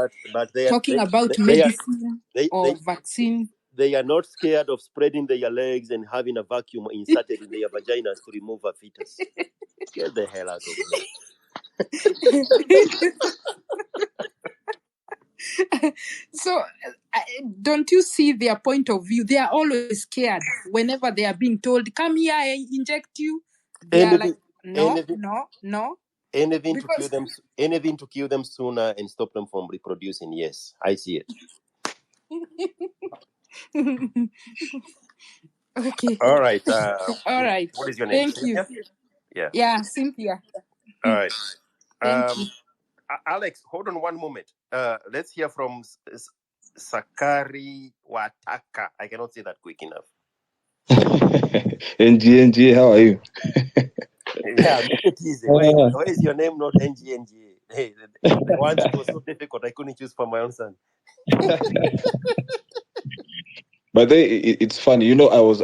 talking about medicine or vaccine. They are not scared of spreading their legs and having a vacuum inserted in their vaginas to remove a fetus. Get the hell out of here. So, don't you see their point of view? They are always scared whenever they are being told, come here, I inject you. They are like, no. Anything to kill them sooner and stop them from reproducing. Yes, I see it. Okay. All right. All right. What is your name? Thank you. Cynthia? Yeah. Yeah, Cynthia. All right. Thank you. Alex, hold on one moment. Let's hear from Sakari Wataka. I cannot say that quick enough. NG, how are you? Yeah, make it easy. Why is your name not NG? Hey, the one that was so difficult, I couldn't choose for my own son. But it's funny, you know. I was.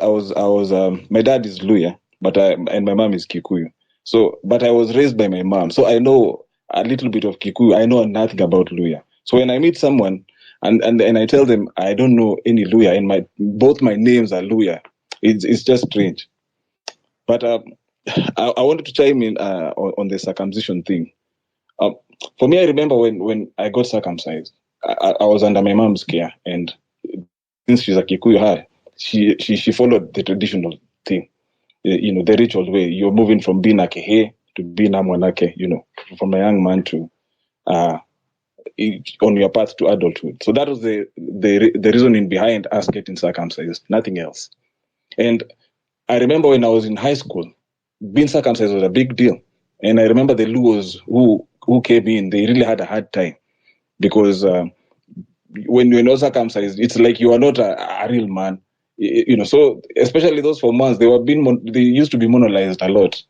My dad is Luya, and my mom is Kikuyu. So, but I was raised by my mom, so I know a little bit of Kikuyu. I know nothing about Luya. So when I meet someone and I tell them I don't know any Luya, and both my names are Luya, it's just strange. But I wanted to chime in on the circumcision thing. For me, I remember when I got circumcised, I was under my mom's care, and since she's a Kikuyu, she followed the traditional thing, you know, the ritual way. You're moving from being a kehe to being a mwanake, you know, from a young man to on your path to adulthood. So that was the reasoning behind us getting circumcised, nothing else. And I remember when I was in high school, being circumcised was a big deal. And I remember the Luos who came in, they really had a hard time because when you're not circumcised, it's like you are not a real man, you know. So especially those 4 months, they used to be monolized a lot,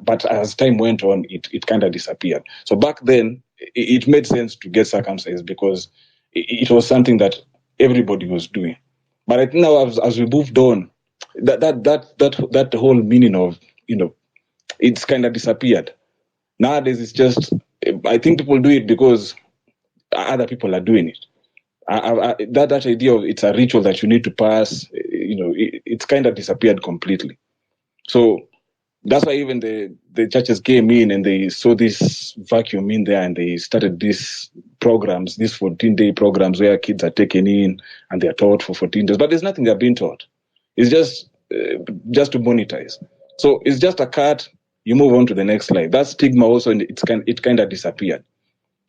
but as time went on, it kind of disappeared. So back then, it made sense to get circumcised because it was something that everybody was doing. But I think now, as we moved on, that whole meaning of, you know, it's kind of disappeared. Nowadays, it's just, I think people do it because other people are doing it. That idea of it's a ritual that you need to pass, you know, it's kind of disappeared completely. So that's why even the churches came in and they saw this vacuum in there and they started these programs, these 14-day programs where kids are taken in and they're taught for 14 days. But there's nothing they're being taught. It's just to monetize. So it's just a cut. You move on to the next slide. That stigma also, it kind of disappeared.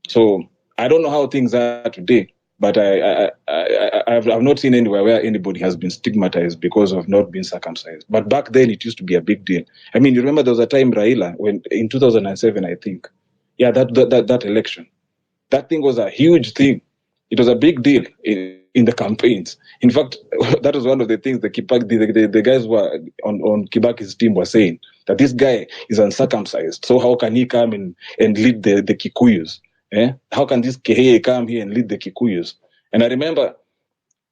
So I don't know how things are today, but I've not seen anywhere where anybody has been stigmatized because of not being circumcised. But back then, it used to be a big deal. I mean, you remember there was a time, Raila, when in 2007, I think, yeah, that election, that thing was a huge thing. It was a big deal in the campaigns. In fact, that was one of the things the guys were on Kibaki's team were saying, that this guy is uncircumcised. So how can he come and lead the Kikuyus? How can this Kehe come here and lead the Kikuyus? And I remember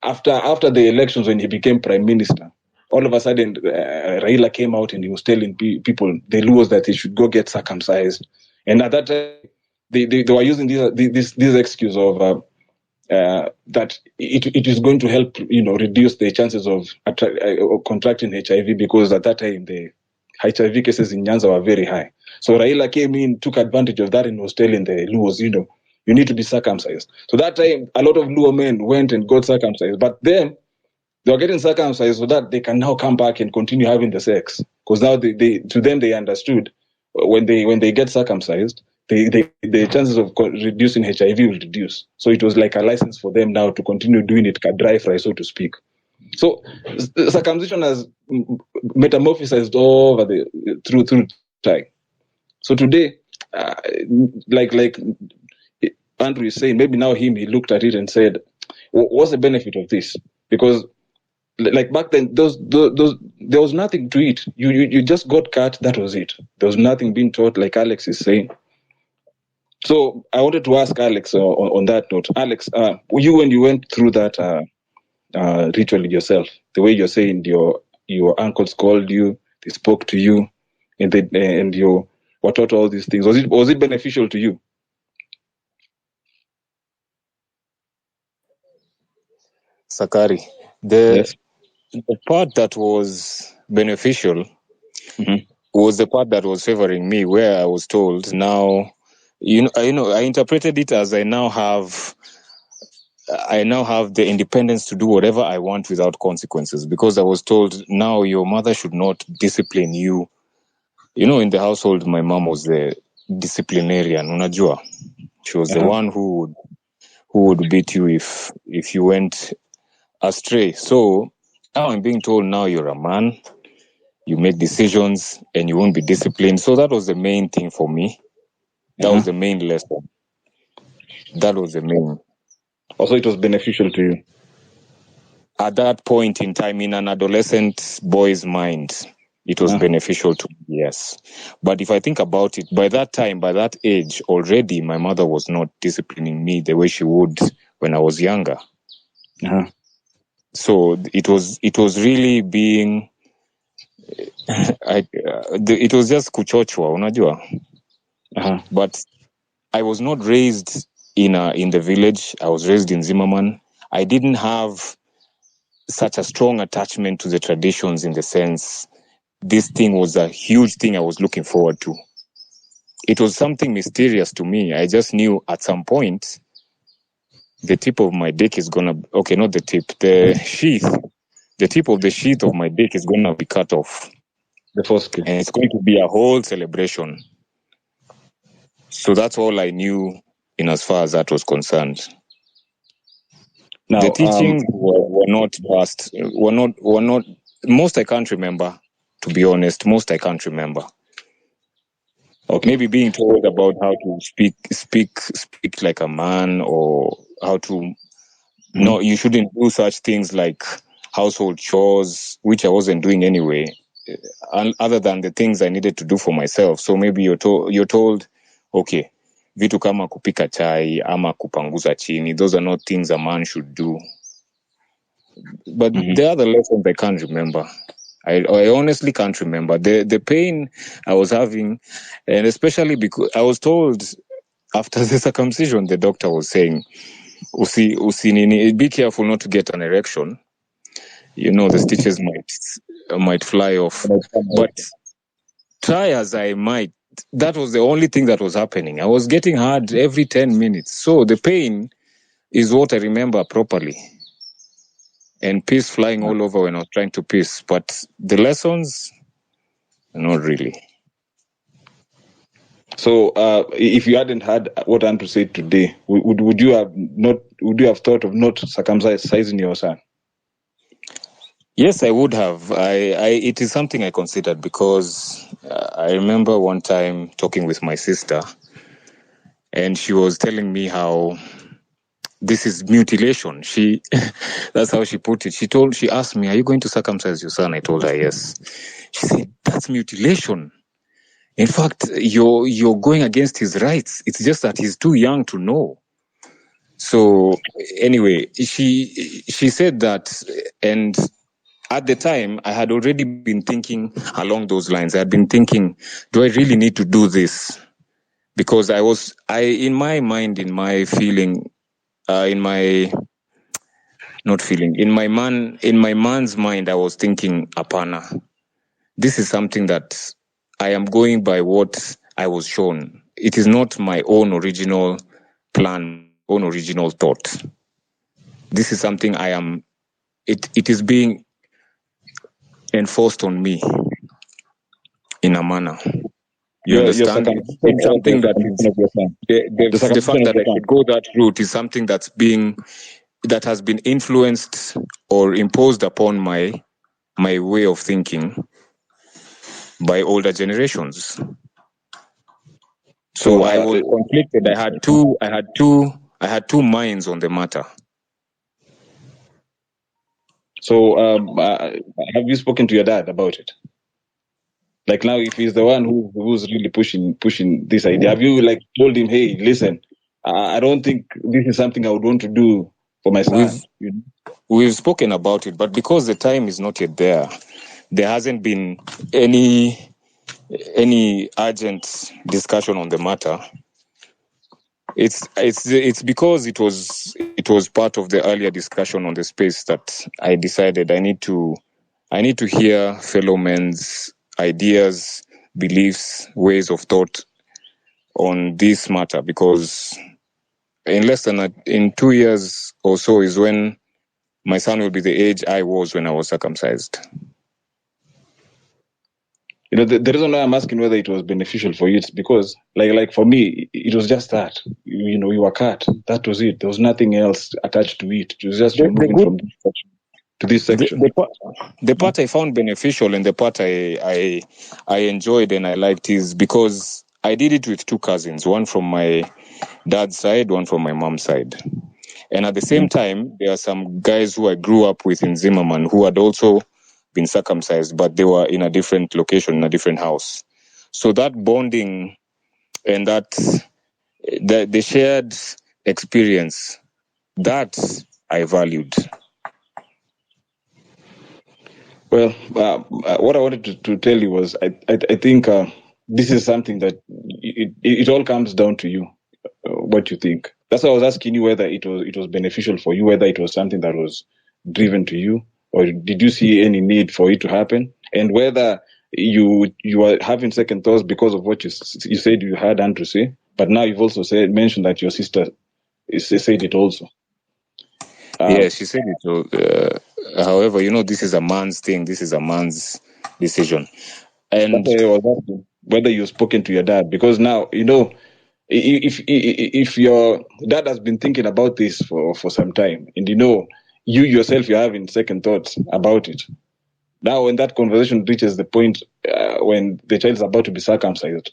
after the elections, when he became prime minister, all of a sudden Raila came out and he was telling people, the Luos, that they should go get circumcised. And at that time, they were using this excuse of that it is going to help, you know, reduce the chances of contracting HIV, because at that time the HIV cases in Nyanza were very high. So Raila came in, took advantage of that, and was telling the Luos, you know, you need to be circumcised. So that time, a lot of Luo men went and got circumcised. But then they were getting circumcised so that they can now come back and continue having the sex. Because now to them they understood when they get circumcised, the chances of reducing HIV will reduce. So it was like a license for them now to continue doing it dry fry, so to speak. So circumcision has metamorphosized over through time. So today, like Andrew is saying, maybe now he looked at it and said, what's the benefit of this? Because like back then, there was nothing to it. You just got cut, that was it. There was nothing being taught, like Alex is saying. So I wanted to ask Alex on that note. Alex, when you went through that ritual yourself, the way you're saying your uncles called you, they spoke to you, and you were taught all these things, was it beneficial to you? Sakari, Yes. the part that was beneficial was the part that was favoring me, where I was told, now, I interpreted it as I now have the independence to do whatever I want without consequences, because I was told, now your mother should not discipline you. You know, in the household, my mom was the disciplinarian, unajua. She was the one who would beat you if you went astray. So Now I'm being told now you're a man, you make decisions, and you won't be disciplined. So that was the main thing for me. That was the main lesson. That was the main. Also, it was beneficial to you. At that point in time, in an adolescent boy's mind, it was beneficial to me, yes. But if I think about it, by that time, by that age, already my mother was not disciplining me the way she would when I was younger. So it was really being, it was just kuchochwa, unajua. But I was not raised in the village. I was raised in Zimmerman. I didn't have such a strong attachment to the traditions in the sense this thing was a huge thing I was looking forward to. It was something mysterious to me. I just knew at some point the tip of my dick is gonna, okay, not the tip, the tip of the sheath of my dick is gonna be cut off. The foreskin. And it's going to be a whole celebration. So that's all I knew in as far as that was concerned. Now, the teachings were not past, were not, most I can't remember, to be honest, most I can't remember. Okay. Maybe being told about how to speak like a man, or how to, no, you shouldn't do such things like household chores, which I wasn't doing anyway, other than the things I needed to do for myself. So maybe you're told, okay, vitu kama kupika chai ama kupanguza chini, those are not things a man should do. But the other lessons I can't remember. I honestly can't remember. The pain I was having, and especially because I was told after the circumcision, the doctor was saying, be careful not to get an erection. You know, the stitches might fly off. But try as I might, that was the only thing that was happening. I was getting hard every 10 minutes. So the pain is what I remember properly. And piss flying all over when I was trying to piss. But the lessons, not really. So, if you hadn't had what Andrew said today, would you have thought of not circumcising your son? Yes, I would have. It is something I considered, because I remember one time talking with my sister, and she was telling me how this is mutilation. That's how she put it. She asked me, "Are you going to circumcise your son?" I told her yes. She said, "That's mutilation. In fact, you're going against his rights. It's just that he's too young to know." So anyway, she said that, and at the time, I had already been thinking along those lines. I had been thinking, do I really need to do this? Because in my mind, in my feeling, in my man's mind, I was thinking, apana. This is something that I am going by what I was shown. It is not my own original plan, own original thought. This is something it is being enforced on me in a manner. You understand? It's something that the fact that I could go that route is something that has been influenced or imposed upon my way of thinking by older generations. So I was conflicted. I had two minds on the matter. So, have you spoken to your dad about it? Like, now, if he's the one who's really pushing this idea, have you told him, "Hey, listen, I don't think this is something I would want to do for my son"? We've spoken about it, but because the time is not yet there hasn't been any urgent discussion on the matter. It's because it was part of the earlier discussion on the space that I decided I need to hear fellow men's ideas, beliefs, ways of thought on this matter, because in 2 years or so is when my son will be the age I was when I was circumcised. You know, the reason why I'm asking whether it was beneficial for you is because, like for me, it was just that. You know, you were cut. That was it. There was nothing else attached to it. It was just removing from the structure. to this section? The part I found beneficial and the part I enjoyed and I liked is because I did it with two cousins, one from my dad's side, one from my mom's side. And at the same time, there are some guys who I grew up with in Zimmerman who had also been circumcised, but they were in a different location, in a different house. So that bonding and that the shared experience, that I valued. Well, what I wanted to tell you was, I think this is something that it all comes down to you, what you think. That's why I was asking you whether it was beneficial for you, whether it was something that was driven to you, or did you see any need for it to happen, and whether you are having second thoughts because of what you said you had Andrew say, but now you've also mentioned that your sister said it also. Yeah, she said it. However, this is a man's thing. This is a man's decision. And that's why I was asking whether you've spoken to your dad, because now, if your dad has been thinking about this for some time, and you yourself, you're having second thoughts about it. Now, when that conversation reaches the point when the child is about to be circumcised,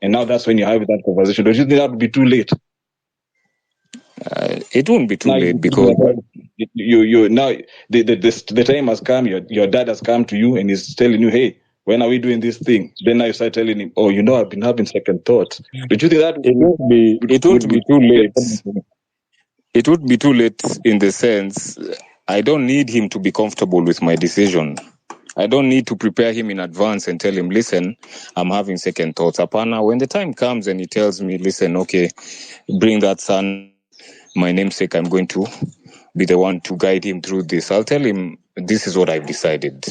and now that's when you have that conversation, don't you think that would be too late? It won't be too late because you now the time has come. Your dad has come to you and is telling you, "Hey, when are we doing this thing?" Then now you start telling him, "Oh, I've been having second thoughts." Don't you think that it won't be too late? It would be too late in the sense I don't need him to be comfortable with my decision. I don't need to prepare him in advance and tell him, listen, I'm having second thoughts. Apana, when the time comes and he tells me, listen, okay, bring that son, my namesake, I'm going to be the one to guide him through this. I'll tell him, this is what I've decided.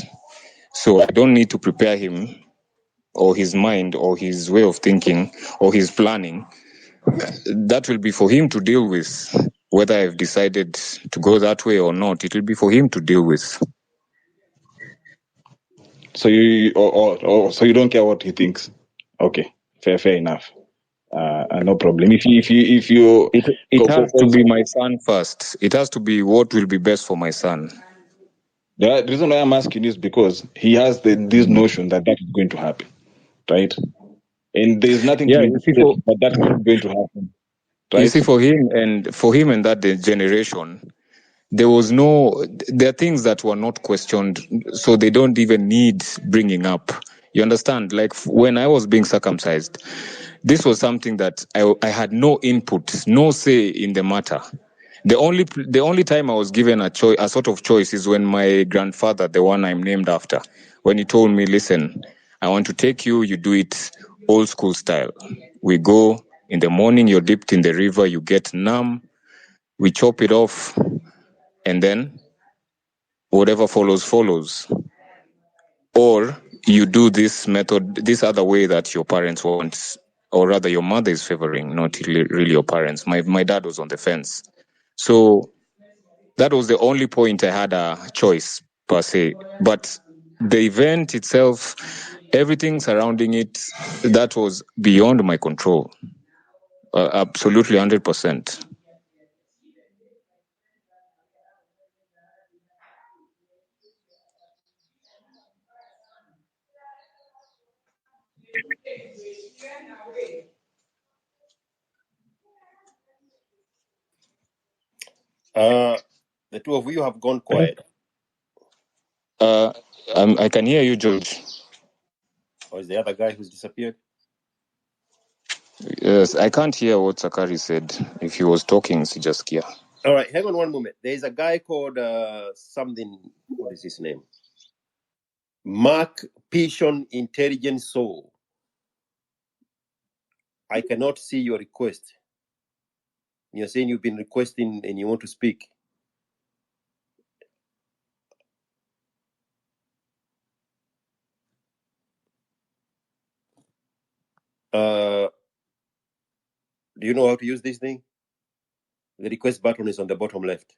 So I don't need to prepare him or his mind or his way of thinking or his planning. That will be for him to deal with. Whether I've decided to go that way or not, it will be for him to deal with. So so you don't care what he thinks? Okay, fair enough. No problem. If you it has to be my son first. It has to be what will be best for my son. The reason why I'm asking is because he has this notion that is going to happen, right? And there's nothing to indicate that that's not going to happen. Right? You see, for him and that generation, there are things that were not questioned, so they don't even need bringing up. You understand? Like when I was being circumcised, this was something that I had no input, no say in the matter. The only time I was given a sort of choice is when my grandfather, the one I'm named after, when he told me, listen, I want to take you, you do it old school style. We go in the morning, you're dipped in the river, you get numb, we chop it off, and then whatever follows. Or you do this method, this other way that your parents want, or rather your mother is favoring, not really your parents. My dad was on the fence. So that was the only point I had a choice, per se. But the event itself, everything surrounding it, that was beyond my control. Absolutely 100%. The two of you have gone quiet. I can hear you, George. Or is the other guy who's disappeared? Yes, I can't hear what Sakari said. If he was talking, Sijaskia. All right, hang on one moment. There's a guy called something. What is his name? Mark Pishon Intelligent Soul. I cannot see your request. You're saying you've been requesting and you want to speak. Do you know how to use this thing? The request button is on the bottom left.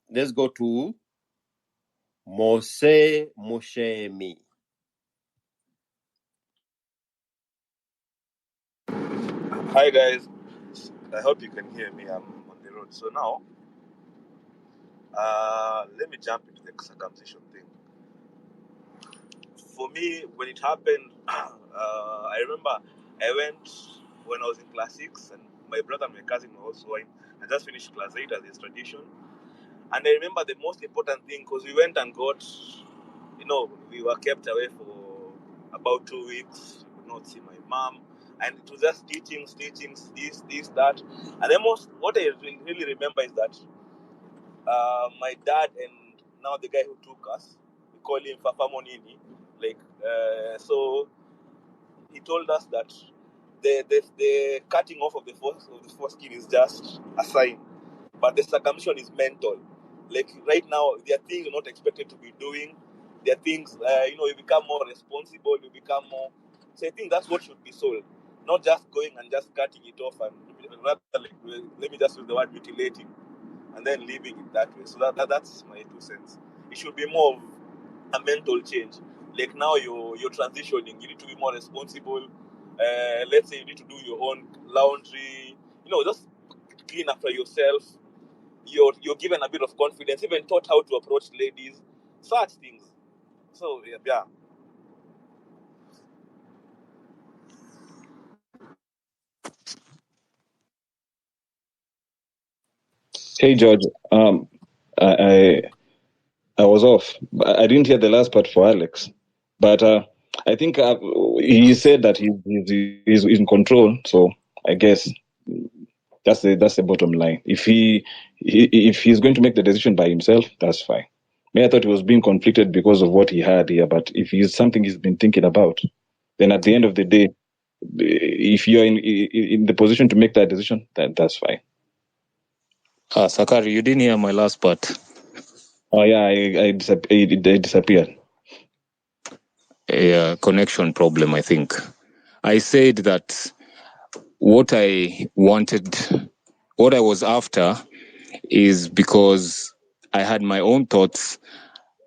Let's go to Mose Moshemi. Hi guys. I hope you can hear me. I'm on the road. So now, let me jump into the circumcision thing. For me, when it happened, I remember I went when I was in class 6, and my brother and my cousin were also going. I just finished class 8 as is tradition. And I remember the most important thing, because we went and got, we were kept away for about 2 weeks. We could not see my mom. And it was just teachings, this, that. And the what I really remember is that my dad and now the guy who took us, we call him Papa Monini. So he told us that the cutting off of the foreskin is just a sign, but the circumcision is mental. Like right now, there are things you're not expected to be doing. There are things, you become more responsible. You become more. So I think that's what should be sold, not just going and just cutting it off and rather let me just use the word mutilating and then leaving it that way. So that's my 2 cents. It should be more of a mental change. Like now you're transitioning, you need to be more responsible. Let's say you need to do your own laundry, just clean after yourself. You're given a bit of confidence, even taught how to approach ladies, such things. So yeah. Hey George, I I was off. I didn't hear the last part for Alex, but I think he said that he's in control. So I guess that's the bottom line. If he's going to make the decision by himself, that's fine. I thought he was being conflicted because of what he had here, but if it's something he's been thinking about, then at the end of the day, if you're in the position to make that decision, that's fine. Sakari, you didn't hear my last part. Oh yeah, I disappeared. A connection problem, I think. I said that what I was after is because I had my own thoughts,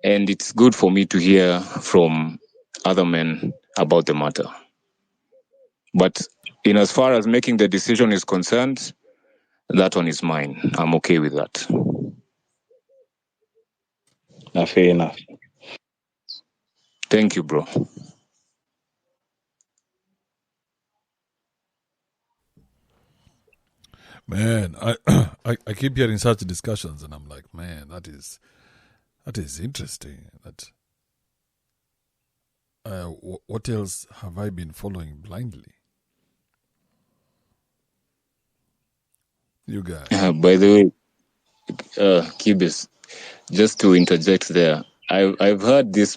and it's good for me to hear from other men about the matter. But in as far as making the decision is concerned, that one is mine. I'm okay with that. Fair enough. Thank you, bro. Man, I keep hearing such discussions, and I'm like, man, that is interesting. That what else have I been following blindly? You guys. By the way, Kibis, just to interject there, I've heard this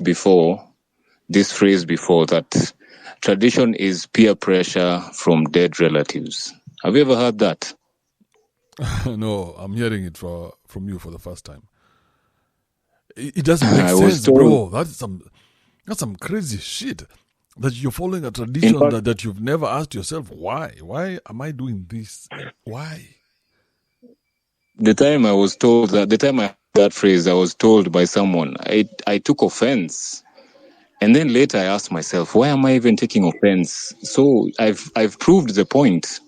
phrase before, that tradition is peer pressure from dead relatives. Have you ever heard that? No, I'm hearing it from you for the first time. It doesn't make sense, bro. That's some crazy shit. That you're following a tradition that you've never asked yourself, why? Why am I doing this? Why? The time I heard that phrase, I was told by someone, I took offense. And then later I asked myself, why am I even taking offense? So I've proved the point.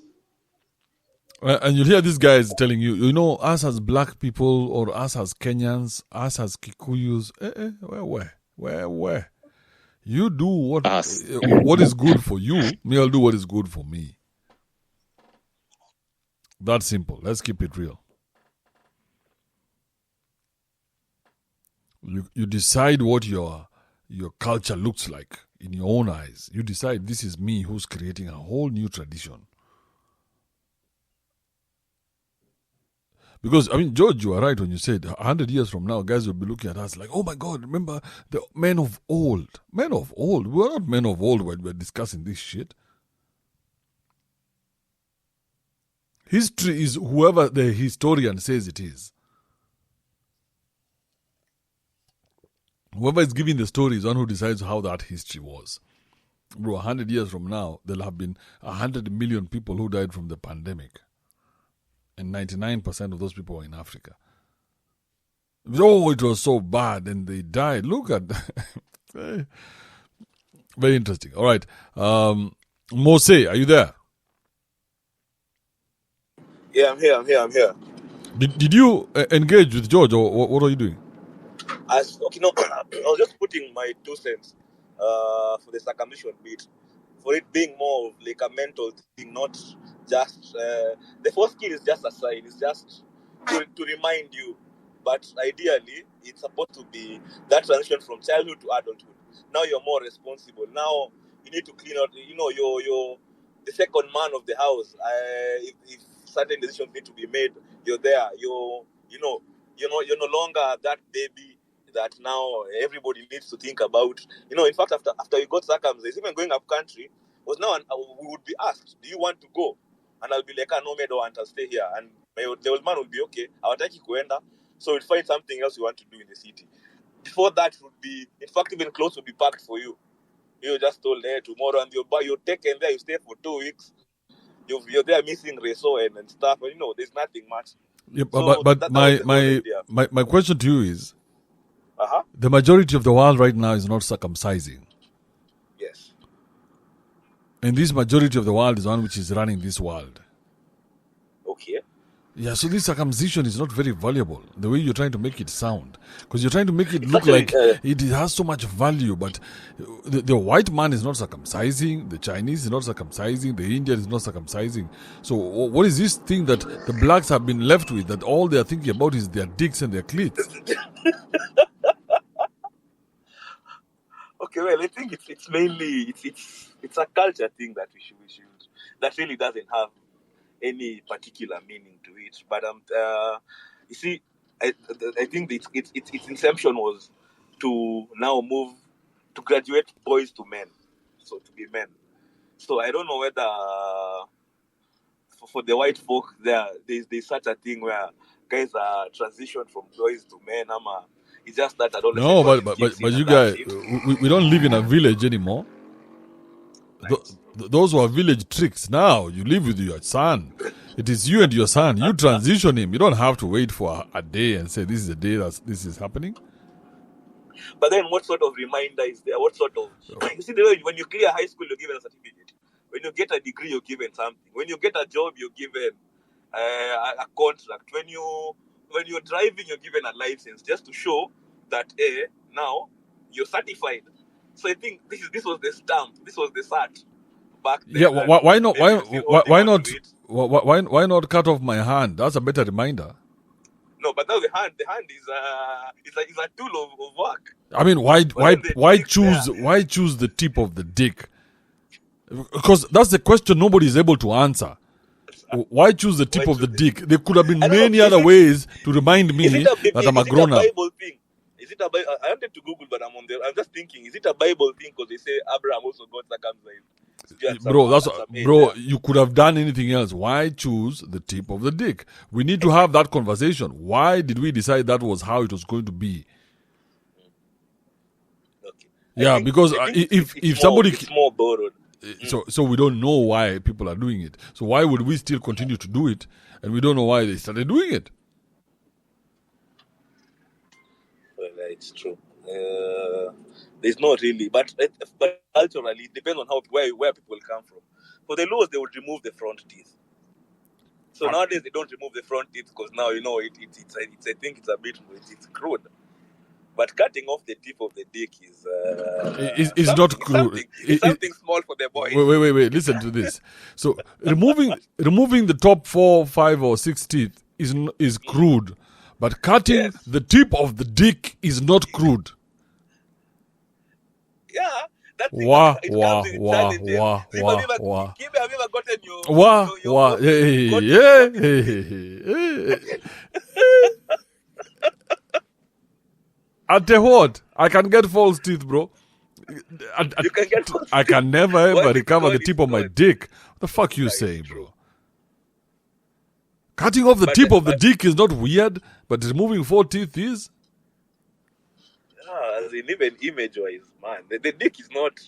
And you hear these guys telling you, us as black people, or us as Kenyans, us as Kikuyus, where? You do what is good for you, me, I'll do what is good for me. That's simple. Let's keep it real. You decide what your culture looks like in your own eyes. You decide, this is me who's creating a whole new tradition. Because, George, you are right when you said 100 years from now, guys will be looking at us like, oh my God, remember the men of old. Men of old. We were not men of old when we're discussing this shit. History is whoever the historian says it is. Whoever is giving the story is one who decides how that history was. Bro, 100 years from now, there'll have been 100 million people who died from the pandemic. And 99% of those people were in Africa. Oh, it was so bad and they died. Look at that. Very interesting. All right. Mose, are you there? Yeah, I'm here. Did you engage with George, or what are you doing? I was just putting my 2 cents for the circumcision bit, for it being more of like a mental thing, not just the first kid is just a sign. It's just to remind you, but ideally it's supposed to be that transition from childhood to adulthood. Now you're more responsible. Now you need to clean out. You're the second man of the house. If certain decisions need to be made, you're there. You're no longer that baby that now everybody needs to think about. In fact, after we got circumcised, even going up country was now we would be asked, do you want to go? And I'll be like, no, I don't want to stay here. And the old man will be, okay, I'll take you kuenda. So we'll find something else you want to do in the city. Before that would be, in fact, even clothes would be packed for you. You're just told, tomorrow, and you're taken there, you stay for 2 weeks. You're there missing reso and stuff. There's nothing much. Yeah, but my question to you is, the majority of the world right now is not circumcising. Yes. And this majority of the world is one which is running this world. Okay. Yeah, so this circumcision is not very valuable, the way you're trying to make it sound. Because you're trying to make it look like it has so much value, but the white man is not circumcising, the Chinese is not circumcising, the Indian is not circumcising. So what is this thing that the blacks have been left with, that all they're thinking about is their dicks and their cleats? Okay, well, I think it's mainly it's a culture thing that we should that really doesn't have any particular meaning to it. But you see, I think its inception was to now move to graduate boys to men, so to be men. So I don't know whether for the white folk there's such a thing where guys are transitioned from boys to men. It's just that I don't know. No, but you guys, we don't live in a village anymore. Right. Those were village tricks. Now you live with your son. It is you and your son. You transition him. You don't have to wait for a day and say, this is the day that this is happening. But then what sort of reminder is there? What sort of... You see, the way when you clear high school, you're given a certificate. When you get a degree, you're given something. When you get a job, you're given a contract. When you're driving, you're given a license just to show that now you're certified. So I think this was the stamp. This was the cert. Back then. Yeah, why not? Why not cut off my hand? That's a better reminder. No, but now the hand is a tool of work. I mean, why choose the tip of the dick? Because that's the question nobody is able to answer. Why choose the tip of the dick? There could have been many other ways to remind me that I'm a grown up. Is it a Bible? I wanted to Google, but I'm just thinking, is it a Bible thing? Because they say Abraham also got circumcised. Bro, you could have done anything else. Why choose the tip of the dick? We need to have that conversation. Why did we decide that was how it was going to be? Okay. Yeah, because if somebody... It's more borrowed. So we don't know why people are doing it. So why would we still continue to do it? And we don't know why they started doing it. Well, it's true. There's not really, but culturally, it depends on where people come from. For the laws, they would remove the front teeth. So nowadays, they don't remove the front teeth because now, I think it's a bit, it's crude. But cutting off the tip of the dick is not crude. It's something small for the boys. Wait. Listen to this. So removing the top 4, 5, or 6 teeth is crude. But cutting the tip of the dick is not crude. Yeah. That's Wah. Have you ever gotten your At the what? I can get false teeth, bro. You can get false I can never ever recover the tip of my dick. What the fuck you saying, bro? Cutting off the tip of the dick is not weird, but removing 4 teeth is? As in even image-wise, man. The dick is not...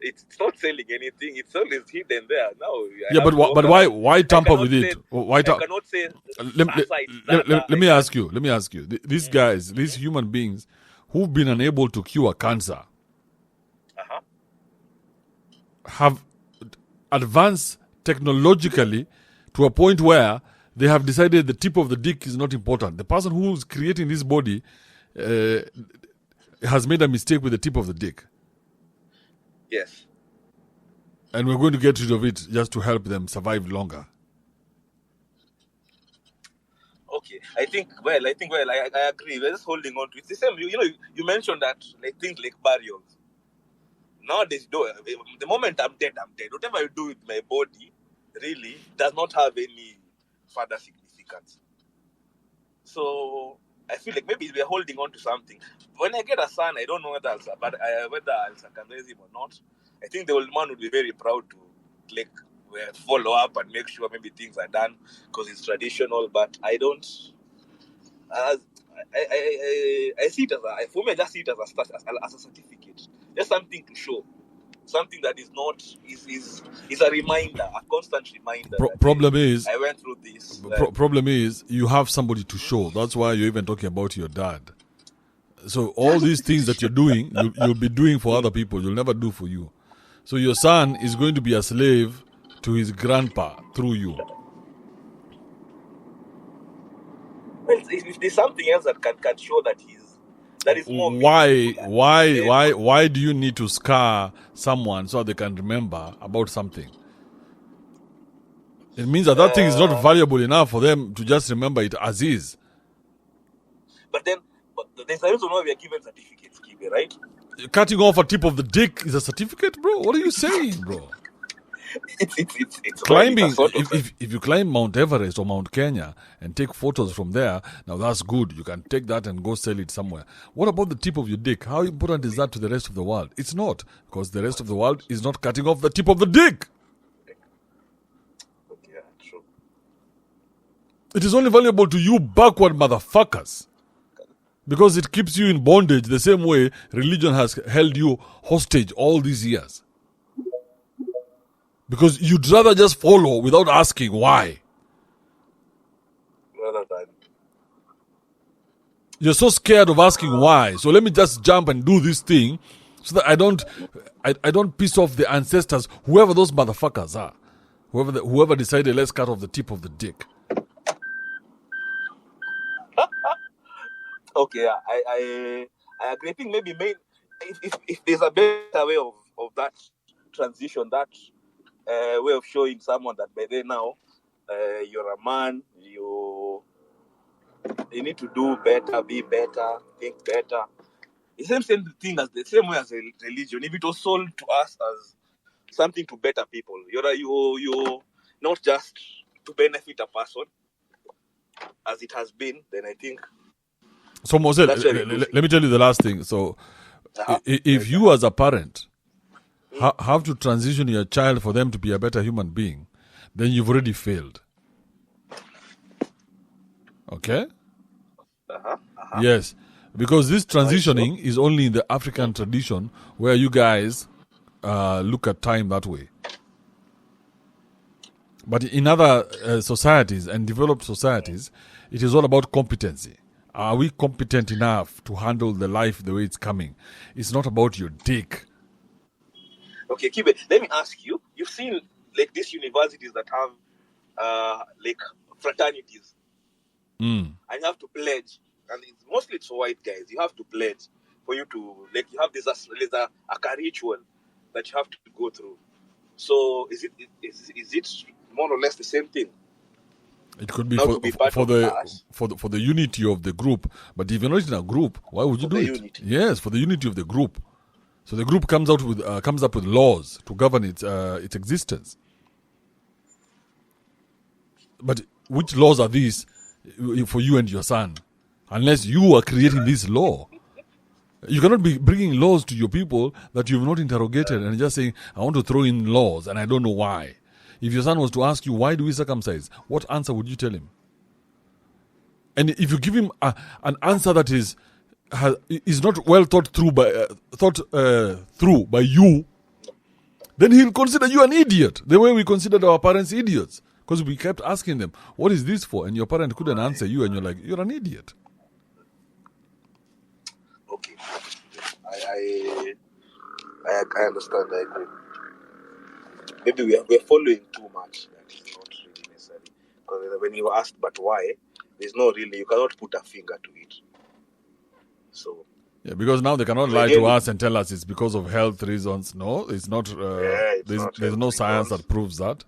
It's not selling anything. It's always hidden there. Now, but why tamper with it? I cannot say... Let me ask you. These guys, these human beings who've been unable to cure cancer have advanced technologically to a point where they have decided the tip of the dick is not important. The person who's creating this body has made a mistake with the tip of the dick. Yes. And we're going to get rid of it just to help them survive longer. Okay, I think I agree. We're just holding on to it. It's the same. You mentioned that like things like burials. Nowadays, the moment I'm dead, I'm dead. Whatever you do with my body, really, does not have any further significance. So I feel like maybe we're holding on to something. When I get a son, I don't know whether I'll circumcise him or not. I think the old man would be very proud to like follow up and make sure maybe things are done because it's traditional. But I don't. I see it for me. I just see it as a certificate, just something to show, something that is not is a reminder, a constant reminder. Problem is, I went through this. Problem is, you have somebody to show. That's why you're even talking about your dad. So all these things that you're doing, you'll be doing for other people. You'll never do for you. So your son is going to be a slave to his grandpa through you. Well, if there's something else that can show that is more. Why do you need to scar someone so they can remember about something? It means that thing is not valuable enough for them to just remember it as is. But there's a reason why we are given certificates, Kibe, right? Cutting off a tip of the dick is a certificate, bro? What are you saying, bro? It's climbing. If you climb Mount Everest or Mount Kenya and take photos from there, now that's good. You can take that and go sell it somewhere. What about the tip of your dick? How important is that to the rest of the world? It's not, because the rest of the world is not cutting off the tip of the dick. Yeah, true. It is only valuable to you backward motherfuckers, because it keeps you in bondage the same way religion has held you hostage all these years. Because you'd rather just follow without asking why. You're so scared of asking why. So let me just jump and do this thing so that I don't piss off the ancestors, whoever those motherfuckers are. Whoever decided let's cut off the tip of the dick. Okay, I agree. I think maybe if there's a better way of that transition, that way of showing someone that by then now you're a man, you need to do better, be better, think better. It's the same thing as the same way as a religion. If it was sold to us as something to better people, you're not just to benefit a person as it has been, then I think. So Mosel, let me tell you the last thing. So if you as a parent have to transition your child for them to be a better human being, then you've already failed. Okay? Yes. Because this transitioning is only in the African tradition where you guys look at time that way. But in other societies and developed societies, it is all about competency. Are we competent enough to handle the life the way it's coming? It's not about your dick. Okay, Kibe, let me ask you. You've seen like these universities that have like fraternities, and you have to pledge, and it's mostly for white guys. You have to pledge for you to like you have there's a ritual that you have to go through. So is it more or less the same thing? It could be for the unity of the group, but if you're not in a group, why would you do it? Unity. Yes, for the unity of the group. So the group comes up with laws to govern its existence. But which laws are these for you and your son? Unless you are creating this law. You cannot be bringing laws to your people that you've not interrogated and just saying, I want to throw in laws and I don't know why. If your son was to ask you, why do we circumcise? What answer would you tell him? And if you give him an answer that is not well thought through by you, then he'll consider you an idiot, the way we considered our parents idiots. Because we kept asking them, what is this for? And your parent couldn't answer you, and you're like, you're an idiot. Okay. I understand, I agree. Maybe we're following too much. That is not really necessary. Because when you asked, but why, there's no really, you cannot put a finger to it. So. Yeah, because now they cannot lie to us and tell us it's because of health reasons. No, it's not. There's no science that proves that.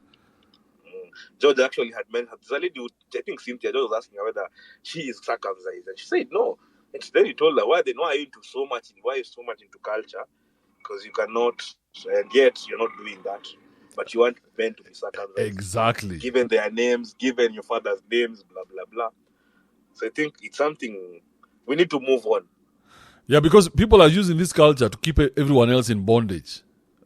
George actually had mentioned, the lady, I think Cynthia, George was asking her whether she is circumcised, and she said no. And then he told her, why are you into so much into culture? Because you cannot, and yet you're not doing that. But you want men to be circumcised. Exactly. Given their names, given your father's names, blah, blah, blah. So I think it's something, we need to move on. Yeah, because people are using this culture to keep everyone else in bondage.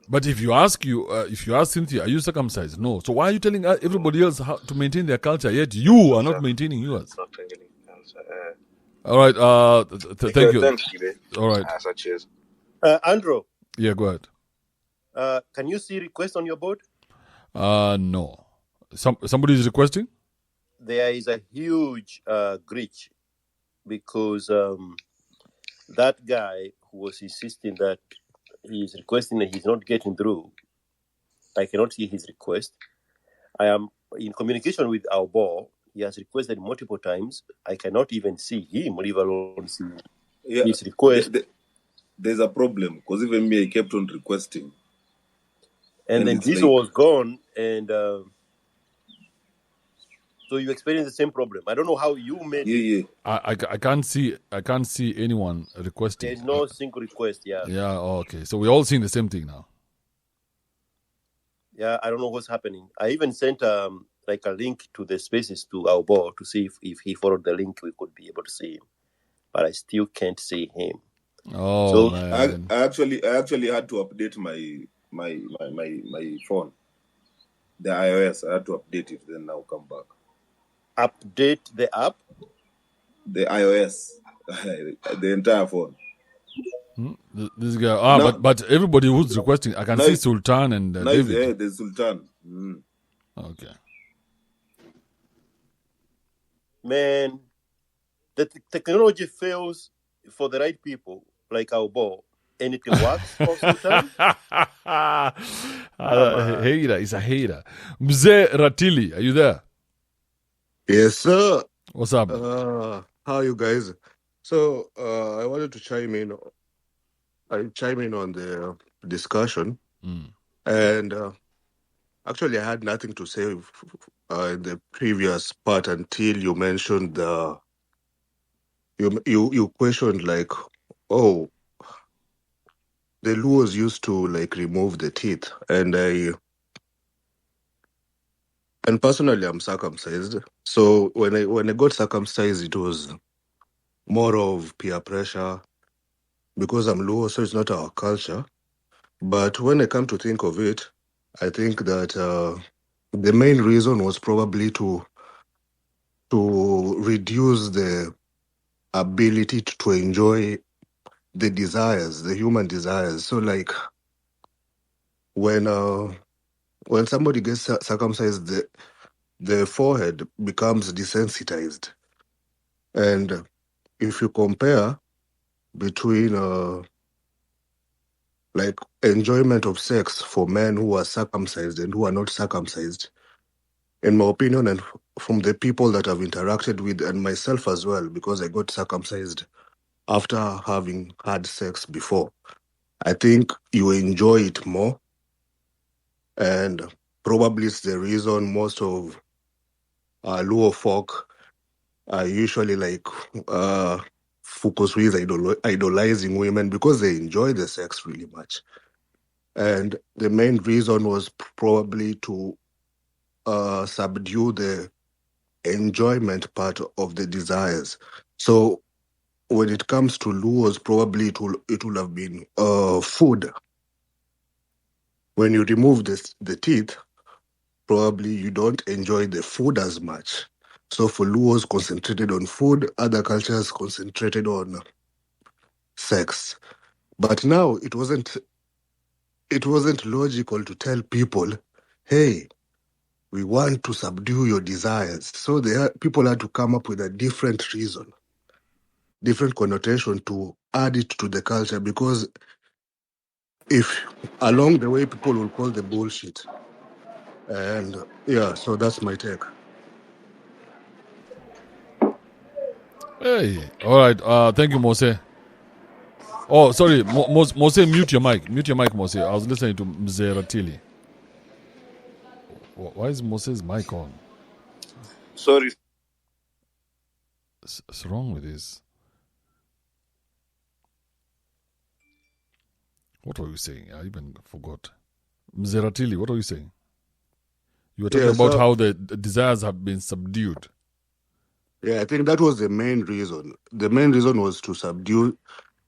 But if you ask Cynthia, are you circumcised? No. So why are you telling everybody else how to maintain their culture, yet you are not maintaining yours? Not maintaining culture. All right. Thank you. Thanks, Gide. All right. Cheers. Andrew. Yeah, go ahead. Can you see requests on your board? No. Somebody is requesting? There is a huge glitch because that guy who was insisting that he's requesting that he's not getting through. I cannot see his request. I am in communication with our boss. He has requested multiple times. I cannot even see him, leave alone see his request. There's a problem because even me, I kept on requesting. And then this was gone, and so you experienced the same problem. I don't know how you made it. Yeah. I can't see anyone requesting. There's no single request. Yeah. Yeah. Okay. So we're all seeing the same thing now. Yeah. I don't know what's happening. I even sent like a link to the spaces to our board to see if he followed the link, we could be able to see him. But I still can't see him. Oh, so man. I actually had to update my phone, the iOS. I had to update it, then now come back. Update the app? The iOS, the entire phone. This guy. But everybody who's requesting, I can see Sultan and David. Yeah, there's Sultan. Okay. Man, the technology fails for the right people, like our ball, and it works for Sultan. Hater is a hater. Mzee Ratili, are you there? Yes, sir. What's up? How are you guys? So I wanted to chime in on the discussion, and actually I had nothing to say in the previous part until you mentioned you questioned like, oh, the Luos used to like remove the teeth, and personally I'm circumcised. So when I got circumcised, it was more of peer pressure because I'm Luo, so it's not our culture. But when I come to think of it, I think that the main reason was probably to reduce the ability to enjoy the desires, the human desires. So like when somebody gets circumcised, the forehead becomes desensitized. And if you compare between like enjoyment of sex for men who are circumcised and who are not circumcised, in my opinion, and from the people that I've interacted with, and myself as well, because I got circumcised after having had sex before, I think you enjoy it more. And probably it's the reason most of Luo folk are usually like focus with idolizing women because they enjoy the sex really much. And the main reason was probably to subdue the enjoyment part of the desires. So when it comes to Luos, probably it will have been food. When you remove the teeth, probably you don't enjoy the food as much. So for Luos, concentrated on food, other cultures concentrated on sex. But now it wasn't logical to tell people, hey, we want to subdue your desires. So people had to come up with a different reason, different connotation to add it to the culture, because if along the way people will call the bullshit. And yeah, so that's my take. Hey, all right. Thank you, Mose. Oh, sorry, Mose, mute your mic. Mute your mic, Mose. I was listening to Mzee Ratili. Why is Mose's mic on? Sorry. What's wrong with this? What were you saying? I even forgot. Mzee Ratili, what are you saying? You were talking Yeah, about so how the desires have been subdued. yeah, I think that was the main reason. The main reason was to subdue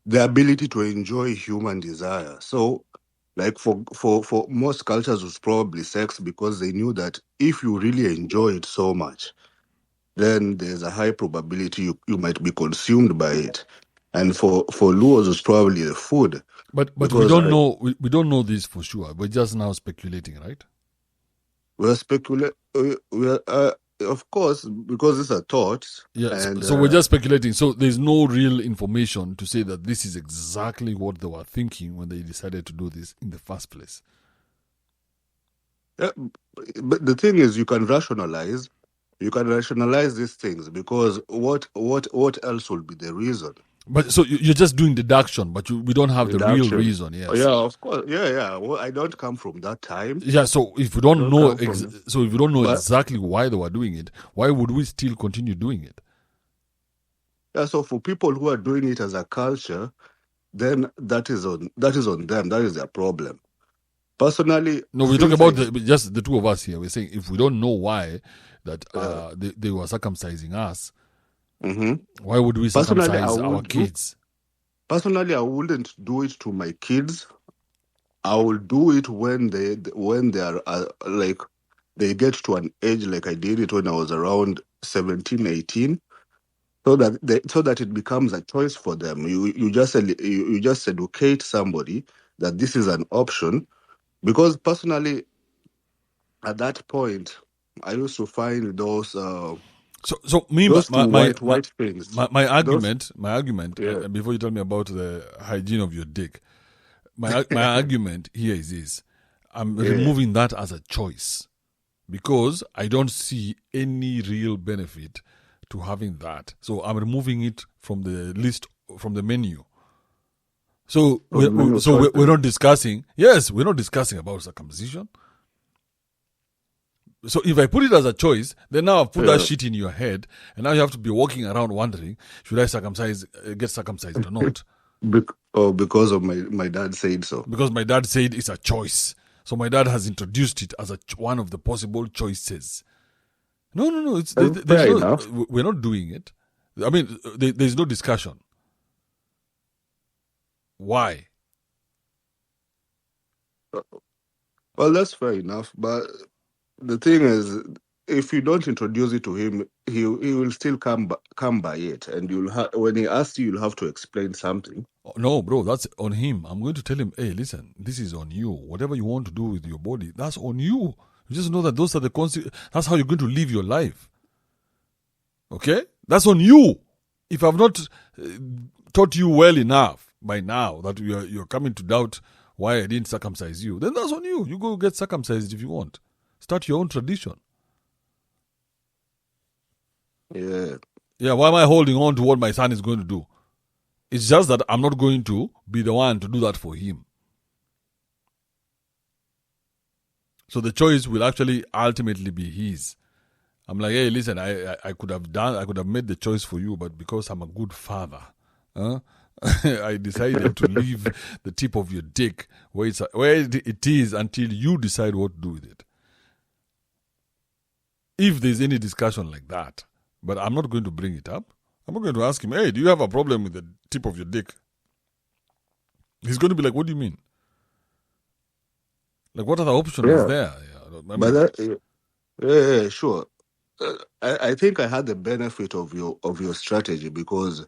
the ability to enjoy human desire. So, like for most cultures, it was probably sex because they knew that if you really enjoy it so much, then there's a high probability you might be consumed by it. And for Luos, it's probably the food But we because don't know we don't know this for sure. We're just now speculating, right? we're speculating. Of course, because these are thoughts. Yes. And So we're just speculating. So there's no real information to say that this is exactly what they were thinking when they decided to do this in the first place. yeah, but the thing is, you can rationalize these things because what else will be the reason? But so you're just doing deduction, but we don't have the real Reduction. reason. Oh, Yes. yeah, of course. Yeah. Well, I don't come from that time. Yeah. So if we I don't don't know, come from. so if we don't know But exactly why they were doing it, why would we still continue doing it? yeah, so for people who are doing it as a culture, then that is on them. That is their problem. Personally, No, we're talking about since just the two of us here. We're saying if we don't know why that they were circumcising us, why would we personally, circumcise our kids? Personally, I wouldn't do it to my kids. I will do it when they are like they get to an age like I did it when I was around 17, 18, so that it becomes a choice for them. You just educate somebody that this is an option, because personally at that point I used to find those So me, those two my white things. my Those argument. yeah. Before you tell me about the hygiene of your dick, my argument here is this: I'm Yeah. removing that as a choice because I don't see any real benefit to having that. So I'm removing it from the list, from the menu. So we're not discussing. Yes, we're not discussing about circumcision. So if I put it as a choice, then now I've put that shit in your head, and now you have to be walking around wondering, should I get circumcised or not? Because of my dad said so. Because my dad said it's a choice. So my dad has introduced it as one of the possible choices. No. There's enough. We're not doing it. I mean, there's no discussion. Why? Well, that's fair enough, but the thing is, if you don't introduce it to him, he will still come by it, and when he asks you, you'll have to explain something. No, bro, that's on him. I'm going to tell him, hey, listen, this is on you. Whatever you want to do with your body, that's on you. You just know that those are that's how you're going to live your life. Okay? That's on you. If I've not taught you well enough by now that you're coming to doubt why I didn't circumcise you, then that's on you. You go get circumcised if you want. Start your own tradition. Yeah. Yeah, why am I holding on to what my son is going to do? It's just that I'm not going to be the one to do that for him. So the choice will actually ultimately be his. I'm like, hey, listen, I could have made the choice for you, but because I'm a good father, I decided to leave the tip of your dick where it is until you decide what to do with it. If there's any discussion like that, but I'm not going to bring it up. I'm not going to ask him, hey, do you have a problem with the tip of your dick? He's going to be like, what do you mean? Like, what other option is there? Yeah, sure. I think I had the benefit of your strategy because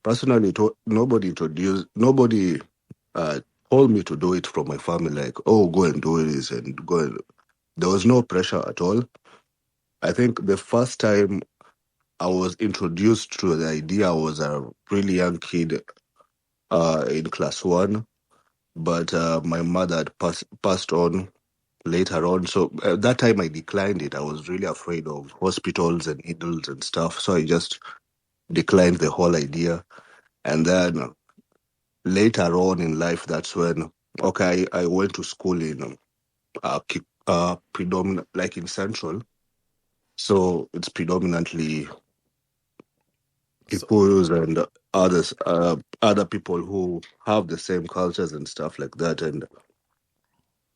personally, nobody told me to do it from my family. Like, oh, go and do this and go. There was no pressure at all. I think the first time I was introduced to the idea, I was a really young kid in class 1, but my mother had passed on later on. So at that time I declined it. I was really afraid of hospitals and needles and stuff. So I just declined the whole idea. And then later on in life, that's when, okay, I went to school in predominant, like in Central. So it's predominantly Kikuyus and others, other people who have the same cultures and stuff like that. And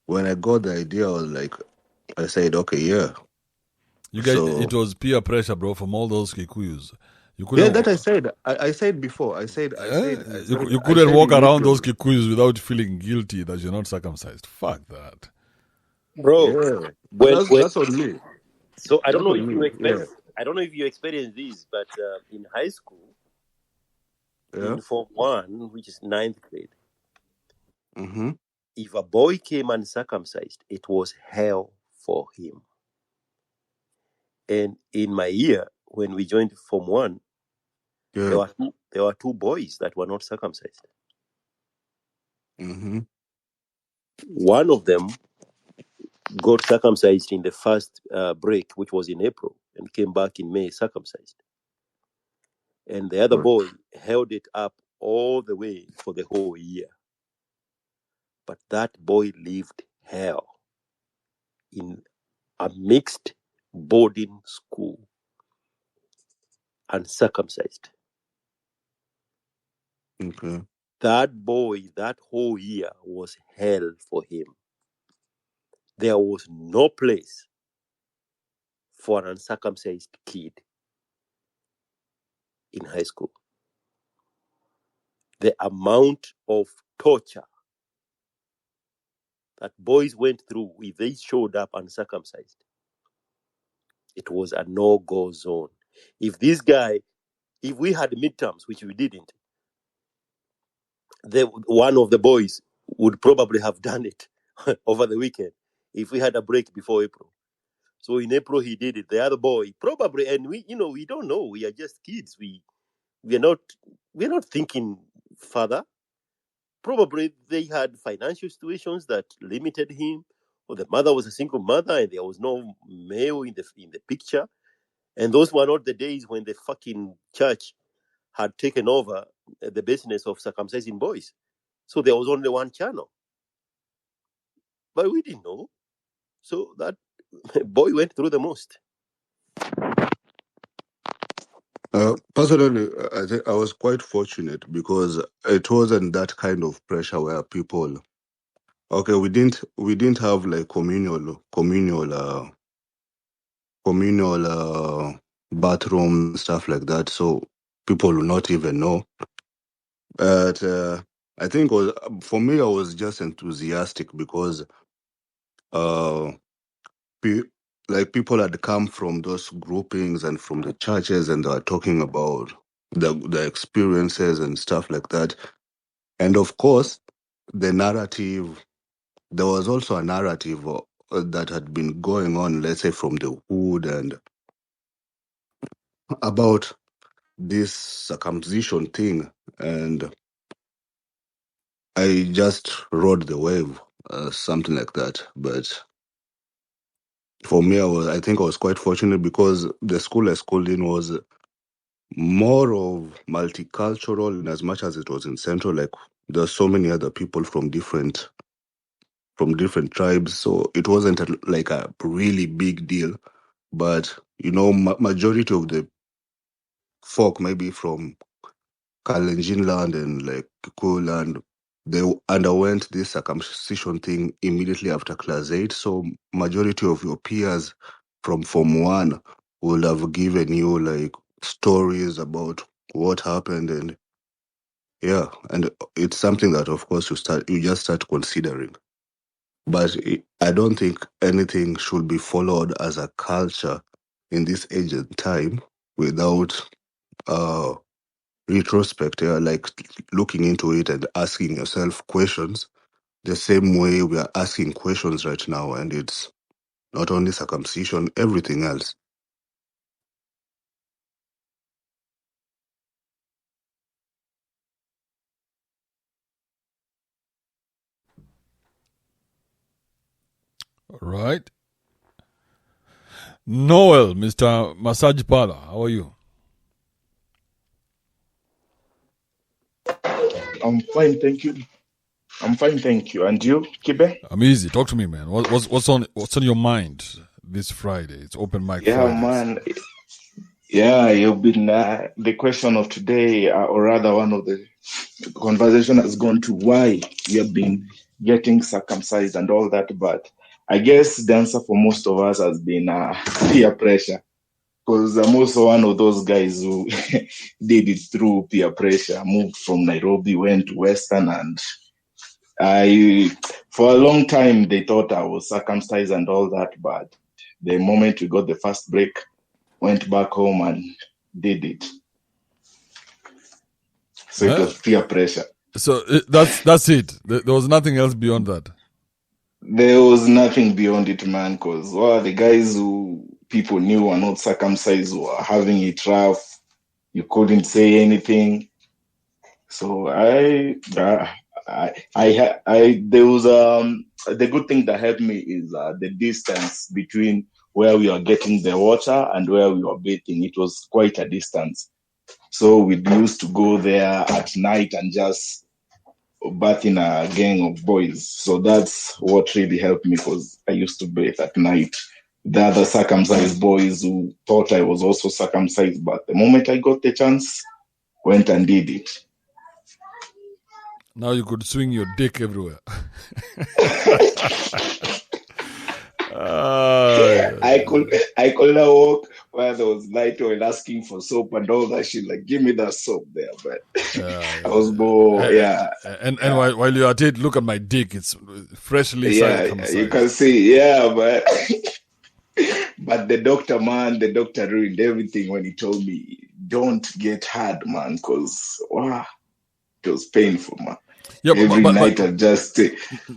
when I got the idea, I said, okay, yeah. You guys, So it was peer pressure, bro, from all those Kikuyus. You yeah, couldn't. that I said. I said before. I said You I couldn't said walk in around those April. Kikuyus without feeling guilty that you're not circumcised. Fuck that. Bro, Yeah, when that's on me. so I don't That's know on if you me. Yeah, experience. I don't know if you experience this, but in high school, yeah. in Form 1, which is ninth grade, Mm-hmm. if a boy came uncircumcised, it was hell for him. And in my year, when we joined Form 1, Yeah. there were two boys that were not circumcised. Mm-hmm. One of them got circumcised in the first break, which was in April, and came back in May circumcised. And the other Right. boy held it up all the way for the whole year. But that boy lived hell in a mixed boarding school, uncircumcised. Okay. That boy, that whole year was hell for him. There was no place for an uncircumcised kid in high school. The amount of torture that boys went through if they showed up uncircumcised, it was a no-go zone. If we had midterms, which we didn't, one of the boys would probably have done it over the weekend if we had a break before April. So in April he did it. The other boy probably, and we don't know. We are just kids. We're not thinking further. Probably they had financial situations that limited him, or the mother was a single mother and there was no male in the picture. And those were not the days when the fucking church had taken over the business of circumcising boys. So there was only one channel. But we didn't know. So that boy went through the most. Personally, I think I was quite fortunate because it wasn't that kind of pressure where people. Okay, we didn't have like communal bathroom stuff like that, so people will not even know. But I think for me, I was just enthusiastic because uh, pe- people had come from those groupings and from the churches, and they were talking about the experiences and stuff like that. And of course, the narrative. There was also a narrative that had been going on, let's say, from the hood and about this circumcision thing, and I just rode the wave, something like that. But for me, I think I was quite fortunate because the school I schooled in was more of multicultural, in as much as it was in Central. Like there's so many other people from different tribes, so it wasn't like a really big deal. But majority of the folk, maybe from Kalenjin land and like Kikuyu land, they underwent this circumcision thing immediately after class 8. So majority of your peers from Form 1 will have given you like stories about what happened, and yeah, and it's something that of course you just start considering. But I don't think anything should be followed as a culture in this age and time without uh retrospect, like looking into it and asking yourself questions the same way we are asking questions right now. And it's not only circumcision, everything else. All right. Noel, Mr. Massage Parlor, how are you? I'm fine, thank you. I'm fine, thank you. And you, Kibe? I'm easy. Talk to me, man. What's on your mind this Friday? It's open mic Yeah, Fridays. man. Yeah, you've been the question of today, or rather, one of the conversation has gone to why we have been getting circumcised and all that. But I guess the answer for most of us has been peer pressure. Because I'm also one of those guys who did it through peer pressure. Moved from Nairobi, went to Western, and for a long time, they thought I was circumcised and all that. But the moment we got the first break, went back home and did it. So it was peer pressure. So that's it. There was nothing else beyond that. There was nothing beyond it, man, because the guys who people knew were not circumcised were having it rough. You couldn't say anything. So there was the good thing that helped me is the distance between where we were getting the water and where we were bathing. It was quite a distance. So we used to go there at night and just bath in a gang of boys. So that's what really helped me, because I used to bathe at night. The other circumcised boys who thought I was also circumcised, but the moment I got the chance, went and did it. Now you could swing your dick everywhere. I could not walk where there was light oil asking for soap and all that shit. Like, give me that soap there, but I was more, And while you're at it, look at my dick. It's freshly circumcised. You can see, but but the doctor ruined everything when he told me, don't get hard, man, because it was painful, man. Yeah, every night I just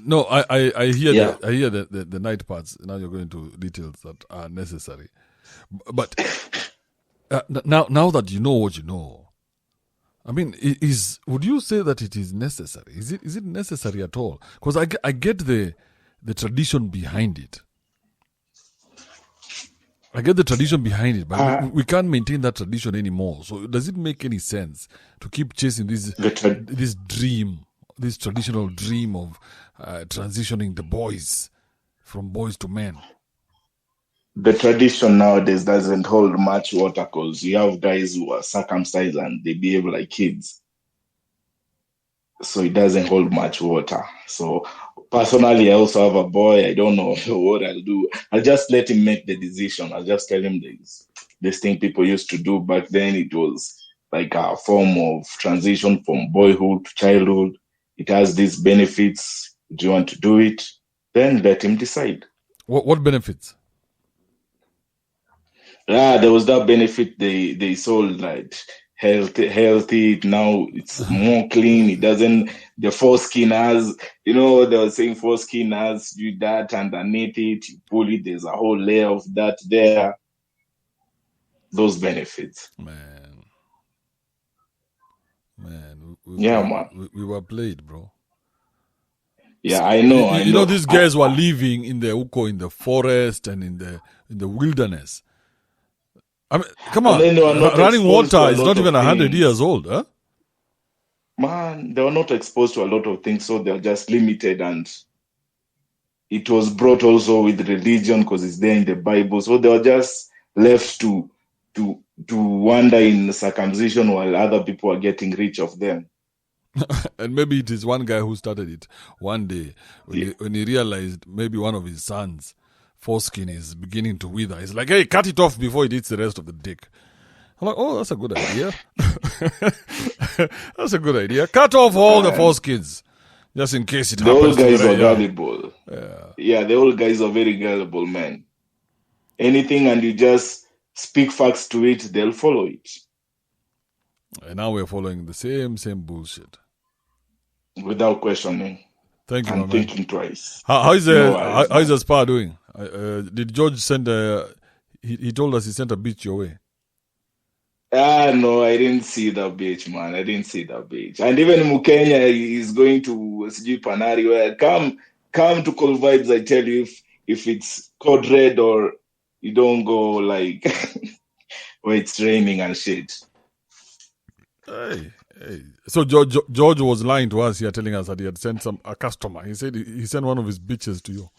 no, I hear I hear the night parts. Now you're going to details that are necessary, but now that you know what you know, I mean, would you say that it is necessary? Is it necessary at all? Because I get the tradition behind it. I get the tradition behind it, but we can't maintain that tradition anymore. So does it make any sense to keep chasing this dream? This traditional dream of transitioning the boys from boys to men? The tradition nowadays doesn't hold much water, because you have guys who are circumcised and they behave like kids. So it doesn't hold much water. So personally, I also have a boy. I don't know what I'll do. I'll just let him make the decision. I'll just tell him this thing people used to do back then. It was like a form of transition from boyhood to childhood. It has these benefits. Do you want to do it? Then let him decide. What benefits? There was that benefit they sold, like healthy. Now it's more clean. It doesn't. The foreskin has, they were saying foreskin has you that underneath it. You pull it. There's a whole layer of that there. Those benefits. Man, we were played, bro. Yeah, I know. You know, these guys were living in the Uko, in the forest and in the wilderness. I mean, come on, running water is not even 100 years old, huh? Man, they were not exposed to a lot of things, so they were just limited, and it was brought also with religion because it's there in the Bible. So they were just left to wander in circumcision while other people are getting rich of them. And maybe it is one guy who started it one day when he realized maybe one of his sons' foreskin is beginning to wither. He's like, hey, cut it off before it eats the rest of the dick. I'm like, oh, that's a good idea. That's a good idea. Cut off all the foreskins, just in case it happens. The old guys are gullible. Yeah, the old guys are very gullible, man. Anything, and you just speak facts to it, they'll follow it. And now we're following the same bullshit. Without questioning. Thank you, and thinking twice. How is the spa doing? Did George send he told us he sent a bitch your way? No, I didn't see that bitch, man. I didn't see that bitch. And even Mukenya is going to SG Panari, where come to Cool Vibes, I tell you, if it's code red or you don't go like where it's raining and shit. Hey, Hey. So George was lying to us here, telling us that he had sent a customer. He said he sent one of his bitches to you.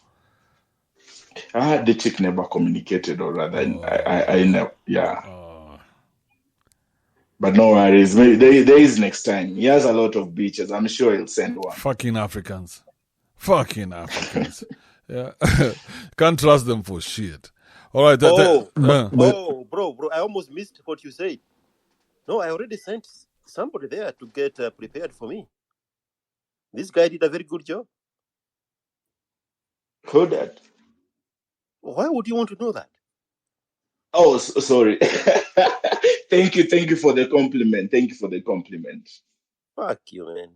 The chick never communicated, or rather, I never, yeah. But no worries, maybe there is next time. He has a lot of beaches. I'm sure he'll send one. Fucking Africans. Yeah. Can't trust them for shit. All right. Bro, I almost missed what you said. No, I already sent somebody there to get prepared for me. This guy did a very good job. Who that? Why would you want to know that? Oh, sorry. Thank you for the compliment. Fuck you, man.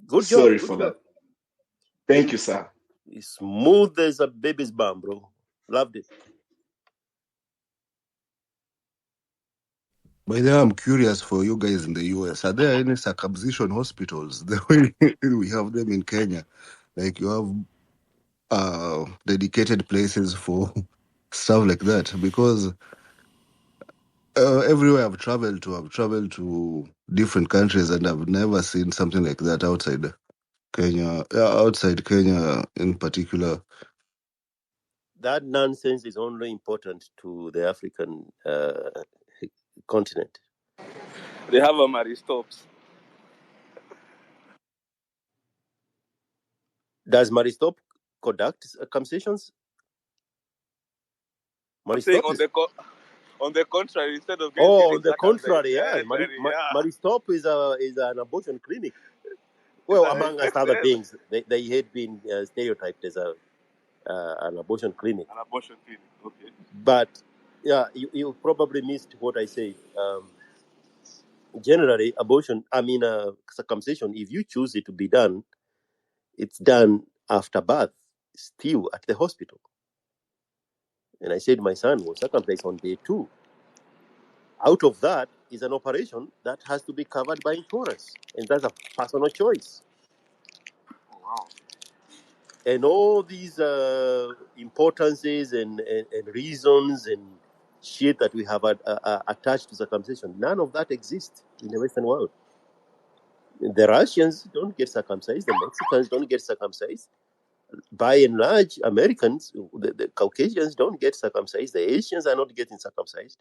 Good Sorry job. for that. Thank you, sir. It's smooth as a baby's bum, bro. Loved it. By the way, I'm curious for you guys in the US. Are there any circumcision hospitals the way we have them in Kenya? Like you have dedicated places for stuff like that? Because everywhere I've traveled to different countries, and I've never seen something like that outside Kenya. Outside Kenya, in particular. That nonsense is only important to the African continent. They have a Maristops. Does Maristop conduct circumcisions? I'm saying on the contrary, instead of getting on the contrary, circumcised, Maristop is an abortion clinic. Well, among other things, they had been stereotyped as an abortion clinic. An abortion clinic, okay. But yeah, you probably missed what I said. Generally, circumcision, if you choose it to be done, it's done after birth, still at the hospital. And I said my son was circumcised on day 2. Out of that is an operation that has to be covered by insurance, and that's a personal choice. Oh, wow. And all these importances and reasons and shit that we have attached to circumcision, none of that exists in the Western world. The Russians don't get circumcised. The Mexicans don't get circumcised. By and large, Americans, the Caucasians don't get circumcised. The Asians are not getting circumcised.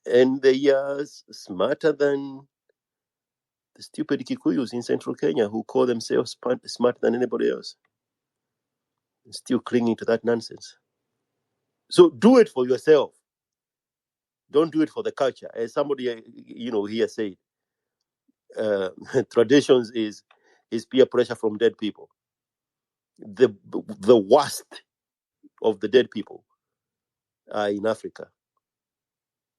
And they are smarter than the stupid Kikuyus in central Kenya who call themselves smarter than anybody else. Still clinging to that nonsense. So do it for yourself. Don't do it for the culture. As somebody, here said, traditions is peer pressure from dead people. The worst of the dead people are in Africa,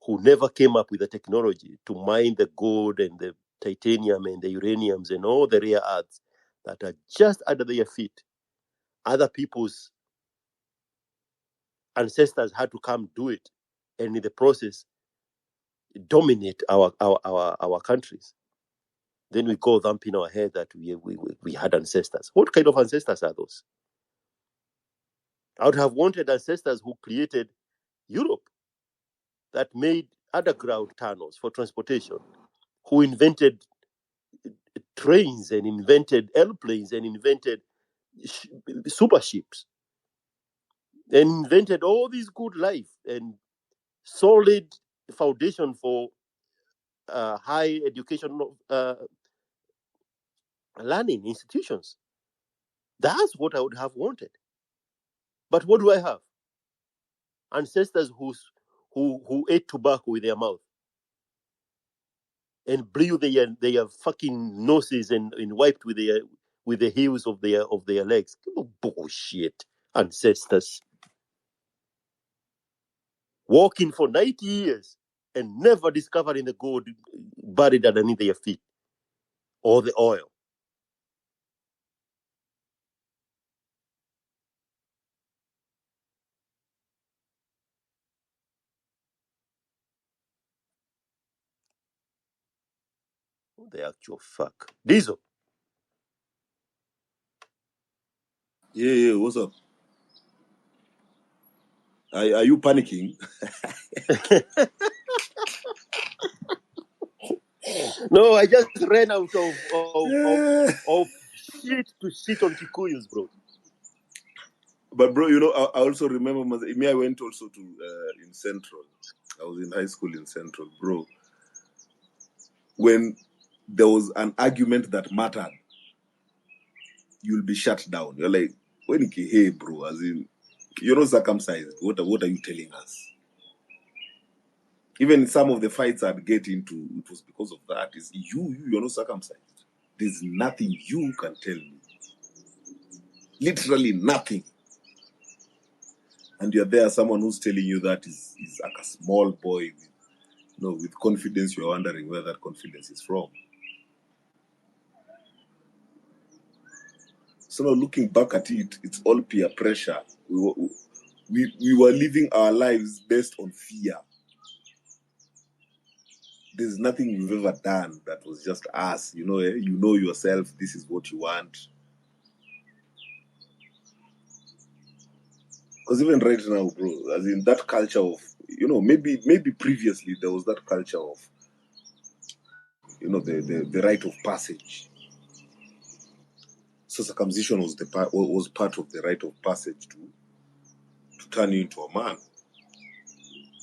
who never came up with the technology to mine the gold and the titanium and the uraniums and all the rare earths that are just under their feet. Other people's ancestors had to come do it, and in the process dominate our countries. Then we go thumping our head that we had ancestors. What kind of ancestors are those? I would have wanted ancestors who created Europe, that made underground tunnels for transportation, who invented trains and invented airplanes and invented super ships and invented all this good life and solid foundation for high educational learning institutions. That's what I would have wanted. But what do I have? Ancestors who ate tobacco with their mouth and blew their fucking noses and wiped with the heels of their legs. Bullshit. Ancestors walking for 90 years and never discovering the gold buried underneath their feet or the oil. The actual fuck. Diesel. Yeah, what's up? Are you panicking? No, I just ran out of shit to shit on Kikuyus, bro. But bro, I also remember I went also to in Central. I was in high school in Central, bro. When there was an argument that mattered, you'll be shut down. You're like, hey, bro, as in, you're not circumcised. What are you telling us? Even some of the fights I'd get into, it was because of that. Is you're not circumcised. There's nothing you can tell me. Literally nothing. And you're there, someone who's telling you that is like a small boy with confidence. You're wondering where that confidence is from. So now looking back at it, it's all peer pressure. We were living our lives based on fear. There's nothing we've ever done that was just us. You know yourself, this is what you want. Because even right now, bro, as in that culture of, maybe previously there was that culture of, the rite of passage. So circumcision was part of the rite of passage to turn you into a man.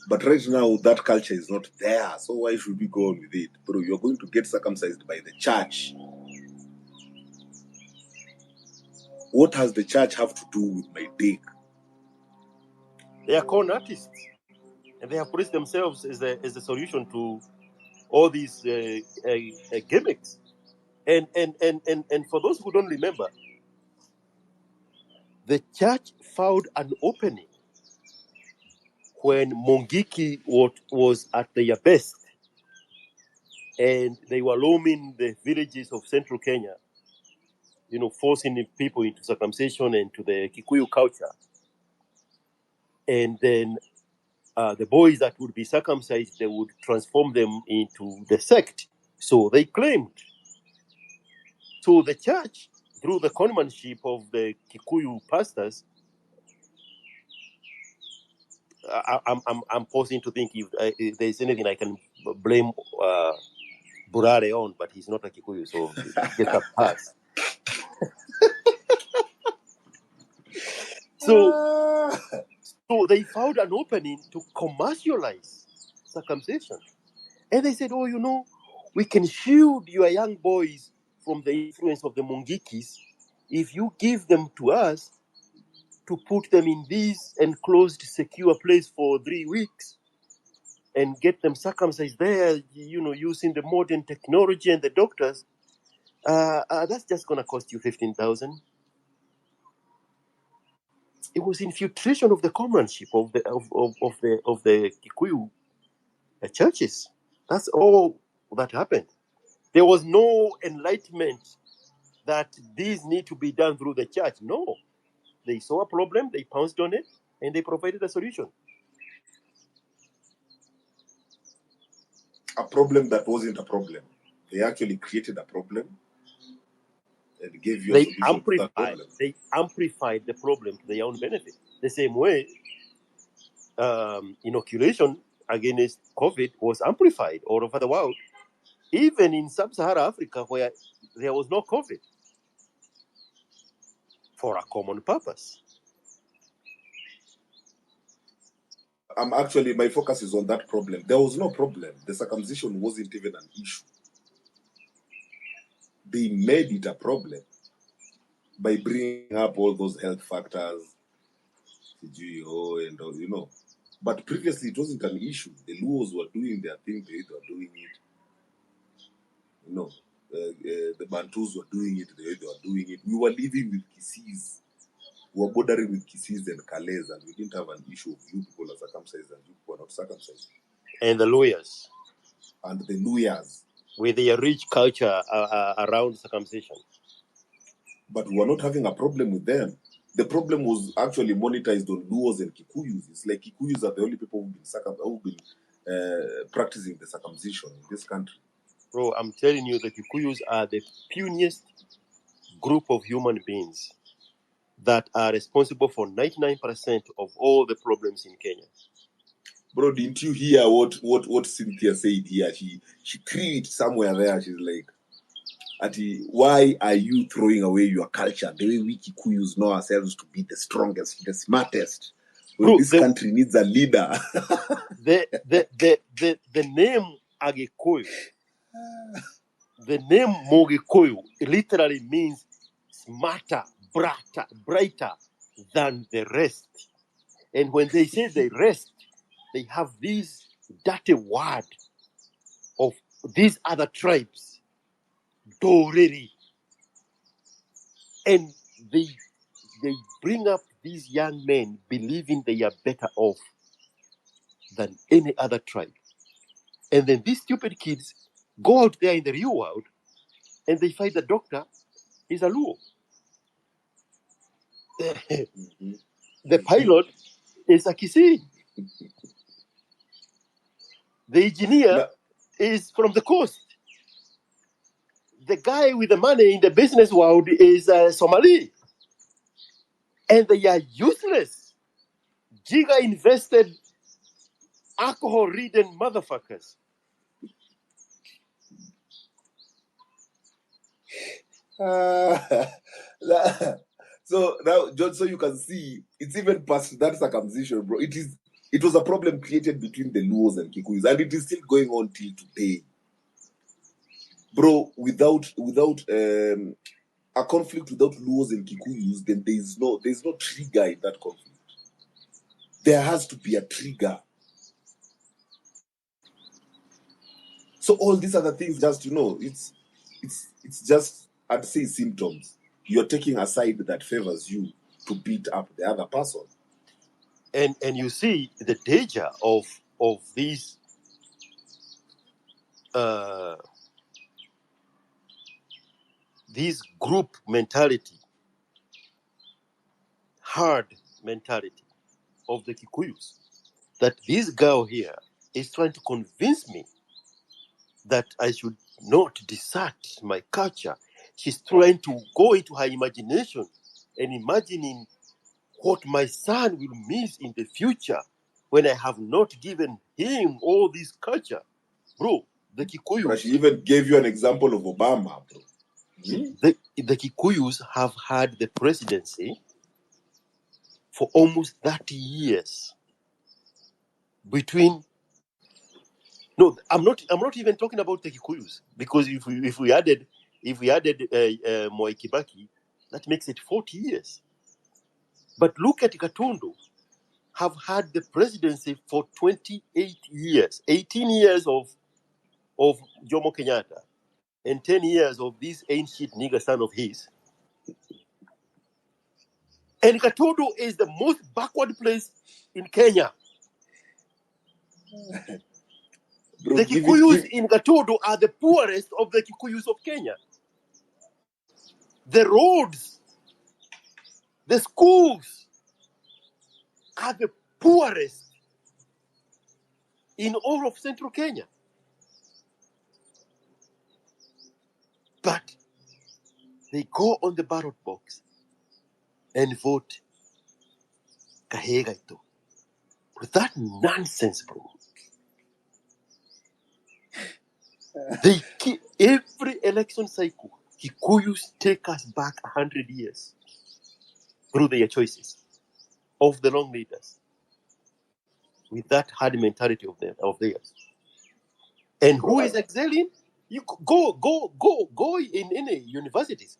But right now, that culture is not there. So why should we go on with it? Bro, you're going to get circumcised by the church. What has the church have to do with my dick? They are con artists. And they have placed themselves as a solution to all these gimmicks. And for those who don't remember, the church found an opening when Mungiki was at their best, and they were roaming the villages of central Kenya, forcing people into circumcision and to the Kikuyu culture. And then the boys that would be circumcised, they would transform them into the sect. So they claimed. So the church, through the conmanship of the Kikuyu pastors, I'm pausing to think if there's anything I can blame Burare on, but he's not a Kikuyu, so get a pass. So they found an opening to commercialize circumcision. And they said, we can shield your young boys from the influence of the Mungikis if you give them to us to put them in this enclosed, secure place for 3 weeks and get them circumcised there, using the modern technology and the doctors. That's just going to cost you 15,000. It was infiltration of the comradeship of the Kikuyu churches. That's all that happened. There was no enlightenment that these need to be done through the church. No. They saw a problem, they pounced on it, and they provided a solution. A problem that wasn't a problem. They actually created a problem and gave you a solution to that problem. They amplified the problem to their own benefit. The same way, inoculation against COVID was amplified all over the world, even in sub-Saharan Africa where there was no COVID, for a common purpose. My focus is on that problem. There was no problem. The circumcision wasn't even an issue. They made it a problem by bringing up all those health factors, CGO, and all, But previously, it wasn't an issue. The Luos were doing their thing, they were doing it. The Bantus were doing it, they were doing it. We were living with Kisis. We were bordering with Kisis and Kales, and we didn't have an issue of you people are circumcised and you people are not circumcised. And the lawyers. And the lawyers. With their rich culture around circumcision. But we were not having a problem with them. The problem was actually monetized on Luos and Kikuyus. It's like Kikuyus are the only people who've been practicing the circumcision in this country. Bro, I'm telling you, the Kikuyus are the puniest group of human beings that are responsible for 99% of all the problems in Kenya. Bro, didn't you hear what Cynthia said here? She threw it somewhere there. She's like, why are you throwing away your culture? The way we Kikuyus know ourselves to be the strongest, the smartest. When Bro, this country needs a leader. the name Agikoyo, the name Mogikoyo literally means smarter, brighter than the rest. And when they say the rest, they have this dirty word of these other tribes, Doreri. And they bring up these young men believing they are better off than any other tribe. And then these stupid kids go out there in the real world and they find the doctor is a Luo. The pilot is a Kisii. The engineer is from the coast. The guy with the money in the business world is Somali. And they are useless. Giga invested alcohol-ridden motherfuckers. So now, John, so you can see, it's even past that circumcision, bro. It was a problem created between the Luos and Kikuyus, and it is still going on till today, bro. Without a conflict without Luos and Kikuyus, then there's no trigger in that conflict. There has to be a trigger. So all these other things, just it's just, I'd say, symptoms. You're taking a side that favors you to beat up the other person. And you see the danger of these group mentality, hard mentality of the Kikuyus, that this girl here is trying to convince me that I should not desert my culture. She's trying to go into her imagination and imagining what my son will miss in the future when I have not given him all this culture. Bro, the Kikuyus... But she even gave you an example of Obama, bro. The Kikuyus have had the presidency for almost 30 years. I'm not even talking about the Kikuyus, because if we added Moi Kibaki, that makes it 40 years. But look at Katundu, have had the presidency for 28 years, 18 years of Jomo Kenyatta, and 10 years of this ancient nigger son of his. And Katundu is the most backward place in Kenya. Bro, the Kikuyus in Gatundu are the poorest of the Kikuyus of Kenya. The roads, the schools are the poorest in all of central Kenya. But they go on the ballot box and vote Kahega Ito. That nonsense, bro. They keep every election cycle. Kikuyus take us back 100 years through their choices of the long leaders with that hard mentality of theirs. And who is excelling? You go in any universities.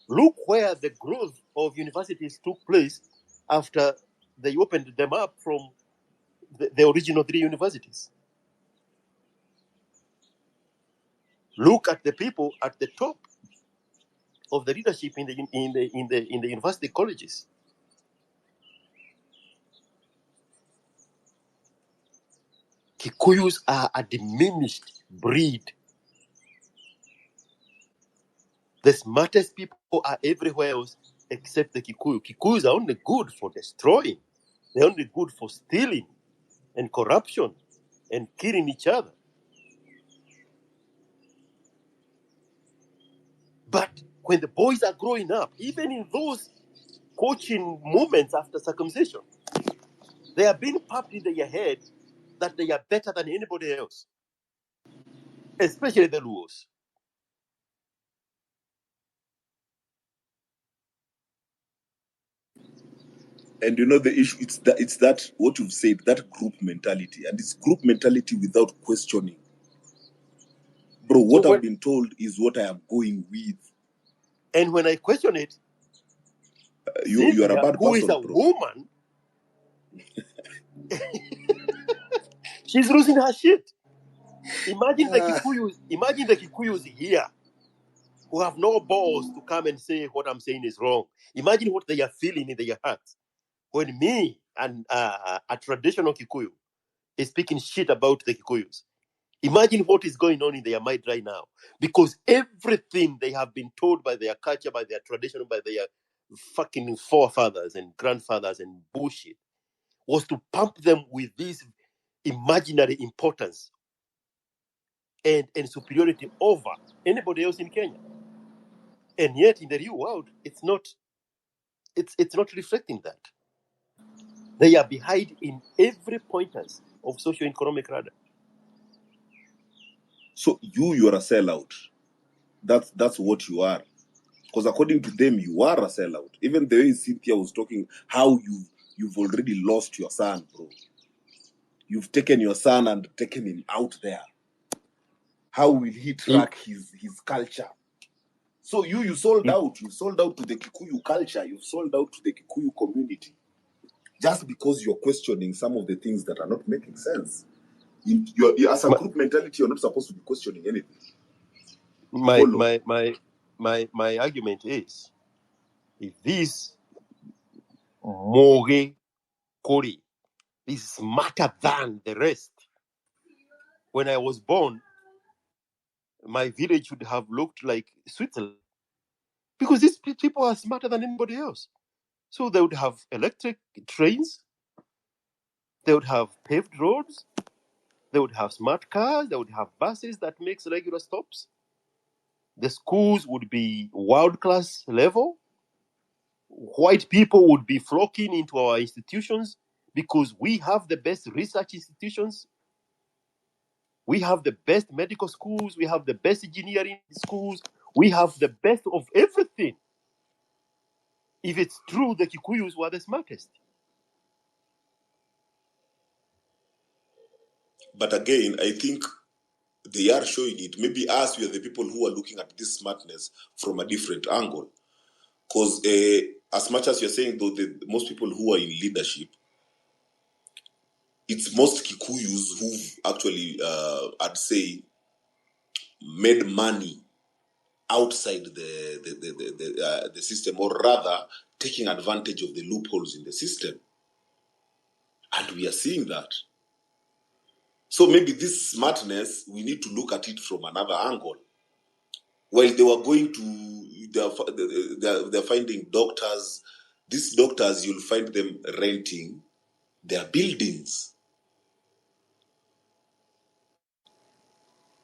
Look where the growth of universities took place after they opened them up from the original 3 universities. Look at the people at the top of the leadership in the university colleges. Kikuyus are a diminished breed. The smartest people are everywhere else except the Kikuyu. Kikuyus are only good for destroying. They're only good for stealing and corruption and killing each other. But when the boys are growing up, even in those coaching moments after circumcision, they are being popped in their head that they are better than anybody else, especially the Luos. And you know the issue, it's that what you've said, that group mentality, and it's group mentality without questioning. Bro, what I've been told is what I am going with. And when I question it, you are a bad who person, is a bro. woman, she's losing her shit. Imagine the Kikuyus here who have no balls to come and say what I'm saying is wrong. Imagine what they are feeling in their hearts when me and a traditional Kikuyu is speaking shit about the Kikuyus. Imagine what is going on in their mind right now, because everything they have been told by their culture, by their tradition, by their fucking forefathers and grandfathers and bullshit was to pump them with this imaginary importance and superiority over anybody else in Kenya. And yet in the real world, it's not reflecting that. They are behind in every pointers of socio-economic radar. So you are a sellout. That's what you are. Because according to them, you are a sellout. Even the way Cynthia was talking, how you've already lost your son, bro. You've taken your son and taken him out there. How will he track his culture? So you sold out. You sold out to the Kikuyu culture. You've sold out to the Kikuyu community. Just because you're questioning some of the things that are not making sense. As a group mentality, you're not supposed to be questioning anything. My argument is, if this Moge Kori is smarter than the rest, when I was born, my village would have looked like Switzerland, because these people are smarter than anybody else. So they would have electric trains, they would have paved roads, they would have smart cars, they would have buses that makes regular stops. The schools would be world-class level. White people would be flocking into our institutions because we have the best research institutions. We have the best medical schools. We have the best engineering schools. We have the best of everything. If it's true, the Kikuyus were the smartest. But again, I think they are showing it. Maybe us, we are the people who are looking at this smartness from a different angle. Because as much as you're saying, though, most people who are in leadership, it's most Kikuyus who've actually, I'd say, made money outside the system, or rather, taking advantage of the loopholes in the system. And we are seeing that. So maybe this smartness, we need to look at it from another angle. While they were going to, they're finding doctors. These doctors, you'll find them renting their buildings.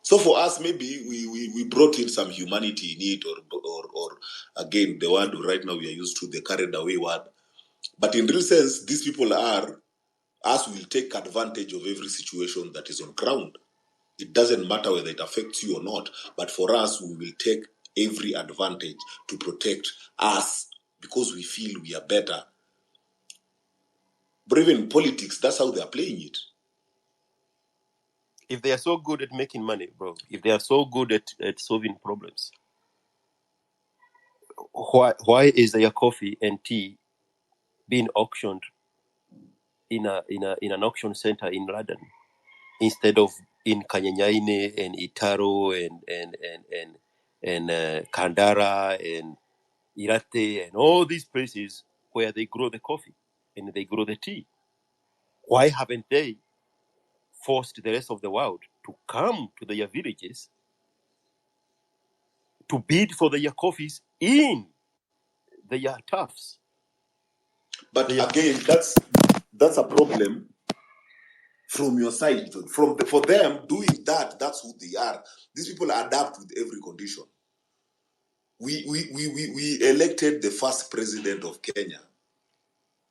So for us, maybe we brought in some humanity in it, or again, the word right now we are used to, the carried away word. But in real sense, these people are, us will take advantage of every situation that is on ground. It doesn't matter whether it affects you or not, but for us, we will take every advantage to protect us because we feel we are better. But even in politics, that's how they are playing it. If they are so good at making money, bro, if they are so good at solving problems, why is their coffee and tea being auctioned in an auction center in London instead of in Kanyanyaine and Itaro and Kandara and Irate and all these places where they grow the coffee and they grow the tea? Why haven't they forced the rest of the world to come to their villages to bid for their coffees in their turfs? But again, that's a problem from your side. For them doing that, that's who they are. These people adapt with every condition. We elected the first president of Kenya,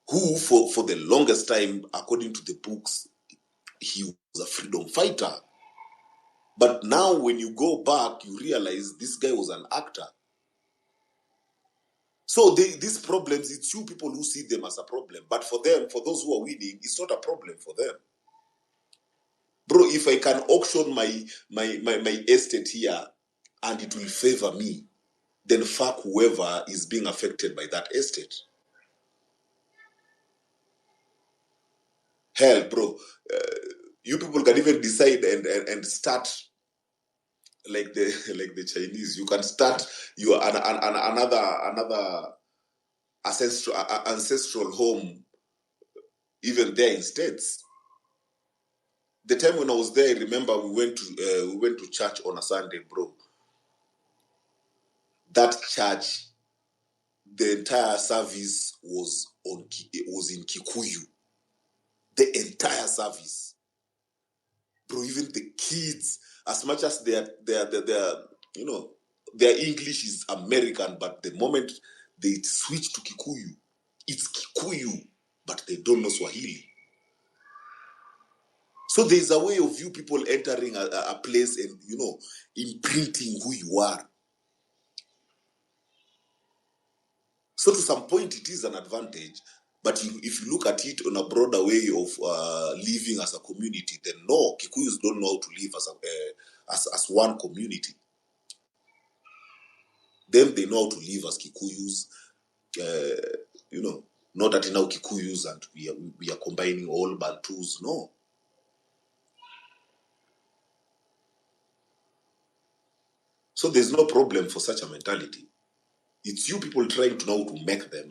who for the longest time, according to the books, he was a freedom fighter. But now when you go back, you realize this guy was an actor. So these problems, it's you people who see them as a problem. But for them, for those who are winning, it's not a problem for them. Bro, if I can auction my estate here and it will favor me, then fuck whoever is being affected by that estate. Hell, bro, you people can even decide and start like the Chinese. You can start your another ancestral home even there in States. The time when I was there, I remember we went to church on a Sunday, bro. That church, the entire service was in Kikuyu. The entire service, bro. Even the kids, as much as their their English is American, but the moment they switch to Kikuyu, it's Kikuyu, but they don't know Swahili. So there's a way of you people entering a place and, imprinting who you are. So to some point, it is an advantage. But if you look at it on a broader way of living as a community, then no, Kikuyus don't know how to live as one community. Then they know how to live as Kikuyus, not that now Kikuyus and we are combining all Bantus, no. So there's no problem for such a mentality. It's you people trying to know to make them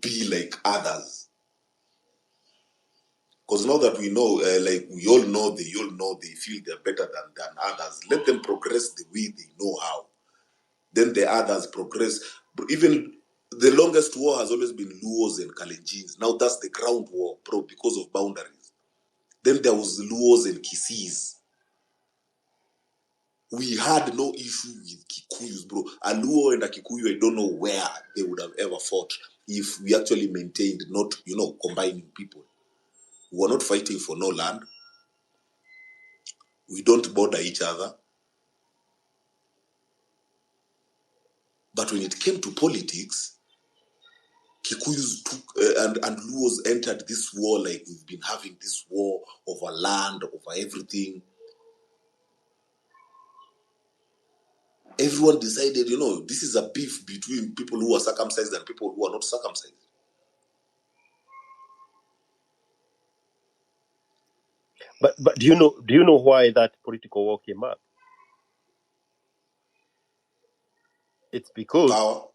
be like others. Because now that we know, we all know, they feel they're better than others. Let them progress the way they know how. Then the others progress. Even the longest war has always been Luos and Kalenjins. Now that's the ground war, bro, because of boundaries. Then there was Luos and Kisis. We had no issue with Kikuyus, bro. A Luo and a Kikuyu, I don't know where they would have ever fought if we actually maintained not, combining people. We were not fighting for no land. We don't border each other. But when it came to politics, Kikuyus took and Luos entered this war like we've been having this war over land, over everything. Everyone decided, this is a beef between people who are circumcised and people who are not circumcised. But do you know why that political war came up? It's because Power.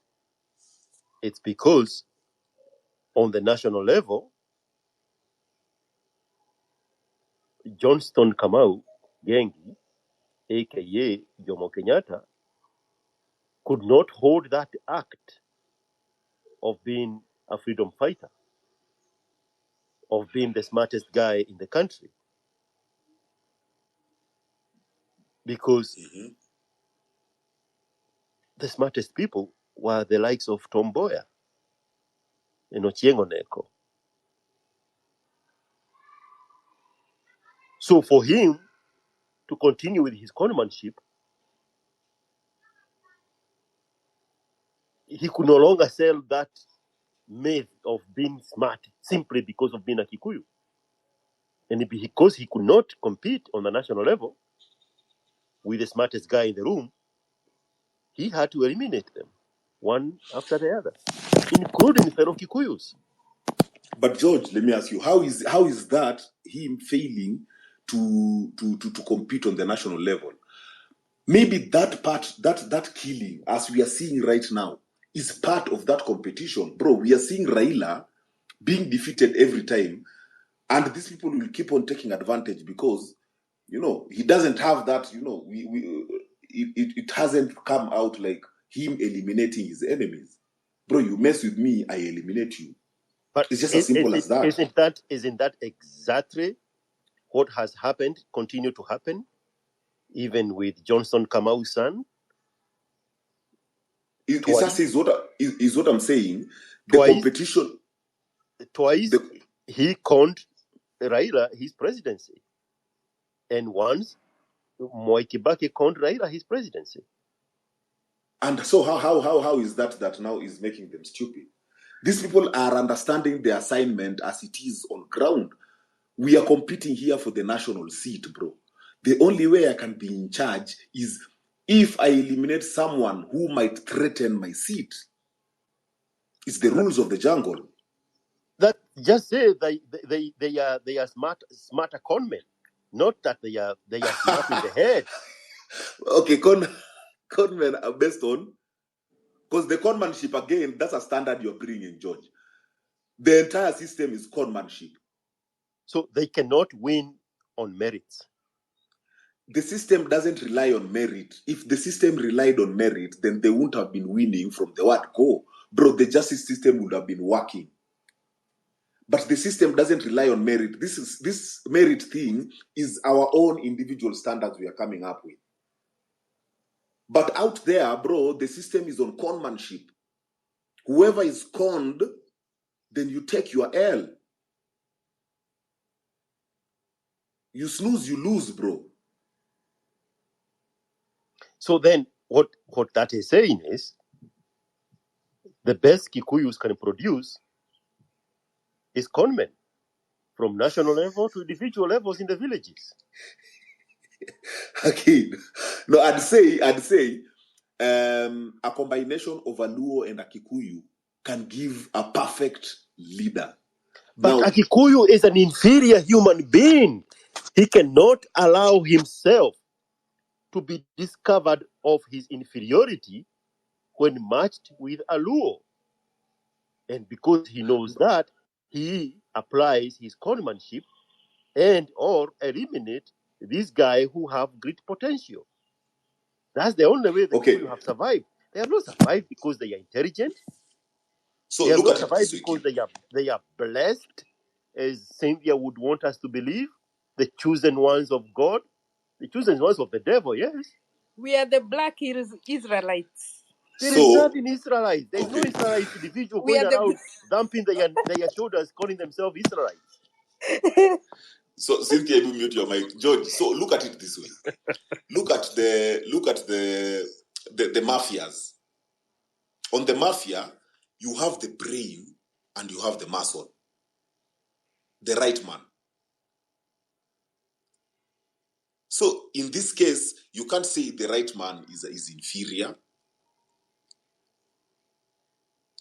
It's because on the national level, Johnston Kamau Gengi, aka Jomo Kenyatta, could not hold that act of being a freedom fighter, of being the smartest guy in the country. Because the smartest people were the likes of Tom Mboya and Ochieng Oneko. So for him to continue with his conmanship, he could no longer sell that myth of being smart simply because of being a Kikuyu. And because he could not compete on the national level with the smartest guy in the room, he had to eliminate them, one after the other, including fellow Kikuyus. But George, let me ask you, how is that him failing to compete on the national level? Maybe that part, that killing, as we are seeing right now, is part of that competition. Bro, we are seeing Raila being defeated every time, and these people will keep on taking advantage because, he doesn't have that, it hasn't come out like him eliminating his enemies. Bro, you mess with me, I eliminate you. But it's just as simple as that. Isn't that exactly what has happened, continue to happen, even with Johnson Kamau's son? Is what I'm saying. The Twice, competition. Twice he conned Raila his presidency. And once Mwai Kibaki conned Raila his presidency. And so how is that now is making them stupid? These people are understanding the assignment as it is on ground. We are competing here for the national seat, bro. The only way I can be in charge is if I eliminate someone who might threaten my seat. It's the rules of the jungle. That just say they are smarter conmen, not that they are smart in the head. Okay, conmen are based on, because the conmanship again, that's a standard you're bringing, George. The entire system is conmanship. So they cannot win on merits. The system doesn't rely on merit. If the system relied on merit, then they wouldn't have been winning from the word go. Bro, the justice system would have been working. But the system doesn't rely on merit. This merit thing is our own individual standards we are coming up with. But out there, bro, the system is on conmanship. Whoever is conned, then you take your L. You snooze, you lose, bro. So then what that is saying is the best Kikuyus can produce is conmen from national level to individual levels in the villages. Again, no, I'd say a combination of a Luo and a Kikuyu can give a perfect leader. But Now, a Kikuyu is an inferior human being. He cannot allow himself to be discovered of his inferiority when matched with a Luo. And because he knows that, he applies his conmanship and or eliminate this guy who have great potential. That's the only way the Kikuyu have survived. They have not survived because they are intelligent. So they have look not at it survived this way, because they are blessed, as Cynthia would want us to believe, the chosen ones of God, the chosen ones of the devil, yes. We are the black Israelites. There is nothing Israelites. There is no Israelite individual We going are the- around dumping their shoulders, calling themselves Israelites. So Cynthia, you mute your mic, George. So look at it this way. Look at the mafias. On the mafia, you have the brain and you have the muscle, the right man. So in this case, you can't say the right man is inferior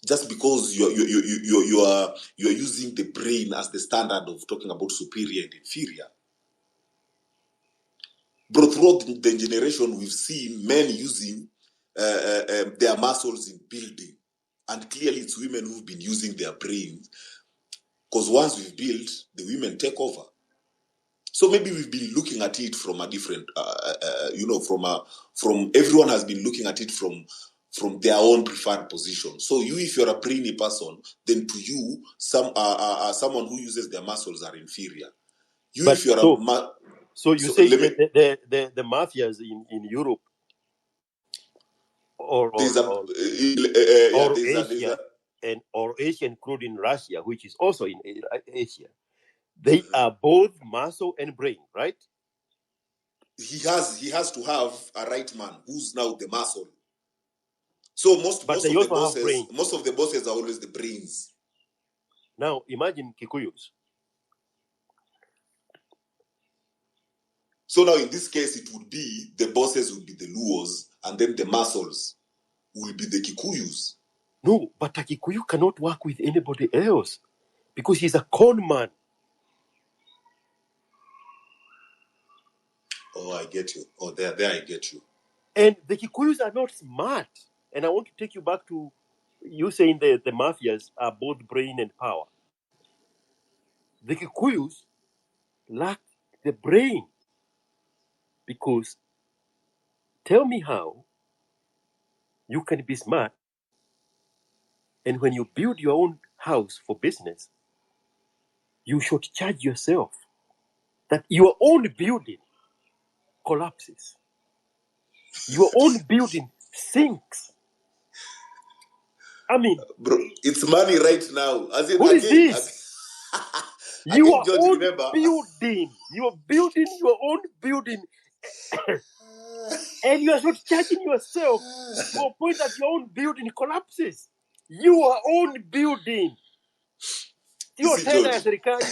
just because you are using the brain as the standard of talking about superior and inferior. Bro, throughout the generation, we've seen men using their muscles in building, and clearly it's women who've been using their brains, because once we've built, the women take over. So maybe we've been looking at it from a different, from everyone has been looking at it from their own preferred position. So you, if you're a brainy person, then to you, someone who uses their muscles are inferior. You, But if you're say the mafias in Europe or Asia, or Asia, including Russia, which is also in Asia, they are both muscle and brain, right? He has to have a right man who's now the muscle. So most of the bosses are always the brains. Now imagine Kikuyus. So now in this case, it would be the bosses would be the Luos, and then the muscles will be the Kikuyus. No, but a Kikuyu cannot work with anybody else because he's a con man. Oh, I get you. Oh, there I get you. And the Kikuyus are not smart. And I want to take you back to you saying the mafias are both brain and power. The Kikuyus lack the brain because tell me how you can be smart and when you build your own house for business, you should charge yourself that your own building collapses. Your own building sinks. I mean, bro, it's money right now. As in, what is this? You Again, are George, own remember. building. You are building your own building. And you are not charging yourself to a point that your own building collapses. Your own building. You Your see, tena ya George. serikali.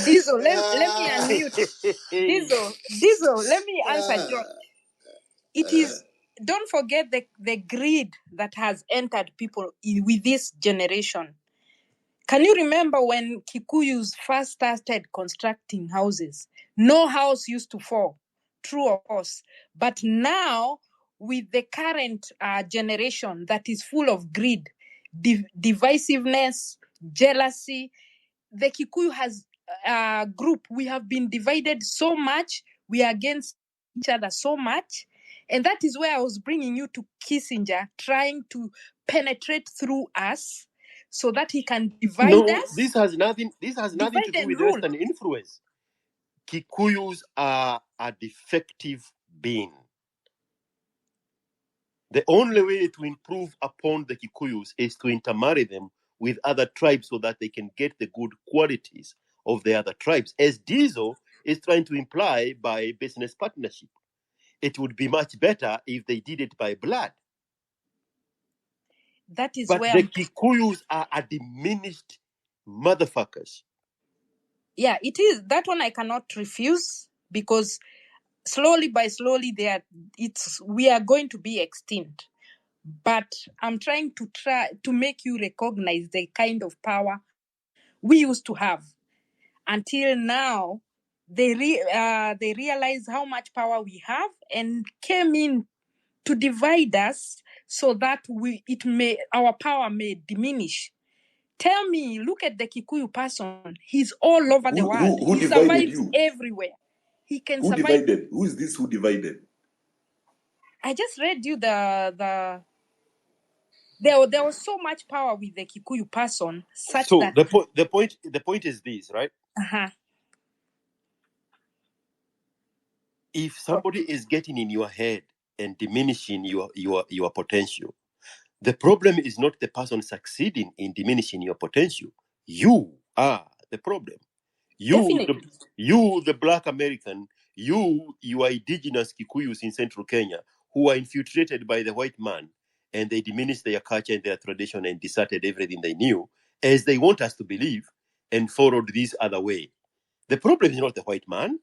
Diesel, let me unmute. Diesel, let me answer George. It is, don't forget the greed that has entered people with this generation. Can you remember when Kikuyus first started constructing houses? No house used to fall, true or false. But now, with the current generation that is full of greed, divisiveness, jealousy, the Kikuyu has group, we have been divided so much, we are against each other so much. And that is where I was bringing you to Kissinger, trying to penetrate through us so that he can divide us. This has nothing to do with rule. Western influence. Kikuyus are a defective being. The only way to improve upon the Kikuyus is to intermarry them with other tribes so that they can get the good qualities of the other tribes, as Diesel is trying to imply by business partnership. It would be much better if they did it by blood. That is but where the Kikuyus are a diminished motherfuckers. Yeah, it is. That one I cannot refuse, because slowly by slowly we are going to be extinct. But I'm trying to make you recognize the kind of power we used to have. Until now, they realize how much power we have and came in to divide us so that our power may diminish. Tell me, look at the Kikuyu person. He's all over the world. Who He divided survives you? everywhere. He can Who survive. divided? Who is this who divided? I just read you there was so much power with the Kikuyu person, such So that the point is this, right? If somebody is getting in your head and diminishing your potential, the problem is not the person succeeding in diminishing your potential. You are the problem. You, the Black American, you are indigenous Kikuyus in central Kenya who are infiltrated by the white man, and they diminished their culture and their tradition and deserted everything they knew, as they want us to believe, and followed this other way. The problem is not the white man.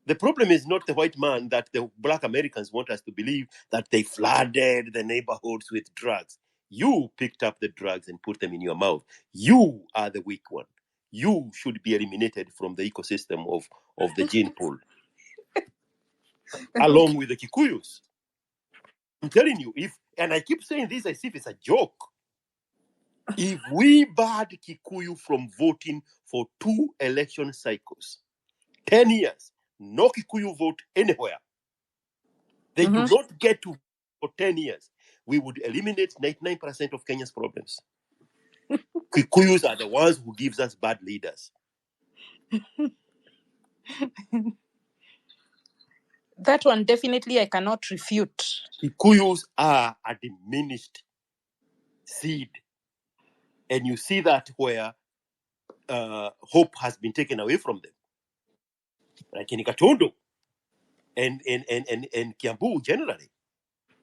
The problem is not the white man that the Black Americans want us to believe that they flooded the neighborhoods with drugs. You picked up the drugs and put them in your mouth. You are the weak one. You should be eliminated from the ecosystem of the gene pool, along with the Kikuyus. I'm telling you, and I keep saying this as if it's a joke. If we barred Kikuyu from voting for 2 election cycles, 10 years, no Kikuyu vote anywhere, they do not get to for 10 years, we would eliminate 99% of Kenya's problems. Kikuyus are the ones who gives us bad leaders. That one definitely I cannot refute. Kikuyus are a diminished seed. And you see that where hope has been taken away from them. Like in Katondo and Kiambu generally.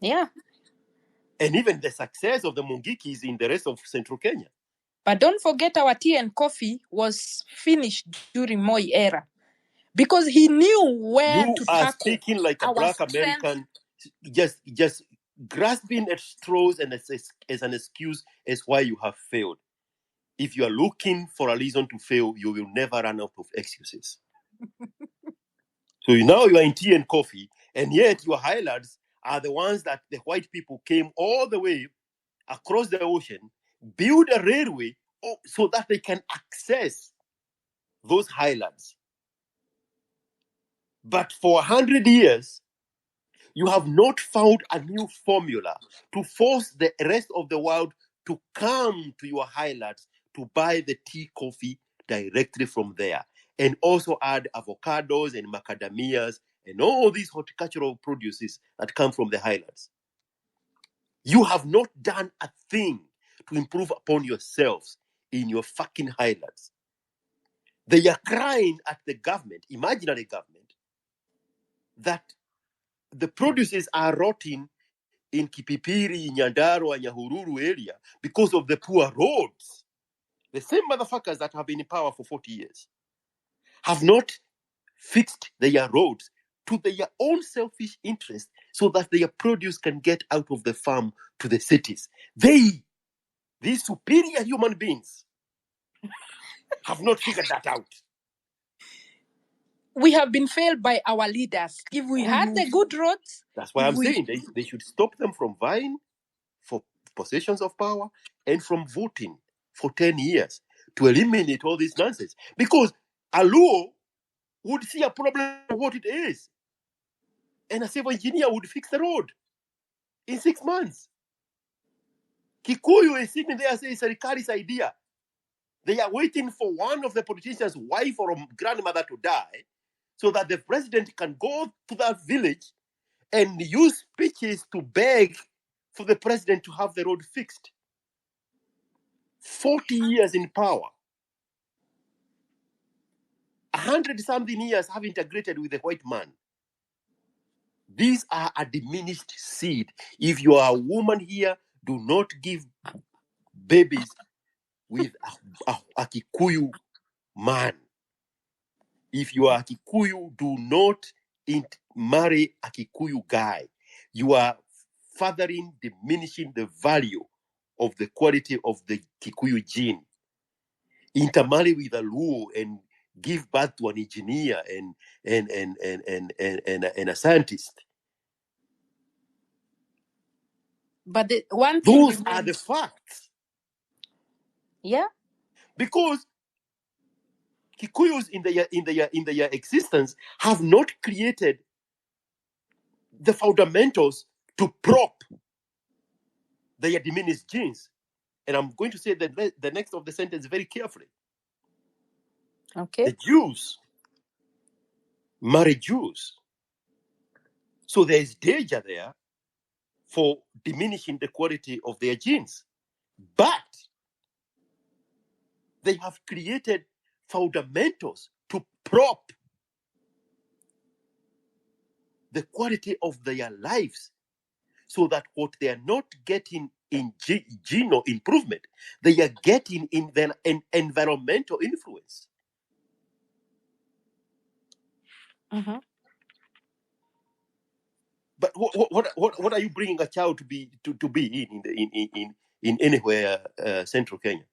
Yeah. And even the success of the Mungikis in the rest of central Kenya. But don't forget our tea and coffee was finished during Moi era. Because he knew where you to are tackle speaking like a Black American, just grasping at straws and as an excuse as why you have failed. If you are looking for a reason to fail, you will never run out of excuses. So now you are in tea and coffee, and yet your highlights are the ones that the white people came all the way across the ocean, build a railway so that they can access those highlands. But for 100 years, you have not found a new formula to force the rest of the world to come to your highlands to buy the tea, coffee directly from there. And also add avocados and macadamias and all these horticultural produces that come from the highlands. You have not done a thing to improve upon yourselves in your fucking highlands. They are crying at the government, imaginary government, that the produces are rotting in Kipipiri, Nyandarua, Nyahururu area because of the poor roads. The same motherfuckers that have been in power for 40 years have not fixed their roads to their own selfish interest so that their produce can get out of the farm to the cities. These superior human beings, have not figured that out. We have been failed by our leaders. If we had the good roads, That's why I'm saying they should stop them from vying for positions of power and from voting for 10 years to eliminate all this nonsense. Because a Luo would see a problem for what it is, and a civil engineer would fix the road in 6 months. Kikuyu is sitting there saying it's a Ricard's idea. They are waiting for one of the politicians' wife or grandmother to die so that the president can go to that village and use speeches to beg for the president to have the road fixed. 40 years in power. 100-something years have integrated with the white man. These are a diminished seed. If you are a woman here, do not give babies with a Kikuyu man. If you are a Kikuyu, do not marry a Kikuyu guy. You are diminishing the value of the quality of the Kikuyu gene. Intermarry with a Luo and give birth to an engineer and a scientist. But the one thing Those are the facts. Yeah. Because Kikuyus in their existence have not created the fundamentals to prop their diminished genes. And I'm going to say that the next of the sentence very carefully. Okay. The Jews marry Jews. So there is danger there for diminishing the quality of their genes. But they have created fundamentals to prop the quality of their lives so that what they are not getting in genome improvement, they are getting in environmental influence. Mm-hmm. But what are you bringing a child to be in anywhere central Kenya?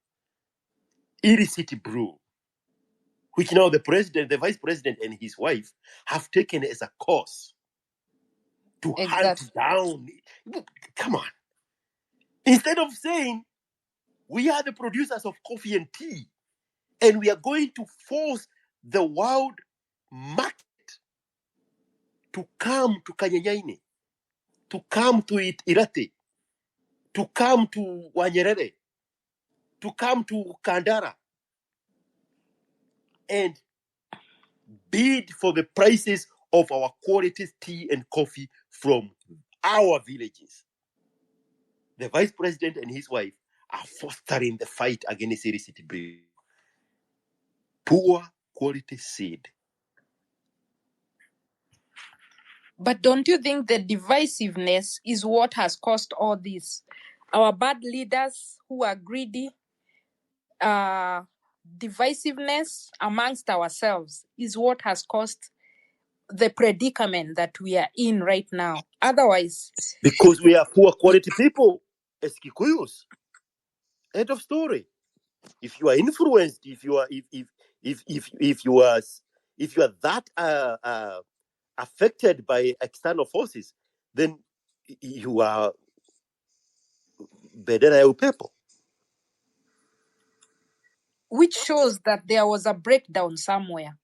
Illicit brew, which now the vice president and his wife have taken as a course to hunt down. Come on. Instead of saying, we are the producers of coffee and tea, and we are going to force the world market to come to Kanyanyaine, to come to Irate, to come to Wanyerere, to come to Kandara, and bid for the prices of our quality tea and coffee from our villages. The vice president and his wife are fostering the fight against illicit breed. Poor quality seed. But don't you think the divisiveness is what has caused all this? Our bad leaders who are greedy, divisiveness amongst ourselves is what has caused the predicament that we are in right now. Otherwise, because we are poor quality people as Kikuyus. End of story. If you are influenced, if you are that affected by external forces, then you are better people. Which shows that there was a breakdown somewhere,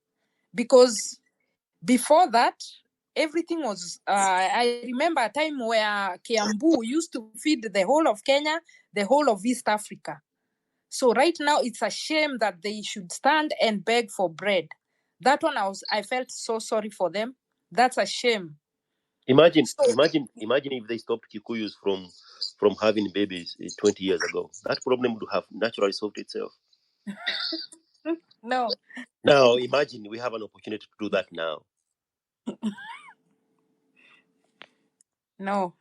because before that, everything was. I remember a time where Kiambu used to feed the whole of Kenya, the whole of East Africa. So right now, it's a shame that they should stand and beg for bread. That one, I felt so sorry for them. That's a shame. Imagine, So imagine if they stopped Kikuyus from having babies 20 years ago. That problem would have naturally solved itself. no, Now, imagine we have an opportunity to do that now. no.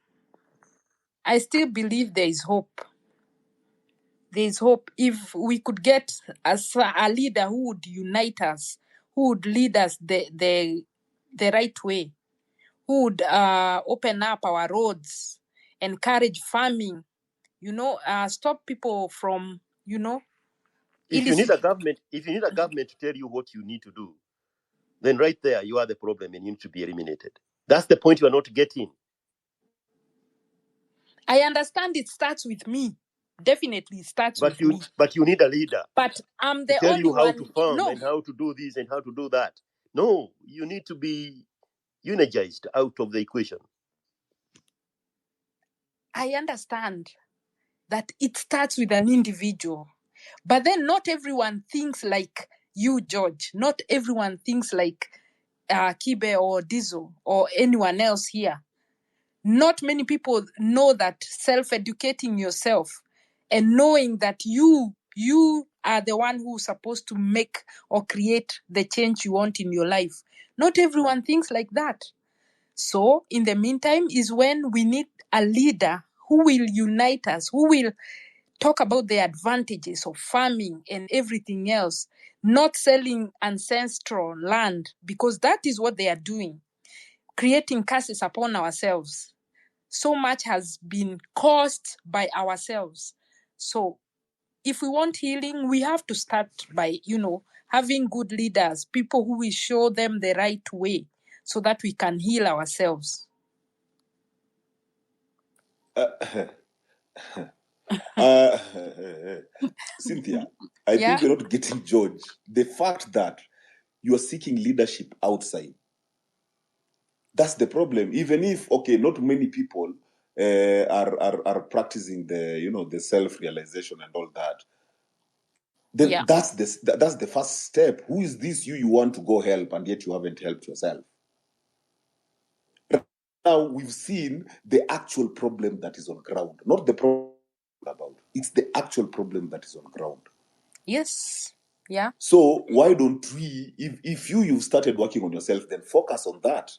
I still believe there is hope. There is hope. If we could get a leader who would unite us, who would lead us the right way, who would open up our roads, encourage farming, stop people from, If you need illicit. a government, to tell you what you need to do, then right there you are the problem and you need to be eliminated. That's the point you are not getting. I understand it starts with me. Definitely it starts with me. But you need a leader But I'm to the tell only you how one. to farm No, and how to do this and how to do that. No, you need to be unitized out of the equation. I understand that it starts with an individual. But then not everyone thinks like you, George. Not everyone thinks like Kibe or Dizo or anyone else here. Not many people know that self-educating yourself and knowing that you are the one who's supposed to make or create the change you want in your life. Not everyone thinks like that. So in the meantime is when we need a leader who will unite us, who will talk about the advantages of farming and everything else, not selling ancestral land, because that is what they are doing, creating curses upon ourselves. So much has been caused by ourselves. So if we want healing, we have to start by, having good leaders, people who will show them the right way so that we can heal ourselves. Cynthia, I Yeah. think you're not getting George. The fact that you are seeking leadership outside, that's the problem. Even if, okay, not many people are practicing the self-realization and all that, then Yeah. that's the first step. Who is this you want to go help and yet you haven't helped yourself? Now we've seen the actual problem that is on ground, not the problem about. It's the actual problem that is on ground. Yes. Yeah. So why don't we, if you've started working on yourself, then focus on that.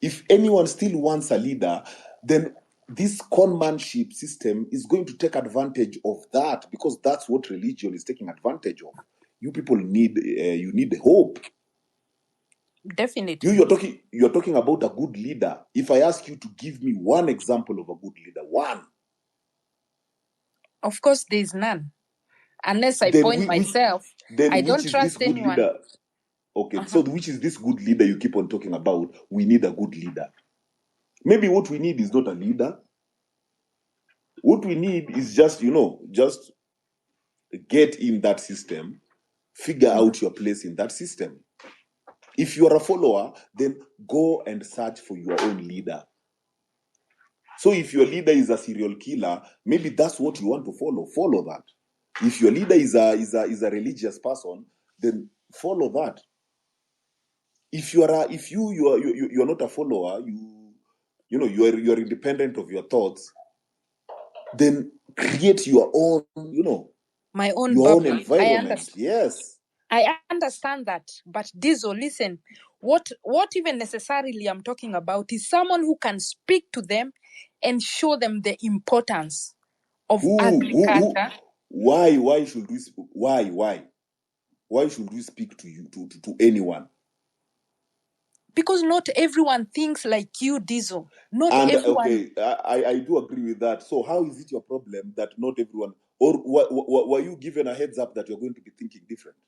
If anyone still wants a leader, then this conmanship system is going to take advantage of that, because that's what religion is taking advantage of. You people need hope. Definitely. You're talking about a good leader. If I ask you to give me one example of a good leader, one. Of course, there is none. Unless I Then point myself, I don't which is this trust good anyone. leader? Okay, so which is this good leader you keep on talking about? We need a good leader. Maybe what we need is not a leader. What we need is just get in that system, figure out your place in that system. If you are a follower, then go and search for your own leader. So if your leader is a serial killer, maybe that's what you want to follow. Follow that. If your leader is a religious person, then follow that. If you are not a follower, you are independent of your thoughts, then create your own, My own your own bubble. environment. I understand. Yes. I understand that. But Dizo, listen, what even necessarily I'm talking about is someone who can speak to them and show them the importance of agriculture. Why should we speak to you to anyone? Because not everyone thinks like you, Dizo. Not And everyone. okay, I do agree with that. So how is it your problem that not everyone, or were you given a heads up that you're going to be thinking different?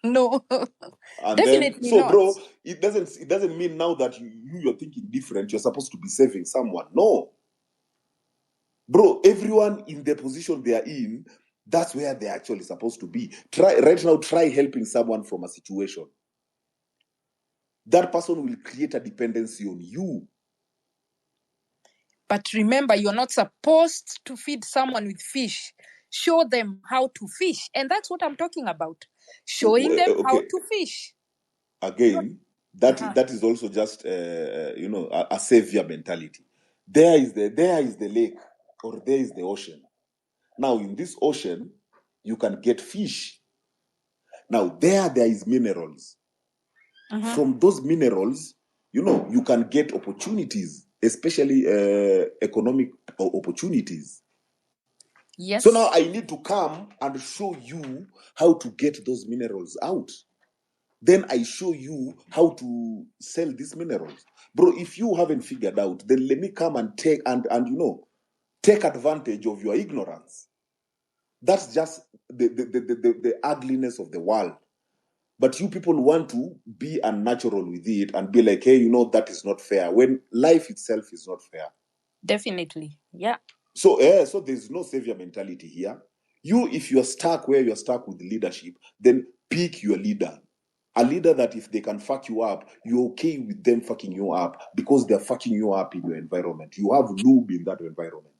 No. And Definitely then, so not. bro, it doesn't mean now that you're thinking different, you're supposed to be saving someone. No. Bro, everyone in the position they are in, that's where they're actually supposed to be. Try helping someone from a situation. That person will create a dependency on you. But remember, you're not supposed to feed someone with fish. Show them how to fish. And that's what I'm talking about. Showing them how to fish. Again, That is also just a savior mentality. There is the lake, or there is the ocean. Now in this ocean, you can get fish. Now there is minerals. From those minerals, you can get opportunities, especially economic opportunities. Yes. So now I need to come and show you how to get those minerals out. Then I show you how to sell these minerals. Bro, if you haven't figured out, then let me come and take advantage of your ignorance. That's just the ugliness of the world. But you people want to be unnatural with it and be like, hey, that is not fair, when life itself is not fair. Definitely. Yeah. So there's no savior mentality here. If you're stuck where you're stuck with leadership, then pick your leader. A leader that if they can fuck you up, you're okay with them fucking you up because they're fucking you up in your environment. You have lube in that environment.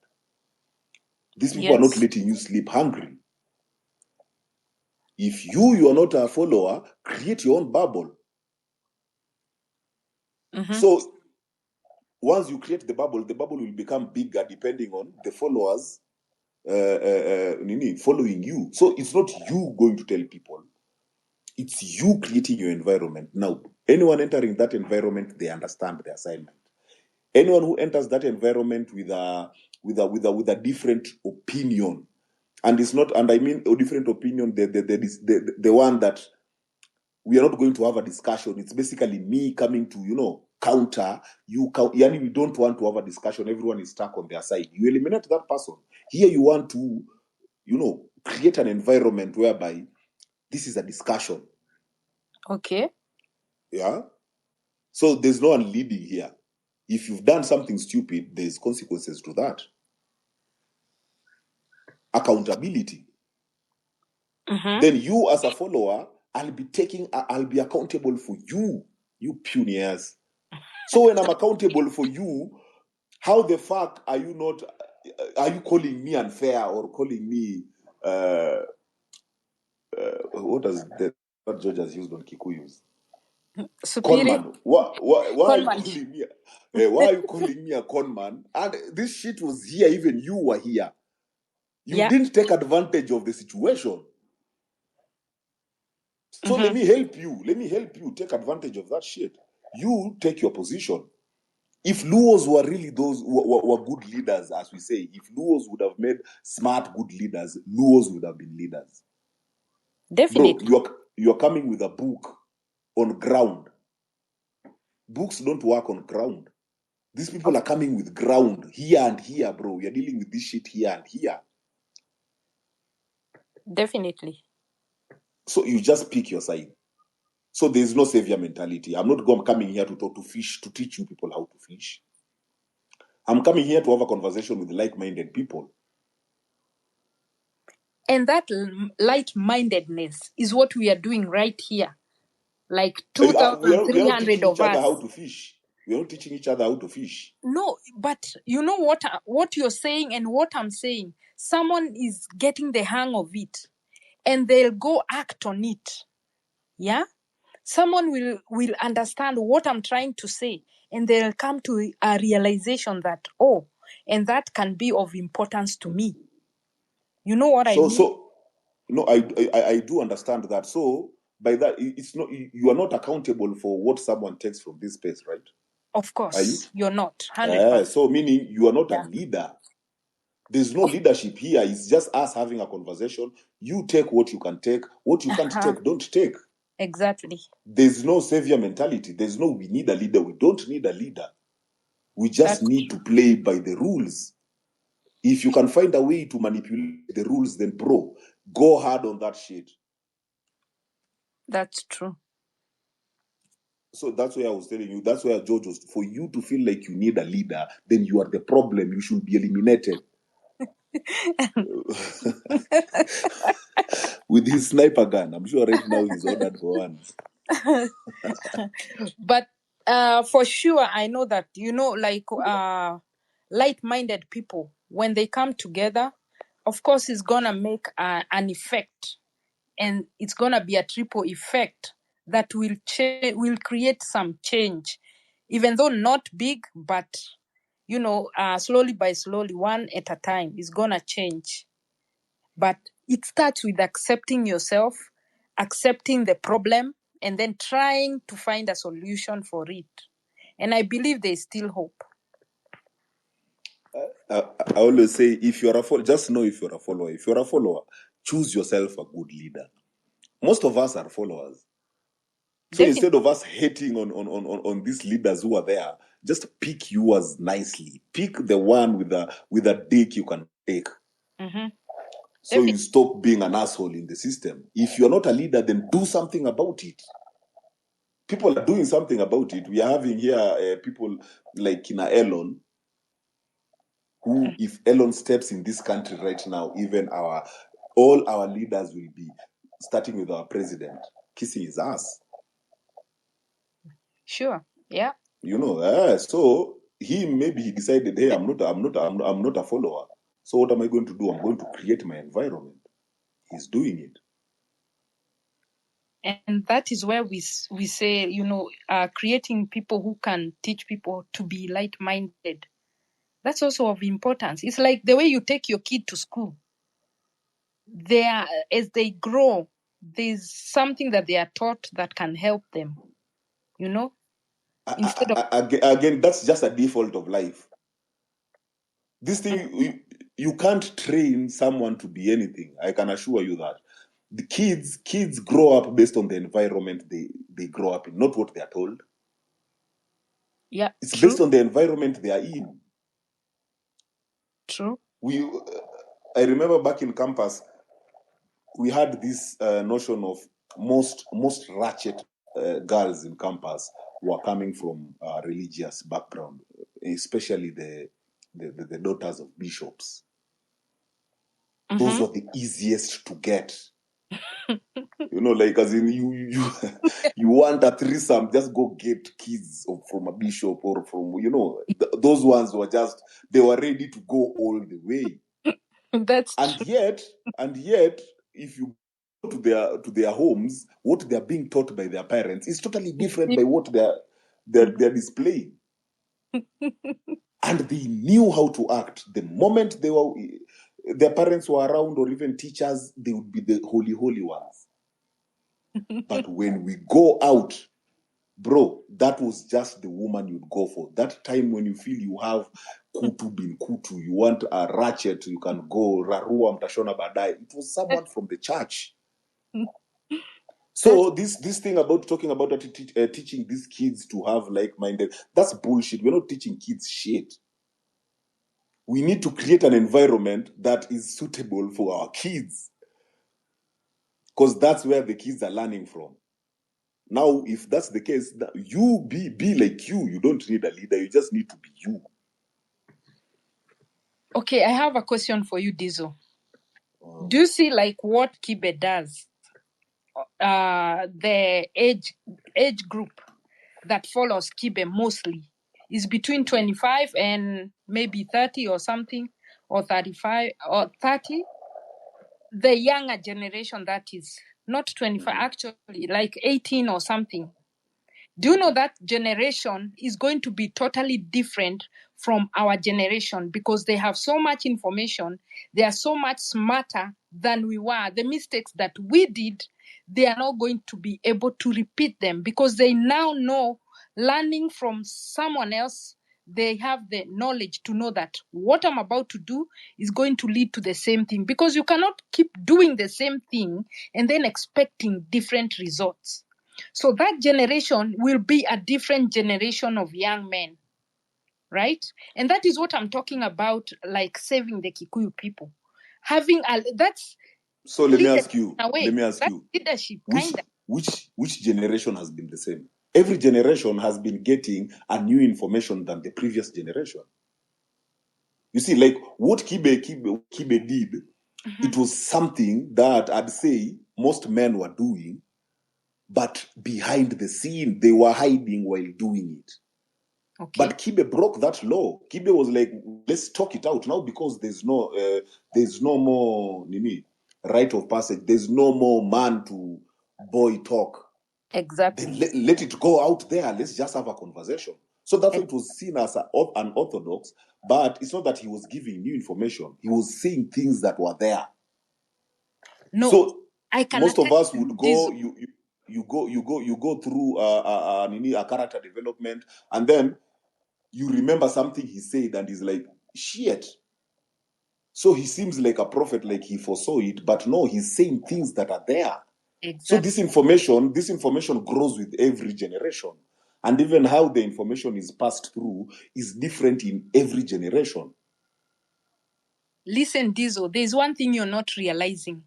These people are not letting you sleep hungry. If you are not a follower, create your own bubble. So once you create the bubble will become bigger depending on the followers following you. So it's not you going to tell people. It's you creating your environment. Now, anyone entering that environment, they understand the assignment. Anyone who enters that environment with a different opinion, and it's not, and I mean a different opinion, the one that we are not going to have a discussion. It's basically me coming to, counter you. Yani, we don't want to have a discussion. Everyone is stuck on their side. You eliminate that person. Here you want to, create an environment whereby this is a discussion. Okay. Yeah. So there's no one leading here. If you've done something stupid, there's consequences to that. Accountability. Then you as a follower, I'll be accountable for you pioneers. So when I'm accountable for you, how the fuck are you calling me unfair or calling me what George has used on Kikuyus? Conman. Why are you calling me? Why are you calling me a conman? And this shit was here, even you were here. You didn't take advantage of the situation. So let me help you. Let me help you take advantage of that shit. You take your position. If Luos were really those were good leaders, as we say, if Luos would have made smart, good leaders, Luos would have been leaders. Definitely. Bro, you're coming with a book on ground. Books don't work on ground. These people are coming with ground here and here, bro. We are dealing with this shit here and here. Definitely. So you just pick your side. So there's no savior mentality. I'm not coming here to talk to fish, to teach you people how to fish. I'm coming here to have a conversation with like-minded people. And that light-mindedness is what we are doing right here. Like 2,300 of us. How to fish. We are not teaching each other how to fish. No, but you know what you're saying and what I'm saying. Someone is getting the hang of it, and they'll go act on it. Yeah, someone will understand what I'm trying to say, and they'll come to a realization that and that can be of importance to me. You know what I mean? So no, I do understand that. So by that, it's not, you are not accountable for what someone takes from this space, right? Of course, you're not 100%. So meaning you are not a leader. There's no leadership here. It's just us having a conversation. You take what you can take. What you can't take, don't take. Exactly. There's no savior mentality. There's no we need a leader. We don't need a leader. We just need to play by the rules. If you can find a way to manipulate the rules, then bro, go hard on that shit. That's true. So that's why I was telling you, that's where George was, for you to feel like you need a leader, then you are the problem. You should be eliminated. With his sniper gun. I'm sure right now he's ordered for one. But for sure, I know that, like light-minded people, when they come together, of course, it's going to make an effect. And it's going to be a triple effect that will create some change, even though not big, but slowly by slowly, one at a time, is gonna change. But it starts with accepting yourself, accepting the problem, and then trying to find a solution for it. And I believe there's still hope. I always say, if you're a follower, just know if you're a follower. If you're a follower, choose yourself a good leader. Most of us are followers. So instead of us hating on these leaders who are there, just pick yours nicely. Pick the one with a dick you can take. Mm-hmm. So you stop being an asshole in the system. If you're not a leader, then do something about it. People are doing something about it. We are having here people like Kina Elon, who, if Elon steps in this country right now, even all our leaders will be, starting with our president, kissing his ass. Sure. Yeah. So maybe he decided, hey, I'm not a follower. So what am I going to do? I'm going to create my environment. He's doing it. And that is where we say, creating people who can teach people to be light-minded. That's also of importance. It's like the way you take your kid to school. As they grow, there's something that they are taught that can help them. Instead of again, that's just a default of life. This thing, you can't train someone to be anything. I can assure you that. The kids grow up based on the environment they grow up in, not what they are told. Yeah, it's based on the environment they are in. True. I remember back in campus, we had this notion of most ratchet girls in campus were coming from religious background, especially the daughters of bishops. Mm-hmm. Those were the easiest to get. Like as in you want a threesome, just go get kids from a bishop or from those ones were they were ready to go all the way. And yet if you go to their homes, what they are being taught by their parents is totally different by what they're displaying. And they knew how to act. The moment their parents were around, or even teachers, they would be the holy ones. But when we go out, bro, that was just the woman you'd go for. That time when you feel you have kutu bin kutu, you want a ratchet, you can go rarua mtashona badai. It was someone from the church. So this thing about talking about teaching these kids to have like-minded, that's bullshit. We're not teaching kids shit. We need to create an environment that is suitable for our kids, because that's where the kids are learning from. Now, if that's the case, you be like you. You don't need a leader. You just need to be you. Okay, I have a question for you, Diesel. Do you see like what Kibe does? The age group that follows Kibe mostly is between 25 and maybe 30 or something, or 35 or 30. The younger generation, that is not 25, actually like 18 or something. Do you know that generation is going to be totally different from our generation, because they have so much information. They are so much smarter than we were. The mistakes that we did, they are not going to be able to repeat them, because they now know, learning from someone else, they have the knowledge to know that what I'm about to do is going to lead to the same thing, because you cannot keep doing the same thing and then expecting different results. So that generation will be a different generation of young men, right? And that is what I'm talking about, like saving the Kikuyu people. So let me ask you. Leadership, which generation has been the same? Every generation has been getting a new information than the previous generation. You see, like what Kibe did, it was something that I'd say most men were doing, but behind the scene, they were hiding while doing it. Okay. But Kibe broke that law. Kibe was like, let's talk it out now, because there's no more rite of passage. There's no more man to boy talk. Exactly. Then let it go out there. Let's just have a conversation. So that's why it was seen as an unorthodox, but it's not that he was giving new information. He was saying things that were there. No, so I can most of attest us to would this. go, you go through a character development, and then you remember something he said, and he's like, shit. So he seems like a prophet, like he foresaw it, but no, he's saying things that are there. Exactly. So this information grows with every generation. And even how the information is passed through is different in every generation. Listen, Dizo, there's one thing you're not realizing.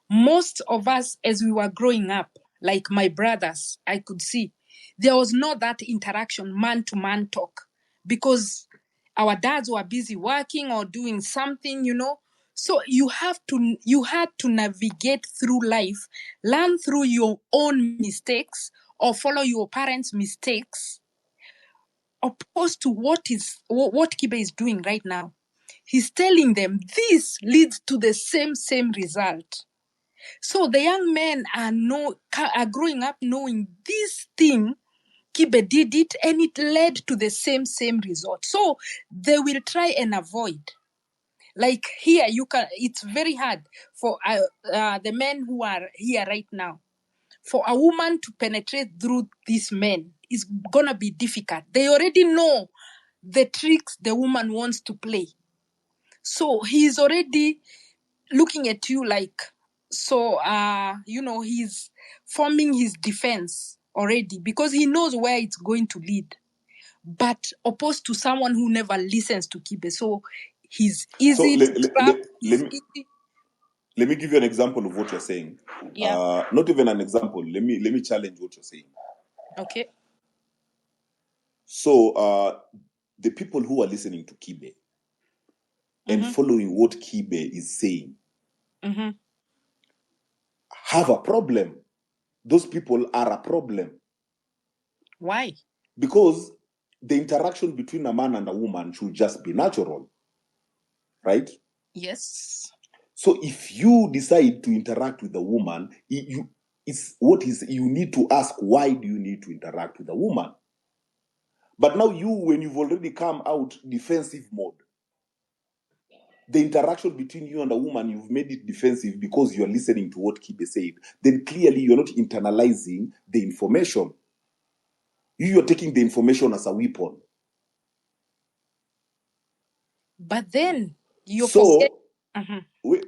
Most of us, as we were growing up, like my brothers, I could see, there was not that interaction, man-to-man talk, because our dads were busy working or doing something, you know. So you had to navigate through life, learn through your own mistakes or follow your parents' mistakes, opposed to what Kibe is doing right now. He's telling them this leads to the same result. So the young men are growing up knowing this thing, Kibe did it, and it led to the same result. So they will try and avoid. Like here, it's very hard for the men who are here right now. For a woman to penetrate through these men is gonna be difficult. They already know the tricks the woman wants to play. So he's already looking at you like, so he's forming his defense already because he knows where it's going to lead. But opposed to someone who never listens to Kibe, so he's easy to trap. Let me give you an example of what you're saying. Yeah. Not even an example. Let me challenge what you're saying. Okay. So the people who are listening to Kibe and following what Kibe is saying have a problem. Those people are a problem. Why? Because the interaction between a man and a woman should just be natural, right? Yes. So if you decide to interact with a woman, you need to ask, why do you need to interact with a woman? But now when you've already come out defensive mode, the interaction between you and a woman, you've made it defensive because you're listening to what Kibe said, then clearly you're not internalizing the information. You're taking the information as a weapon. But then you forget. Uh-huh. Wait,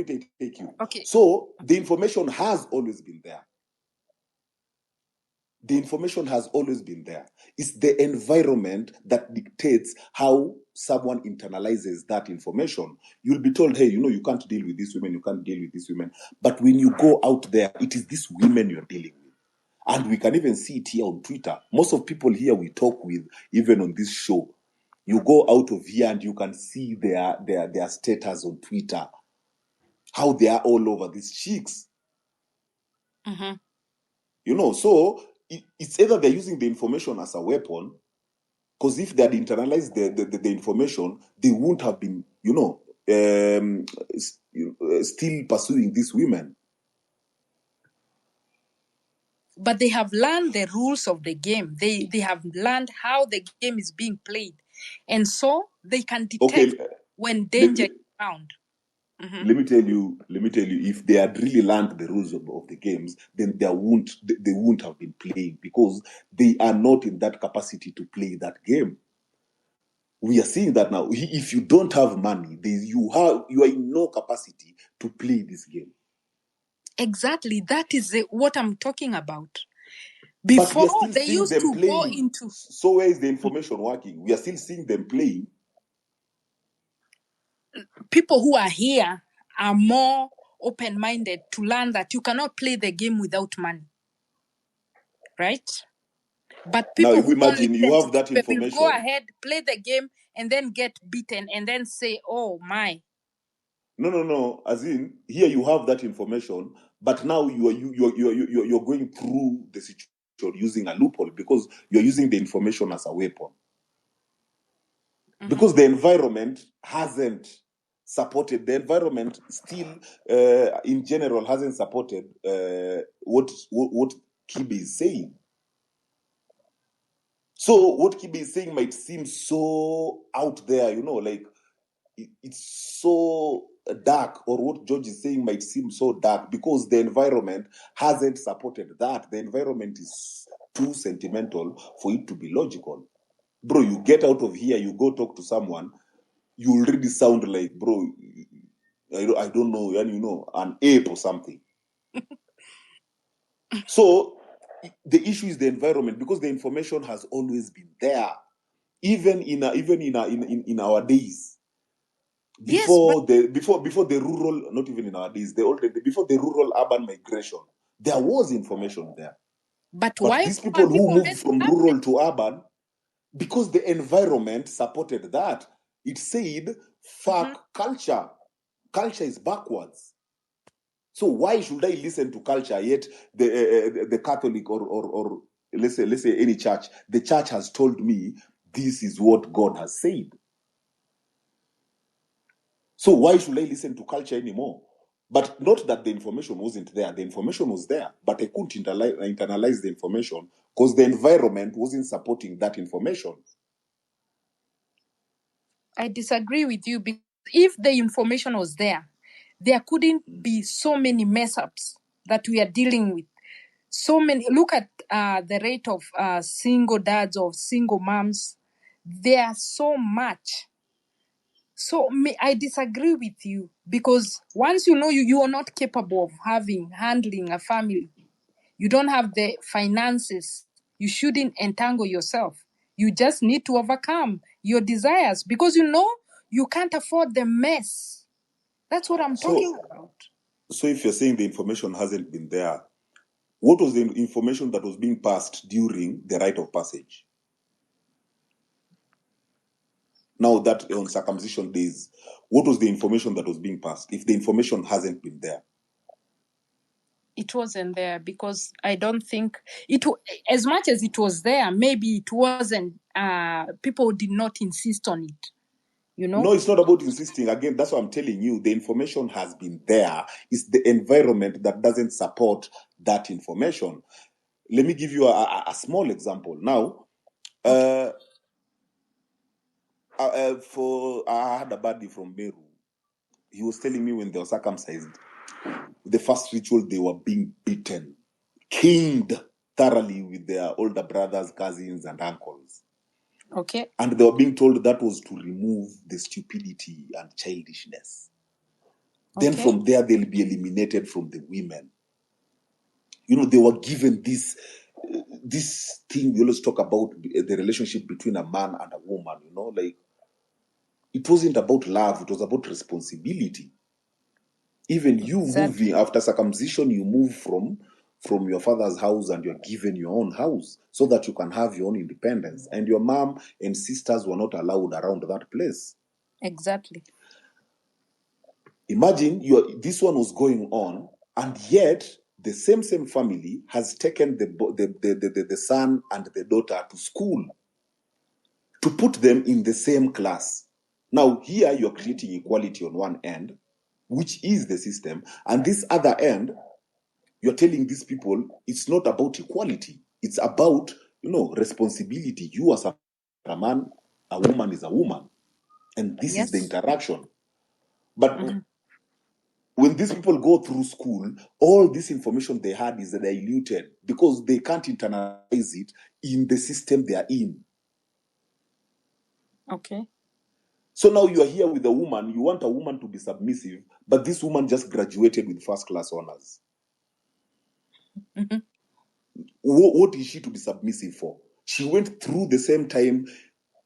I take you. Okay. So the information has always been there. The information has always been there. It's the environment that dictates how someone internalizes that information. You'll be told, hey, you can't deal with these women, you can't deal with these women. But when you go out there, it is these women you're dealing with. And we can even see it here on Twitter. Most of people here we talk with, even on this show, you go out of here and you can see their status on Twitter, how they are all over these chicks. So it's either they're using the information as a weapon, because if they had internalized the information, they wouldn't have been, still pursuing these women. But they have learned the rules of the game. They have learned how the game is being played. And so they can detect when danger is found. Let me tell you, if they had really learned the rules of the games, then they wouldn't have been playing, because they are not in that capacity to play that game. We are seeing that now. If you don't have money, you are in no capacity to play this game. Exactly. That is what I'm talking about. Before, they used to go into... So where is the information working? We are still seeing them playing. People who are here are more open-minded to learn that you cannot play the game without money. Right? But people now, if we imagine you have that information, will go ahead, play the game, and then get beaten, and then say, "Oh my." No. As in, here you have that information, but now you're going through the situation using a loophole, because you're using the information as a weapon. Because the environment hasn't supported. The environment still, in general, hasn't supported what Kibe is saying. So what Kibe is saying might seem so out there, like it's so dark, or what George is saying might seem so dark because the environment hasn't supported that. The environment is too sentimental for it to be logical. Bro, you get out of here, you go talk to someone, you already sound like, bro, I don't know, an ape or something. So the issue is the environment, because the information has always been there, even in our days. Before the rural, not even in our days, before the rural urban migration, there was information there. But But why these people would who moved let from it happen? rural to urban, because the environment supported that. It said, fuck culture. Culture is backwards. So why should I listen to culture? Yet the Catholic or let's say any church, the church has told me this is what God has said. So why should I listen to culture anymore? But not that the information wasn't there. The information was there, but I couldn't internalize the information because the environment wasn't supporting that information. I disagree with you, because if the information was there couldn't be so many mess ups that we are dealing with. So many. Look at the rate of single dads or single moms. They are so much. So I disagree with you, because once you know you are not capable of handling a family, you don't have the finances, you shouldn't entangle yourself. You just need to overcome your desires, because you can't afford the mess. That's what I'm talking about. So if you're saying the information hasn't been there, what was the information that was being passed during the rite of passage? Now that on circumcision days, what was the information that was being passed if the information hasn't been there? It wasn't there, because I don't think as much as it was there, maybe it wasn't, people did not insist on it. No, it's not about insisting. Again, that's what I'm telling you. The information has been there. It's the environment that doesn't support that information. Let me give you a small example. Now, I had a buddy from Meru. He was telling me when they were circumcised, the first ritual, they were being beaten, caned thoroughly with their older brothers, cousins, and uncles. Okay. And they were being told that was to remove the stupidity and childishness. Then from there, they'll be eliminated from the women. They were given this thing we always talk about, the relationship between a man and a woman, like it wasn't about love, it was about responsibility. Even you moving after circumcision, you move from your father's house and you're given your own house so that you can have your own independence. And your mom and sisters were not allowed around that place. Exactly. Imagine this one was going on, and yet the same family has taken the son and the daughter to school to put them in the same class. Now here you're creating equality on one end, which is the system, and this other end, you're telling these people it's not about equality. It's about, responsibility. You as a man, a woman is a woman. And this is the interaction. But when these people go through school, all this information they had is diluted because they can't internalize it in the system they are in. Okay. So now you are here with a woman, you want a woman to be submissive, but this woman just graduated with first-class honors. What is she to be submissive for? She went through the same time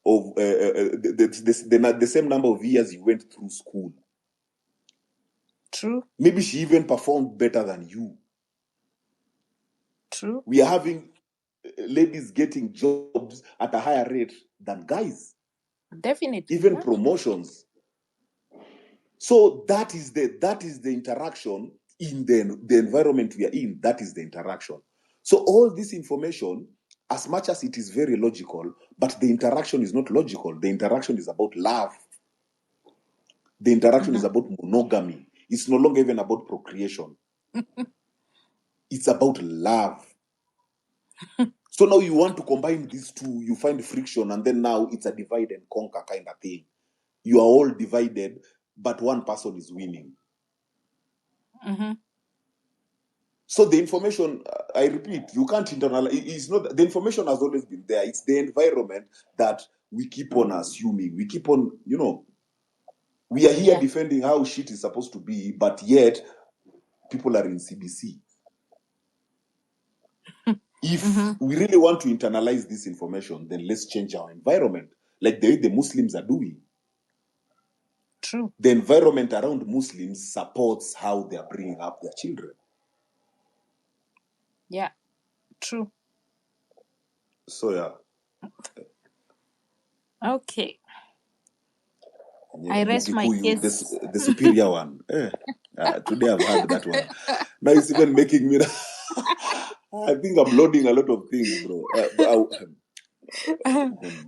of the same number of years you went through school. True. Maybe she even performed better than you. True. We are having ladies getting jobs at a higher rate than guys. Definitely. Even promotions. So that is the interaction in the environment we are in. That is the interaction. So all this information, as much as it is very logical, but the interaction is not logical. The interaction is about love. The interaction is about monogamy. It's no longer even about procreation. It's about love. So now you want to combine these two, you find friction, and then now it's a divide and conquer kind of thing. You are all divided, but one person is winning. Mm-hmm. So the information, I repeat, you can't internalize. It's not the information has always been there. It's the environment that we keep on assuming. We keep on, we are here defending how shit is supposed to be, but yet people are in CBC. If we really want to internalize this information, then let's change our environment, like the way the Muslims are doing. True. The environment around Muslims supports how they are bringing up their children. Yeah, true. So yeah. Okay. I rest my case. The superior one. Today I've had that one. Now it's even making me. I think I'm loading a lot of things, bro.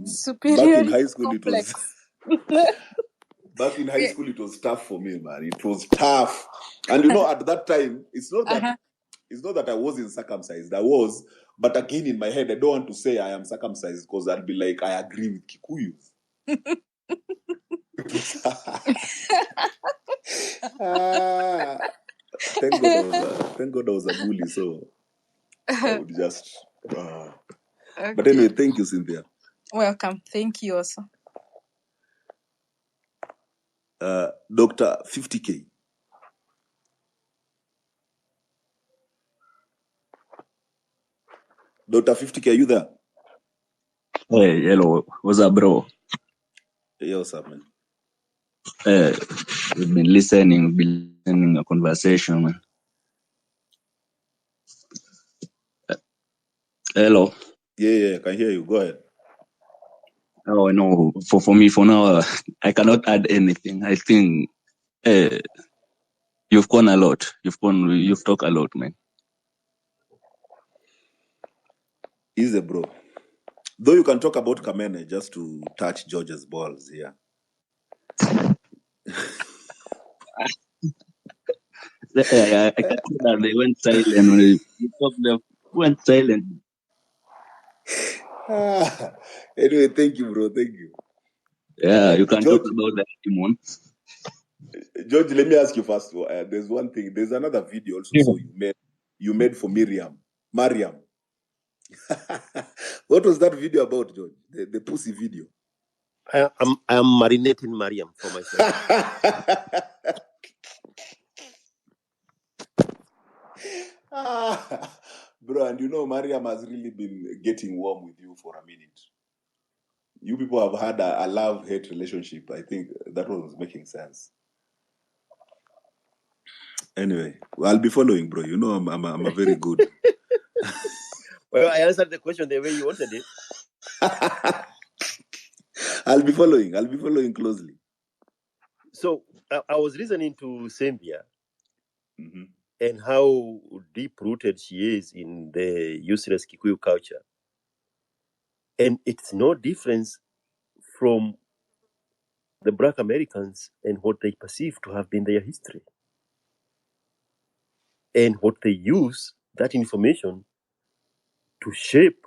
Superior back in high school, complex. Back in high school, it was tough for me, man. It was tough, and at that time, it's not that I wasn't circumcised. I was, but again, in my head, I don't want to say I am circumcised because I'd be like, I agree with Kikuyus. Thank God I was a bully, so I would just. Okay. But anyway, thank you, Cynthia. Welcome. Thank you also. Dr. 50K. Dr. 50K, are you there? Hey, hello. What's up, bro? Hey, what's up, man? We've been listening a conversation, man. Hello. Yeah, I can hear you. Go ahead. Oh, no. For me, for now, I cannot add anything. I think you've gone a lot. You've talked a lot, man. Easy, bro. Though you can talk about Kamene just to touch George's balls here. I can't see that they went silent. When you talked, they went silent. Anyway, thank you, bro. Thank you. Yeah, you can George, talk about that, Timon. George, let me ask you first. There's one thing. There's another video also. So you made for Mariam. What was that video about, George? The pussy video. I'm marinating Mariam for myself. Bro, and Mariam has really been getting warm with you for a minute. You people have had a love-hate relationship. I think that was making sense. Anyway, I'll be following, bro. I'm a very good. Well, I answered the question the way you wanted it. I'll be following closely. So I was listening to Cynthia and how deep-rooted she is in the useless Kikuyu culture. And it's no difference from the Black Americans and what they perceive to have been their history. And what they use that information to shape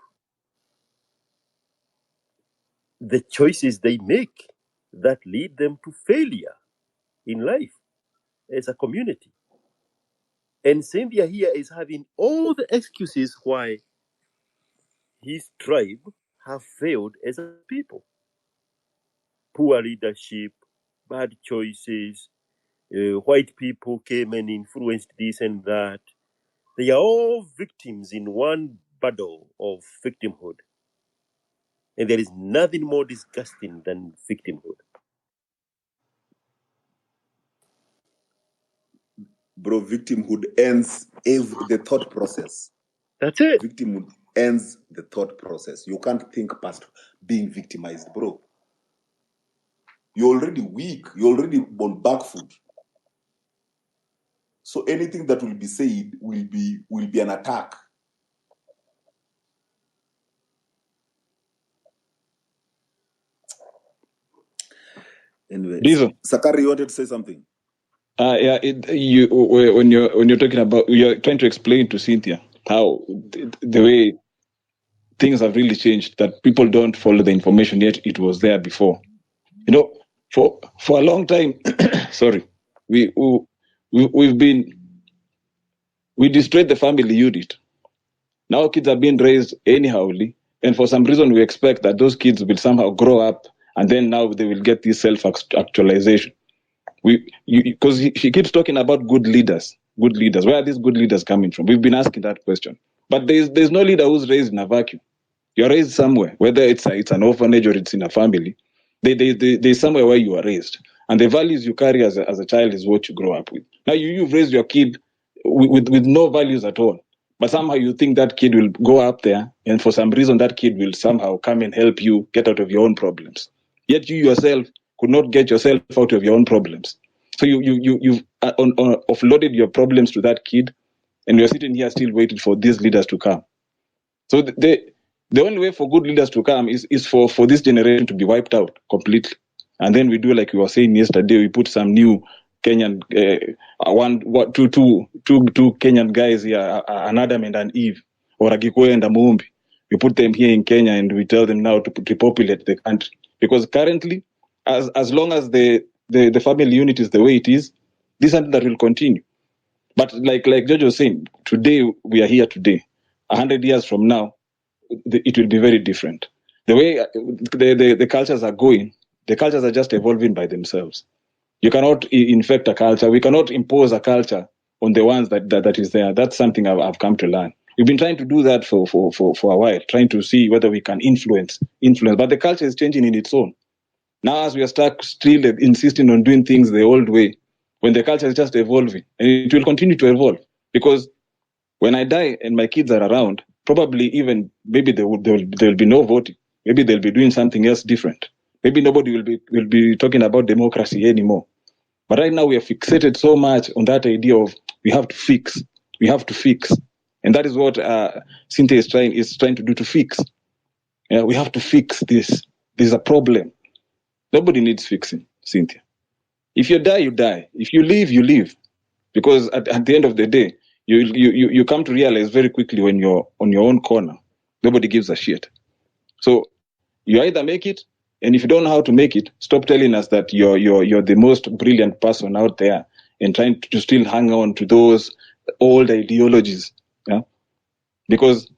the choices they make that lead them to failure in life as a community. And Cynthia here is having all the excuses why his tribe have failed as a people. Poor leadership, bad choices, white people came and influenced this and that. They are all victims in one bundle of victimhood. And there is nothing more disgusting than victimhood. Bro, victimhood ends the thought process. That's it. Victimhood ends the thought process. You can't think past being victimized, bro. You're already weak. You're already on back foot. So anything that will be said will be an attack. Anyway, Sakari, you wanted to say something? When you're talking about, you're trying to explain to Cynthia how the way things have really changed, that people don't follow the information, yet it was there before. You know, for a long time, sorry, we destroyed the family unit. Now kids are being raised anyhowly, and for some reason we expect that those kids will somehow grow up, and then now they will get this self-actualization. Because she keeps talking about good leaders. Good leaders. Where are these good leaders coming from? We've been asking that question. But there's no leader who's raised in a vacuum. You're raised somewhere, whether it's an orphanage or it's in a family. There's somewhere where you are raised. And the values you carry as a child is what you grow up with. Now you've raised your kid with no values at all. But somehow you think that kid will go up there, and for some reason that kid will somehow come and help you get out of your own problems. Yet you yourself could not get yourself out of your own problems. So you've offloaded your problems to that kid, and you're sitting here still waiting for these leaders to come. So the only way for good leaders to come is for this generation to be wiped out completely. And then we do like we were saying yesterday, we put some new Kenyan, two Kenyan guys here, an Adam and an Eve, or a Gikwe and a Muumbi. We put them here in Kenya and we tell them now to repopulate the country. Because currently, as long as the family unit is the way it is, this is something that will continue. But like George was saying, today, we are here today. 100 years from now, it will be very different. The way the cultures are going, the cultures are just evolving by themselves. You cannot infect a culture. We cannot impose a culture on the ones that is there. That's something I've come to learn. We've been trying to do that for a while, trying to see whether we can influence. But the culture is changing in its own. Now, as we are stuck still insisting on doing things the old way, when the culture is just evolving, and it will continue to evolve. Because when I die and my kids are around, probably even maybe there will be no voting. Maybe they'll be doing something else different. Maybe nobody will be talking about democracy anymore. But right now we are fixated so much on that idea of we have to fix. And that is what Cynthia is trying to do, to fix. Yeah, we have to fix this. There's a problem. Nobody needs fixing, Cynthia. If you die, you die. If you live, you live. Because at the end of the day, you come to realize very quickly when you're on your own corner, nobody gives a shit. So you either make it, and if you don't know how to make it, stop telling us that you're the most brilliant person out there and trying to still hang on to those old ideologies. Yeah? Because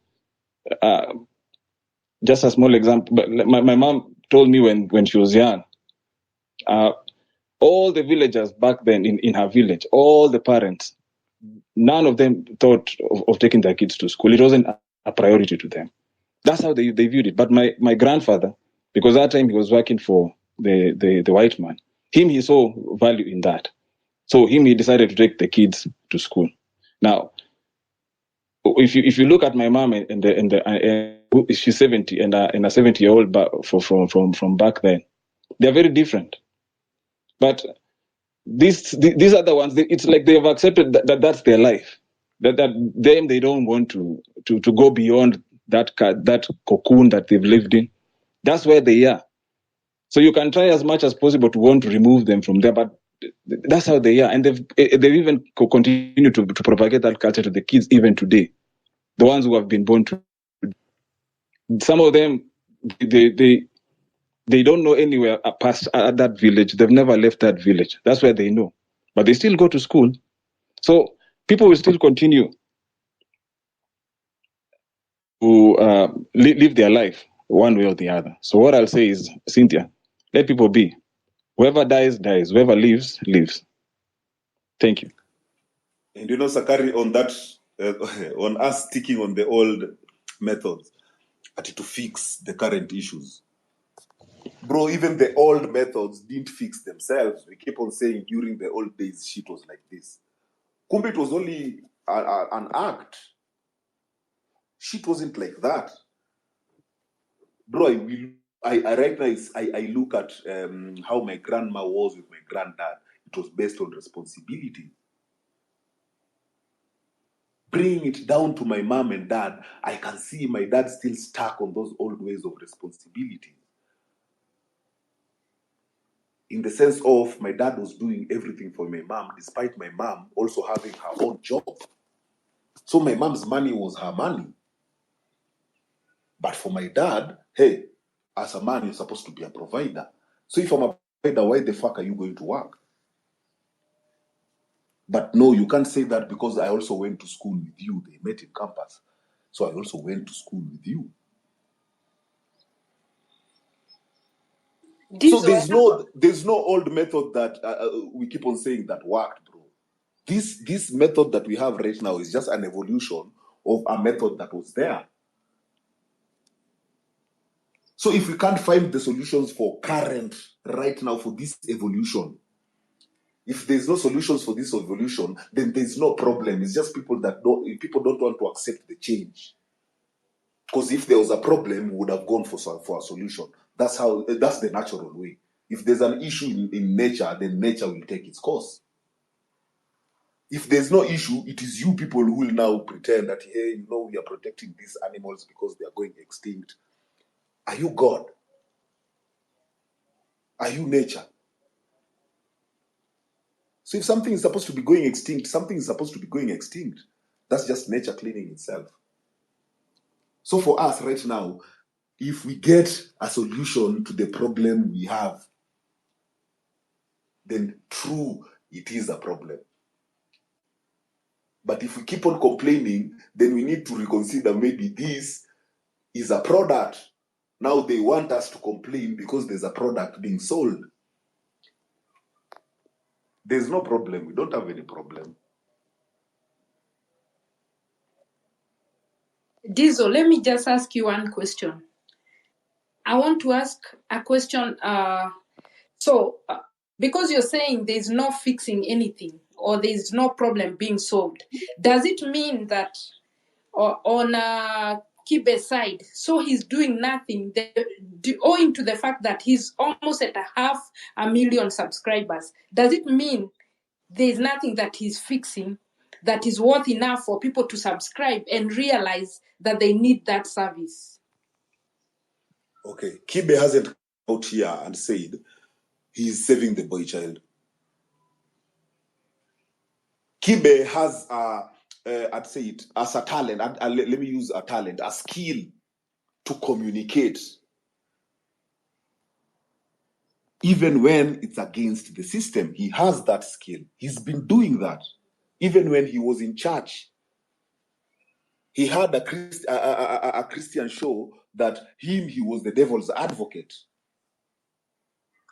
just a small example, but my mom told me when she was young, all the villagers back then in her village, all the parents, none of them thought of taking their kids to school. It wasn't a priority to them. That's how they viewed it. But my grandfather, because that time he was working for the white man, he saw value in that. So he decided to take the kids to school. Now, if you look at my mom and she's 70 and a 70-year-old from back then, they're very different. But these other ones, it's like they've accepted that that's their life. That they don't want to go beyond that cocoon that they've lived in. That's where they are. So you can try as much as possible to want to remove them from there, but that's how they are. And they've even continued to propagate that culture to the kids even today. The ones who have been born to. Some of them, they don't know anywhere past that village. They've never left that village. That's where they know. But they still go to school. So people will still continue to live their life one way or the other. So what I'll say is, Cynthia, let people be. Whoever dies, dies. Whoever lives, lives. Thank you. And Sakari, on that, on us sticking on the old methods, to fix the current issues. Bro, even the old methods didn't fix themselves. We keep on saying during the old days, shit was like this. Kumbe, it was only an act. Shit wasn't like that. Bro, I right now, I look at how my grandma was with my granddad. It was based on responsibility. Bring it down to my mom and dad, I can see my dad still stuck on those old ways of responsibility. In the sense of my dad was doing everything for my mom, despite my mom also having her own job. So my mom's money was her money. But for my dad, hey, as a man, you're supposed to be a provider. So if I'm a provider, why the fuck are you going to work? But no, you can't say that because I also went to school with you. They met in campus. So I also went to school with you. So there's no old method that we keep on saying that worked, bro. This method that we have right now is just an evolution of a method that was there. So if we can't find the solutions for current right now for this evolution, if there's no solutions for this evolution, then there's no problem. It's just people don't want to accept the change. Because if there was a problem, we would have gone for a solution. That's the natural way. If there's an issue in nature, then nature will take its course. If there's no issue, it is you people who will now pretend that, hey, we are protecting these animals because they are going extinct. Are you God? Are you nature? So if something is supposed to be going extinct, something is supposed to be going extinct. That's just nature cleaning itself. So for us right now, if we get a solution to the problem we have, then true, it is a problem. But if we keep on complaining, then we need to reconsider maybe this is a product. Now they want us to complain because there's a product being sold. There's no problem. We don't have any problem. Diesel, let me just ask you one question. I want to ask a question. Because you're saying there's no fixing anything or there's no problem being solved, does it mean that on Kibe's side, so he's doing nothing, owing to the fact that he's almost at 500,000 subscribers? Does it mean there's nothing that he's fixing that is worth enough for people to subscribe and realize that they need that service? Okay, Kibe hasn't come out here and said he's saving the boy child. Kibe has, I'd say it as a talent, let me use a talent, a skill to communicate, even when it's against the system. He has that skill. He's been doing that. Even when he was in church, he had a Christian show that he was the devil's advocate.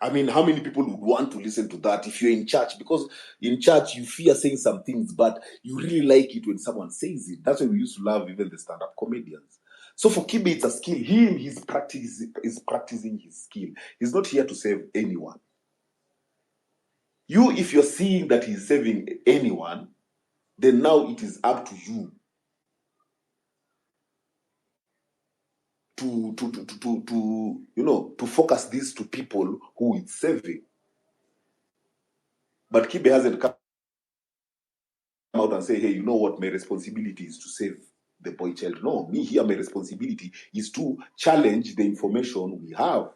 I mean, how many people would want to listen to that if you're in church? Because in church, you fear saying some things, but you really like it when someone says it. That's why we used to love even the stand-up comedians. So for Kibe, it's a skill. He's practicing his skill. He's not here to save anyone. You, if you're seeing that he's saving anyone, then now it is up to you to focus this to people who it's saving. But Kibe hasn't come out and say, hey, you know what, my responsibility is to save the boy child. No, me here, my responsibility is to challenge the information we have.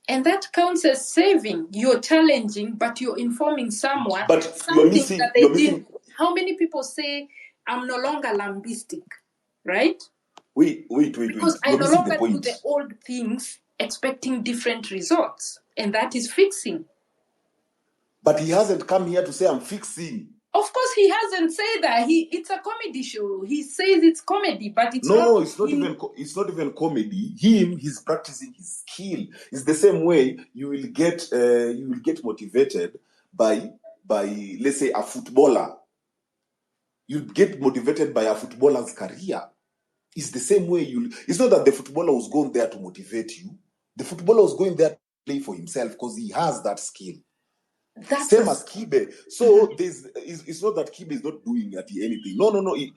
And that counts as saving. You're challenging, but you're informing someone. But something that they did. How many people say, I'm no longer lambistic, right? Wait. Because I no longer do the old things expecting different results. And that is fixing. But he hasn't come here to say I'm fixing. Of course, he hasn't said that. It's a comedy show. He says it's comedy, but it's not. No, it's not even comedy. He's practicing his skill. It's the same way you will get motivated by let's say a footballer. You get motivated by a footballer's career. It's the same way it's not that the footballer was going there to motivate you. The footballer was going there to play for himself because he has that skill. Same as Kibe. So it's not that Kibe is not doing anything. No. It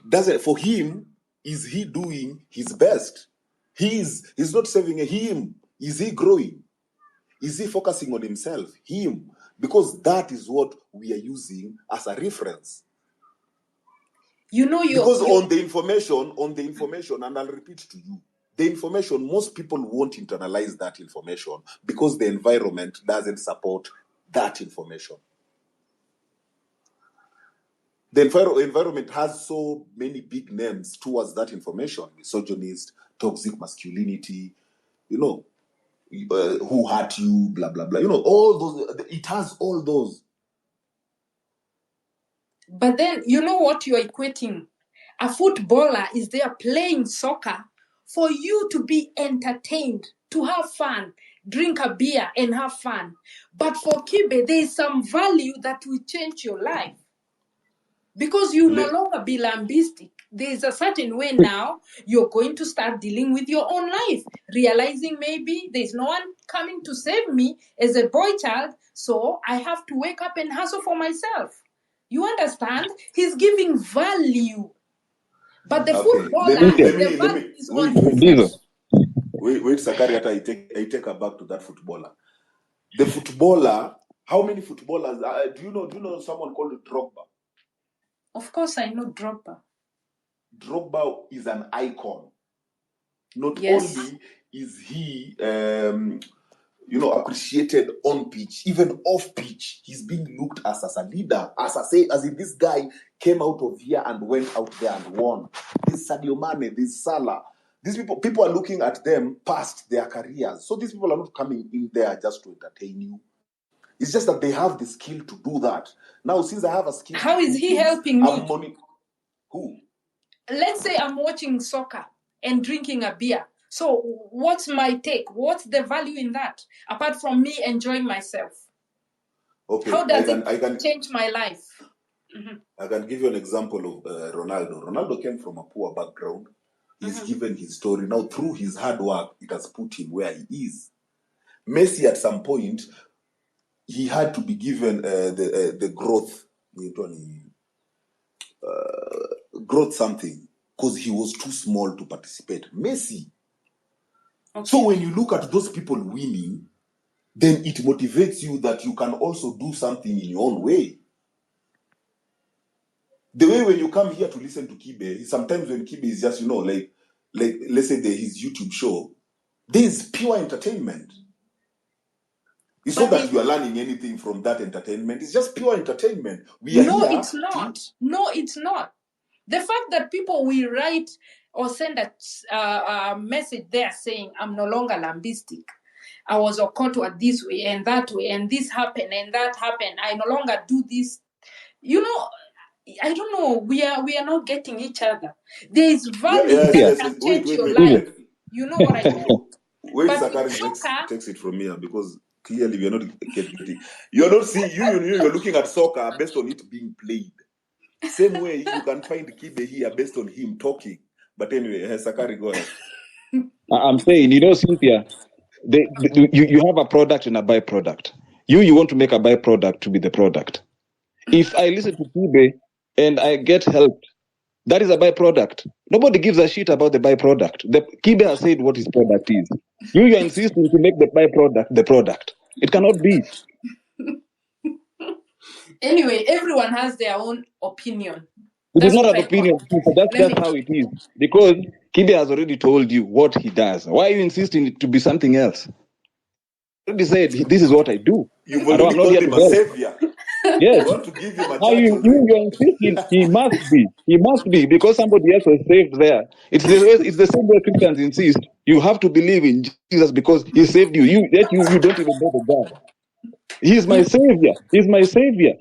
doesn't. For him, is he doing his best? He's not saving him. Is he growing? Is he focusing on himself? Him. Because that is what we are using as a reference. Because on the information, and I'll repeat to you, the information, most people won't internalize that information because the environment doesn't support that information. the environment has so many big names towards that information: misogynist, toxic masculinity, who hurt you, blah blah blah. All those. It has all those. But then, you know what you're equating? A footballer is there playing soccer for you to be entertained, to have fun, drink a beer and have fun. But for Kibe, there is some value that will change your life. Because you no longer be lambistic. There is a certain way now you're going to start dealing with your own life, realizing maybe there's no one coming to save me as a boy child, so I have to wake up and hustle for myself. You understand? He's giving value. But the footballer, the value is on his. Wait, Sakariata, I take her back to that footballer. The footballer, how many footballers? Do you know someone called Drogba? Of course, I know Drogba. Drogba is an icon. Not only is he, appreciated on pitch, even off pitch, he's being looked as a leader, as if this guy came out of here and went out there and won. This Sadio Mane, this Salah, these people are looking at them past their careers. So these people are not coming in there just to entertain you. It's just that they have the skill to do that. Now, since I have a skill, how is he helping me? Who? Let's say I'm watching soccer and drinking a beer. So what's my take? What's the value in that? Apart from me enjoying myself. Okay. How does it change my life? Mm-hmm. I can give you an example of Ronaldo. Ronaldo came from a poor background. He's given his story. Now, through his hard work, it has put him where he is. Messi, at some point, he had to be given the growth something, because he was too small to participate. Messi. Okay. So when you look at those people winning, then it motivates you that you can also do something in your own way. The way when you come here to listen to Kibe, sometimes when Kibe is just, like let's say his YouTube show, there is pure entertainment. It's not that you are learning anything from that entertainment. It's just pure entertainment. It's not. No, it's not. The fact that people will write or send a message there saying, I'm no longer lambistic. I was occurred this way and that way, and this happened and that happened. I no longer do this. I don't know. We are not getting each other. There is value that can change your life. You know what I mean? Wait, Sakari takes it from here, because clearly we are not getting. You're not seeing. You're looking at soccer based on it being played. Same way you can find Kibe here based on him talking. But anyway, Sakari, go ahead. I'm saying, Cynthia, you have a product and a byproduct. You want to make a byproduct to be the product. If I listen to Kibe and I get helped, that is a byproduct. Nobody gives a shit about the byproduct. Kibe has said what his product is. You are insisting to make the byproduct the product. It cannot be. Anyway, everyone has their own opinion. It is not an opinion. That's just how it is. Because Kibe has already told you what he does. Why are you insisting it to be something else? He already said, this is what I do. You've already called him a savior. Yes. You want to give him a now you're insisting he must be, because somebody else was saved there. It's the same way Christians insist. You have to believe in Jesus because he saved you. You don't even know the God. He's my savior. He's my savior.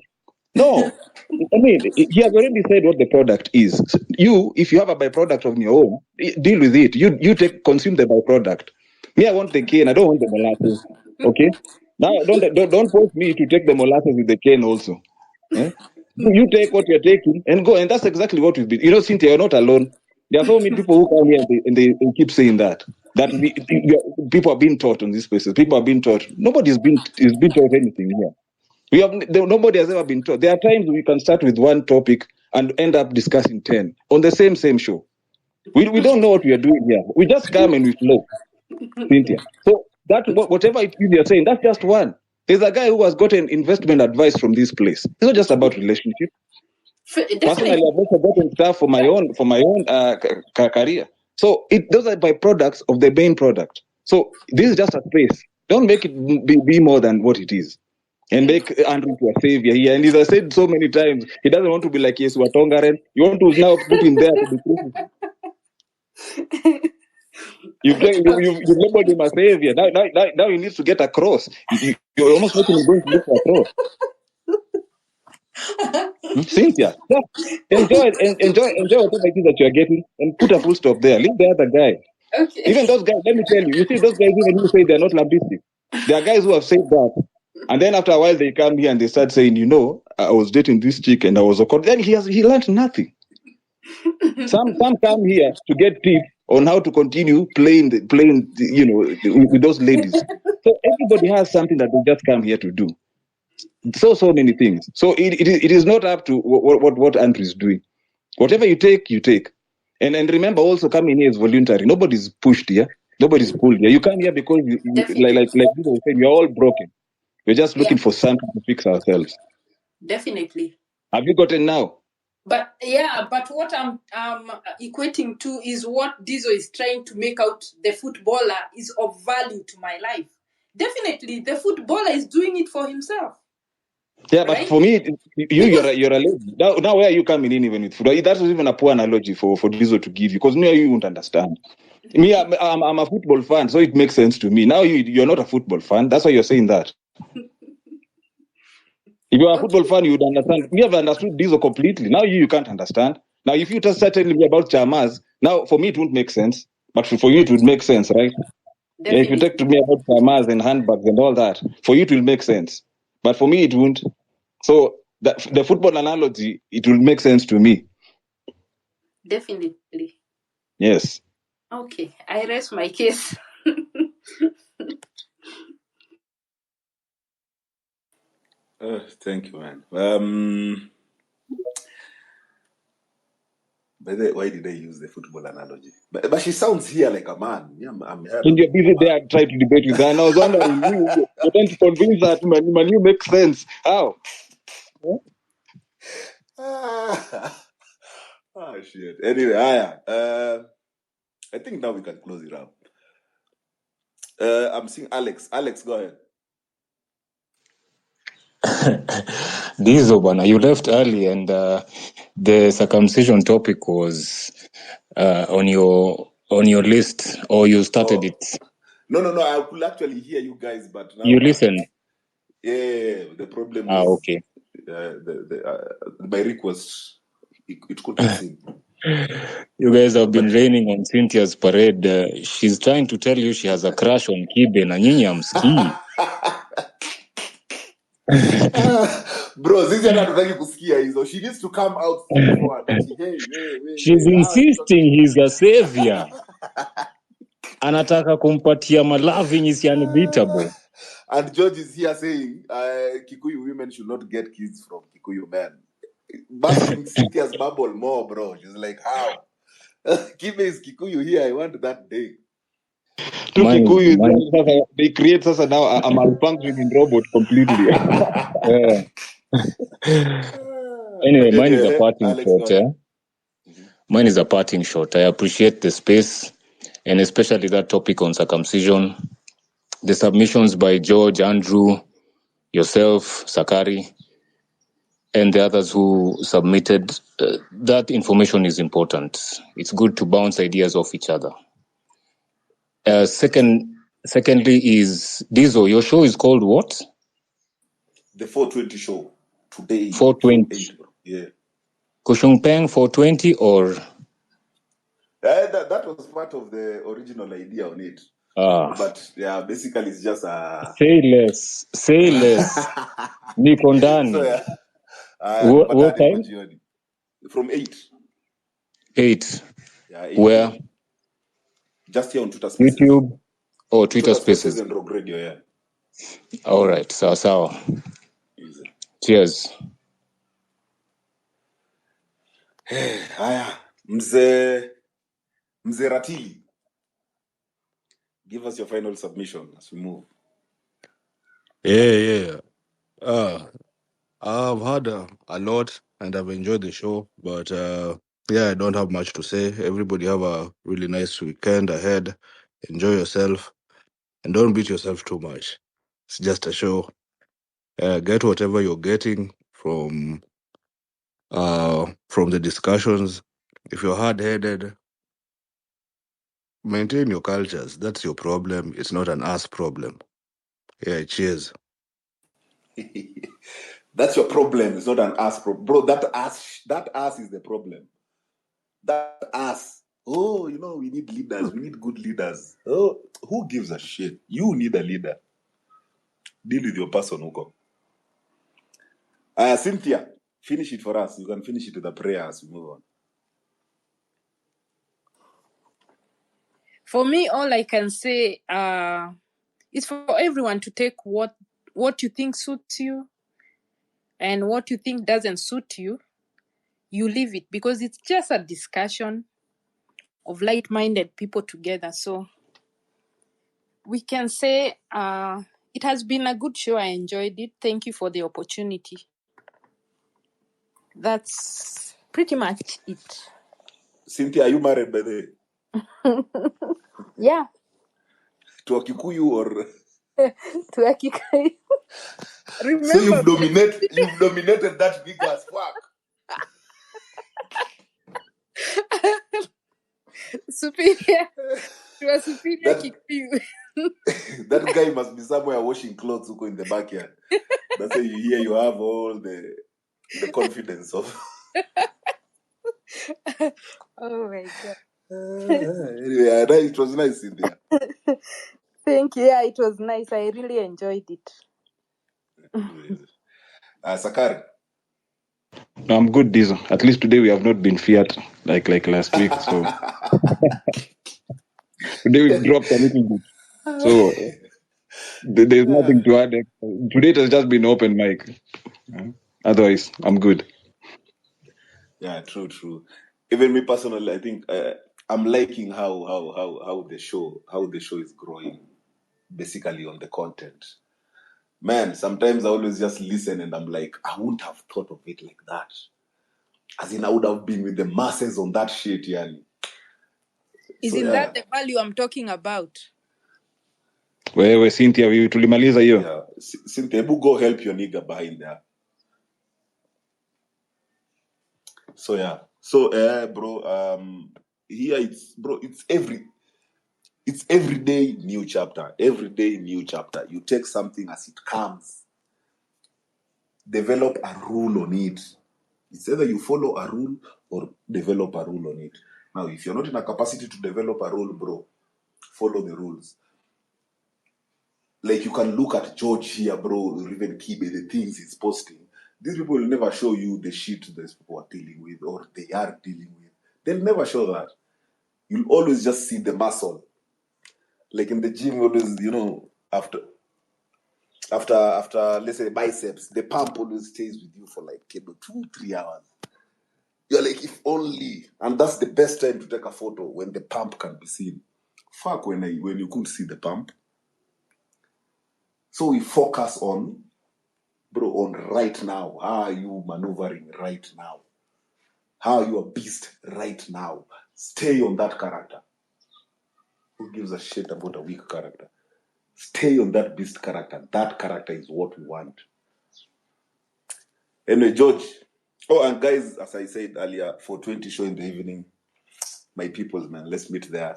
No. I mean, he has already said what the product is. If you have a byproduct of your own, deal with it. You consume the byproduct. Me, I want the cane. I don't want the molasses. Okay? Now, don't force me to take the molasses with the cane also. Eh? You take what you're taking and go. And that's exactly what we've been. Cynthia, you're not alone. There are so many people who come here and they keep saying that people are being taught on these places. People are being taught. Nobody's been taught anything here. Nobody has ever been taught. There are times we can start with one topic and end up discussing 10 on the same show. We don't know what we are doing here. We just come and we flow, Cynthia. So whatever it is you're saying, that's just one. There's a guy who has gotten investment advice from this place. It's not just about relationship. Personally, I've also gotten stuff for my own career. So those are byproducts of the main product. So this is just a space. Don't make it be more than what it is. and make Andrew to a savior here. And he's said so many times, he doesn't want to be like Yesu Watongaren. You want to now put him there to be crucified. You've labeled him a savior. Now he needs to get across. You're almost making him going to look for a cross. Cynthia, yeah. enjoy whatever it is that you're getting and put a full stop there. Leave the other guy. Okay. Even those guys, let me tell you, see those guys, even who say they're not lambistic. There are guys who have said that. And then after a while, they come here and they start saying, I was dating this chick and I was a Then he learned nothing. Some come here to get tips on how to continue playing, with those ladies. So everybody has something that they just come here to do. So many things. So it is not up to what Andrew is doing. Whatever you take, you take. And remember, also coming here is voluntary. Nobody's pushed here. Nobody's pulled here. You come here because like people say, we're all broken. We're just looking for something to fix ourselves. Definitely. Have you gotten now? But what I'm equating to is what Dizo is trying to make out the footballer is of value to my life. Definitely, the footballer is doing it for himself. Yeah, right? But for me, you're a lady. Now where are you coming in even with football? That was even a poor analogy for Dizo to give you, because me you won't understand. Me, I'm a football fan, so it makes sense to me. Now you're not a football fan. That's why you're saying that. If you're a football fan, you would understand. We have understood Dizo completely. Now you can't understand. Now, if you just start telling me about Chamas, now for me it won't make sense. But for you it would make sense, right? Yeah, if you talk to me about Chamas and handbags and all that, for you it will make sense. But for me it won't. So the football analogy, it will make sense to me. Definitely. Yes. Okay, I rest my case. Thank you, man. By the way, why did I use the football analogy? But she sounds here like a man. Yeah, I'm here. And you're busy there trying to debate with her. And I was wondering, you're trying to convince that man, you make sense. How? Shit. Anyway, I think now we can close it up. I'm seeing Alex. Alex, go ahead. Dizo, bana, you left early, and the circumcision topic was on your list, or you started it. No. I could actually hear you guys, but now you listened. Yeah, the problem is okay. My request it could be seen. You guys have been raining on Cynthia's parade. She's trying to tell you she has a crush on Kibe na nyinyi amsikii. Bro, Cynthia anataka kusikia hizo. She needs to come out forward. She's insisting he's a savior. Anataka kumpatia malaving is unbeatable. And George is here saying Kikuyu women should not get kids from Kikuyu men. Busting Cynthia's bubble more, bro. She's like, how? Kibe is Kikuyu here. I want that day. Kikuyu, they create now a malfunctioning robot completely. Anyway, mine is a parting shot. Mine is a parting shot. I appreciate the space, and especially that topic on circumcision. The submissions by George, Andrew, yourself, Sakari, and the others who submitted, that information is important. It's good to bounce ideas off each other. Secondly is, Dizo, your show is called what? The 420 show. Today. 420. Yeah. Kushungpeng 420 or? That was part of the original idea on it. But yeah, basically it's just a... Say less. Niko ndani. So yeah. What time? From 8. 8. Yeah, 8. Where? Just here on Twitter Spaces. YouTube or Twitter Spaces? And Rock Radio, yeah. All right, sawa. Easy. Cheers. Haya, Mzee Ratili. Give us your final submission as we move. Yeah. I've had a lot and I've enjoyed the show, but I don't have much to say. Everybody have a really nice weekend ahead. Enjoy yourself and don't beat yourself too much. It's just a show. Get whatever you're getting from the discussions. If you're hard-headed, maintain your cultures. That's your problem. It's not an us problem. Yeah, cheers. That's your problem. It's not an ass problem. Bro, that ass is the problem. That ass. Oh, we need leaders. We need good leaders. Oh, who gives a shit? You need a leader. Deal with your person, Hugo. Cynthia, finish it for us. You can finish it with a prayer as we move on. For me, all I can say is for everyone to take what you think suits you, and what you think doesn't suit you, you leave it, because it's just a discussion of like-minded people together. So we can say it has been a good show. I enjoyed it. Thank you for the opportunity. That's pretty much it. Cynthia, are you married by the way? Yeah. To a Kikuyu or To a Kikuyu. Remember, so you've dominated that big ass fuck. Superior. To a superior Kikuyu. That guy must be somewhere washing clothes in the backyard. That's why you have all the confidence of. Oh my God. Anyway, it was nice in there. Thank you. Yeah, it was nice. I really enjoyed it. Sakari. No, I'm good, Diesel. At least today we have not been fiat like last week. So today we've dropped a little bit. So there's nothing to add. Today it has just been open mic. Otherwise, I'm good. Yeah, true. Even me personally, I think I'm liking how the show is growing, basically on the content. Man, sometimes I always just listen and I'm like, I wouldn't have thought of it like that. As in, I would have been with the masses on that shit, yani. Isn't that the value I'm talking about? Wewe Cynthia, tulimaliza hiyo. Yeah, Cynthia, go help your nigga behind there. So yeah, bro, here it's every day new chapter. Every day new chapter. You take something as it comes. Develop a rule on it. It's either you follow a rule or develop a rule on it. Now, if you're not in a capacity to develop a rule, bro, follow the rules. Like you can look at George here, bro, or even Kibe, the things he's posting. These people will never show you the shit these people are dealing with or they are dealing with. They'll never show that. You'll always just see the muscle. Like in the gym, always, after let's say biceps, the pump always stays with you for like 2-3 hours. You're like, if only. And that's the best time to take a photo, when the pump can be seen. Fuck when you couldn't see the pump. So we focus on right now. How are you maneuvering right now? How are you a beast right now? Stay on that character. Who gives a shit about a weak character? Stay on that beast character. That character is what we want. Anyway, George. Oh, and guys, as I said earlier, 420 show in the evening. My people, man, let's meet there.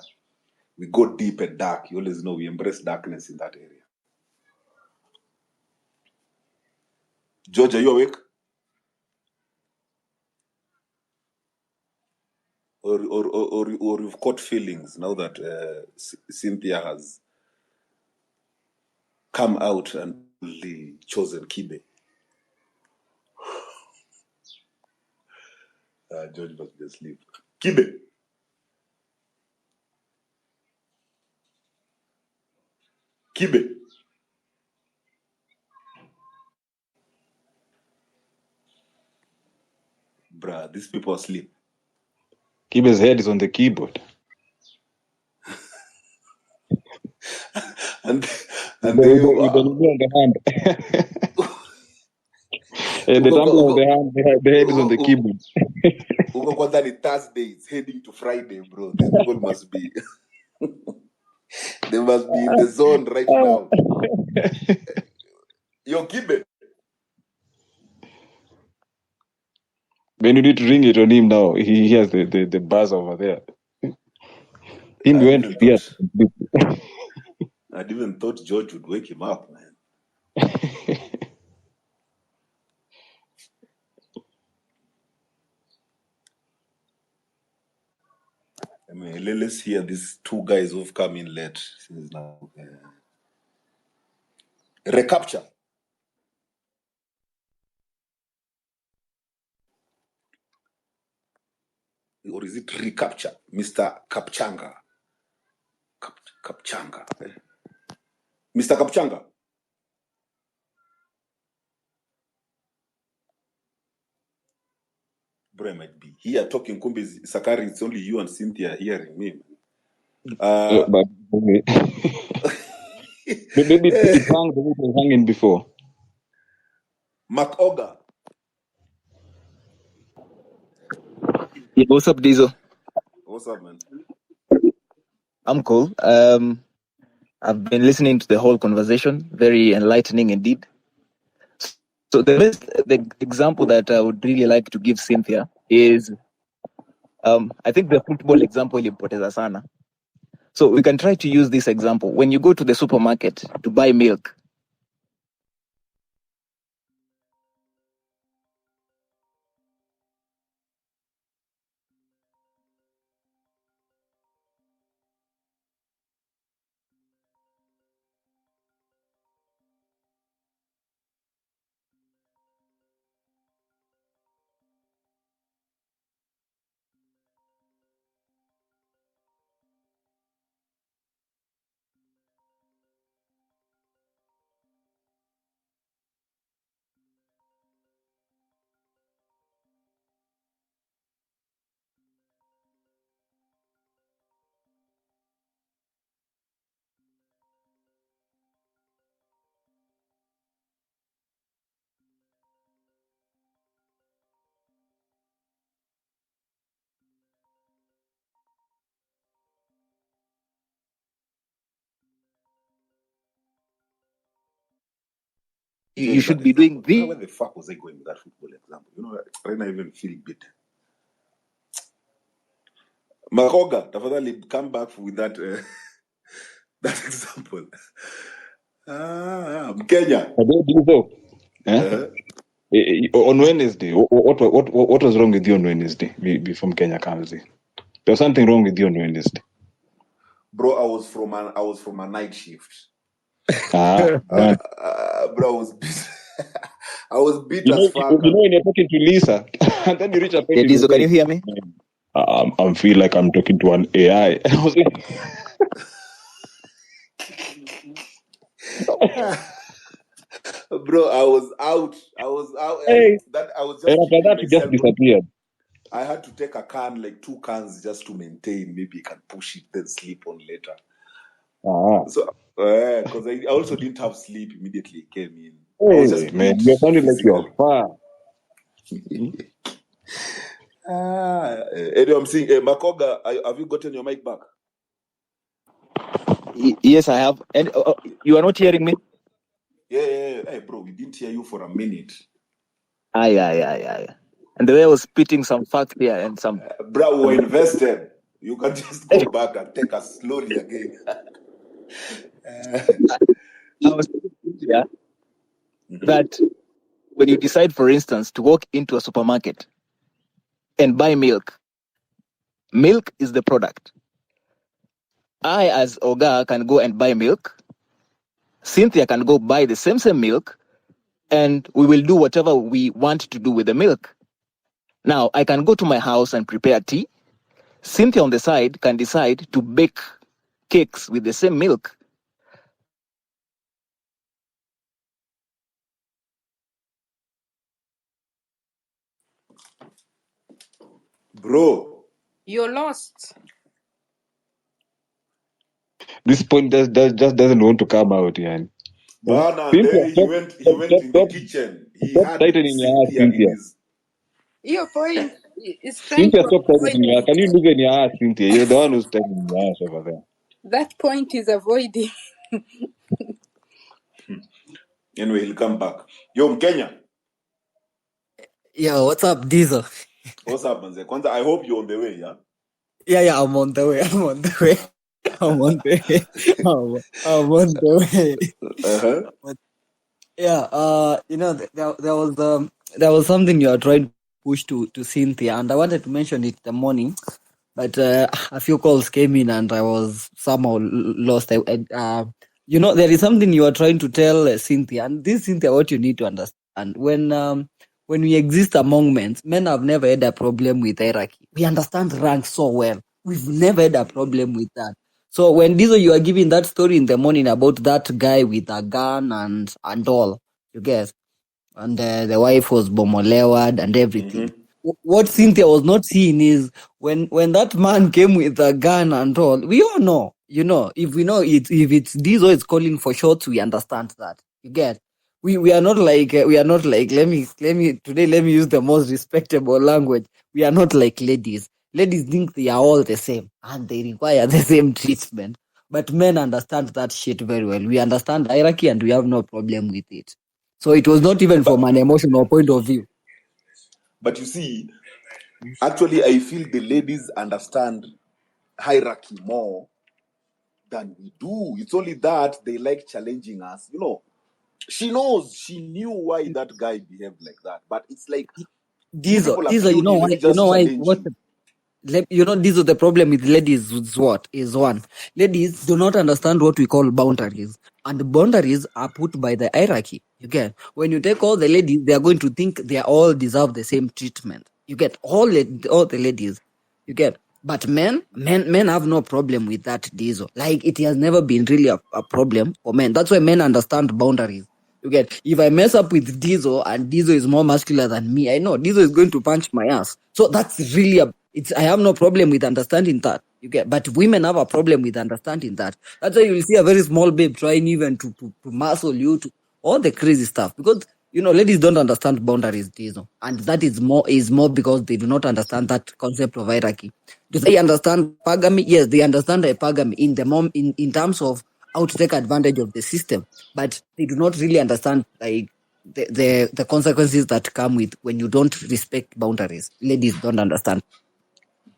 We go deep and dark. You always know we embrace darkness in that area. George, are you awake? Or you've caught feelings now that Cynthia has come out and chosen Kibe. George must be asleep. Kibe. Bruh, these people are asleep. Kibe's head is on the keyboard. and with the hand. The tumbler of the hand, the head is on the keyboard. Thursday, it's heading to Friday, bro. These people must be they must be in the zone right now. Yo, Kibe. When you need to ring it on him now, he hears the buzz over there. Him I'd went even to thought I'd even thought George would wake him up, man. I mean, let's hear these two guys who've come in late. Since now, recapture. Or is it recapture? Mr. Kapchanga. Kapchanga. Mr. Kapchanga. Bro, I might be here talking Kumbi Sakari. It's only you and Cynthia hearing me. but maybe it hung the way it was hanging before. Mark Oga. Yeah, what's up, Diesel? What's up, man? I'm cool. I've been listening to the whole conversation. Very enlightening indeed. So the example that I would really like to give Cynthia is, I think the football example ilipoteza sana. So we can try to use this example. When you go to the supermarket to buy milk, you should be doing the... Where the fuck was I going with that football example? You know, right now I even feel bit. Makoga, tafadhali come back with that that example. Kenya. On Wednesday, what was wrong with you on Wednesday? From Kenya comes in. There was something wrong with you on Wednesday. Bro, I was from a night shift. Bro, I was beat. I was beat you as know, fuck. you know when you're talking to Lisa, and then you reach a point. Yeah, Diesel, can you hear me? I feel like I'm talking to an AI. I was like, bro, I was out. hey. I was just And after that, you just disappeared. I had to take a can, like 2 cans, just to maintain. Maybe you can push it, then sleep on later. So, because I also didn't have sleep immediately. It came in. Hey, I was just man, you're sounding like you're far. Anyway, I'm saying, Makoga, have you gotten your mic back? Yes, I have. And you are not hearing me? Yeah. Hey, bro, we didn't hear you for a minute. Aye. And the way I was spitting some facts here and some... bro, we're invested. You can just go back and take us slowly again. I was here that when you decide, for instance, to walk into a supermarket and buy milk is the product. I, as Oga, can go and buy milk. Cynthia can go buy the same milk, and we will do whatever we want to do with the milk. Now, I can go to my house and prepare tea. Cynthia on the side can decide to bake cakes with the same milk. Bro, you're lost. This point just doesn't want to come out, yeah. Bana, then he went in the kitchen. He had Cynthia in his... Your point is trying Cynthia, to stop avoid tightening your ass. it. Can you loosen your ass, Cynthia? You're the one who's tightening your ass over there. That point is avoiding. Anyway, he'll come back. Yo, Kenya. Yo, what's up, Diesel? What's up, Manze? Kwanza, I hope you're on the way, yeah? Yeah, I'm on the way. I'm on the way. I'm on the way. I'm on the way. Uh-huh. But yeah, there was something you are trying to push to Cynthia, and I wanted to mention it in the morning, but a few calls came in, and I was somehow lost. There is something you are trying to tell Cynthia, and this, Cynthia, what you need to understand when we exist among men have never had a problem with hierarchy. We understand rank so well. We've never had a problem with that. So when you are giving that story in the morning about that guy with a gun and all, you guess, and the wife was bomolewed and everything. What Cynthia was not seeing is when that man came with a gun and all, we all know, if we know it, if it's Diesel is calling for shots, we understand that. You get, we are not like let me use the most respectable language. We are not like ladies. Ladies think they are all the same and they require the same treatment. But men understand that shit very well. We understand hierarchy and we have no problem with it. So it was not even from an emotional point of view. But you see, actually, I feel the ladies understand hierarchy more than we do. It's only that they like challenging us. She knew why that guy behaved like that. But it's like, Diesel, just challenge you. This is the problem with ladies is one. Ladies do not understand what we call boundaries. And boundaries are put by the hierarchy. You get, when you take all the ladies, they are going to think they all deserve the same treatment. You get all the ladies. You get, but men have no problem with that, Diesel. Like, it has never been really a problem for men. That's why men understand boundaries. You get, if I mess up with Diesel and Diesel is more muscular than me, I know Diesel is going to punch my ass. So that's really I have no problem with understanding that. You get, but women have a problem with understanding that. That's why you will see a very small babe trying even to muscle you to all the crazy stuff, because ladies don't understand boundaries, Diesel, and that is more because they do not understand that concept of hierarchy. Do they understand polygamy? Yes, they understand polygamy in terms of how to take advantage of the system, but they do not really understand like the consequences that come with when you don't respect boundaries. Ladies don't understand.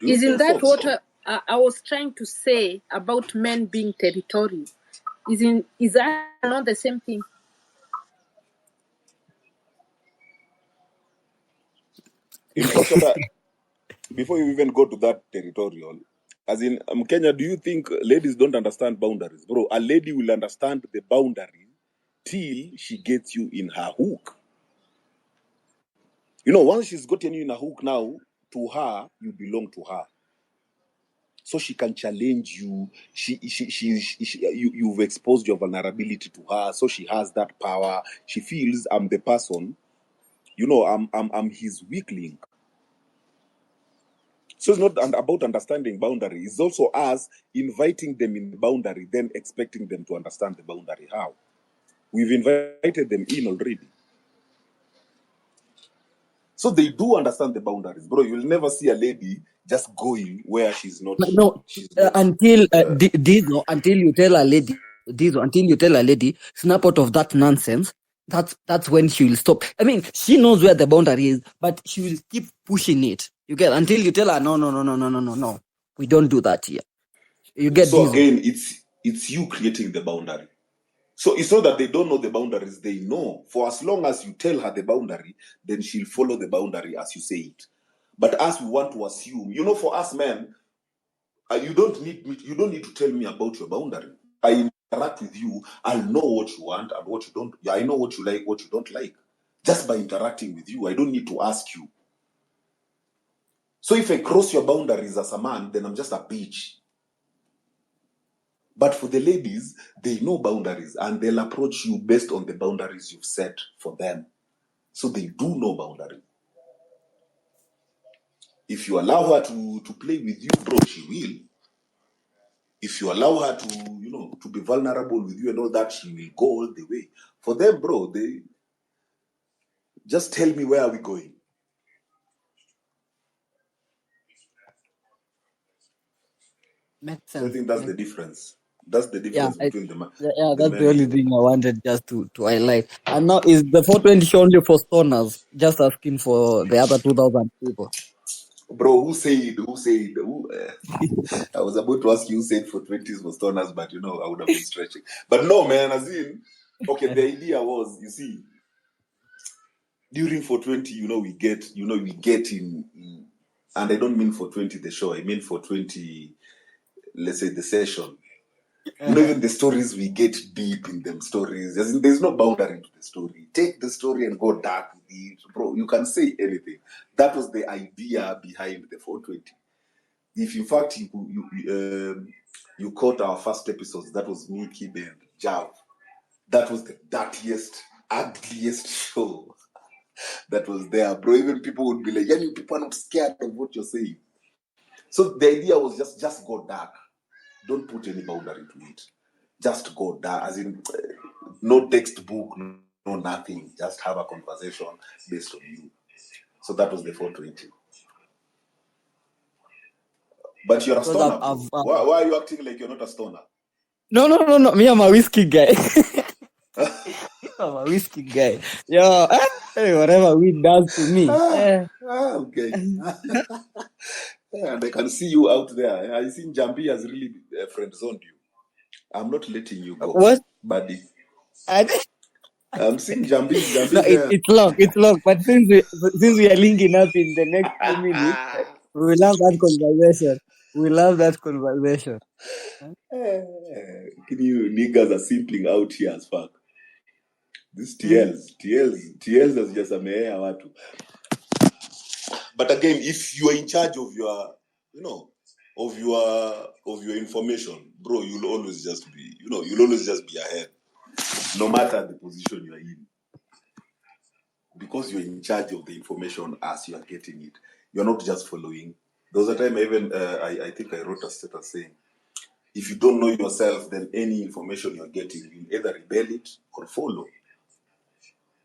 Isn't that what I was trying to say about men being territorial? Is that not the same thing? In fact, before you even go to that territorial, as in Kenya, do you think ladies don't understand boundaries? Bro, a lady will understand the boundary till she gets you in her hook. Once she's gotten you in a hook now, to her, you belong to her. So she can challenge you. You've exposed your vulnerability to her, so she has that power. She feels I'm the person. I'm his weak link. So it's not about understanding boundary. It's also us inviting them in the boundary, then expecting them to understand the boundary. How? We've invited them in already. So they do understand the boundaries. Bro, you'll never see a lady just going where she's not. No, until you tell a lady, snap out of that nonsense. That's when she will stop. I mean, she knows where the boundary is, but she will keep pushing it. You get, until you tell her, no, we don't do that here. You get. So again, it's you creating the boundary. So it's not that they don't know the boundaries, they know. For as long as you tell her the boundary, then she'll follow the boundary as you say it. But as we want to assume, for us men, you don't need to tell me about your boundary. I interact with you, I'll know what you want and what you don't. I know what you like, what you don't like. Just by interacting with you, I don't need to ask you. So if I cross your boundaries as a man, then I'm just a bitch. But for the ladies, they know boundaries and they'll approach you based on the boundaries you've set for them. So they do know boundaries. If you allow her to play with you, bro, she will. If you allow her to be vulnerable with you and all that, she will go all the way. For them, bro, they just tell me, where are we going? Makes So sense. I think that's the difference. That's the difference between the that's the only thing I wanted just to highlight. And now, is the 420 show only for stoners? Just asking for the other 2,000 people. Bro, who said? I was about to ask you who said 420s was stoners, but I would have been stretching. But no, man, as in, okay, the idea was, you see, during 420, we get in, and I don't mean 420 the show, I mean 420, let's say the session. Even the stories, we get deep in them stories. As in, there's no boundary to the story. Take the story and go dark with it. Bro, you can say anything. That was the idea behind the 420. If in fact you caught our first episodes, that was me, Kibe, and Jav. That was the dirtiest, ugliest show that was there, bro. Even people would be like, yeah, you people are not scared of what you're saying. So the idea was just go dark. Don't put any boundary to it. Just go dark, as in no textbook, no nothing. Just have a conversation based on you. So that was the 420. But you're a stoner. Why are you acting like you're not a stoner? No. Me, I'm a whiskey guy. I'm a whiskey guy. Yo, hey, whatever weed does to me. Okay. And I can see you out there. I think Jambi has really friend zoned you. I'm not letting you go. What? Buddy. I'm seeing Jambi. No, it's long. But since we are linking up in the next 2 minutes, we will have that conversation. You niggas are simpling out here as fuck. This TLs is just a mea watu. But again, if you are in charge of your, of your information, bro, you'll always just be ahead, no matter the position you are in, because you're in charge of the information as you are getting it. You're not just following. There was a time I think I wrote a status saying, if you don't know yourself, then any information you're getting, you'll either rebel it or follow,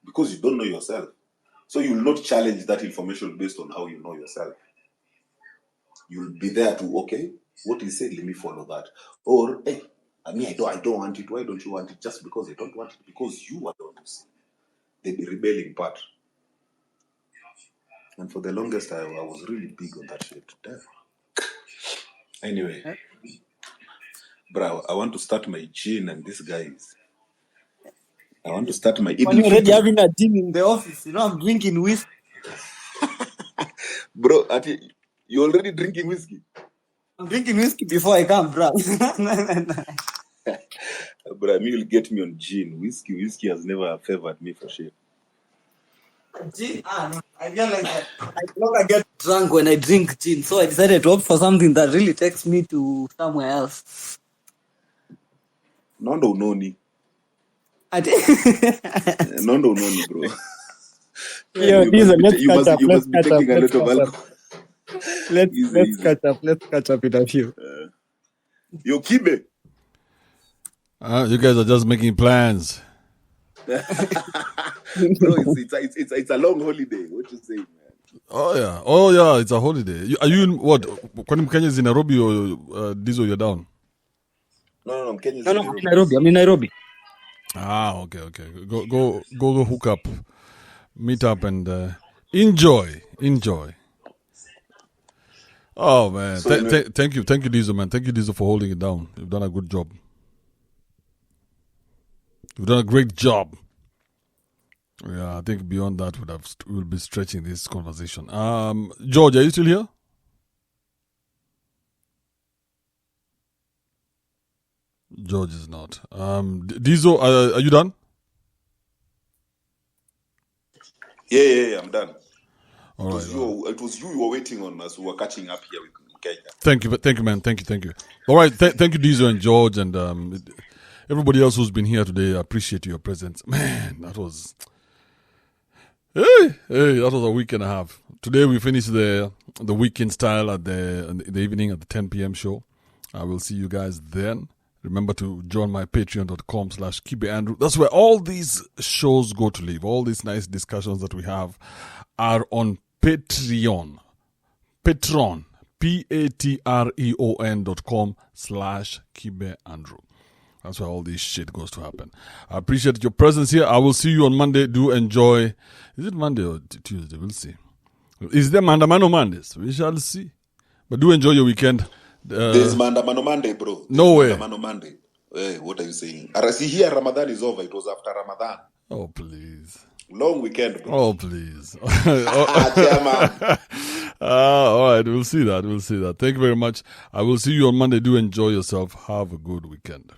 because you don't know yourself. So you will not challenge that information based on how you know yourself. You'll be there to, okay, what he said, let me follow that. Or, hey, I don't want it. Why don't you want it? Just because I don't want it, because you are the one who see. The rebelling part. And for the longest time, I was really big on that shit. Damn. Anyway, bro, I want to start my gin, and this guy is. I want to start my. When you're already having a gin in the office, I'm drinking whiskey. Bro, you already drinking whiskey? I'm drinking whiskey before I come, bro. Bro, you'll get me on gin. Whiskey has never favored me for shit. Gin? No. I realize that I cannot get drunk when I drink gin, so I decided to opt for something that really takes me to somewhere else. No, ni. No, bro. Yo, you must be taking a lot of alcohol. Let's catch up in a few. Yo, Kibe. You guys are just making plans. Bro, it's a long holiday. What you saying, man? Oh yeah, it's a holiday. Are you in what? When Kenya is in Nairobi or Dizo, you're down? No, Kenya is in Nairobi. I'm in Nairobi. Okay. Go hook up, meet up, and enjoy. Oh man, So, thank you, Dizo, man. Thank you, Dizo, for holding it down. You've done a good job. You've done a great job. Yeah, I think beyond that, we'll be stretching this conversation. George, are you still here? George is not. Dizo, are you done? Yeah, I'm done. All right. It was you were waiting on us. We were catching up here with Kenya. Thank you, man. Thank you. All right, thank you, Dizo and George, and everybody else who's been here today. I appreciate your presence. Man, that was... Hey, that was a week and a half. Today we finished the week in style in the evening at the 10 p.m. show. I will see you guys then. Remember to join my patreon.com/KibeAndrew. That's where all these shows go to live. All these nice discussions that we have are on Patreon. Patreon. patreon.com/KibeAndrew. That's where all this shit goes to happen. I appreciate your presence here. I will see you on Monday. Do enjoy. Is it Monday or Tuesday? We'll see. Is there Mandamano Mondays? We shall see. But do enjoy your weekend. There's Mandamano Monday, bro. There's no way. Mandamano Monday. Hey, what are you saying? See, here Ramadan is over. It was after Ramadan. Oh, please. Long weekend, bro. Oh, please. Chairman. All right, we'll see that. Thank you very much. I will see you on Monday. Do enjoy yourself. Have a good weekend.